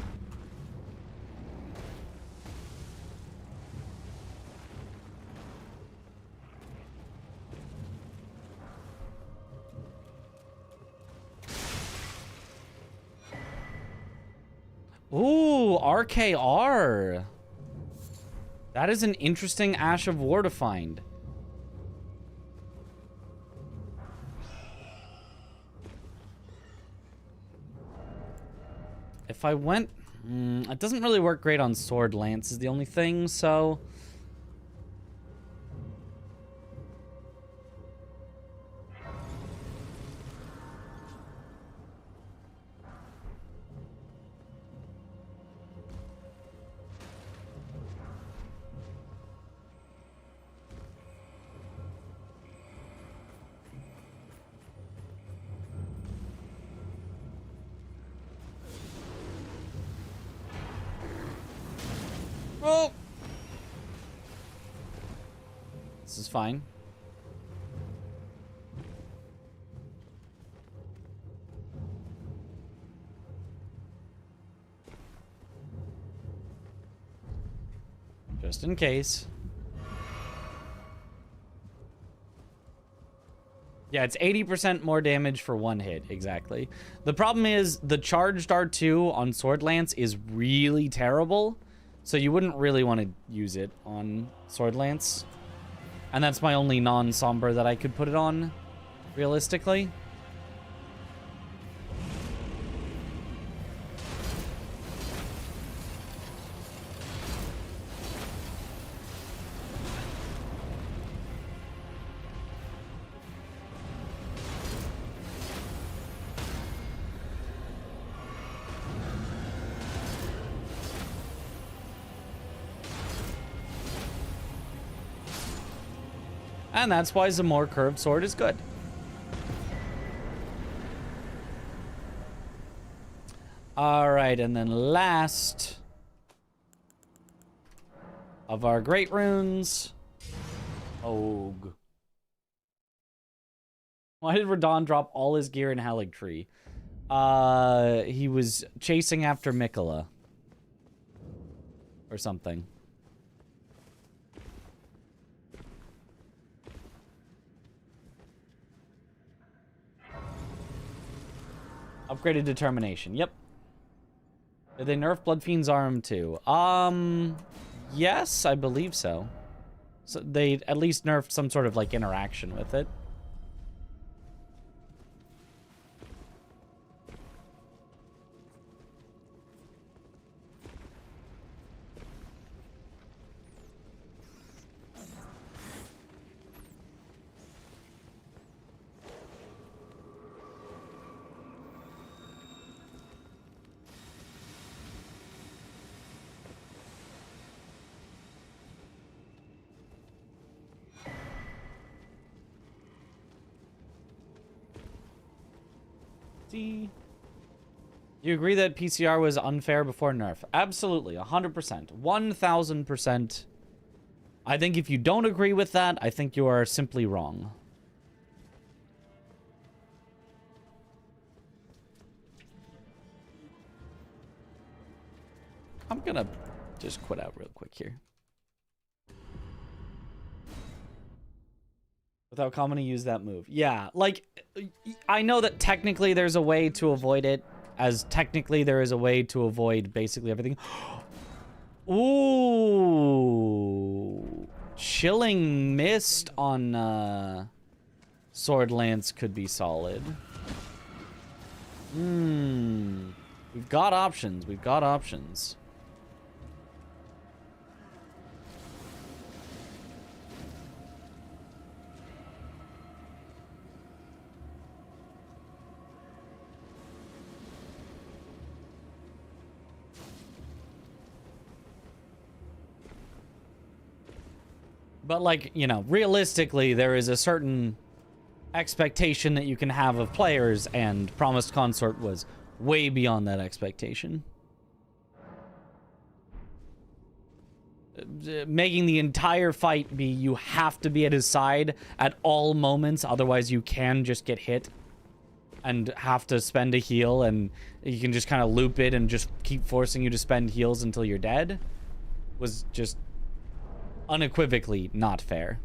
Ooh, RKR. That is an interesting Ash of War to find. If I went... it doesn't really work great on Sword Lance is the only thing, so... Oh! This is fine. Just in case. Yeah, it's 80% more damage for one hit, exactly. The problem is the charged R2 on Sword Lance is really terrible, so you wouldn't really want to use it on Sword Lance. And that's my only non-somber that I could put it on, realistically. And that's why Zamor Curved Sword is good. Alright, and then last of our great runes, Ogue. Why did Radon drop all his gear in Haligtree? He was chasing after Mikola. Or something. Upgraded determination. Yep. Did they nerf Bloodfiend's arm too? Yes, I believe so. So they at least nerfed some sort of like interaction with it. You agree that PCR was unfair before nerf? Absolutely, 100%. 1000%. I think if you don't agree with that, I think you are simply wrong. I'm gonna just quit out real quick here. Without commenting, use that move. Yeah, like, I know that technically there's a way to avoid it, as technically there is a way to avoid basically everything. Ooh. Chilling Mist on Sword Lance could be solid. We've got options. We've got options. But, like, you know, realistically, there is a certain expectation that you can have of players, and Promised Consort was way beyond that expectation. Making the entire fight be you have to be at his side at all moments, otherwise you can just get hit and have to spend a heal, and you can just kind of loop it and just keep forcing you to spend heals until you're dead, was just unequivocally not fair.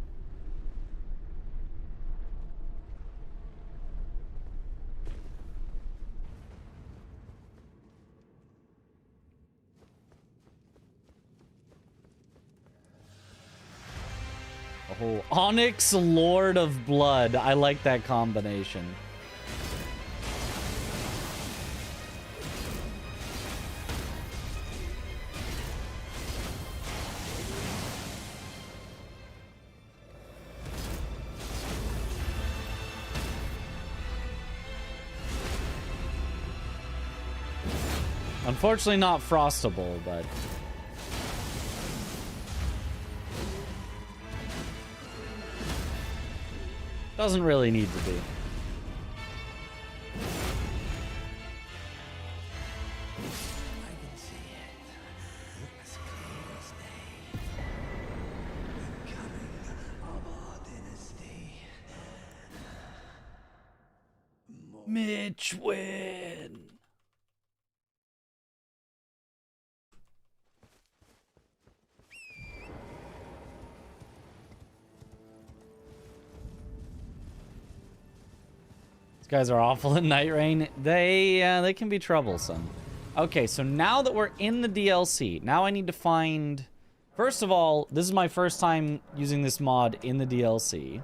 Oh, Onyx Lord of Blood. I like that combination. Unfortunately not frostable, but doesn't really need to be. Mitch win. These guys are awful at Night Rain. They can be troublesome. Okay, so now that we're in the DLC, now I need to find... First of all, this is my first time using this mod in the DLC.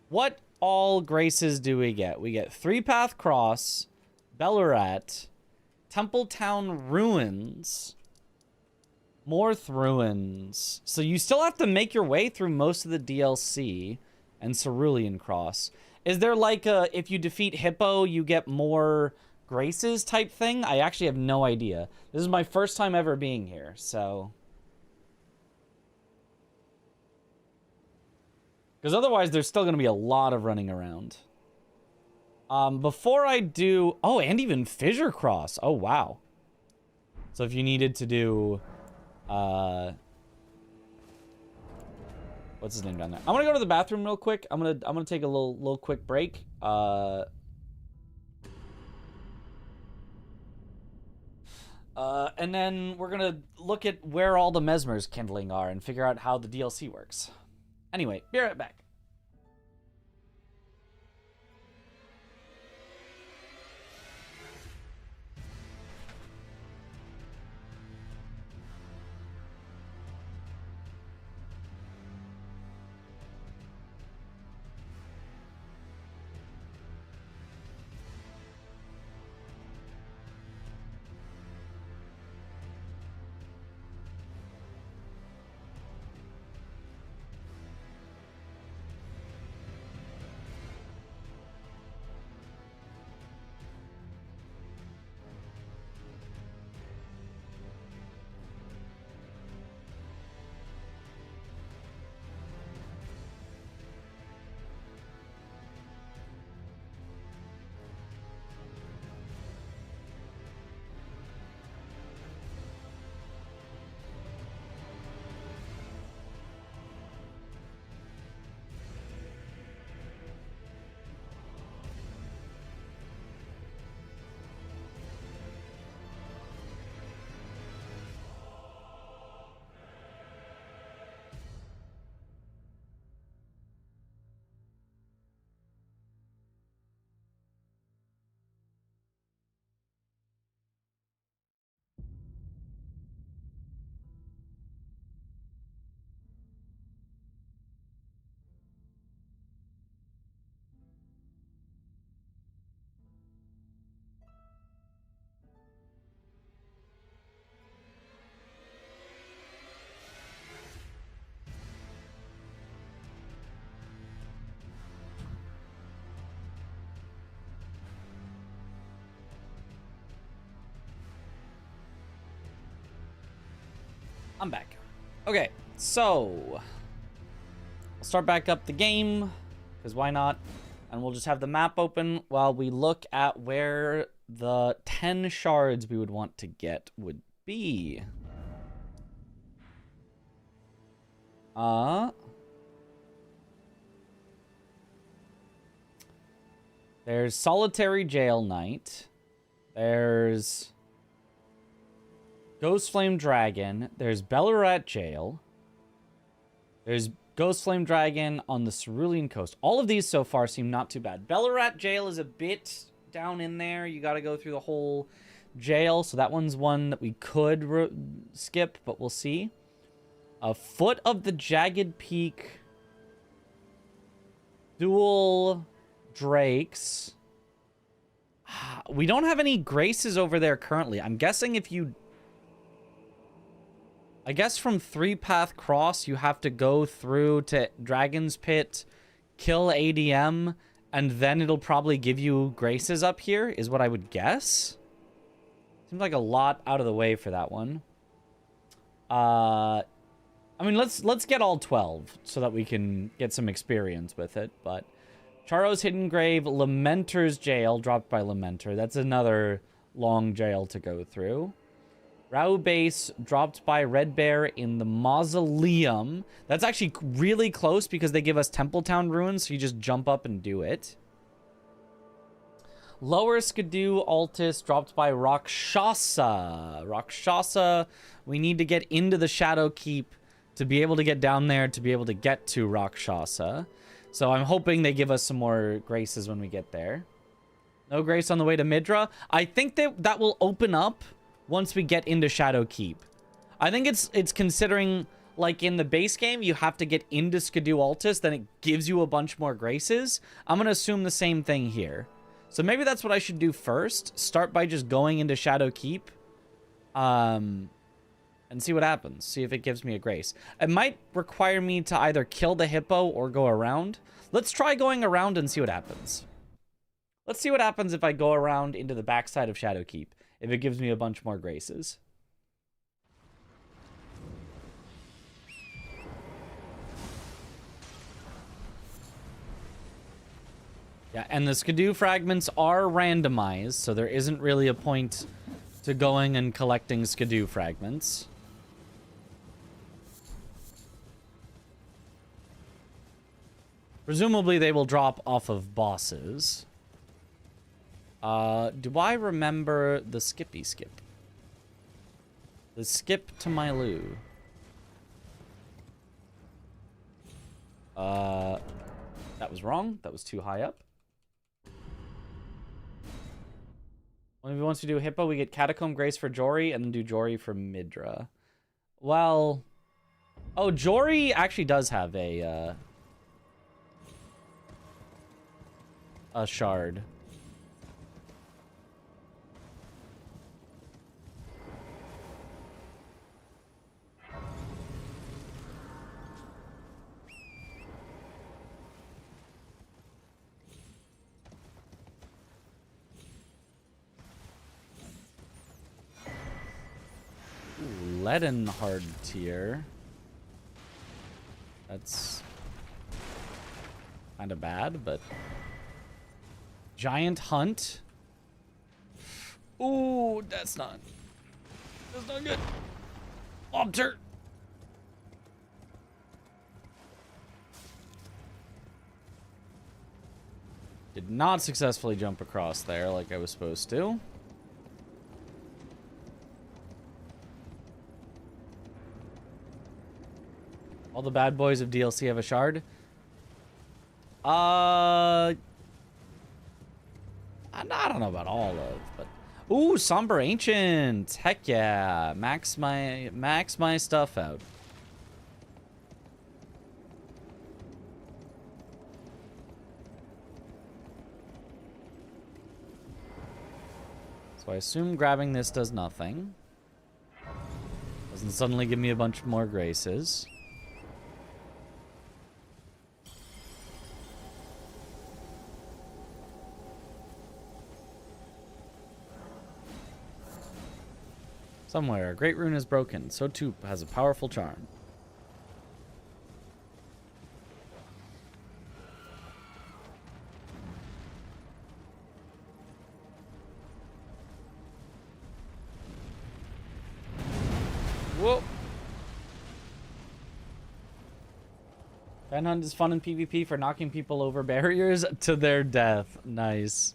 What all graces do we get? We get Three Path Cross, Bellarat, Templetown Ruins, Morth Ruins. So you still have to make your way through most of the DLC, and Cerulean Cross. Is there like a, if you defeat Hippo, you get more graces type thing? I actually have no idea. This is my first time ever being here, so... Because otherwise, there's still going to be a lot of running around. Before I do... Oh, and even Fissure Cross. Oh, wow. So if you needed to do... What's his name down there? I'm gonna go to the bathroom real quick. I'm gonna take a little quick break. And then we're gonna look at where all the Mesmer's kindling are and figure out how the DLC works. Anyway, be right back. I'm back. Okay, so we'll start back up the game, because why not? And we'll just have the map open while we look at where the 10 shards we would want to get would be. There's Solitary Jail Knight. There's Ghost Flame Dragon. There's Bellarat Jail. There's Ghost Flame Dragon on the Cerulean Coast. All of these so far seem not too bad. Bellarat Jail is a bit down in there. You got to go through the whole jail. So that one's one that we could skip, but we'll see. Foot of the Jagged Peak. Dual Drakes. We don't have any graces over there currently. I'm guessing if you... I guess from 3-Path Cross, you have to go through to Dragon's Pit, kill ADM, and then it'll probably give you graces up here, is what I would guess. Seems like a lot out of the way for that one. I mean, let's get all 12 so that we can get some experience with it, but... Charo's Hidden Grave, Lamenter's Jail, dropped by Lamenter. That's another long jail to go through. Rao Base, dropped by Red Bear in the Mausoleum. That's actually really close because they give us Templetown Ruins, so you just jump up and do it. Lower Skidoo Altus, dropped by Rakshasa. Rakshasa, we need to get into the Shadow Keep to be able to get down there, to be able to get to Rakshasa. So I'm hoping they give us some more graces when we get there. No grace on the way to Midra. I think that will open up once we get into Shadow Keep. I think it's considering, like in the base game, you have to get into Skidoo Altus, then it gives you a bunch more graces. I'm going to assume the same thing here. So maybe that's what I should do first. Start by just going into Shadow Keep. And see what happens. See if it gives me a grace. It might require me to either kill the hippo or go around. Let's try going around and see what happens. Let's see what happens if I go around into the backside of Shadow Keep. If it gives me a bunch more graces. Yeah, and the Skidoo fragments are randomized, so there isn't really a point to going and collecting Skidoo fragments. Presumably they will drop off of bosses. Do I remember the skippy skip? The skip to my loo. That was wrong. That was too high up. Once we do Hippo, we get Catacomb Grace for Jory, and then do Jory for Midra. Well... Oh, Jory actually does have a shard. Leaden hard tier. That's kind of bad, but Giant Hunt. Ooh, that's not good. Lobster. Did not successfully jump across there like I was supposed to. All the bad boys of DLC have a shard. I don't know about all of, but ooh, Somber Ancient. Heck yeah, max my stuff out. So I assume grabbing this does nothing. Doesn't suddenly give me a bunch more graces. Somewhere, a great rune is broken. So too has a powerful charm. Whoa. Giant Hunt is fun in PvP for knocking people over barriers to their death. Nice.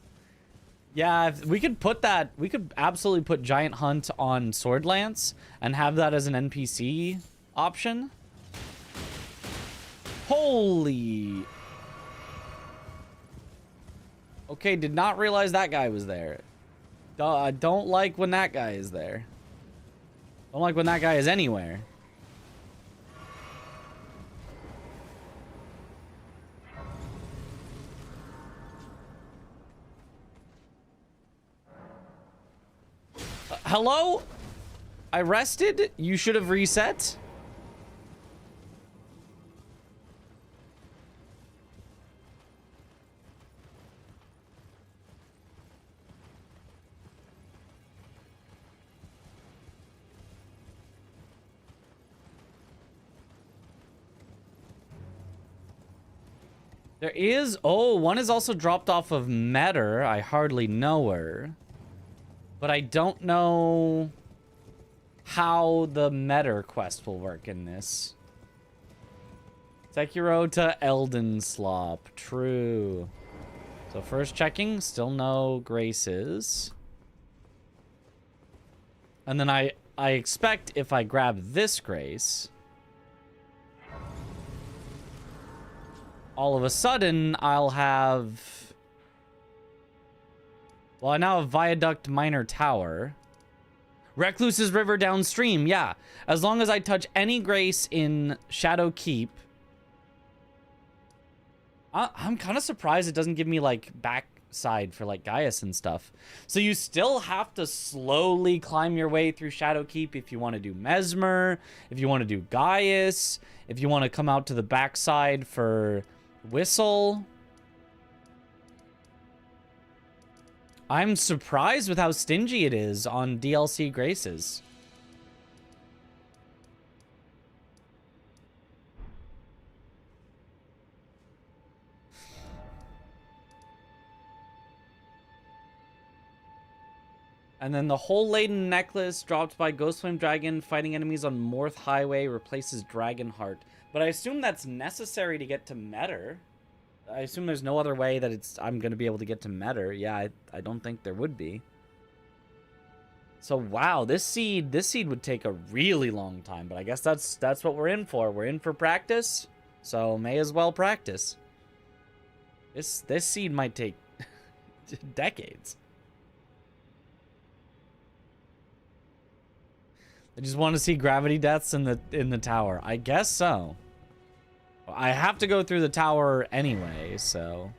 Yeah, if we could put that. We could absolutely put Giant Hunt on Sword Lance and have that as an NPC option. Holy. Okay, did not realize that guy was there. I don't like when that guy is there. Don't like when that guy is anywhere. Hello? I rested? You should have reset? There is... Oh, one is also dropped off of Metter. I hardly know her. But I don't know how the Metter quest will work in this. Sekiro to Elden slop. True. So first checking, still no graces. And then I expect if I grab this grace, all of a sudden I'll have... Well, I now have Viaduct Minor Tower. Recluse's River downstream, yeah. As long as I touch any grace in Shadow Keep. I'm kind of surprised it doesn't give me, like, backside for, like, Gaius and stuff. So you still have to slowly climb your way through Shadow Keep if you want to do Mesmer, if you want to do Gaius, if you want to come out to the backside for Whistle. I'm surprised with how stingy it is on DLC graces. And then the whole laden necklace dropped by Ghostflame Dragon fighting enemies on Morth Highway replaces Dragon Heart. But I assume that's necessary to get to Metter. I assume there's no other way that I'm going to be able to get to Metter. Yeah, I don't think there would be. So, wow, this seed would take a really long time, but I guess that's what we're in for. We're in for practice, so may as well practice. This seed might take decades. I just want to see gravity deaths in the tower. I guess so. I have to go through the tower anyway, so.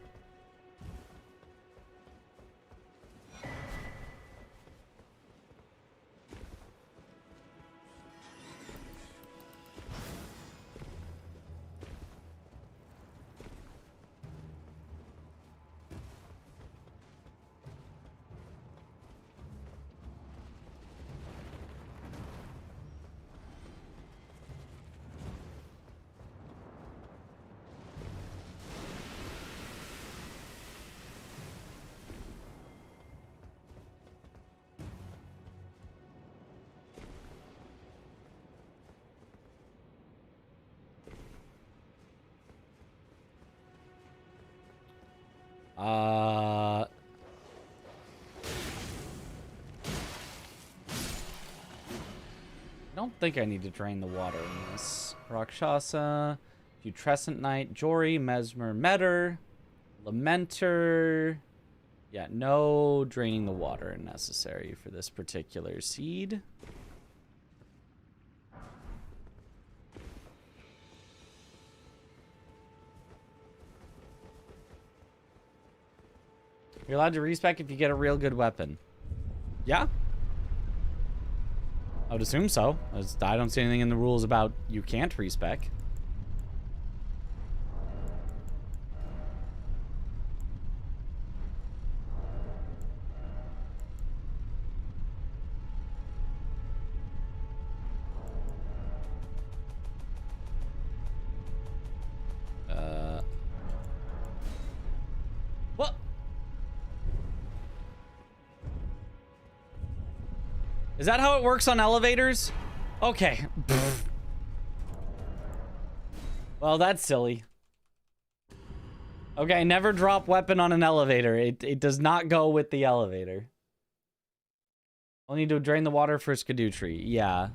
I don't think I need to drain the water in this. Rakshasa, Putrescent Knight, Jory, Mesmer, Metter, Lamenter. Yeah, no draining the water necessary for this particular seed. You're allowed to respec if you get a real good weapon. Yeah? I would assume so. I don't see anything in the rules about you can't respec. What? Is that how it works on elevators? Okay. Well, that's silly. Okay, never drop weapon on an elevator. It does not go with the elevator. I'll need to drain the water for Skadutri. Yeah.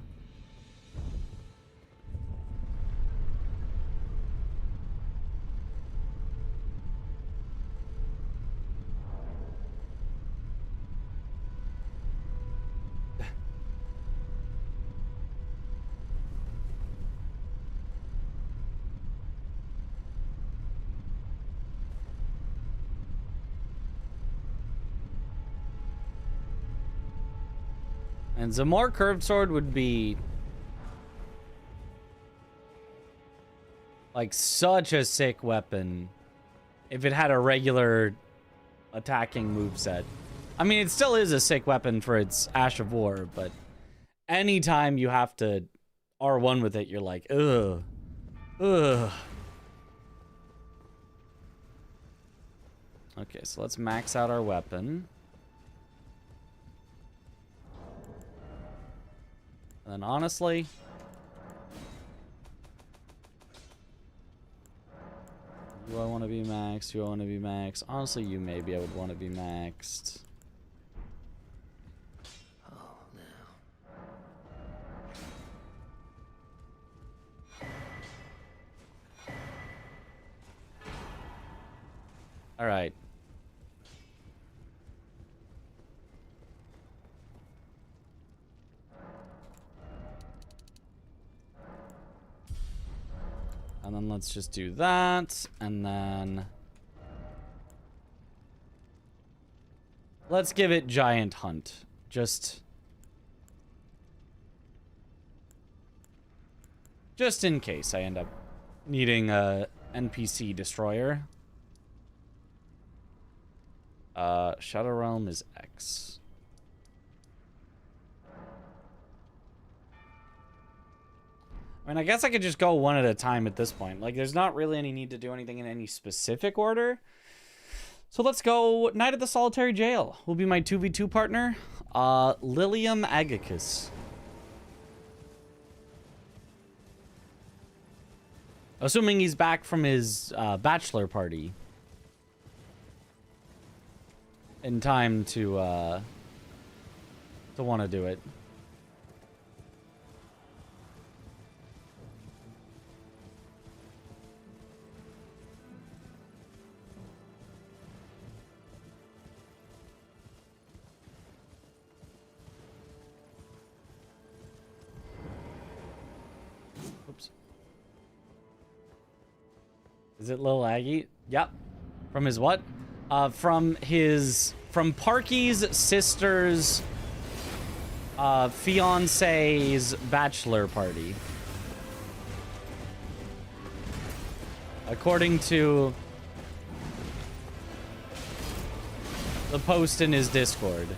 And Zamor Curved Sword would be like such a sick weapon if it had a regular attacking moveset. I mean, it still is a sick weapon for its Ash of War, but anytime you have to R1 with it, you're like, ugh. Ugh. Okay, so let's max out our weapon. And then honestly, do I want to be maxed? Do I want to be maxed? Honestly, you maybe I would want to be maxed.
Oh, no.
All right. And then let's just do that. And then let's give it Giant Hunt. Just in case I end up needing a NPC destroyer. Shadow Realm is X. I mean, I guess I could just go one at a time at this point. Like, there's not really any need to do anything in any specific order. So let's go Knight of the Solitary Jail. Will be my 2v2 partner. Lilium Agacus. Assuming he's back from his bachelor party. in time to want to do it. Oops. Is it Lil Aggie? Yep. From his what? From Parky's sister's fiance's bachelor party. According to the post in his Discord.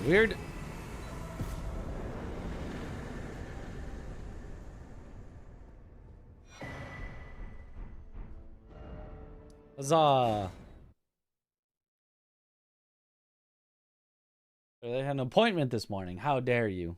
Weird. Huzzah. They had an appointment this morning. How dare you?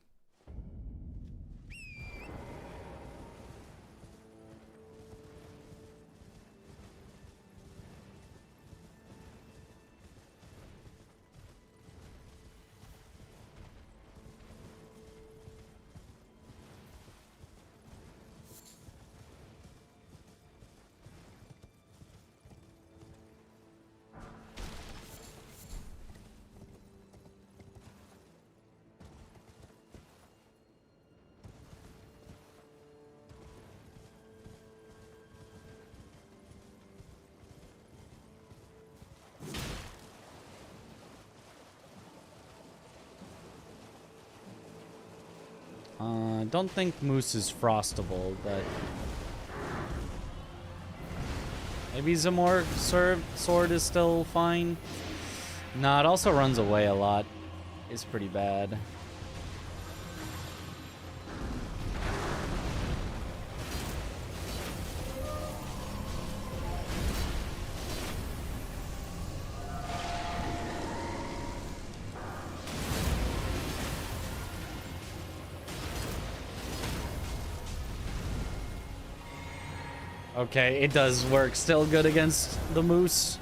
Don't think Moose is frostable, but maybe Zamor sword is still fine. Nah, it also runs away a lot. It's pretty bad. Okay, it does work still good against the Moose.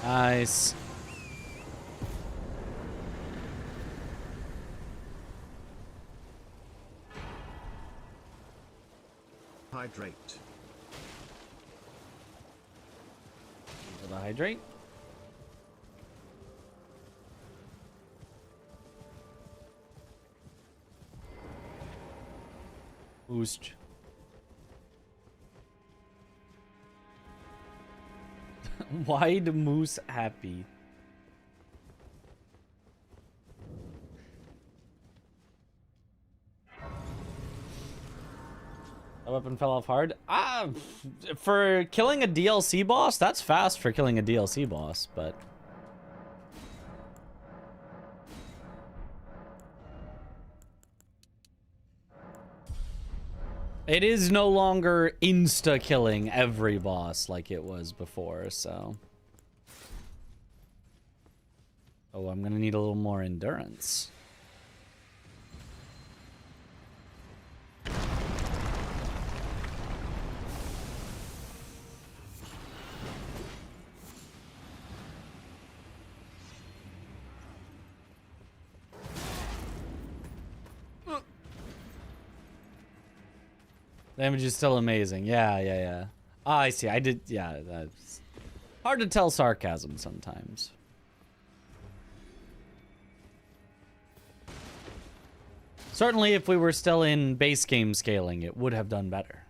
Nice.
Hydrate.
The hydrate. Boost. Wide Moose happy. That weapon fell off hard. For killing a DLC boss, that's fast for killing a DLC boss, but it is no longer insta-killing every boss like it was before, so. Oh, I'm gonna need a little more endurance. Damage is still amazing. Yeah, yeah, yeah. Ah, I see. I did. Yeah, that's hard to tell sarcasm sometimes. Certainly, if we were still in base game scaling, it would have done better.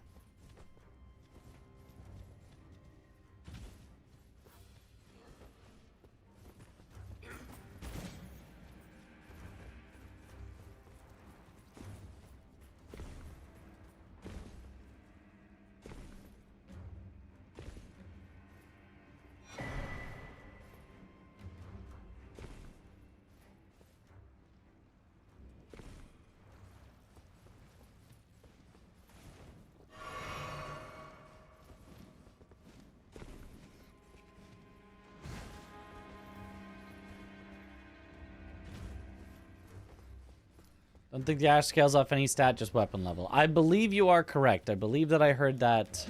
Don't think the ash scales off any stat, just weapon level. I believe you are correct. I believe that I heard that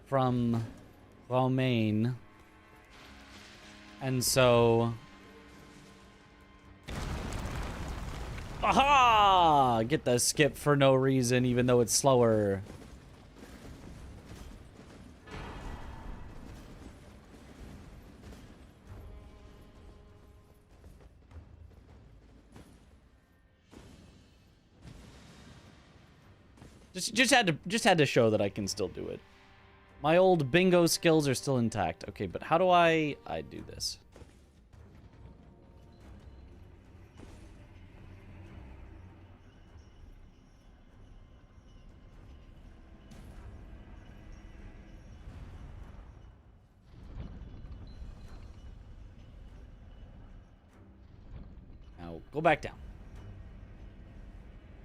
from Romain. And so... Aha! Get the skip for no reason, even though it's slower. Just had to show that I can still do it. My old bingo skills are still intact. Okay, but how do I do this? Now go back down.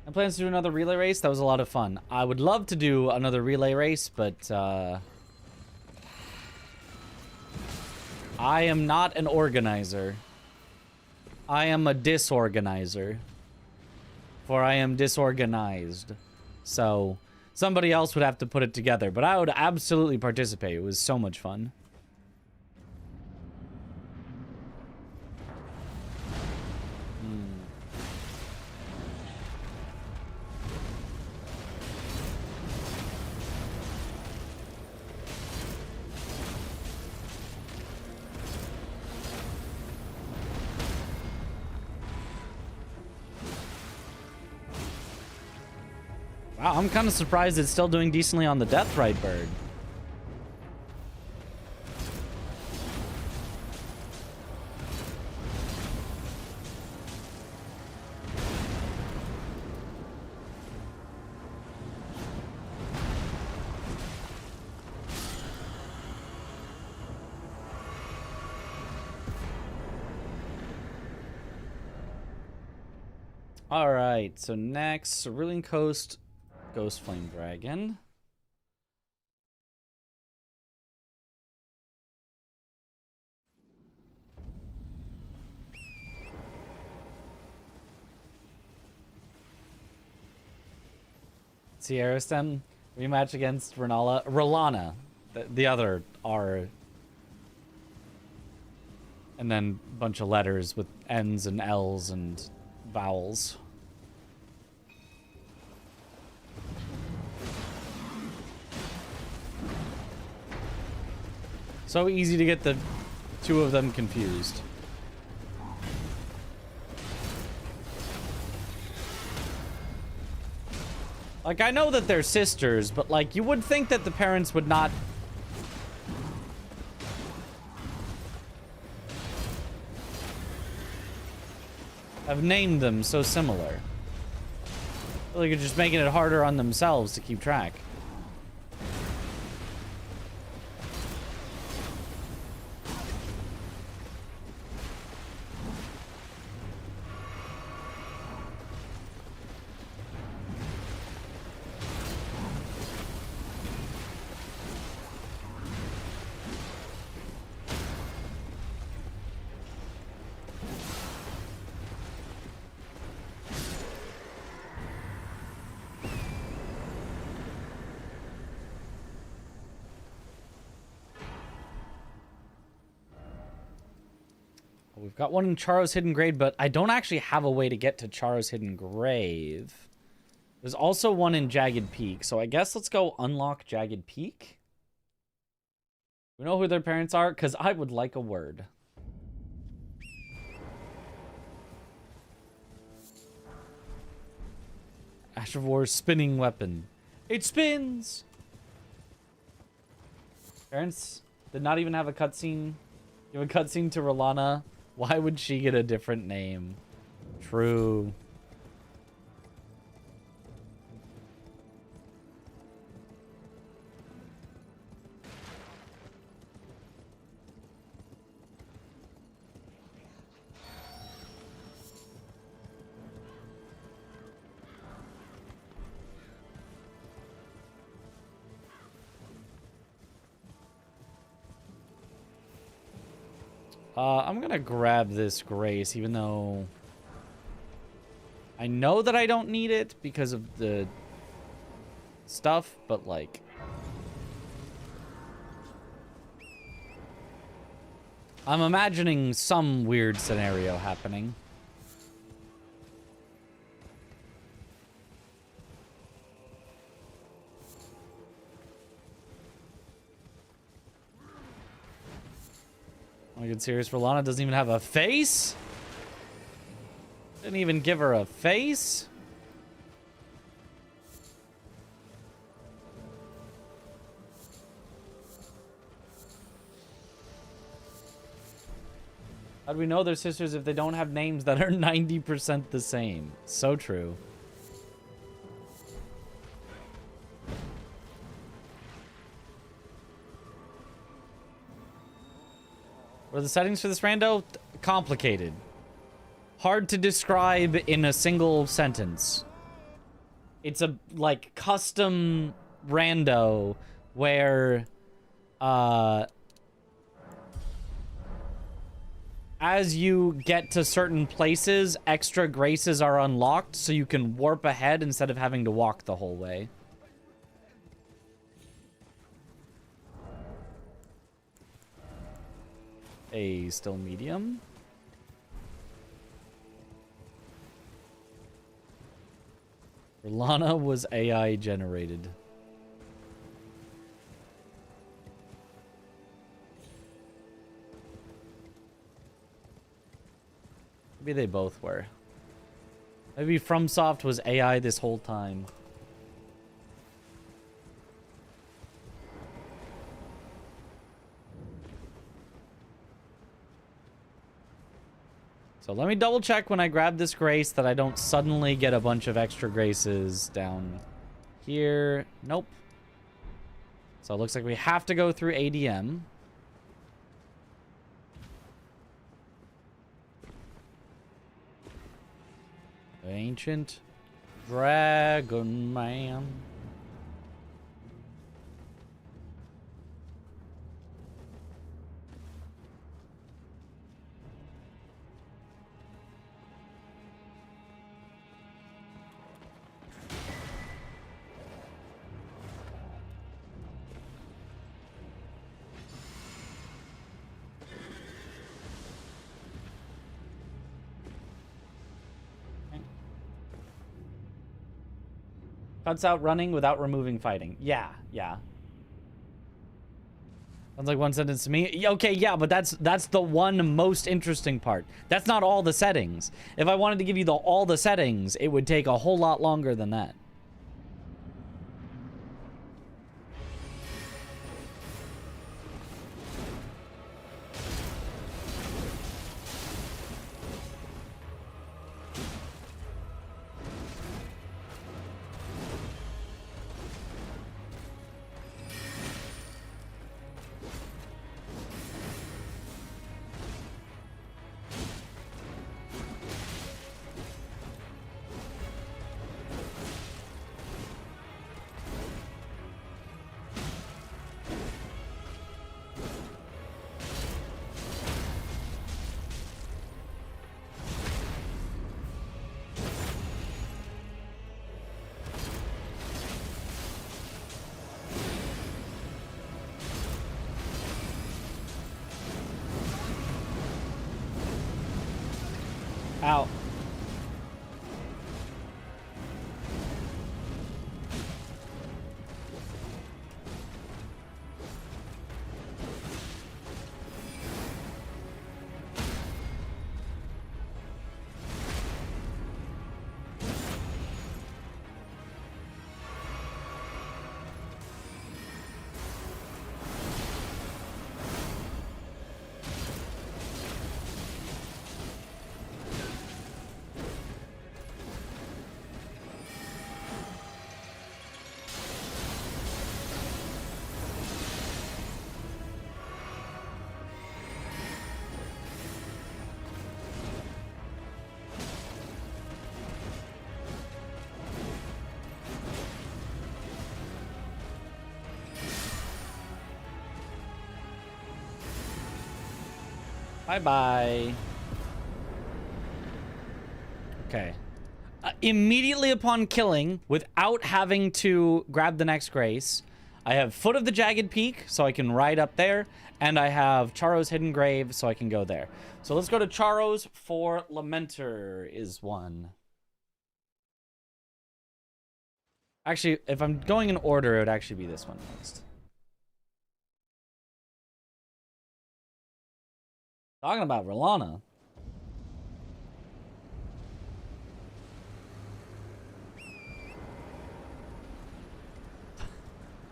I plans to do another relay race. That was a lot of fun. I would love to do another relay race, but I am not an organizer. I am a disorganizer. For I am disorganized. So somebody else would have to put it together, but I would absolutely participate. It was so much fun. Wow, I'm kind of surprised it's still doing decently on the Deathrite bird. All right, so next, Cerulean Coast, Ghost Flame Dragon. Sierra Stem rematch against Ralana, the other R, and then a bunch of letters with N's and L's and vowels. So easy to get the two of them confused. Like, I know that they're sisters, but, like, you would think that the parents would not... have named them so similar. Like, you're just making it harder on themselves to keep track. We've got one in Charo's Hidden Grave, but I don't actually have a way to get to Charo's Hidden Grave. There's also one in Jagged Peak, so I guess let's go unlock Jagged Peak. We know who their parents are, because I would like a word. Ash of War's spinning weapon. It spins! Parents did not even have a cutscene. You have a cutscene to Rolana. Why would she get a different name? True. I'm gonna grab this Grace, even though I know that I don't need it because of the stuff, but like, I'm imagining some weird scenario happening. Am I get serious? Rolana doesn't even have a face? Didn't even give her a face? How do we know they're sisters if they don't have names that are 90% the same? So true. What are the settings for this rando? Complicated. Hard to describe in a single sentence. It's a, like, custom rando where, as you get to certain places, extra graces are unlocked so you can warp ahead instead of having to walk the whole way. Still medium. Rolana was AI generated. Maybe they both were. Maybe FromSoft was AI this whole time. So let me double check when I grab this grace that I don't suddenly get a bunch of extra graces down here. Nope. So it looks like we have to go through ADM. Ancient Dragon Man. Cuts out running without removing fighting. Yeah, yeah. Sounds like one sentence to me. Okay, yeah, but that's the one most interesting part. That's not all the settings. If I wanted to give you all the settings, it would take a whole lot longer than that. Ow. Bye-bye. Okay. Immediately upon killing, without having to grab the next grace, I have Foot of the Jagged Peak, so I can ride up there, and I have Charo's Hidden Grave, so I can go there. So let's go to Charo's for Lamenter is one. Actually, if I'm going in order, it would actually be this one next. Talking about Rolana.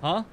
Huh?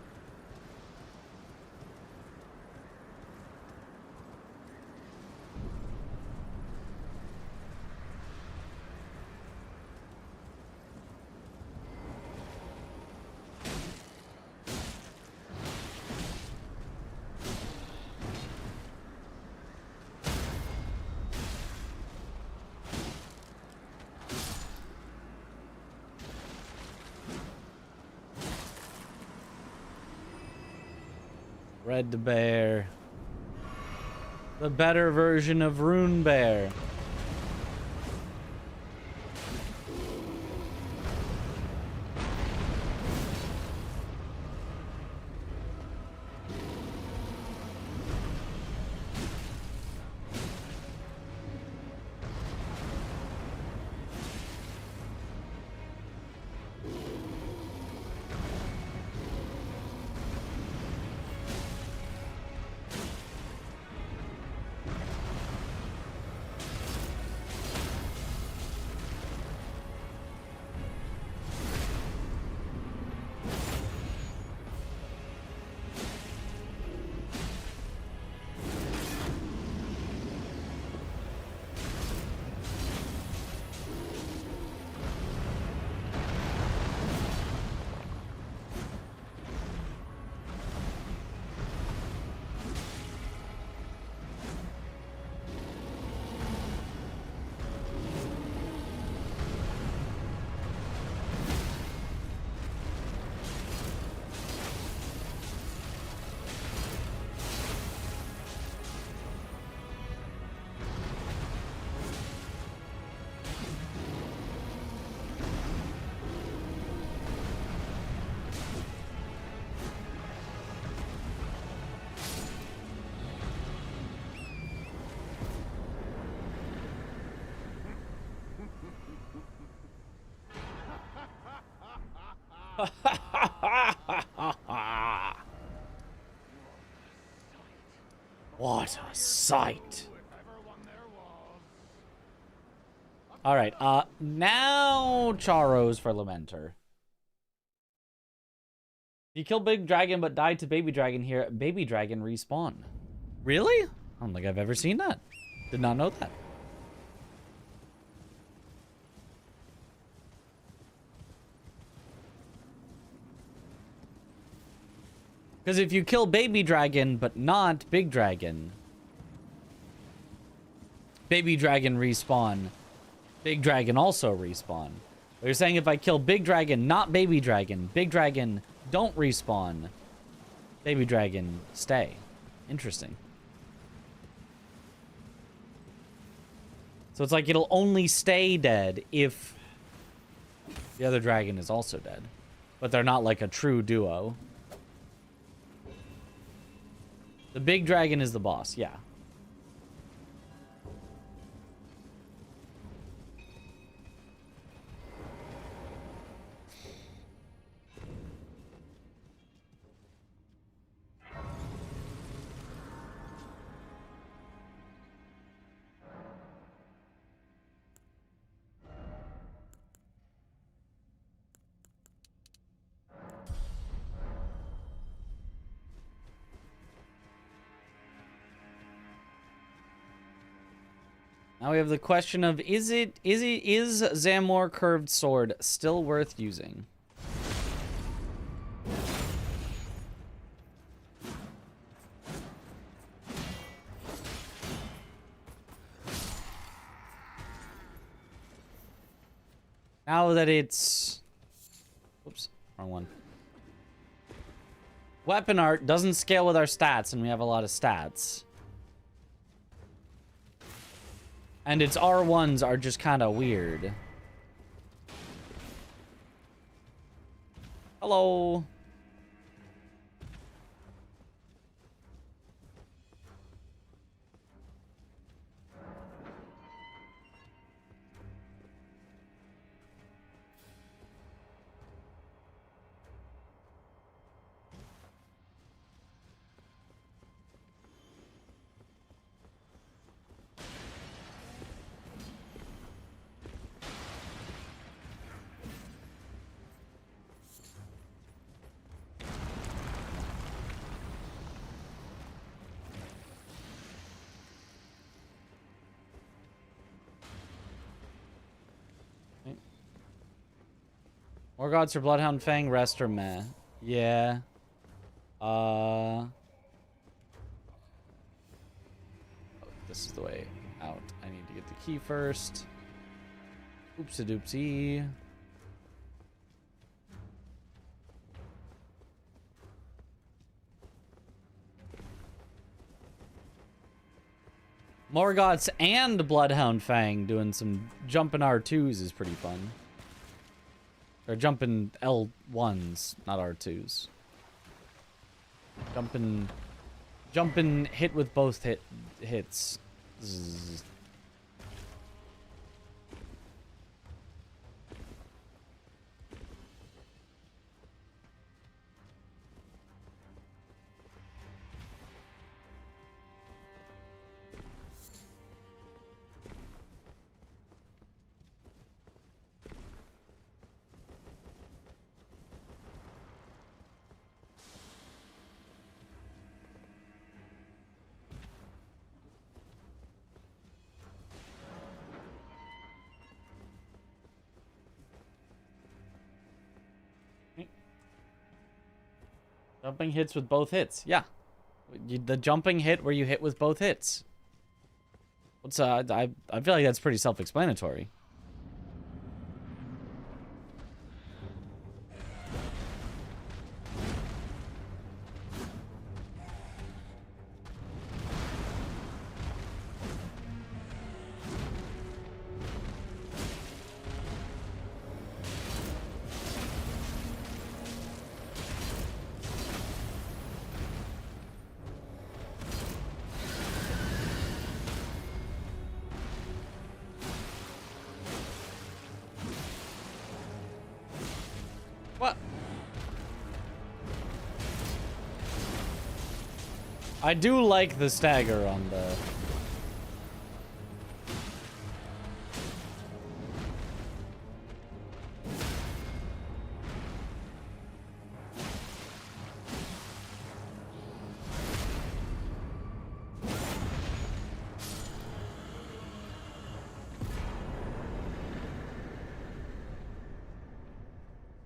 Red Bear. The better version of Rune Bear. What a sight. Alright, now Charo's for Lamenter. You killed Big Dragon but died to Baby Dragon here. Baby Dragon respawn. Really? I don't think I've ever seen that. Did not know that. Because if you kill Baby Dragon, but not Big Dragon, Baby Dragon respawn, Big Dragon also respawn. But you're saying if I kill Big Dragon, not Baby Dragon, Big Dragon don't respawn, Baby Dragon stay. Interesting. So it's like it'll only stay dead if the other dragon is also dead. But they're not like a true duo. The big dragon is the boss, yeah. Now we have the question of is Zamor curved sword still worth using? Now that it's whoops, wrong one. Weapon art doesn't scale with our stats and we have a lot of stats. And its R1s are just kind of weird. Hello. More gods for Bloodhound Fang, rest or meh? Yeah. Oh, this is the way out. I need to get the key first. Oopsie doopsie. More gods and Bloodhound Fang doing some jumping R2s is pretty fun. Or jumping L1s, not R2s. Jumping hit with both hits. Zzz. Jumping hits with both hits. Yeah. The jumping hit where you hit with both hits. What's I feel like that's pretty self-explanatory. What? I do like the stagger on the...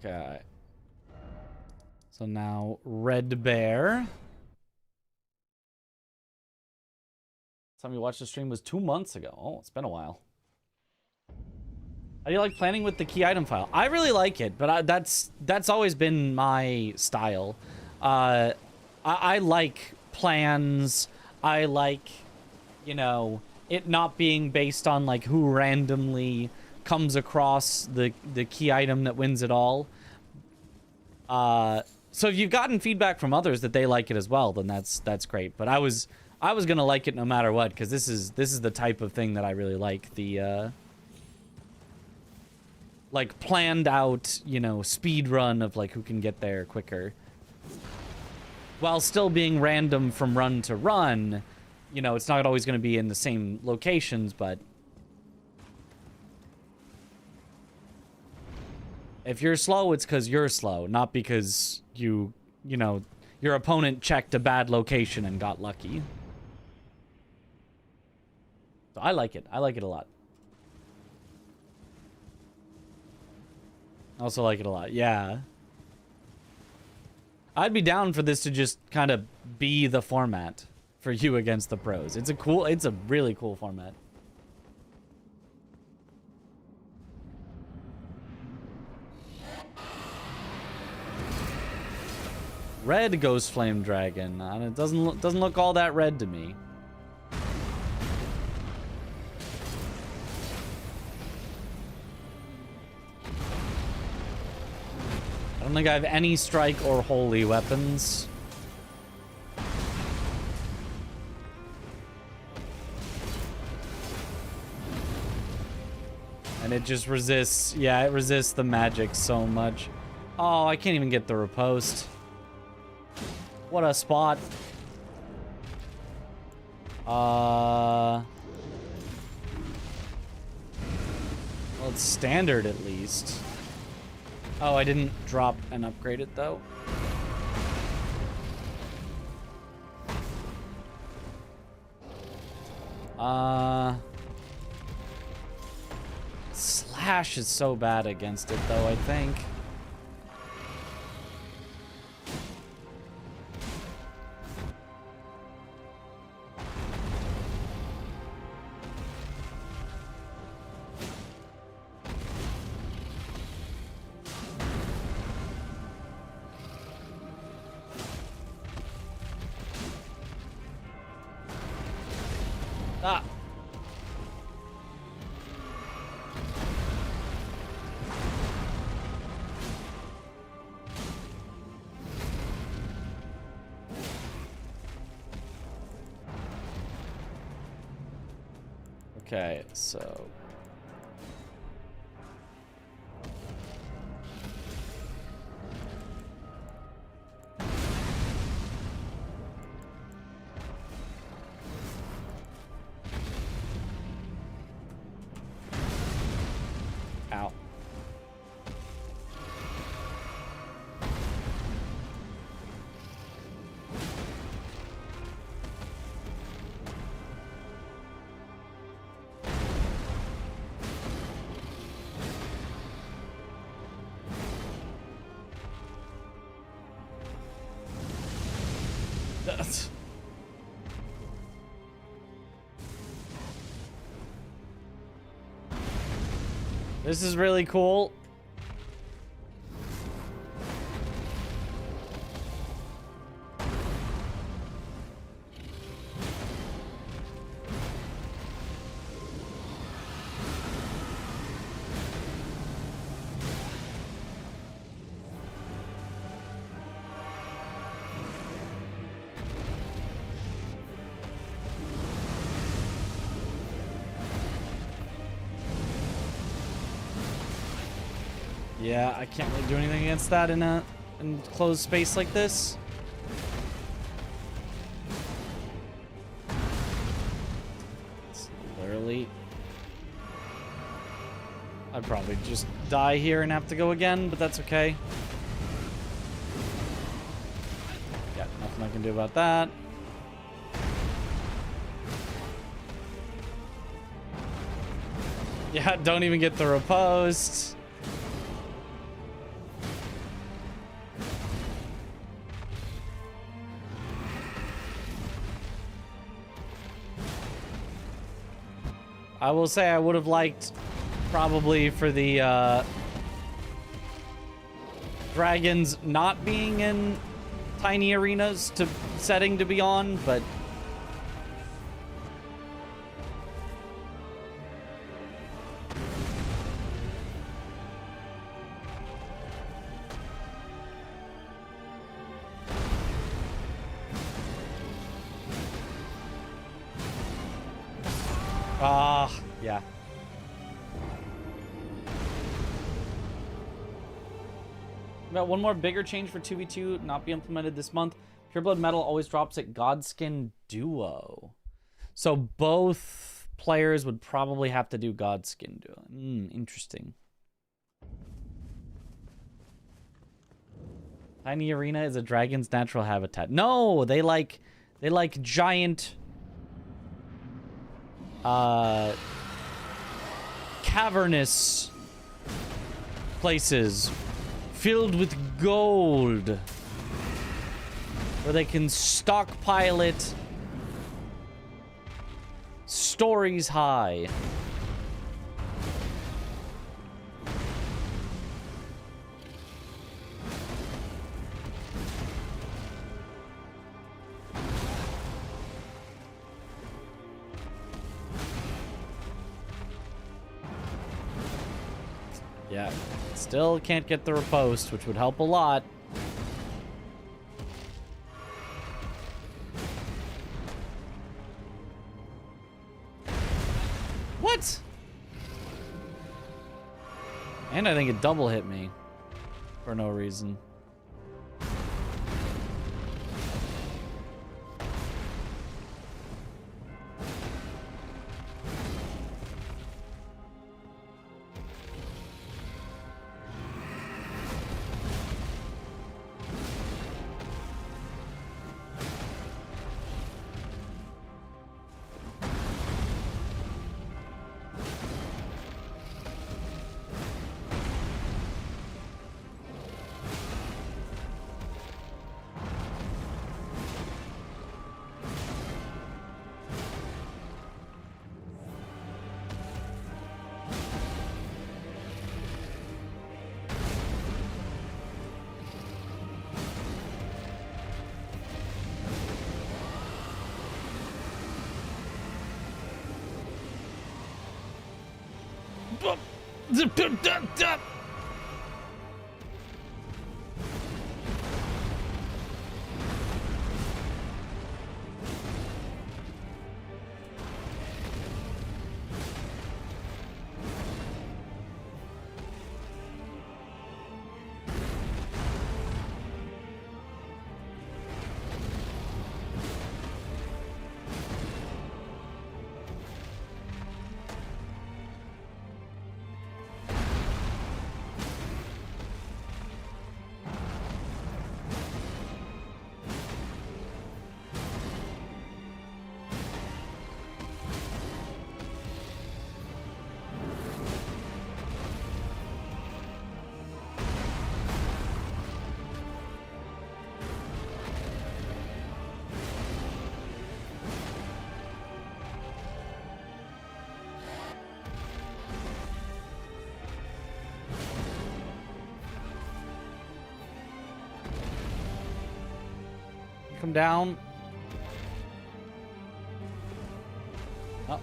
Okay. So now, Red Bear. Time you watched the stream was 2 months ago. Oh, it's been a while. How do you like planning with the key item file? I really like it, but that's always been my style. I like plans. I like, you know, it not being based on like who randomly comes across the key item that wins it all. So if you've gotten feedback from others that they like it as well, then that's great. But I was gonna like it no matter what, because this is the type of thing that I really like. The like planned out, you know, speed run of like who can get there quicker, while still being random from run to run. You know, it's not always going to be in the same locations, but if you're slow, it's because you're slow, not because you know, your opponent checked a bad location and got lucky. So I like it. I like it a lot. I also like it a lot. Yeah. I'd be down for this to just kind of be the format for you against the pros. It's a really cool format. Red Ghost Flame Dragon. And it doesn't look all that red to me. don't think I have any strike or holy weapons. And it just resists. Yeah, it resists the magic so much. Oh, I can't even get the riposte. What a spot. Well, it's standard at least. Oh, I didn't drop and upgrade it though. Slash is so bad against it though, I think. Ah. Okay, so ow. This is really cool. Yeah, I can't really do anything against that in a closed space like this. It's literally, I'd probably just die here and have to go again, but that's okay. Yeah, nothing I can do about that. Yeah, don't even get the riposte. I will say I would have liked probably for the dragons not being in tiny arenas setting to be on, but yeah. About one more bigger change for 2v2 not be implemented this month. Pureblood Metal always drops at Godskin Duo. So both players would probably have to do Godskin Duo. Interesting. Tiny Arena is a dragon's natural habitat. No, they like giant cavernous places filled with gold where they can stockpile it stories high. Yeah. Still can't get the riposte, which would help a lot. What? And I think it double hit me for no reason. Come down. Oh.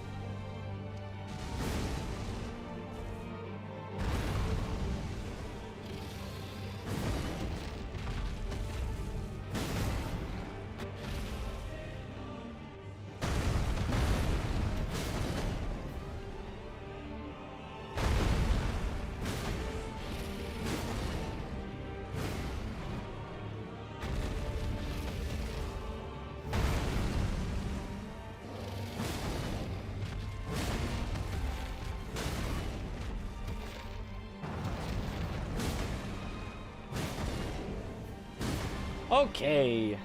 Okay.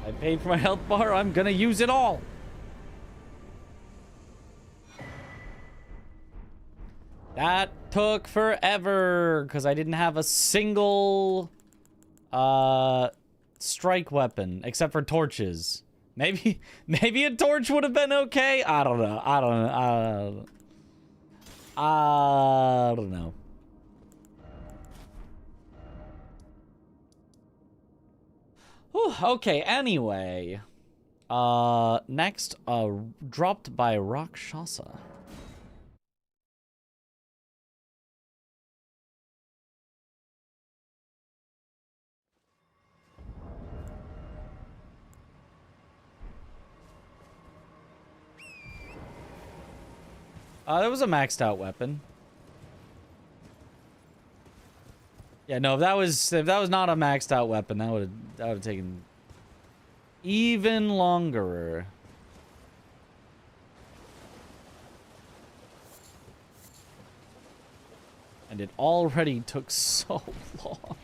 I paid for my health bar. I'm gonna use it all. That took forever because I didn't have a single strike weapon except for torches. Maybe a torch would have been okay. I don't know. I don't know. Whew, okay, anyway. Next, dropped by Rakshasa. That was a maxed out weapon. Yeah, no, if that was not a maxed out weapon, that would have taken even longer. And it already took so long.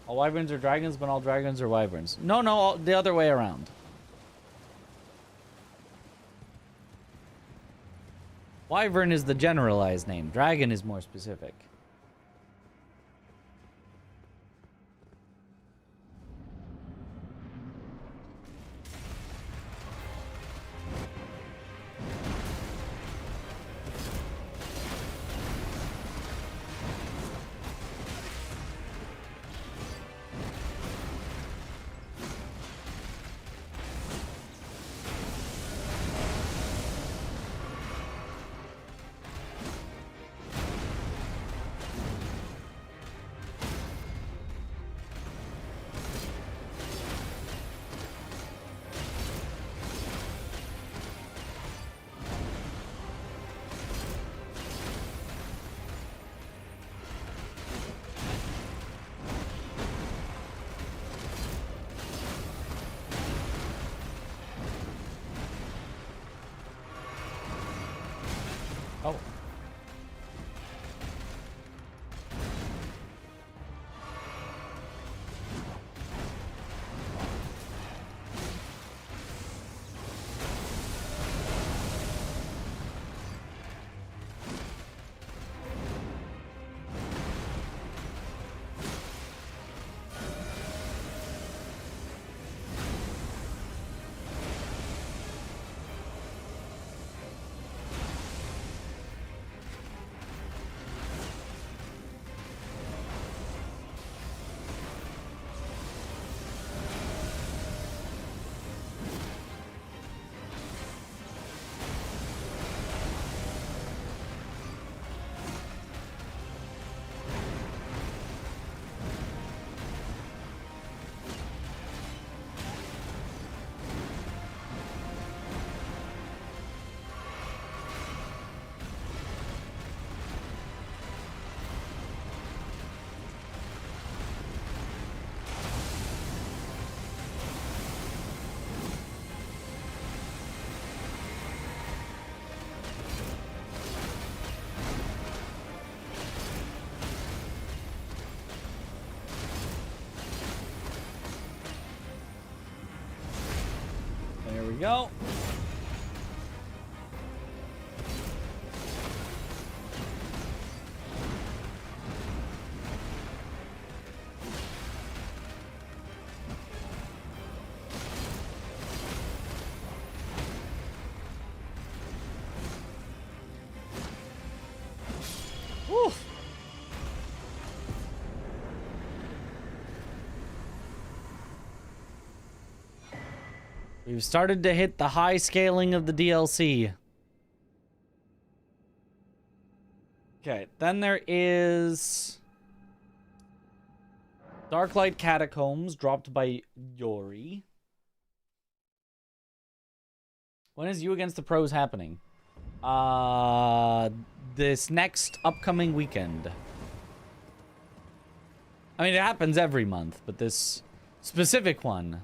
All wyverns are dragons, but all dragons are wyverns. No, the other way around. Wyvern is the generalized name. Dragon is more specific. go. Woo. We've started to hit the high scaling of the DLC. Okay, then there is Darklight Catacombs dropped by Yori. When is You Against the Pros happening? This next upcoming weekend. I mean, it happens every month, but this specific one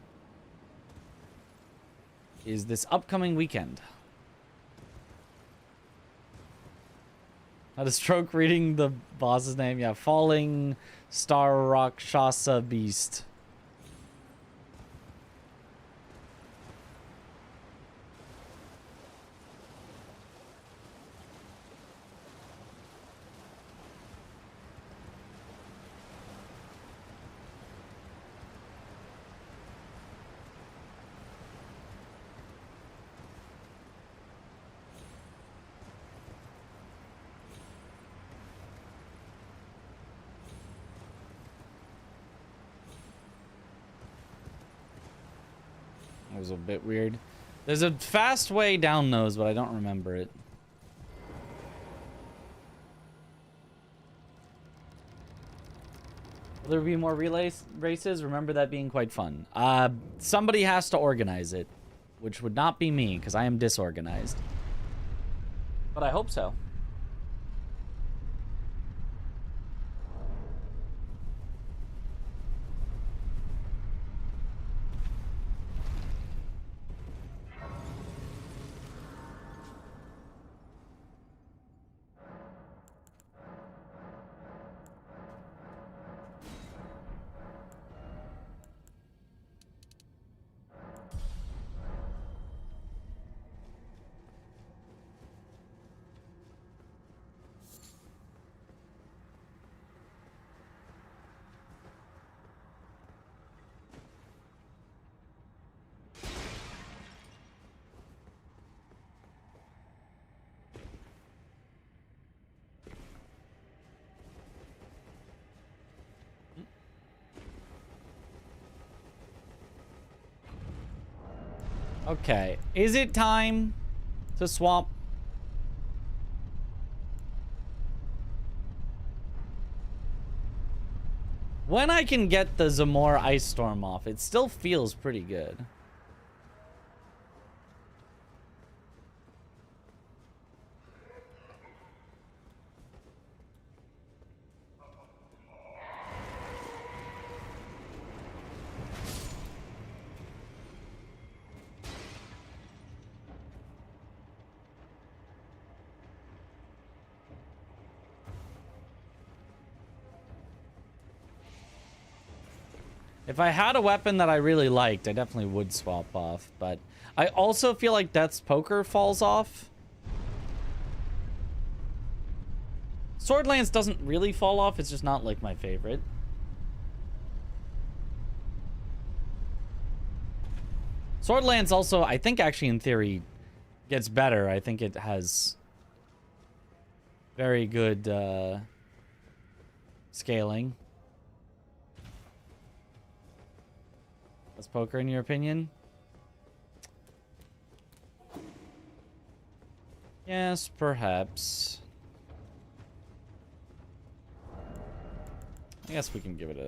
is this upcoming weekend. Had a stroke reading the boss's name. Yeah, Falling Star Rakshasa Beast. That was a bit weird. There's a fast way down those, but I don't remember it. Will there be more relay races? Remember that being quite fun. Somebody has to organize it, which would not be me, because I am disorganized. But I hope so. Okay, is it time to swap? When I can get the Zamor Ice Storm off, it still feels pretty good. If I had a weapon that I really liked, I definitely would swap off, but I also feel like Death's Poker falls off. Swordlance doesn't really fall off, it's just not like my favorite. Swordlance also, I think actually in theory, gets better. I think it has very good scaling. That's poker in your opinion? Yes, perhaps. I guess we can give it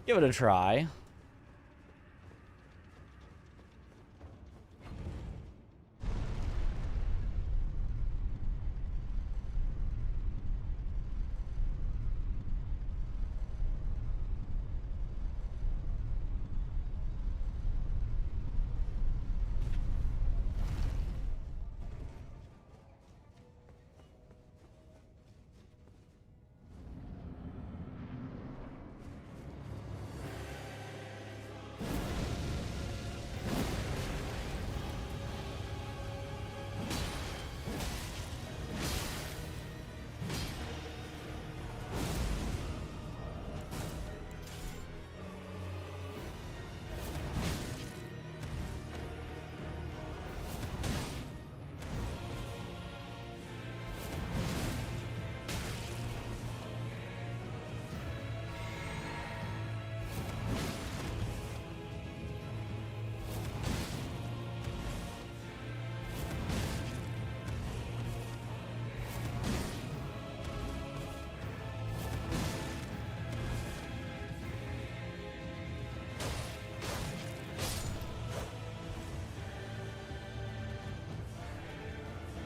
a try.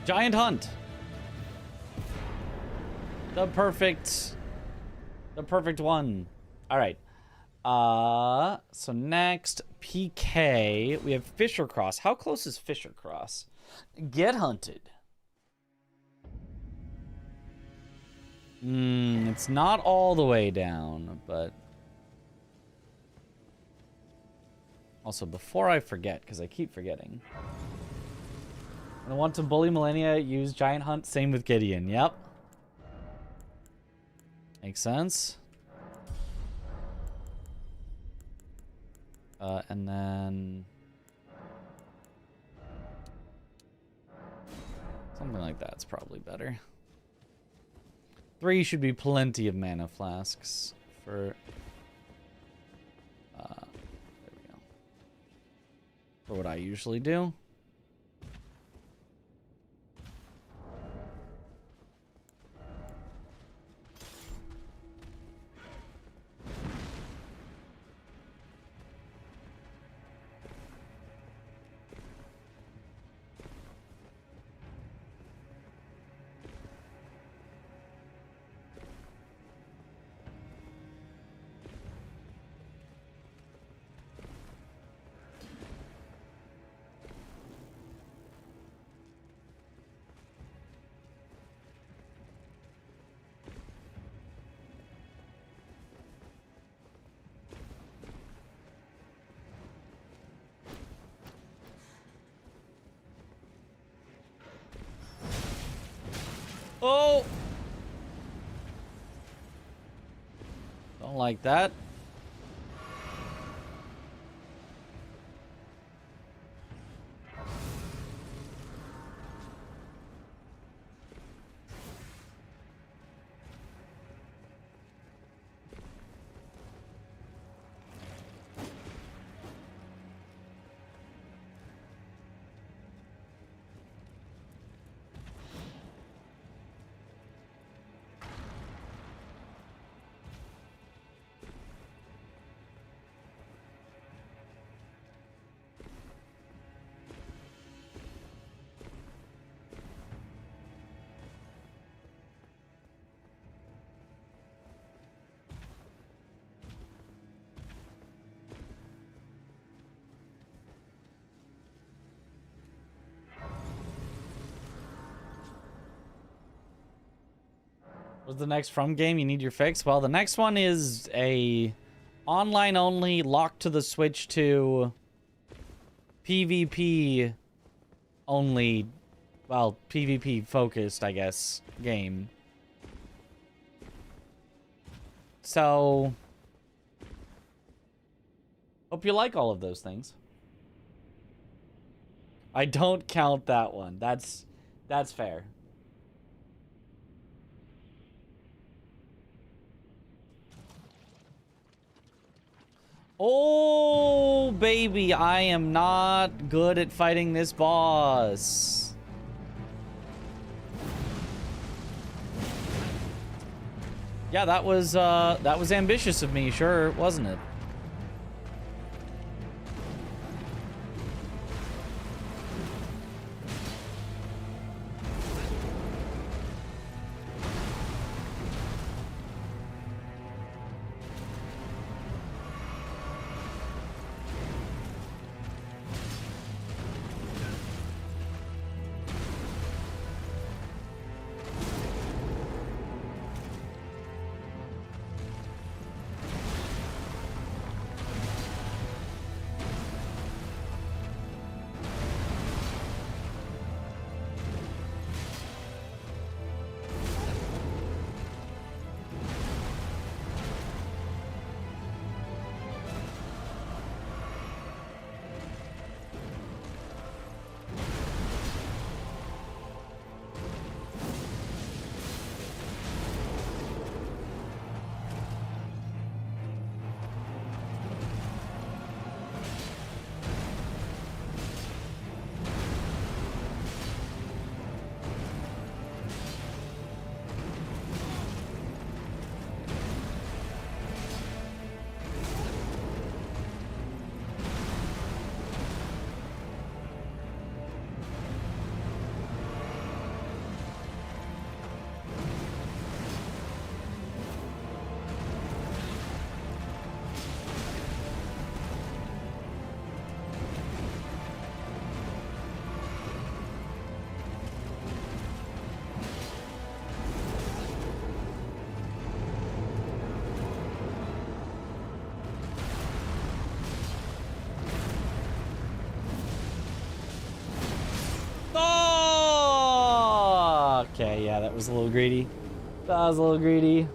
Giant Hunt. The perfect one. All right. So next, PK. We have Fisher Cross. How close is Fisher Cross? Get hunted. It's not all the way down, but... Also, before I forget, because I keep forgetting. When I want to bully Millennia, use Giant Hunt. Same with Gideon. Yep. Makes sense. And then... something like that's probably better. 3 should be plenty of mana flasks for... there we go. For what I usually do. Oh! Don't like that. What's the next From game you need your fix? Well, the next one is a online only, locked to the Switch to PvP only, well, PvP focused, I guess, game. So, hope you like all of those things. I don't count that one. That's fair. Oh, baby, I am not good at fighting this boss. Yeah, that was ambitious of me, sure, wasn't it? was a little greedy. That was a little greedy.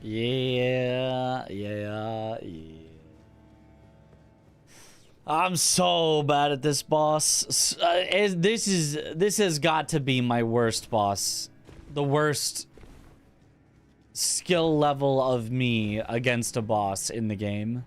Yeah. I'm so bad at this boss. This has got to be my worst boss. The worst skill level of me against a boss in the game.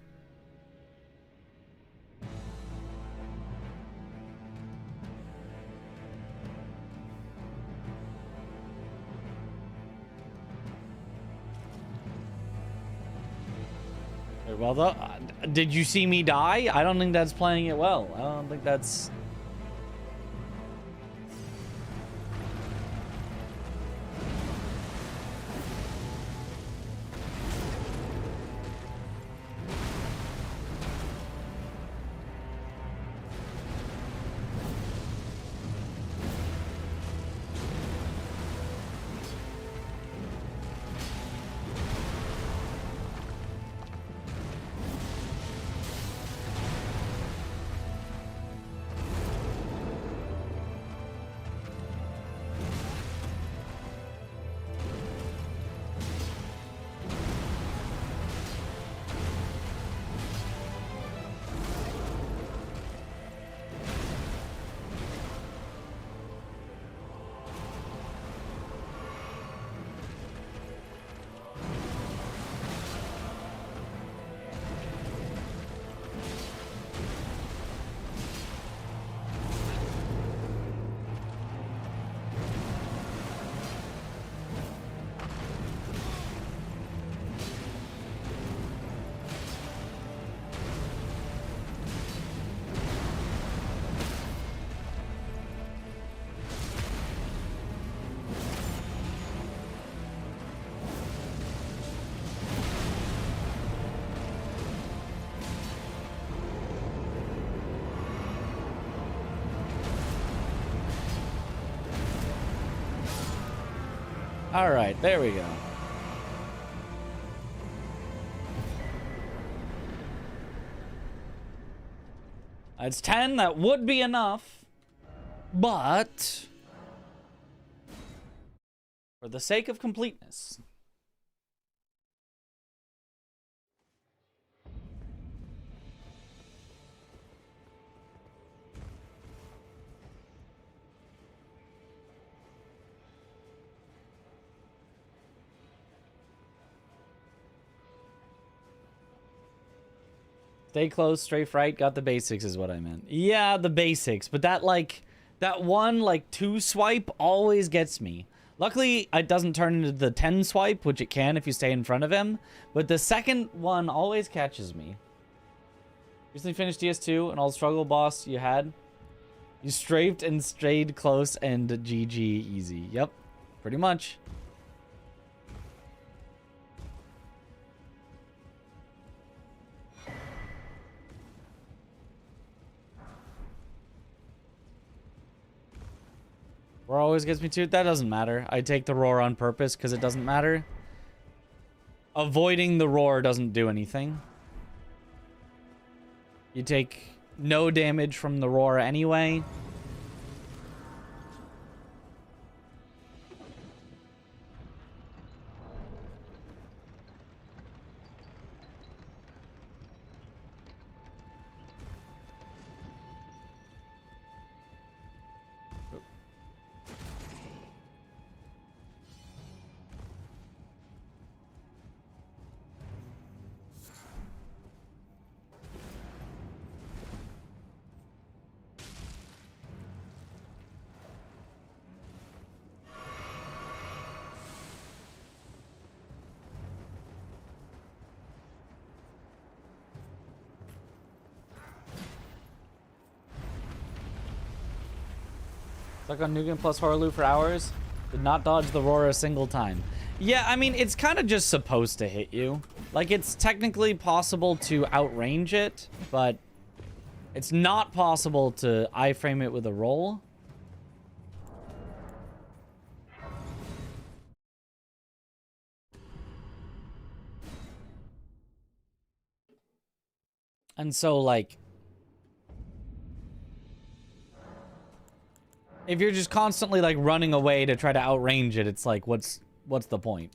Well, though, did you see me die? I don't think that's playing it well. I don't think that's... All right, there we go. That's 10. That would be enough. But for the sake of completeness. Stay close, strafe right, got the basics is what I meant. Yeah, the basics, but that one 2 swipe always gets me. Luckily, it doesn't turn into the 10 swipe, which it can if you stay in front of him, but the second one always catches me. Recently finished DS2 and all the struggle boss you had. You strafed and stayed close and GG easy. Yep, pretty much. Roar always gets me too. That doesn't matter. I take the roar on purpose because it doesn't matter. Avoiding the roar doesn't do anything. You take no damage from the roar anyway. Stuck on Nugan plus Horaloo for hours. Did not dodge the roar a single time. Yeah, I mean, it's kind of just supposed to hit you. Like, it's technically possible to outrange it, but it's not possible to iframe it with a roll. And so, like, if you're just constantly, like, running away to try to outrange it, it's like, what's the point?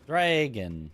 Dragon.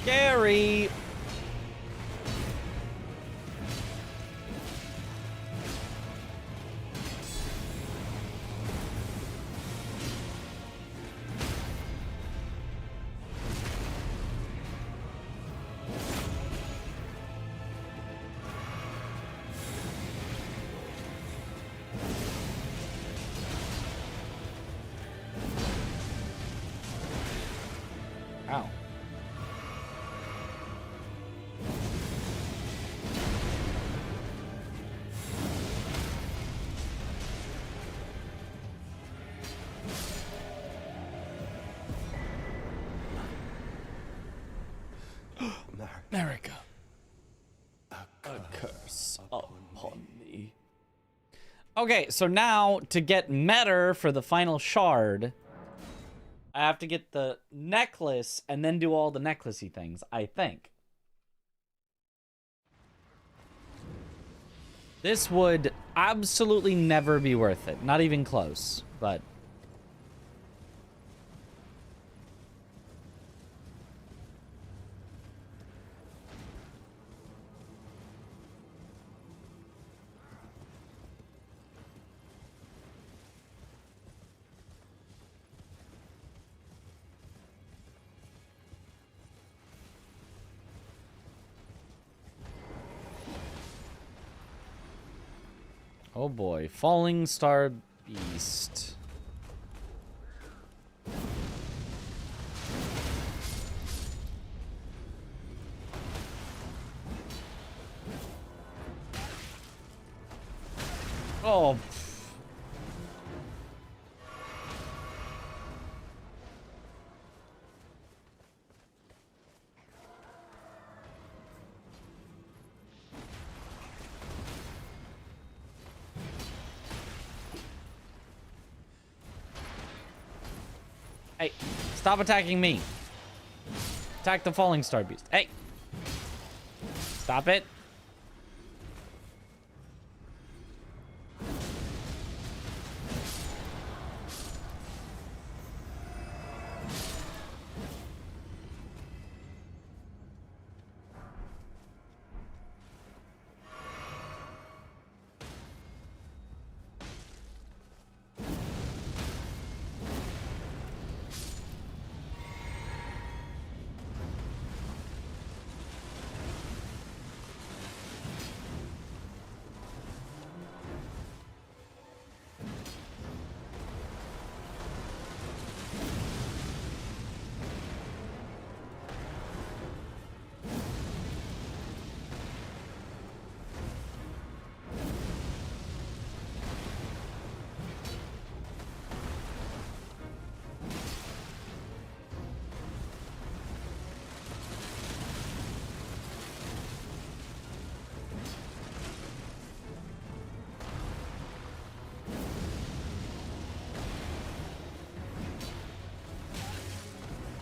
Gary. Ow. America. A curse upon me. Okay, so now to get Metter for the final shard, I have to get the necklace and then do all the necklacey things, I think. This would absolutely never be worth it. Not even close, but... oh boy, Falling Star Beast. Oh. Hey, stop attacking me. Attack the Falling Star Beast. Hey. Stop it.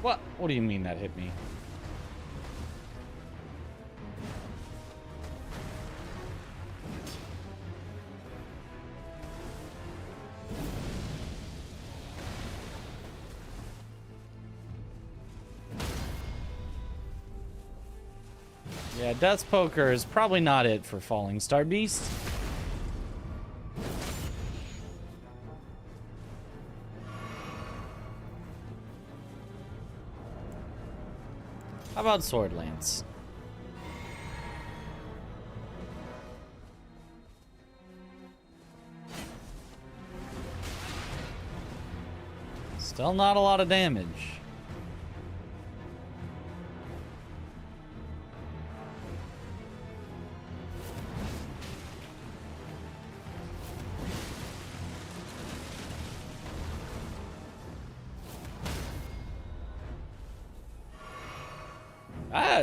What? What do you mean that hit me? Yeah, Death's Poker is probably not it for Falling Star Beast. How about Sword Lance? Still not a lot of damage.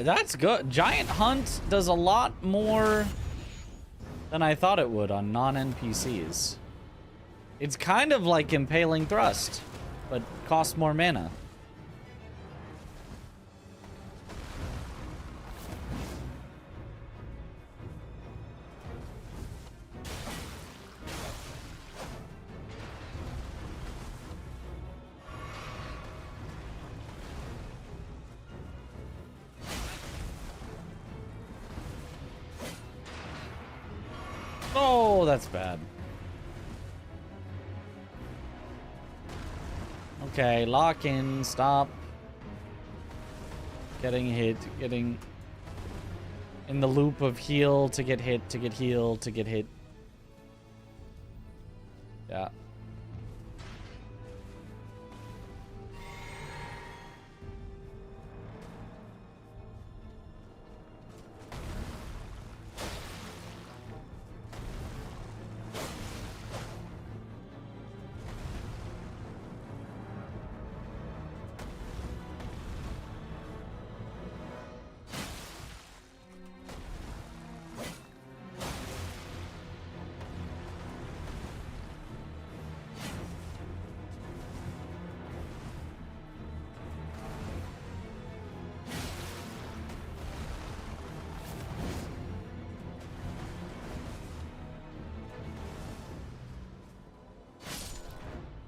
That's good. Giant Hunt does a lot more than I thought it would on non-NPCs. It's kind of like Impaling Thrust, but costs more mana. Oh, that's bad. Okay, lock in, stop. Getting hit, getting in the loop of heal to get hit, to get heal, to get hit. Yeah.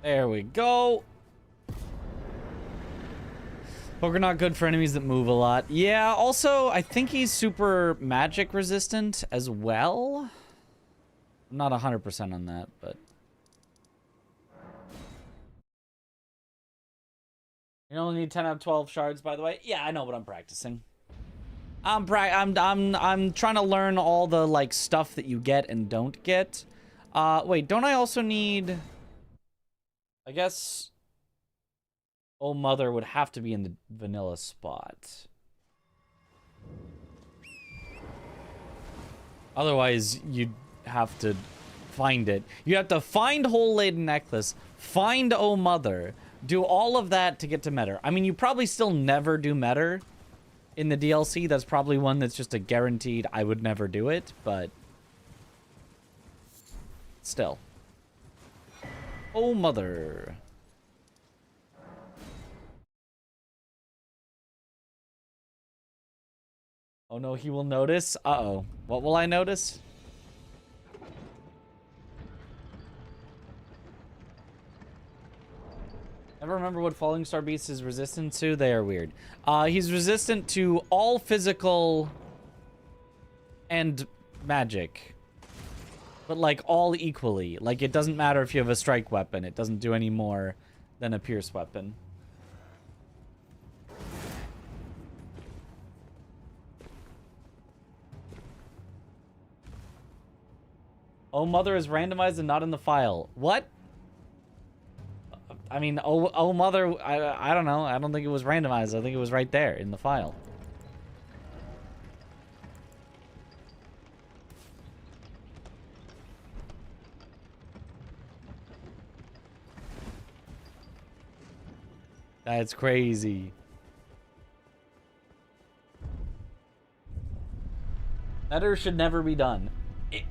There we go. Poker not good for enemies that move a lot. Yeah, also, I think he's super magic resistant as well. I'm not 100% on that, but... You only need 10 out of 12 shards, by the way. Yeah, I know, but I'm practicing. I'm trying to learn all the, like, stuff that you get and don't get. Wait, don't I also need... I guess... Oh Mother would have to be in the vanilla spot. Otherwise, you'd have to find it. You have to find Whole Laden Necklace, find Oh Mother, do all of that to get to Metter. I mean, you probably still never do Metter in the DLC. That's probably one that's just a guaranteed I would never do it, but... Still. Oh Mother. Oh no, he will notice? Uh-oh. What will I notice? Never remember what Falling Star Beast is resistant to? They are weird. He's resistant to all physical and magic. But, like, all equally. Like, it doesn't matter if you have a strike weapon. It doesn't do any more than a pierce weapon. Oh Mother is randomized and not in the file. What? I mean, oh Mother, I don't know. I don't think it was randomized. I think it was right there in the file. That's crazy. Metter should never be done.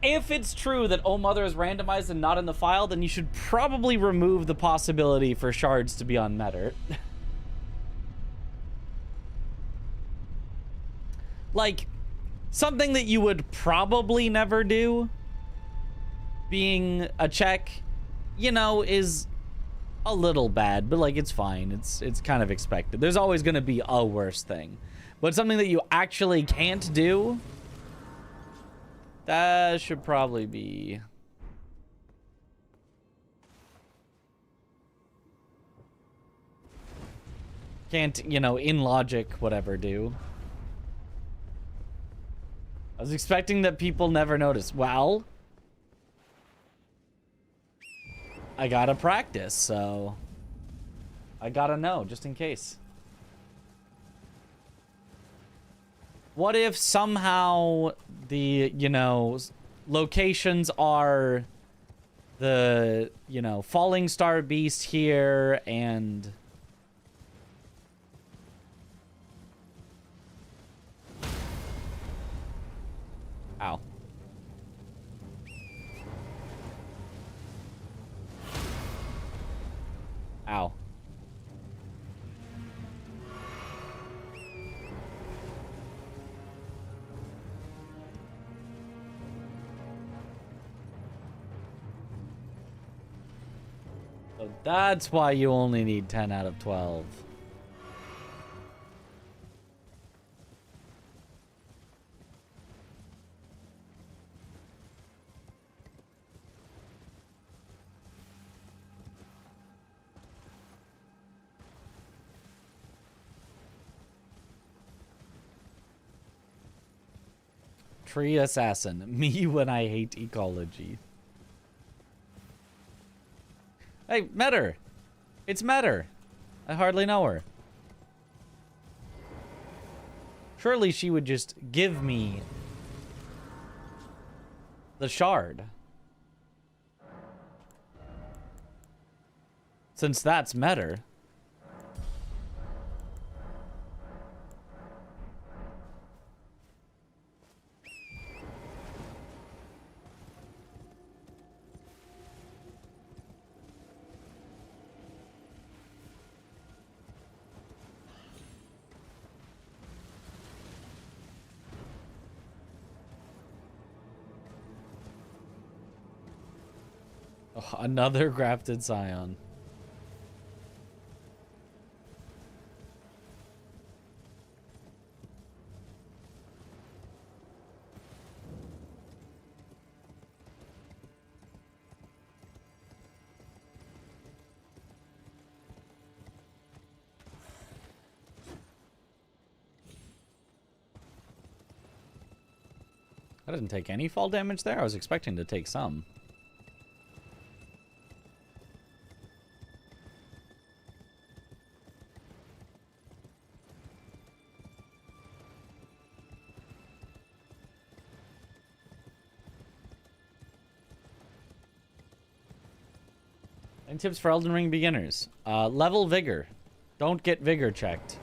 If it's true that Oh Mother is randomized and not in the file, then you should probably remove the possibility for shards to be on Metter. Like, something that you would probably never do, being a check, you know, is a little bad, but like, it's fine. It's kind of expected. There's always going to be a worse thing. But something that you actually can't do, that should probably be... Can't, you know, in logic, whatever, do. I was expecting that people never notice. Well, I gotta practice, so I gotta know, just in case. What if somehow the, you know, locations are the, you know, Falling Star Beast here and... Ow. Ow. So that's why you only need 10 out of 12. Tree assassin. Me when I hate ecology. Hey, met her. It's met her. I hardly know her. Surely she would just give me the shard. Since that's met her. Oh, another grafted scion. I didn't take any fall damage there. I was expecting to take some. And tips for Elden Ring beginners. Level vigor. Don't get vigor checked.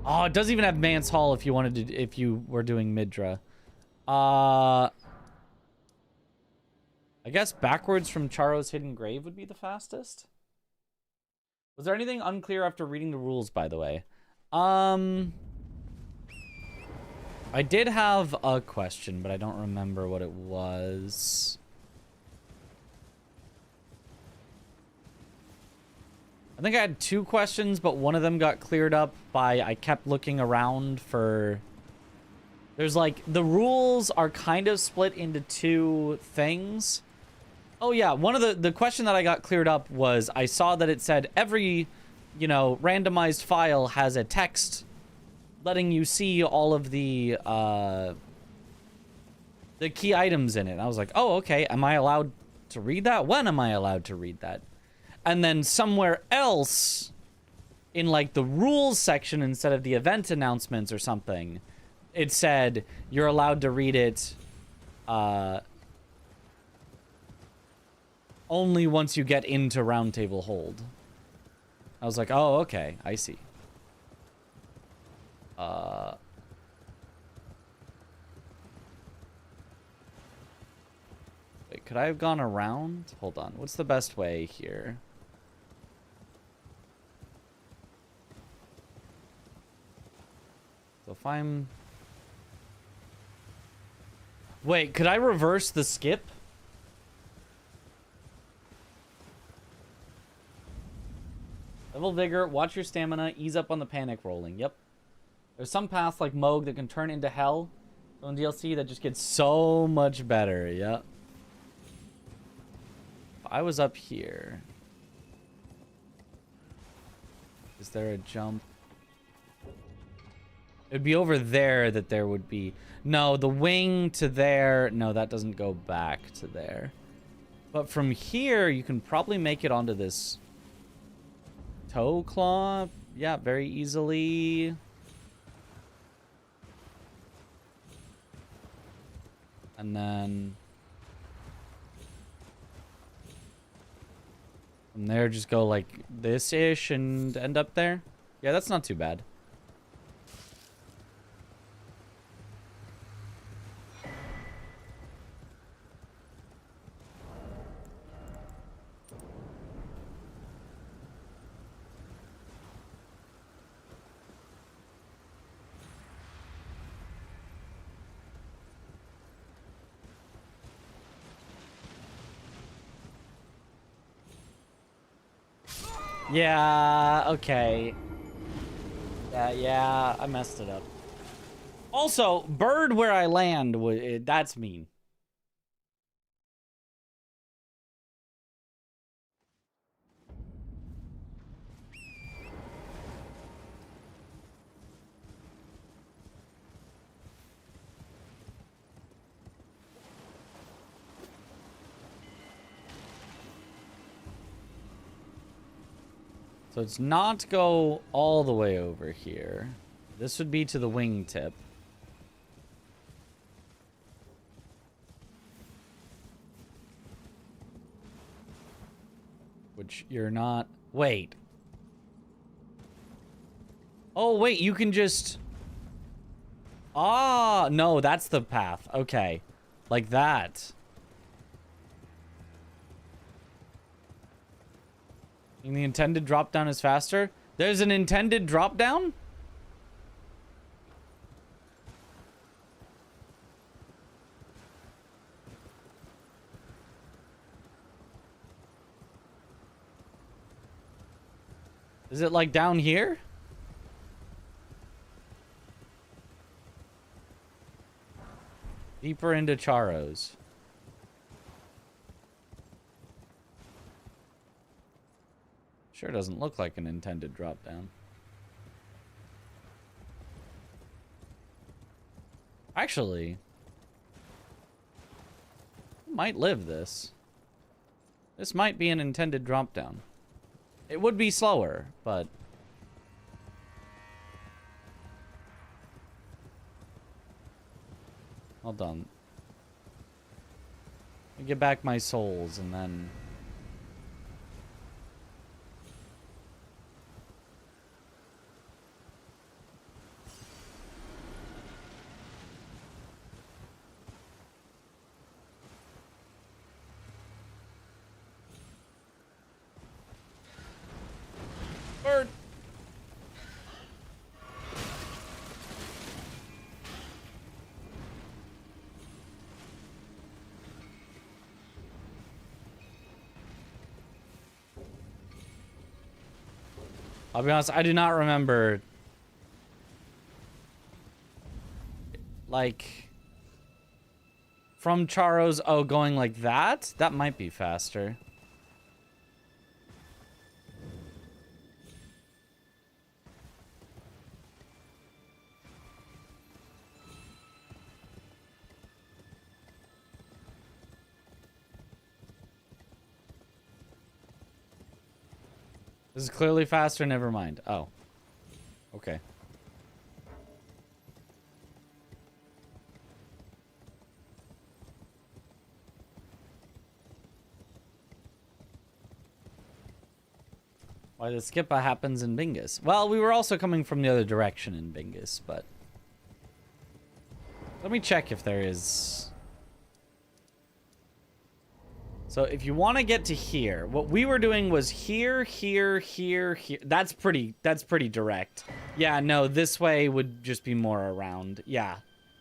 Oh, it doesn't even have Mance Hall if you wanted to, if you were doing Midra. I guess backwards from Charo's Hidden Grave would be the fastest. Was there anything unclear after reading the rules, by the way? I did have a question, but I don't remember what it was. I think I had two questions, but one of them got cleared up by I kept looking around for... There's like, the rules are kind of split into two things. Oh yeah, one of the question that I got cleared up was I saw that it said every, you know, randomized file has a text letting you see all of the key items in it. And I was like, oh, okay, am I allowed to read that? When am I allowed to read that? And then somewhere else in like the rules section instead of the event announcements or something, it said you're allowed to read it only once you get into Round Table Hold. I was like, oh, okay, I see. Wait, could I have gone around? Hold on, what's the best way here? So if I'm... Wait, could I reverse the skip? Level Vigor, watch your stamina, ease up on the panic rolling. Yep. There's some paths like Moog that can turn into hell. So in DLC that just gets so much better. Yep. If I was up here... Is there a jump? It'd be over there that there would be... No, the wing to there... No, that doesn't go back to there. But from here, you can probably make it onto this... toe claw? Yeah, very easily. And then... From there, just go like this-ish and end up there. Yeah, that's not too bad. Yeah, okay. Yeah, I messed it up. Also, bird where I land, that's mean. So it's not go all the way over here. This would be to the wingtip. Which you're not... Wait. Oh, wait, you can just... Ah, no, that's the path. Okay. Like that. And the intended drop down is faster? There's an intended drop down? Is it like down here? Deeper into Charos. Sure doesn't look like an intended drop down. Actually, I might live this. This might be an intended drop down. It would be slower, but hold on. Let me get back my souls and then bird. I'll be honest, I do not remember, like, from Charos, oh, going like that? That might be faster. This is clearly faster, never mind. Oh. Okay. Why the skip happens in Bingus? Well, we were also coming from the other direction in Bingus, but... Let me check if there is... So if you want to get to here, what we were doing was here, here, here, here. That's pretty direct. Yeah, no, this way would just be more around. Yeah.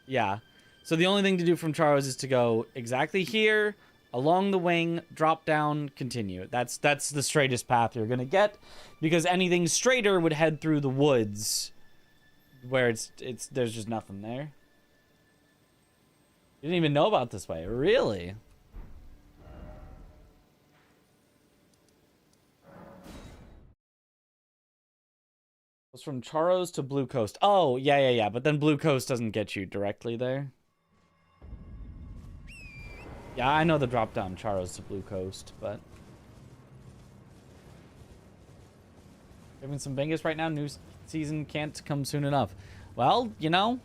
Yeah. So the only thing to do from Charos is to go exactly here, along the wing, drop down, continue. That's the straightest path you're going to get, because anything straighter would head through the woods where there's just nothing there. You didn't even know about this way. Really? It's from Charos to Blue Coast. Oh, yeah. But then Blue Coast doesn't get you directly there. Yeah, I know the drop down Charos to Blue Coast, but... Having some Vegas right now. New season can't come soon enough. Well, you know...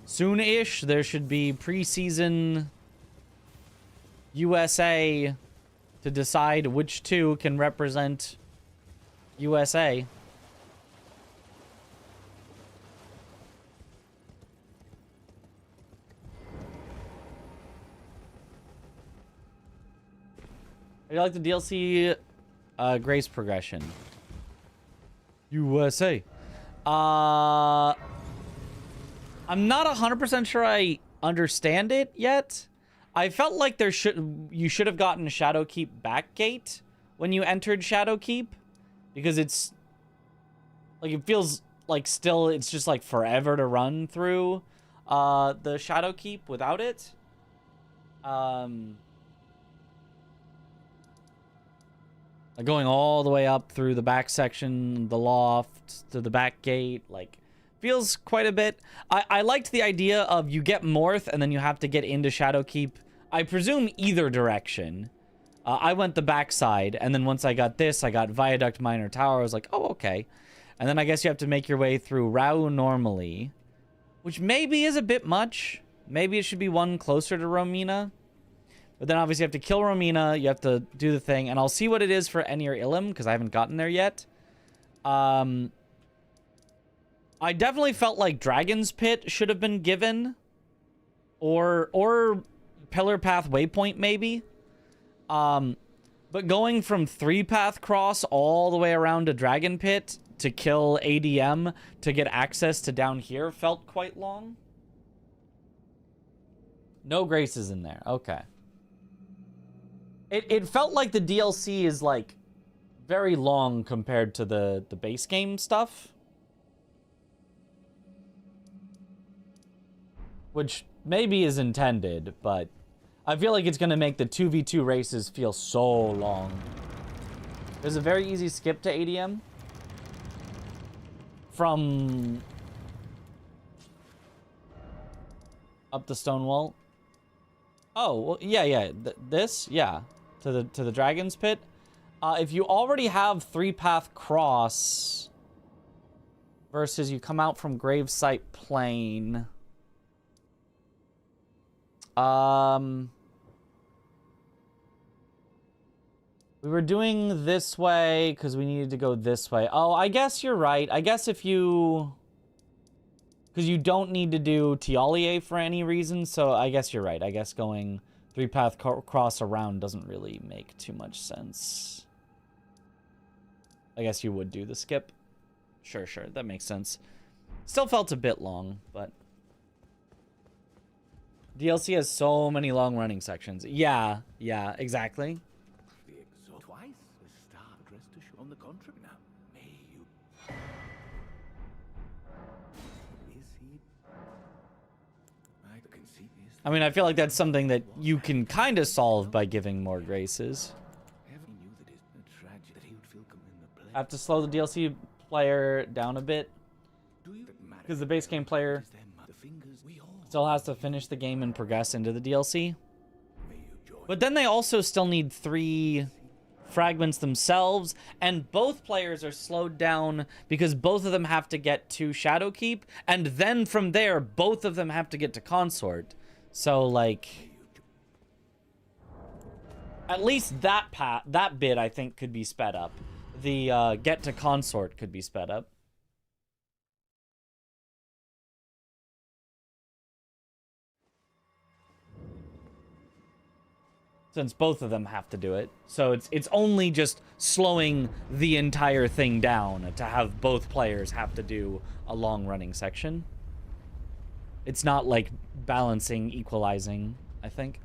Soon-ish, there should be preseason USA to decide which two can represent USA. I like the DLC Grace progression. USA. I'm not 100% sure I understand it yet. I felt like you should have gotten Shadowkeep Backgate when you entered Shadowkeep, because it's like it feels like still it's just like forever to run through the Shadowkeep without it. Like going all the way up through the back section, the loft, to the back gate, like, feels quite a bit. I liked the idea of you get Morth and then you have to get into Shadowkeep. I presume either direction. I went the backside, and then once I got this, I got Viaduct Minor Tower. I was like, oh, okay. And then I guess you have to make your way through Rau normally, which maybe is a bit much. Maybe it should be one closer to Romina. But then obviously you have to kill Romina, you have to do the thing, and I'll see what it is for Enir Illim, because I haven't gotten there yet. I definitely felt like Dragon's Pit should have been given. Or Pillar Path Waypoint, maybe. But going from 3-path cross all the way around to Dragon Pit to kill ADM to get access to down here felt quite long. No Graces in there. Okay. It felt like the DLC is, like, very long compared to the base game stuff. Which maybe is intended, but I feel like it's going to make the 2v2 races feel so long. There's a very easy skip to ADM. From up the stone wall. Oh, well, yeah. This? Yeah. To the Dragon's Pit. If you already have 3-path cross versus you come out from Gravesite Plain. We were doing this way because we needed to go this way. Oh, I guess you're right. I guess if you... Because you don't need to do Tialier for any reason, so I guess you're right. I guess going 3-path cross around doesn't really make too much sense. I guess you would do the skip. Sure, that makes sense. Still felt a bit long, but... DLC has so many long-running sections. Yeah, exactly.
Twice the star addressed to show on the contract now. May you... Is he... The conceit is...
I mean, I feel like that's something that you can kind of solve by giving more graces.
Heaven knew that it's a tragedy that he would feel come in the play.
I have to slow the DLC player down a bit, because the base game player still has to finish the game and progress into the DLC. But then they also still need 3 fragments themselves, and both players are slowed down because both of them have to get to Shadowkeep, and then from there, both of them have to get to Consort. So, like, at least that bit, I think, could be sped up. The get to Consort could be sped up. since both of them have to do it. So it's only just slowing the entire thing down to have both players have to do a long running section. It's not like balancing, equalizing, I think.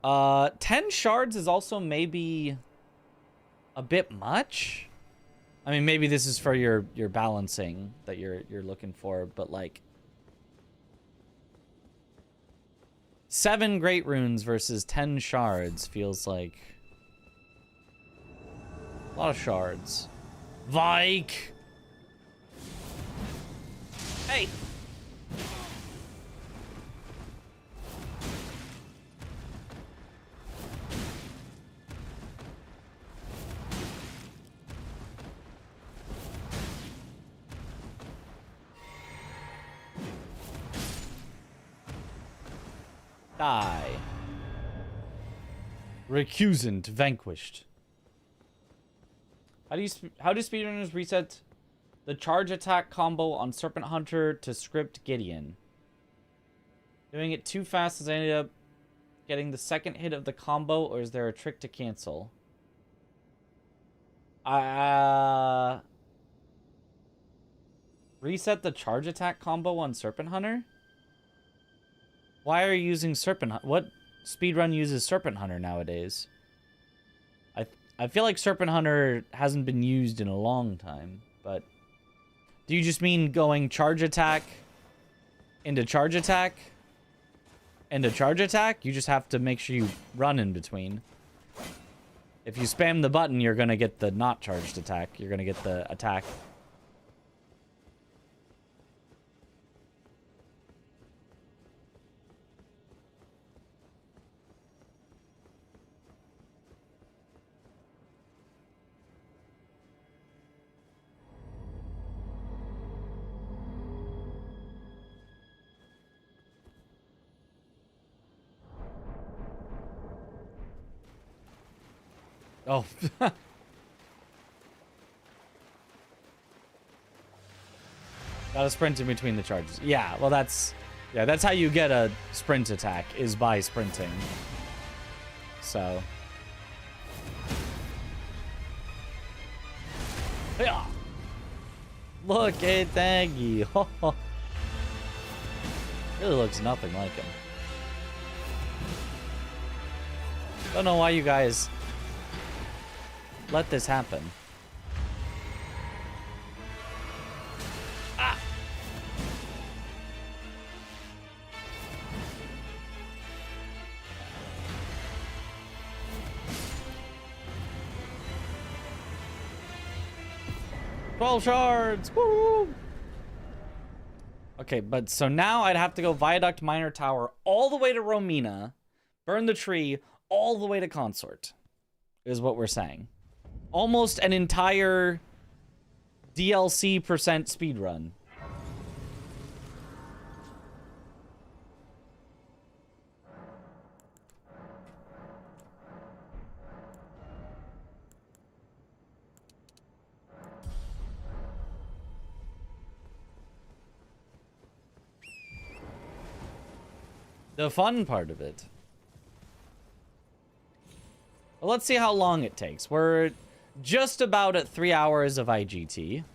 10 shards is also maybe a bit much. I mean, maybe this is for your balancing that you're looking for, but like 7 great runes versus 10 shards feels like a lot of shards. Vike! Hey! Die. Recusant vanquished. How do speedrunners reset the charge attack combo on Serpent Hunter to script Gideon? Doing it too fast as I ended up getting the second hit of the combo, or is there a trick to cancel? Reset the charge attack combo on Serpent Hunter? Why are you using Serpent Hunter? What speedrun uses Serpent Hunter nowadays? I feel like Serpent Hunter hasn't been used in a long time, but... Do you just mean going charge attack into charge attack into charge attack? You just have to make sure you run in between. If you spam the button, you're gonna get the not charged attack. You're gonna get the attack. Oh. Gotta sprint in between the charges. Yeah, well that's how you get a sprint attack, is by sprinting. So. Yeah. Look at Thangy. Really looks nothing like him. Don't know why you guys let this happen. Ah! "12 shards! Woo! Okay, but so now I'd have to go Viaduct Minor Tower all the way to Romina, burn the tree all the way to Consort, is what we're saying. Almost an entire DLC % speedrun. The fun part of it. Well, let's see how long it takes. We're just about at 3 hours of IGT.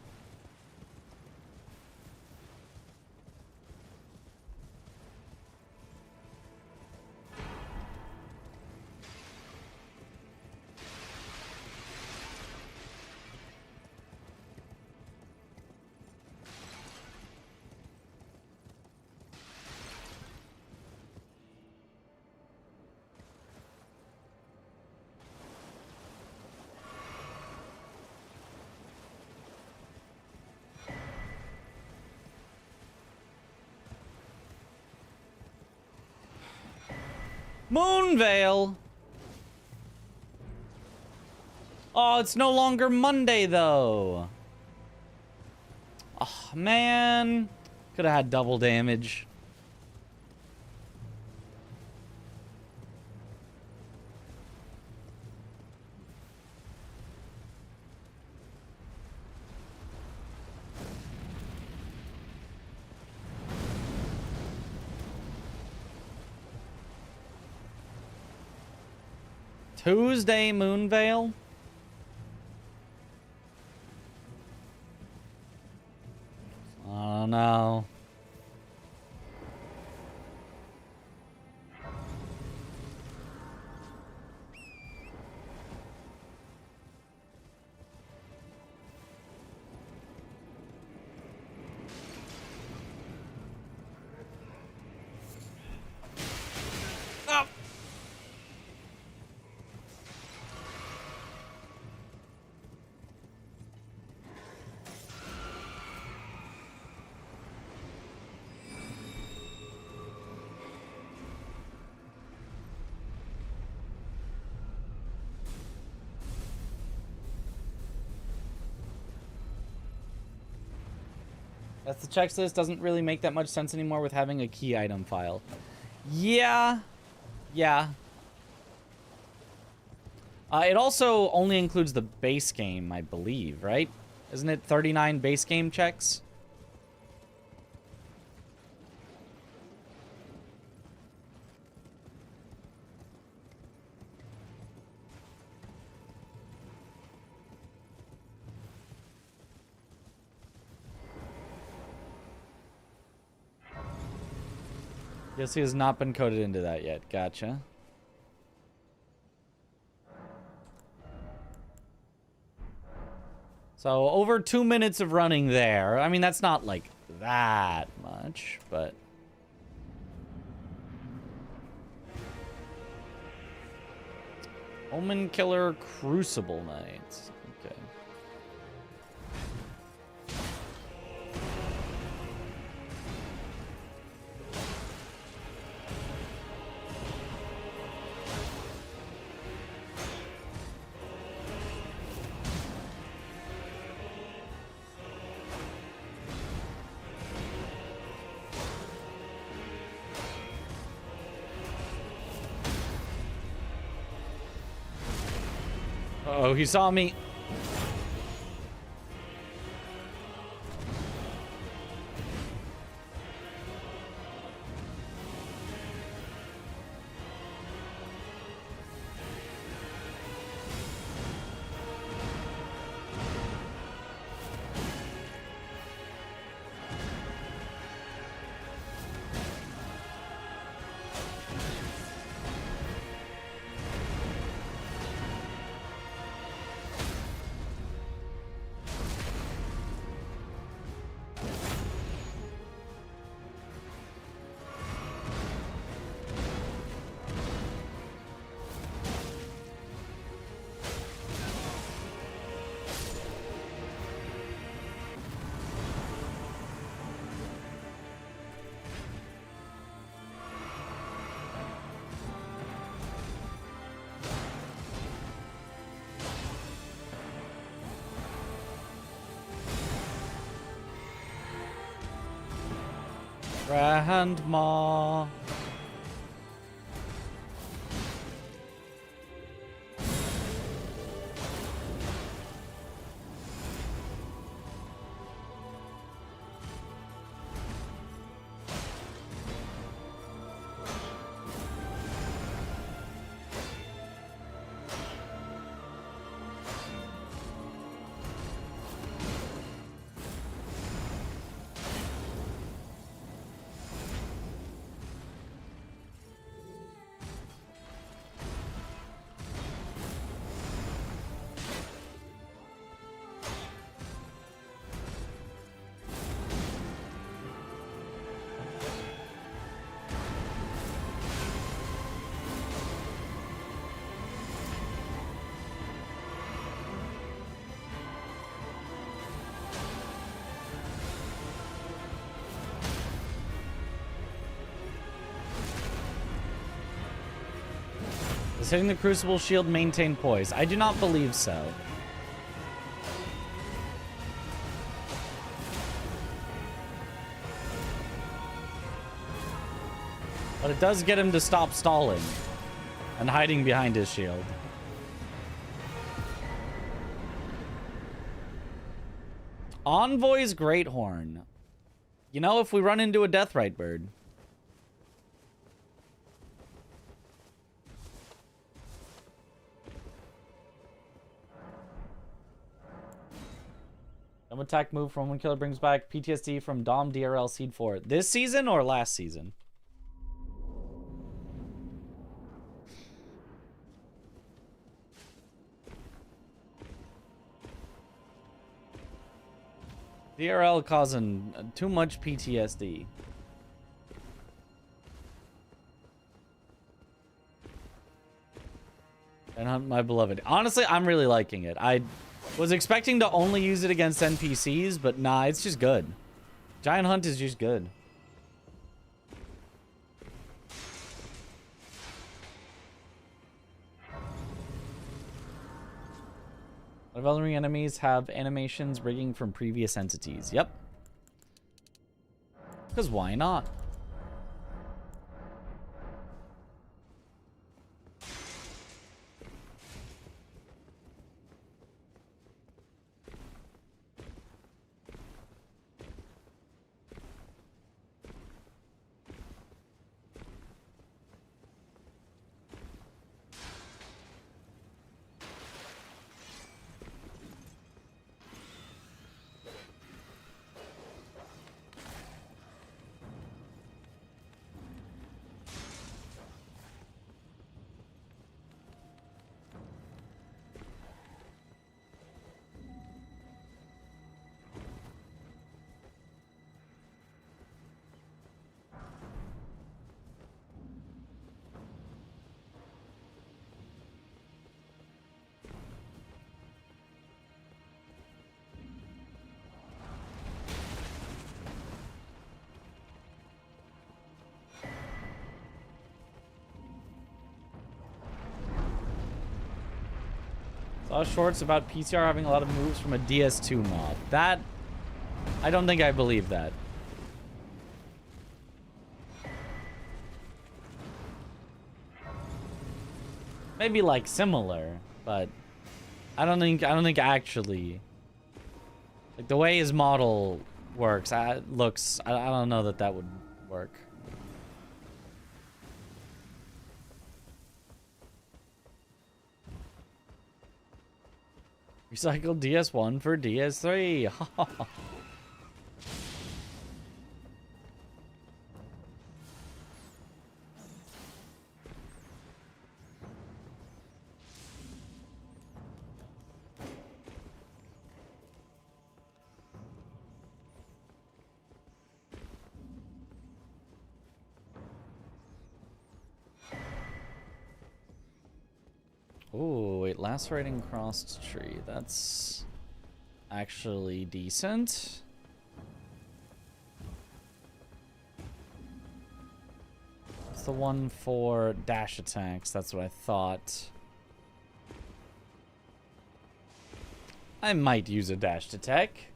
Moonvale! Oh, it's no longer Monday, though. Oh, man. Could have had double damage. Tuesday Moonvale? I don't know. That's the checklist. Doesn't really make that much sense anymore with having a key item file. Yeah. Yeah. It also only includes the base game, I believe, right? Isn't it 39 base game checks? Yes, he has not been coded into that yet. Gotcha. So over 2 minutes of running there. I mean, that's not like that much, but... Omen Killer Crucible Knights. Okay. Uh-oh, he saw me. Grandma. Does hitting the Crucible shield maintain poise? I do not believe so. But it does get him to stop stalling and hiding behind his shield. Envoy's Great Horn. You know, if we run into a Deathrite bird. Some attack move from one killer brings back PTSD from Dom DRL Seed 4. This season or last season? DRL causing too much PTSD. And Hunt My Beloved. Honestly, I'm really liking it. I was expecting to only use it against NPCs, but nah, it's just good. Giant Hunt is just good. A lot of Elden Ring enemies have animations rigging from previous entities. Yep. Because why not? Saw shorts about PCR having a lot of moves from a DS2 mod. That, I don't think I believe that. Maybe like similar, but I don't think actually, like the way his model works, I don't know that would work. Recycled DS1 for DS3. Oh, wait, lacerating crossed tree. That's actually decent. It's the one for dash attacks. That's what I thought. I might use a dash attack.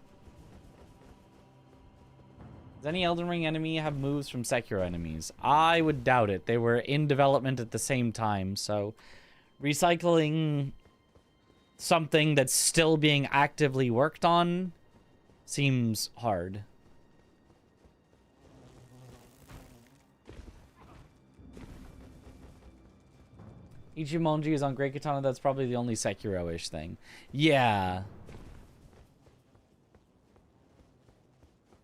Does any Elden Ring enemy have moves from Sekiro enemies? I would doubt it. They were in development at the same time, so recycling something that's still being actively worked on seems hard. Ichimonji is on Great Katana. That's probably the only Sekiro-ish thing. Yeah.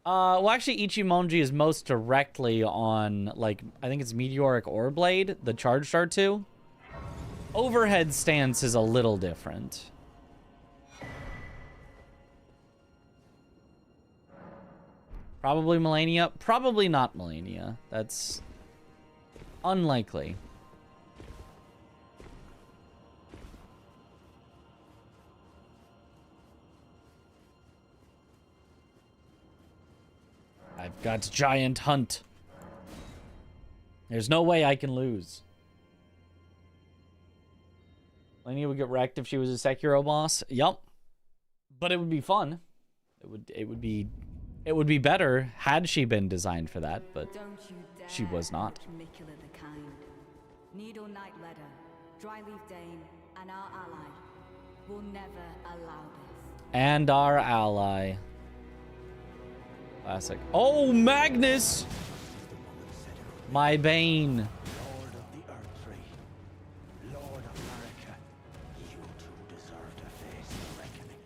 Well, actually, Ichimonji is most directly on, like, I think it's Meteoric Ore Blade, the Charge Star 2. Overhead stance is a little different. Probably Melania. Probably not Melania. That's unlikely. I've got Giant Hunt. There's no way I can lose. Melania would get wrecked if she was a Sekiro boss. Yup. But it would be fun. It would be better had she been designed for that, but she was not.
Needle Knight Ledder, Dryleaf Dane, and our ally will never allow this.
And our ally. Classic. Oh, Magnus! My bane.
Lord of the Earth-Tree, Lord of America, you two deserve to face the reckoning.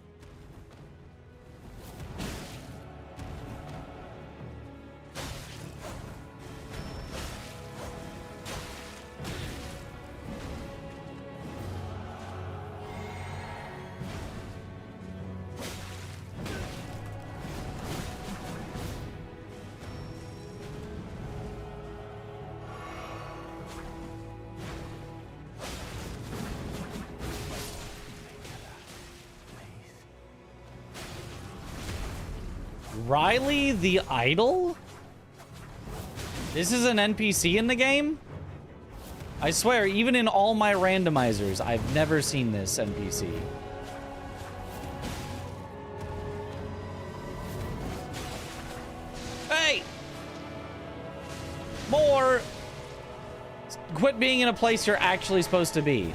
Riley the Idol? This is an NPC in the game? I swear, even in all my randomizers, I've never seen this NPC. Hey! More! Quit being in a place you're actually supposed to be.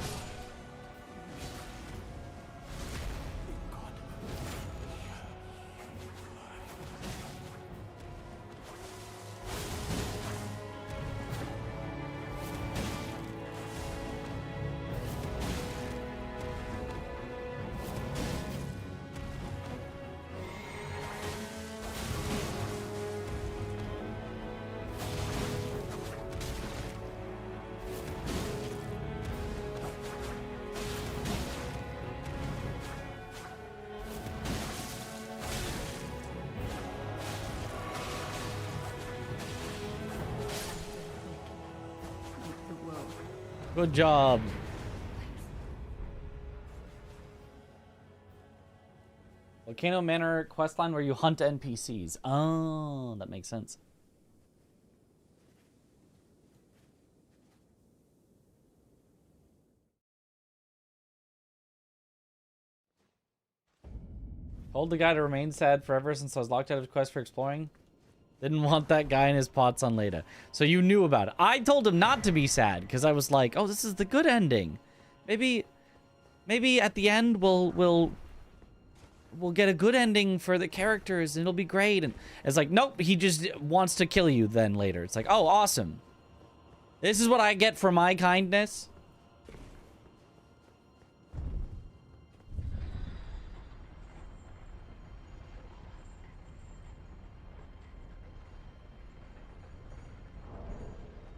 Good job. Volcano Manor questline where you hunt NPCs. Oh, that makes sense. Told the guy to remain sad forever since I was locked out of quest for exploring. Didn't want that guy in his pots on Leda. So you knew about it. I told him not to be sad because I was like, oh, this is the good ending. Maybe at the end we'll get a good ending for the characters and it'll be great. And it's like, nope, he just wants to kill you then later. It's like, oh, awesome. This is what I get for my kindness.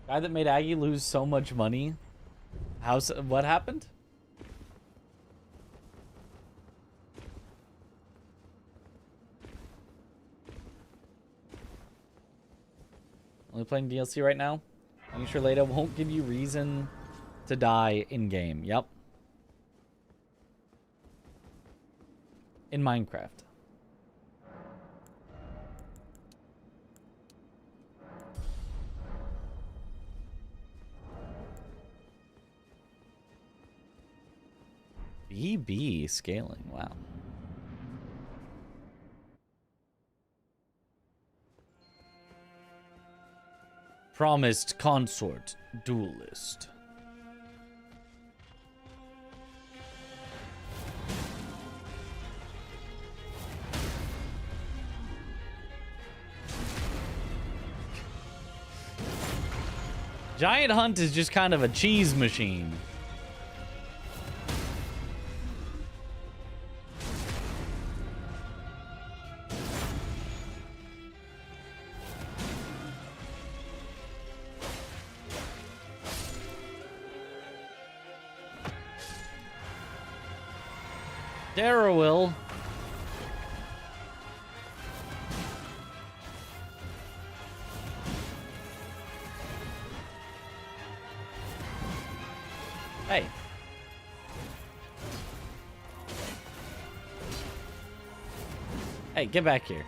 Guy that made Aggie lose so much money. What happened? Only playing DLC right now. Making sure Leda won't give you reason to die in game. Yep. In Minecraft. BB scaling, wow. Promised consort duelist. Giant Hunt is just kind of a cheese machine. Dara will. Hey. Hey, get back here.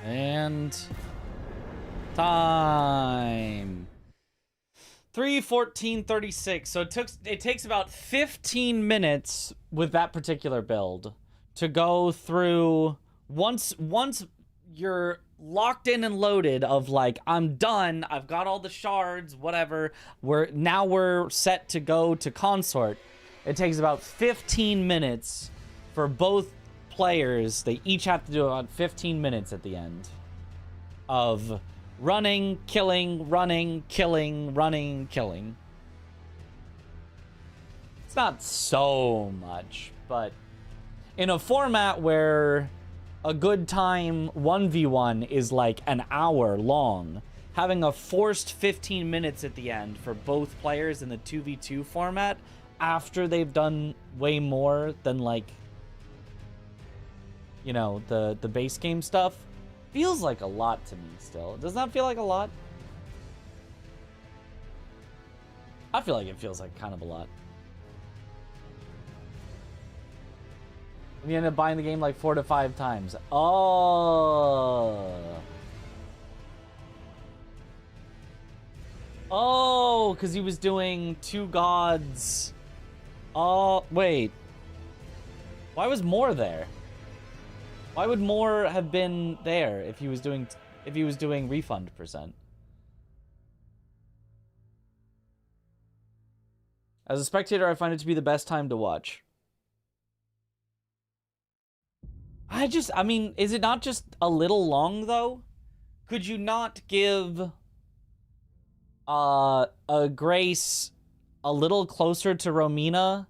And time 3:14:36. So it takes about 15 minutes with that particular build to go through once you're locked in and loaded of like, I'm done, I've got all the shards, whatever, we're set to go to consort. It takes about 15 minutes for both players. They each have to do about 15 minutes at the end of running, killing, running, killing, running, killing. It's not so much, but in a format where a good time 1v1 is like an hour long, having a forced 15 minutes at the end for both players in the 2v2 format after they've done way more than like, you know, the base game stuff, feels like a lot to me still. Does not feel like a lot? I feel like it feels like kind of a lot. And you end up buying the game like 4 to 5 times. Oh. Oh, because he was doing 2 gods. Oh, wait. Why was more there? Why would more have been there if he was doing refund percent? As a spectator, I find it to be the best time to watch. I mean, is it not just a little long though? Could you not give a grace a little closer to Romina,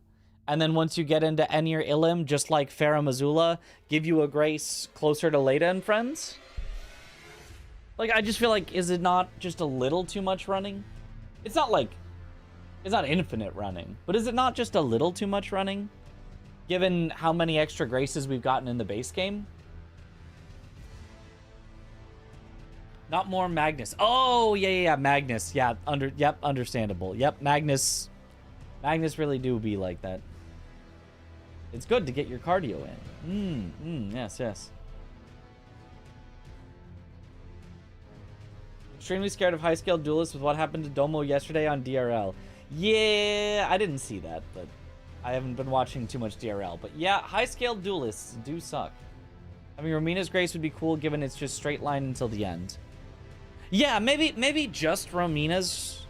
and then once you get into Enir Ilim, just like Farah Mazula, give you a grace closer to Leda and friends? Like, I just feel like, is it not just a little too much running? It's not like, it's not infinite running, but is it not just a little too much running? Given how many extra graces we've gotten in the base game? Not more Magnus. Oh, yeah, Magnus. Yeah, understandable. Yep, Magnus really do be like that. It's good to get your cardio in. Yes. Extremely scared of high-scale duelists with what happened to Domo yesterday on DRL. Yeah, I didn't see that, but I haven't been watching too much DRL. But yeah, high-scale duelists do suck. I mean, Romina's grace would be cool given it's just straight line until the end. Yeah, maybe just Romina's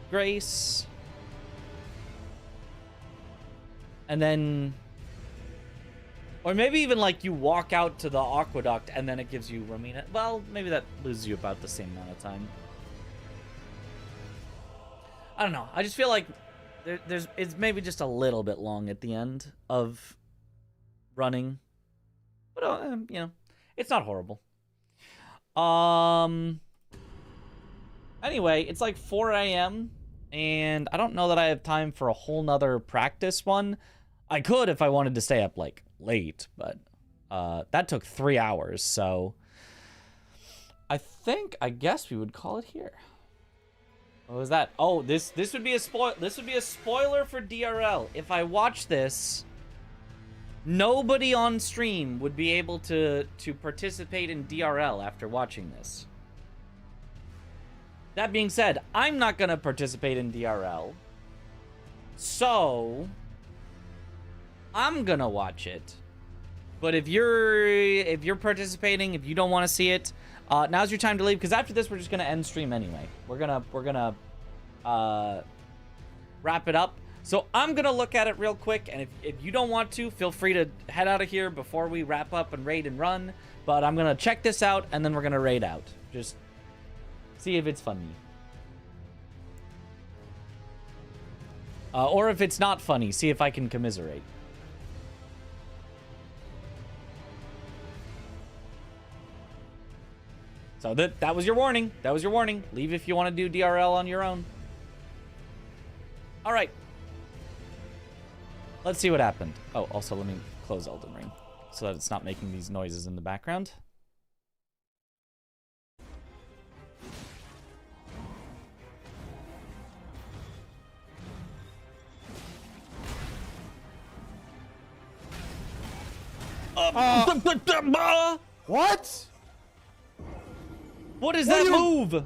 grace. And then... Or maybe even, like, you walk out to the aqueduct and then it gives you Romina. Well, maybe that loses you about the same amount of time. I don't know. I just feel like it's maybe just a little bit long at the end of running. But, you know, it's not horrible. Anyway, it's like 4 a.m. and I don't know that I have time for a whole nother practice one. I could if I wanted to stay up, like, late, but that took 3 hours, so I guess we would call it here. What was that? Oh, this would be a spoiler for DRL. If I watch this, nobody on stream would be able to participate in DRL after watching this. That being said, I'm not gonna participate in DRL, so I'm gonna watch it. But if you're participating, if you don't want to see it, now's your time to leave, because after this we're just gonna end stream anyway. We're gonna wrap it up. So I'm gonna look at it real quick, and if you don't want to, feel free to head out of here before we wrap up and raid and run. But I'm gonna check this out, and then we're gonna raid out. Just see if it's funny. Or if it's not funny, see if I can commiserate. So that was your warning. That was your warning. Leave if you want to do DRL on your own. All right. Let's see what happened. Oh, also let me close Elden Ring so that it's not making these noises in the background.
What?
What is that move?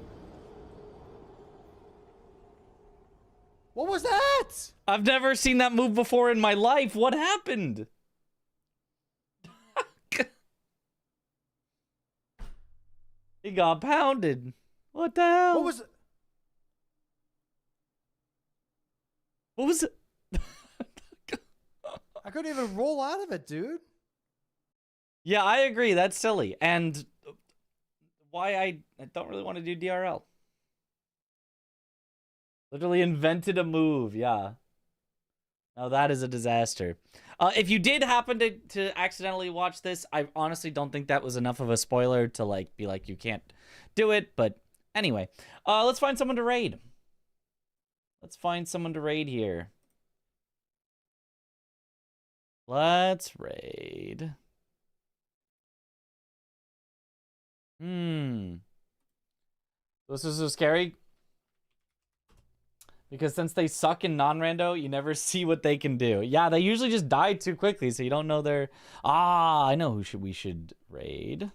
What was that?
I've never seen that move before in my life. What happened? He got pounded. What the hell?
What was it?
What was it?
I couldn't even roll out of it, dude.
Yeah, I agree. That's silly. And why I don't really want to do DRL. Literally invented a move, yeah. Now that is a disaster. If you did happen to accidentally watch this, I honestly don't think that was enough of a spoiler to like be like you can't do it. But anyway, let's find someone to raid. Let's find someone to raid here. Let's raid. This is so scary. Because since they suck in non-rando, you never see what they can do. Yeah, they usually just die too quickly, so you don't know their... Ah, I know who we should raid.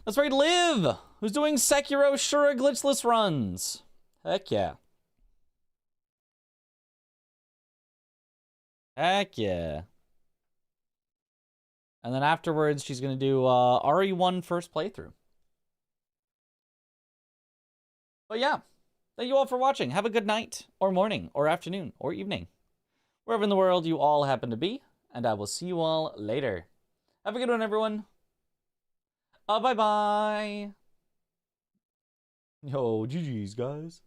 Let's raid Liv, who's doing Sekiro Shura glitchless runs. Heck yeah. Heck yeah. And then afterwards, she's going to do RE1 first playthrough. But yeah, thank you all for watching. Have a good night, or morning, or afternoon, or evening. Wherever in the world you all happen to be, and I will see you all later. Have a good one, everyone. Bye-bye. Yo, GG's, guys.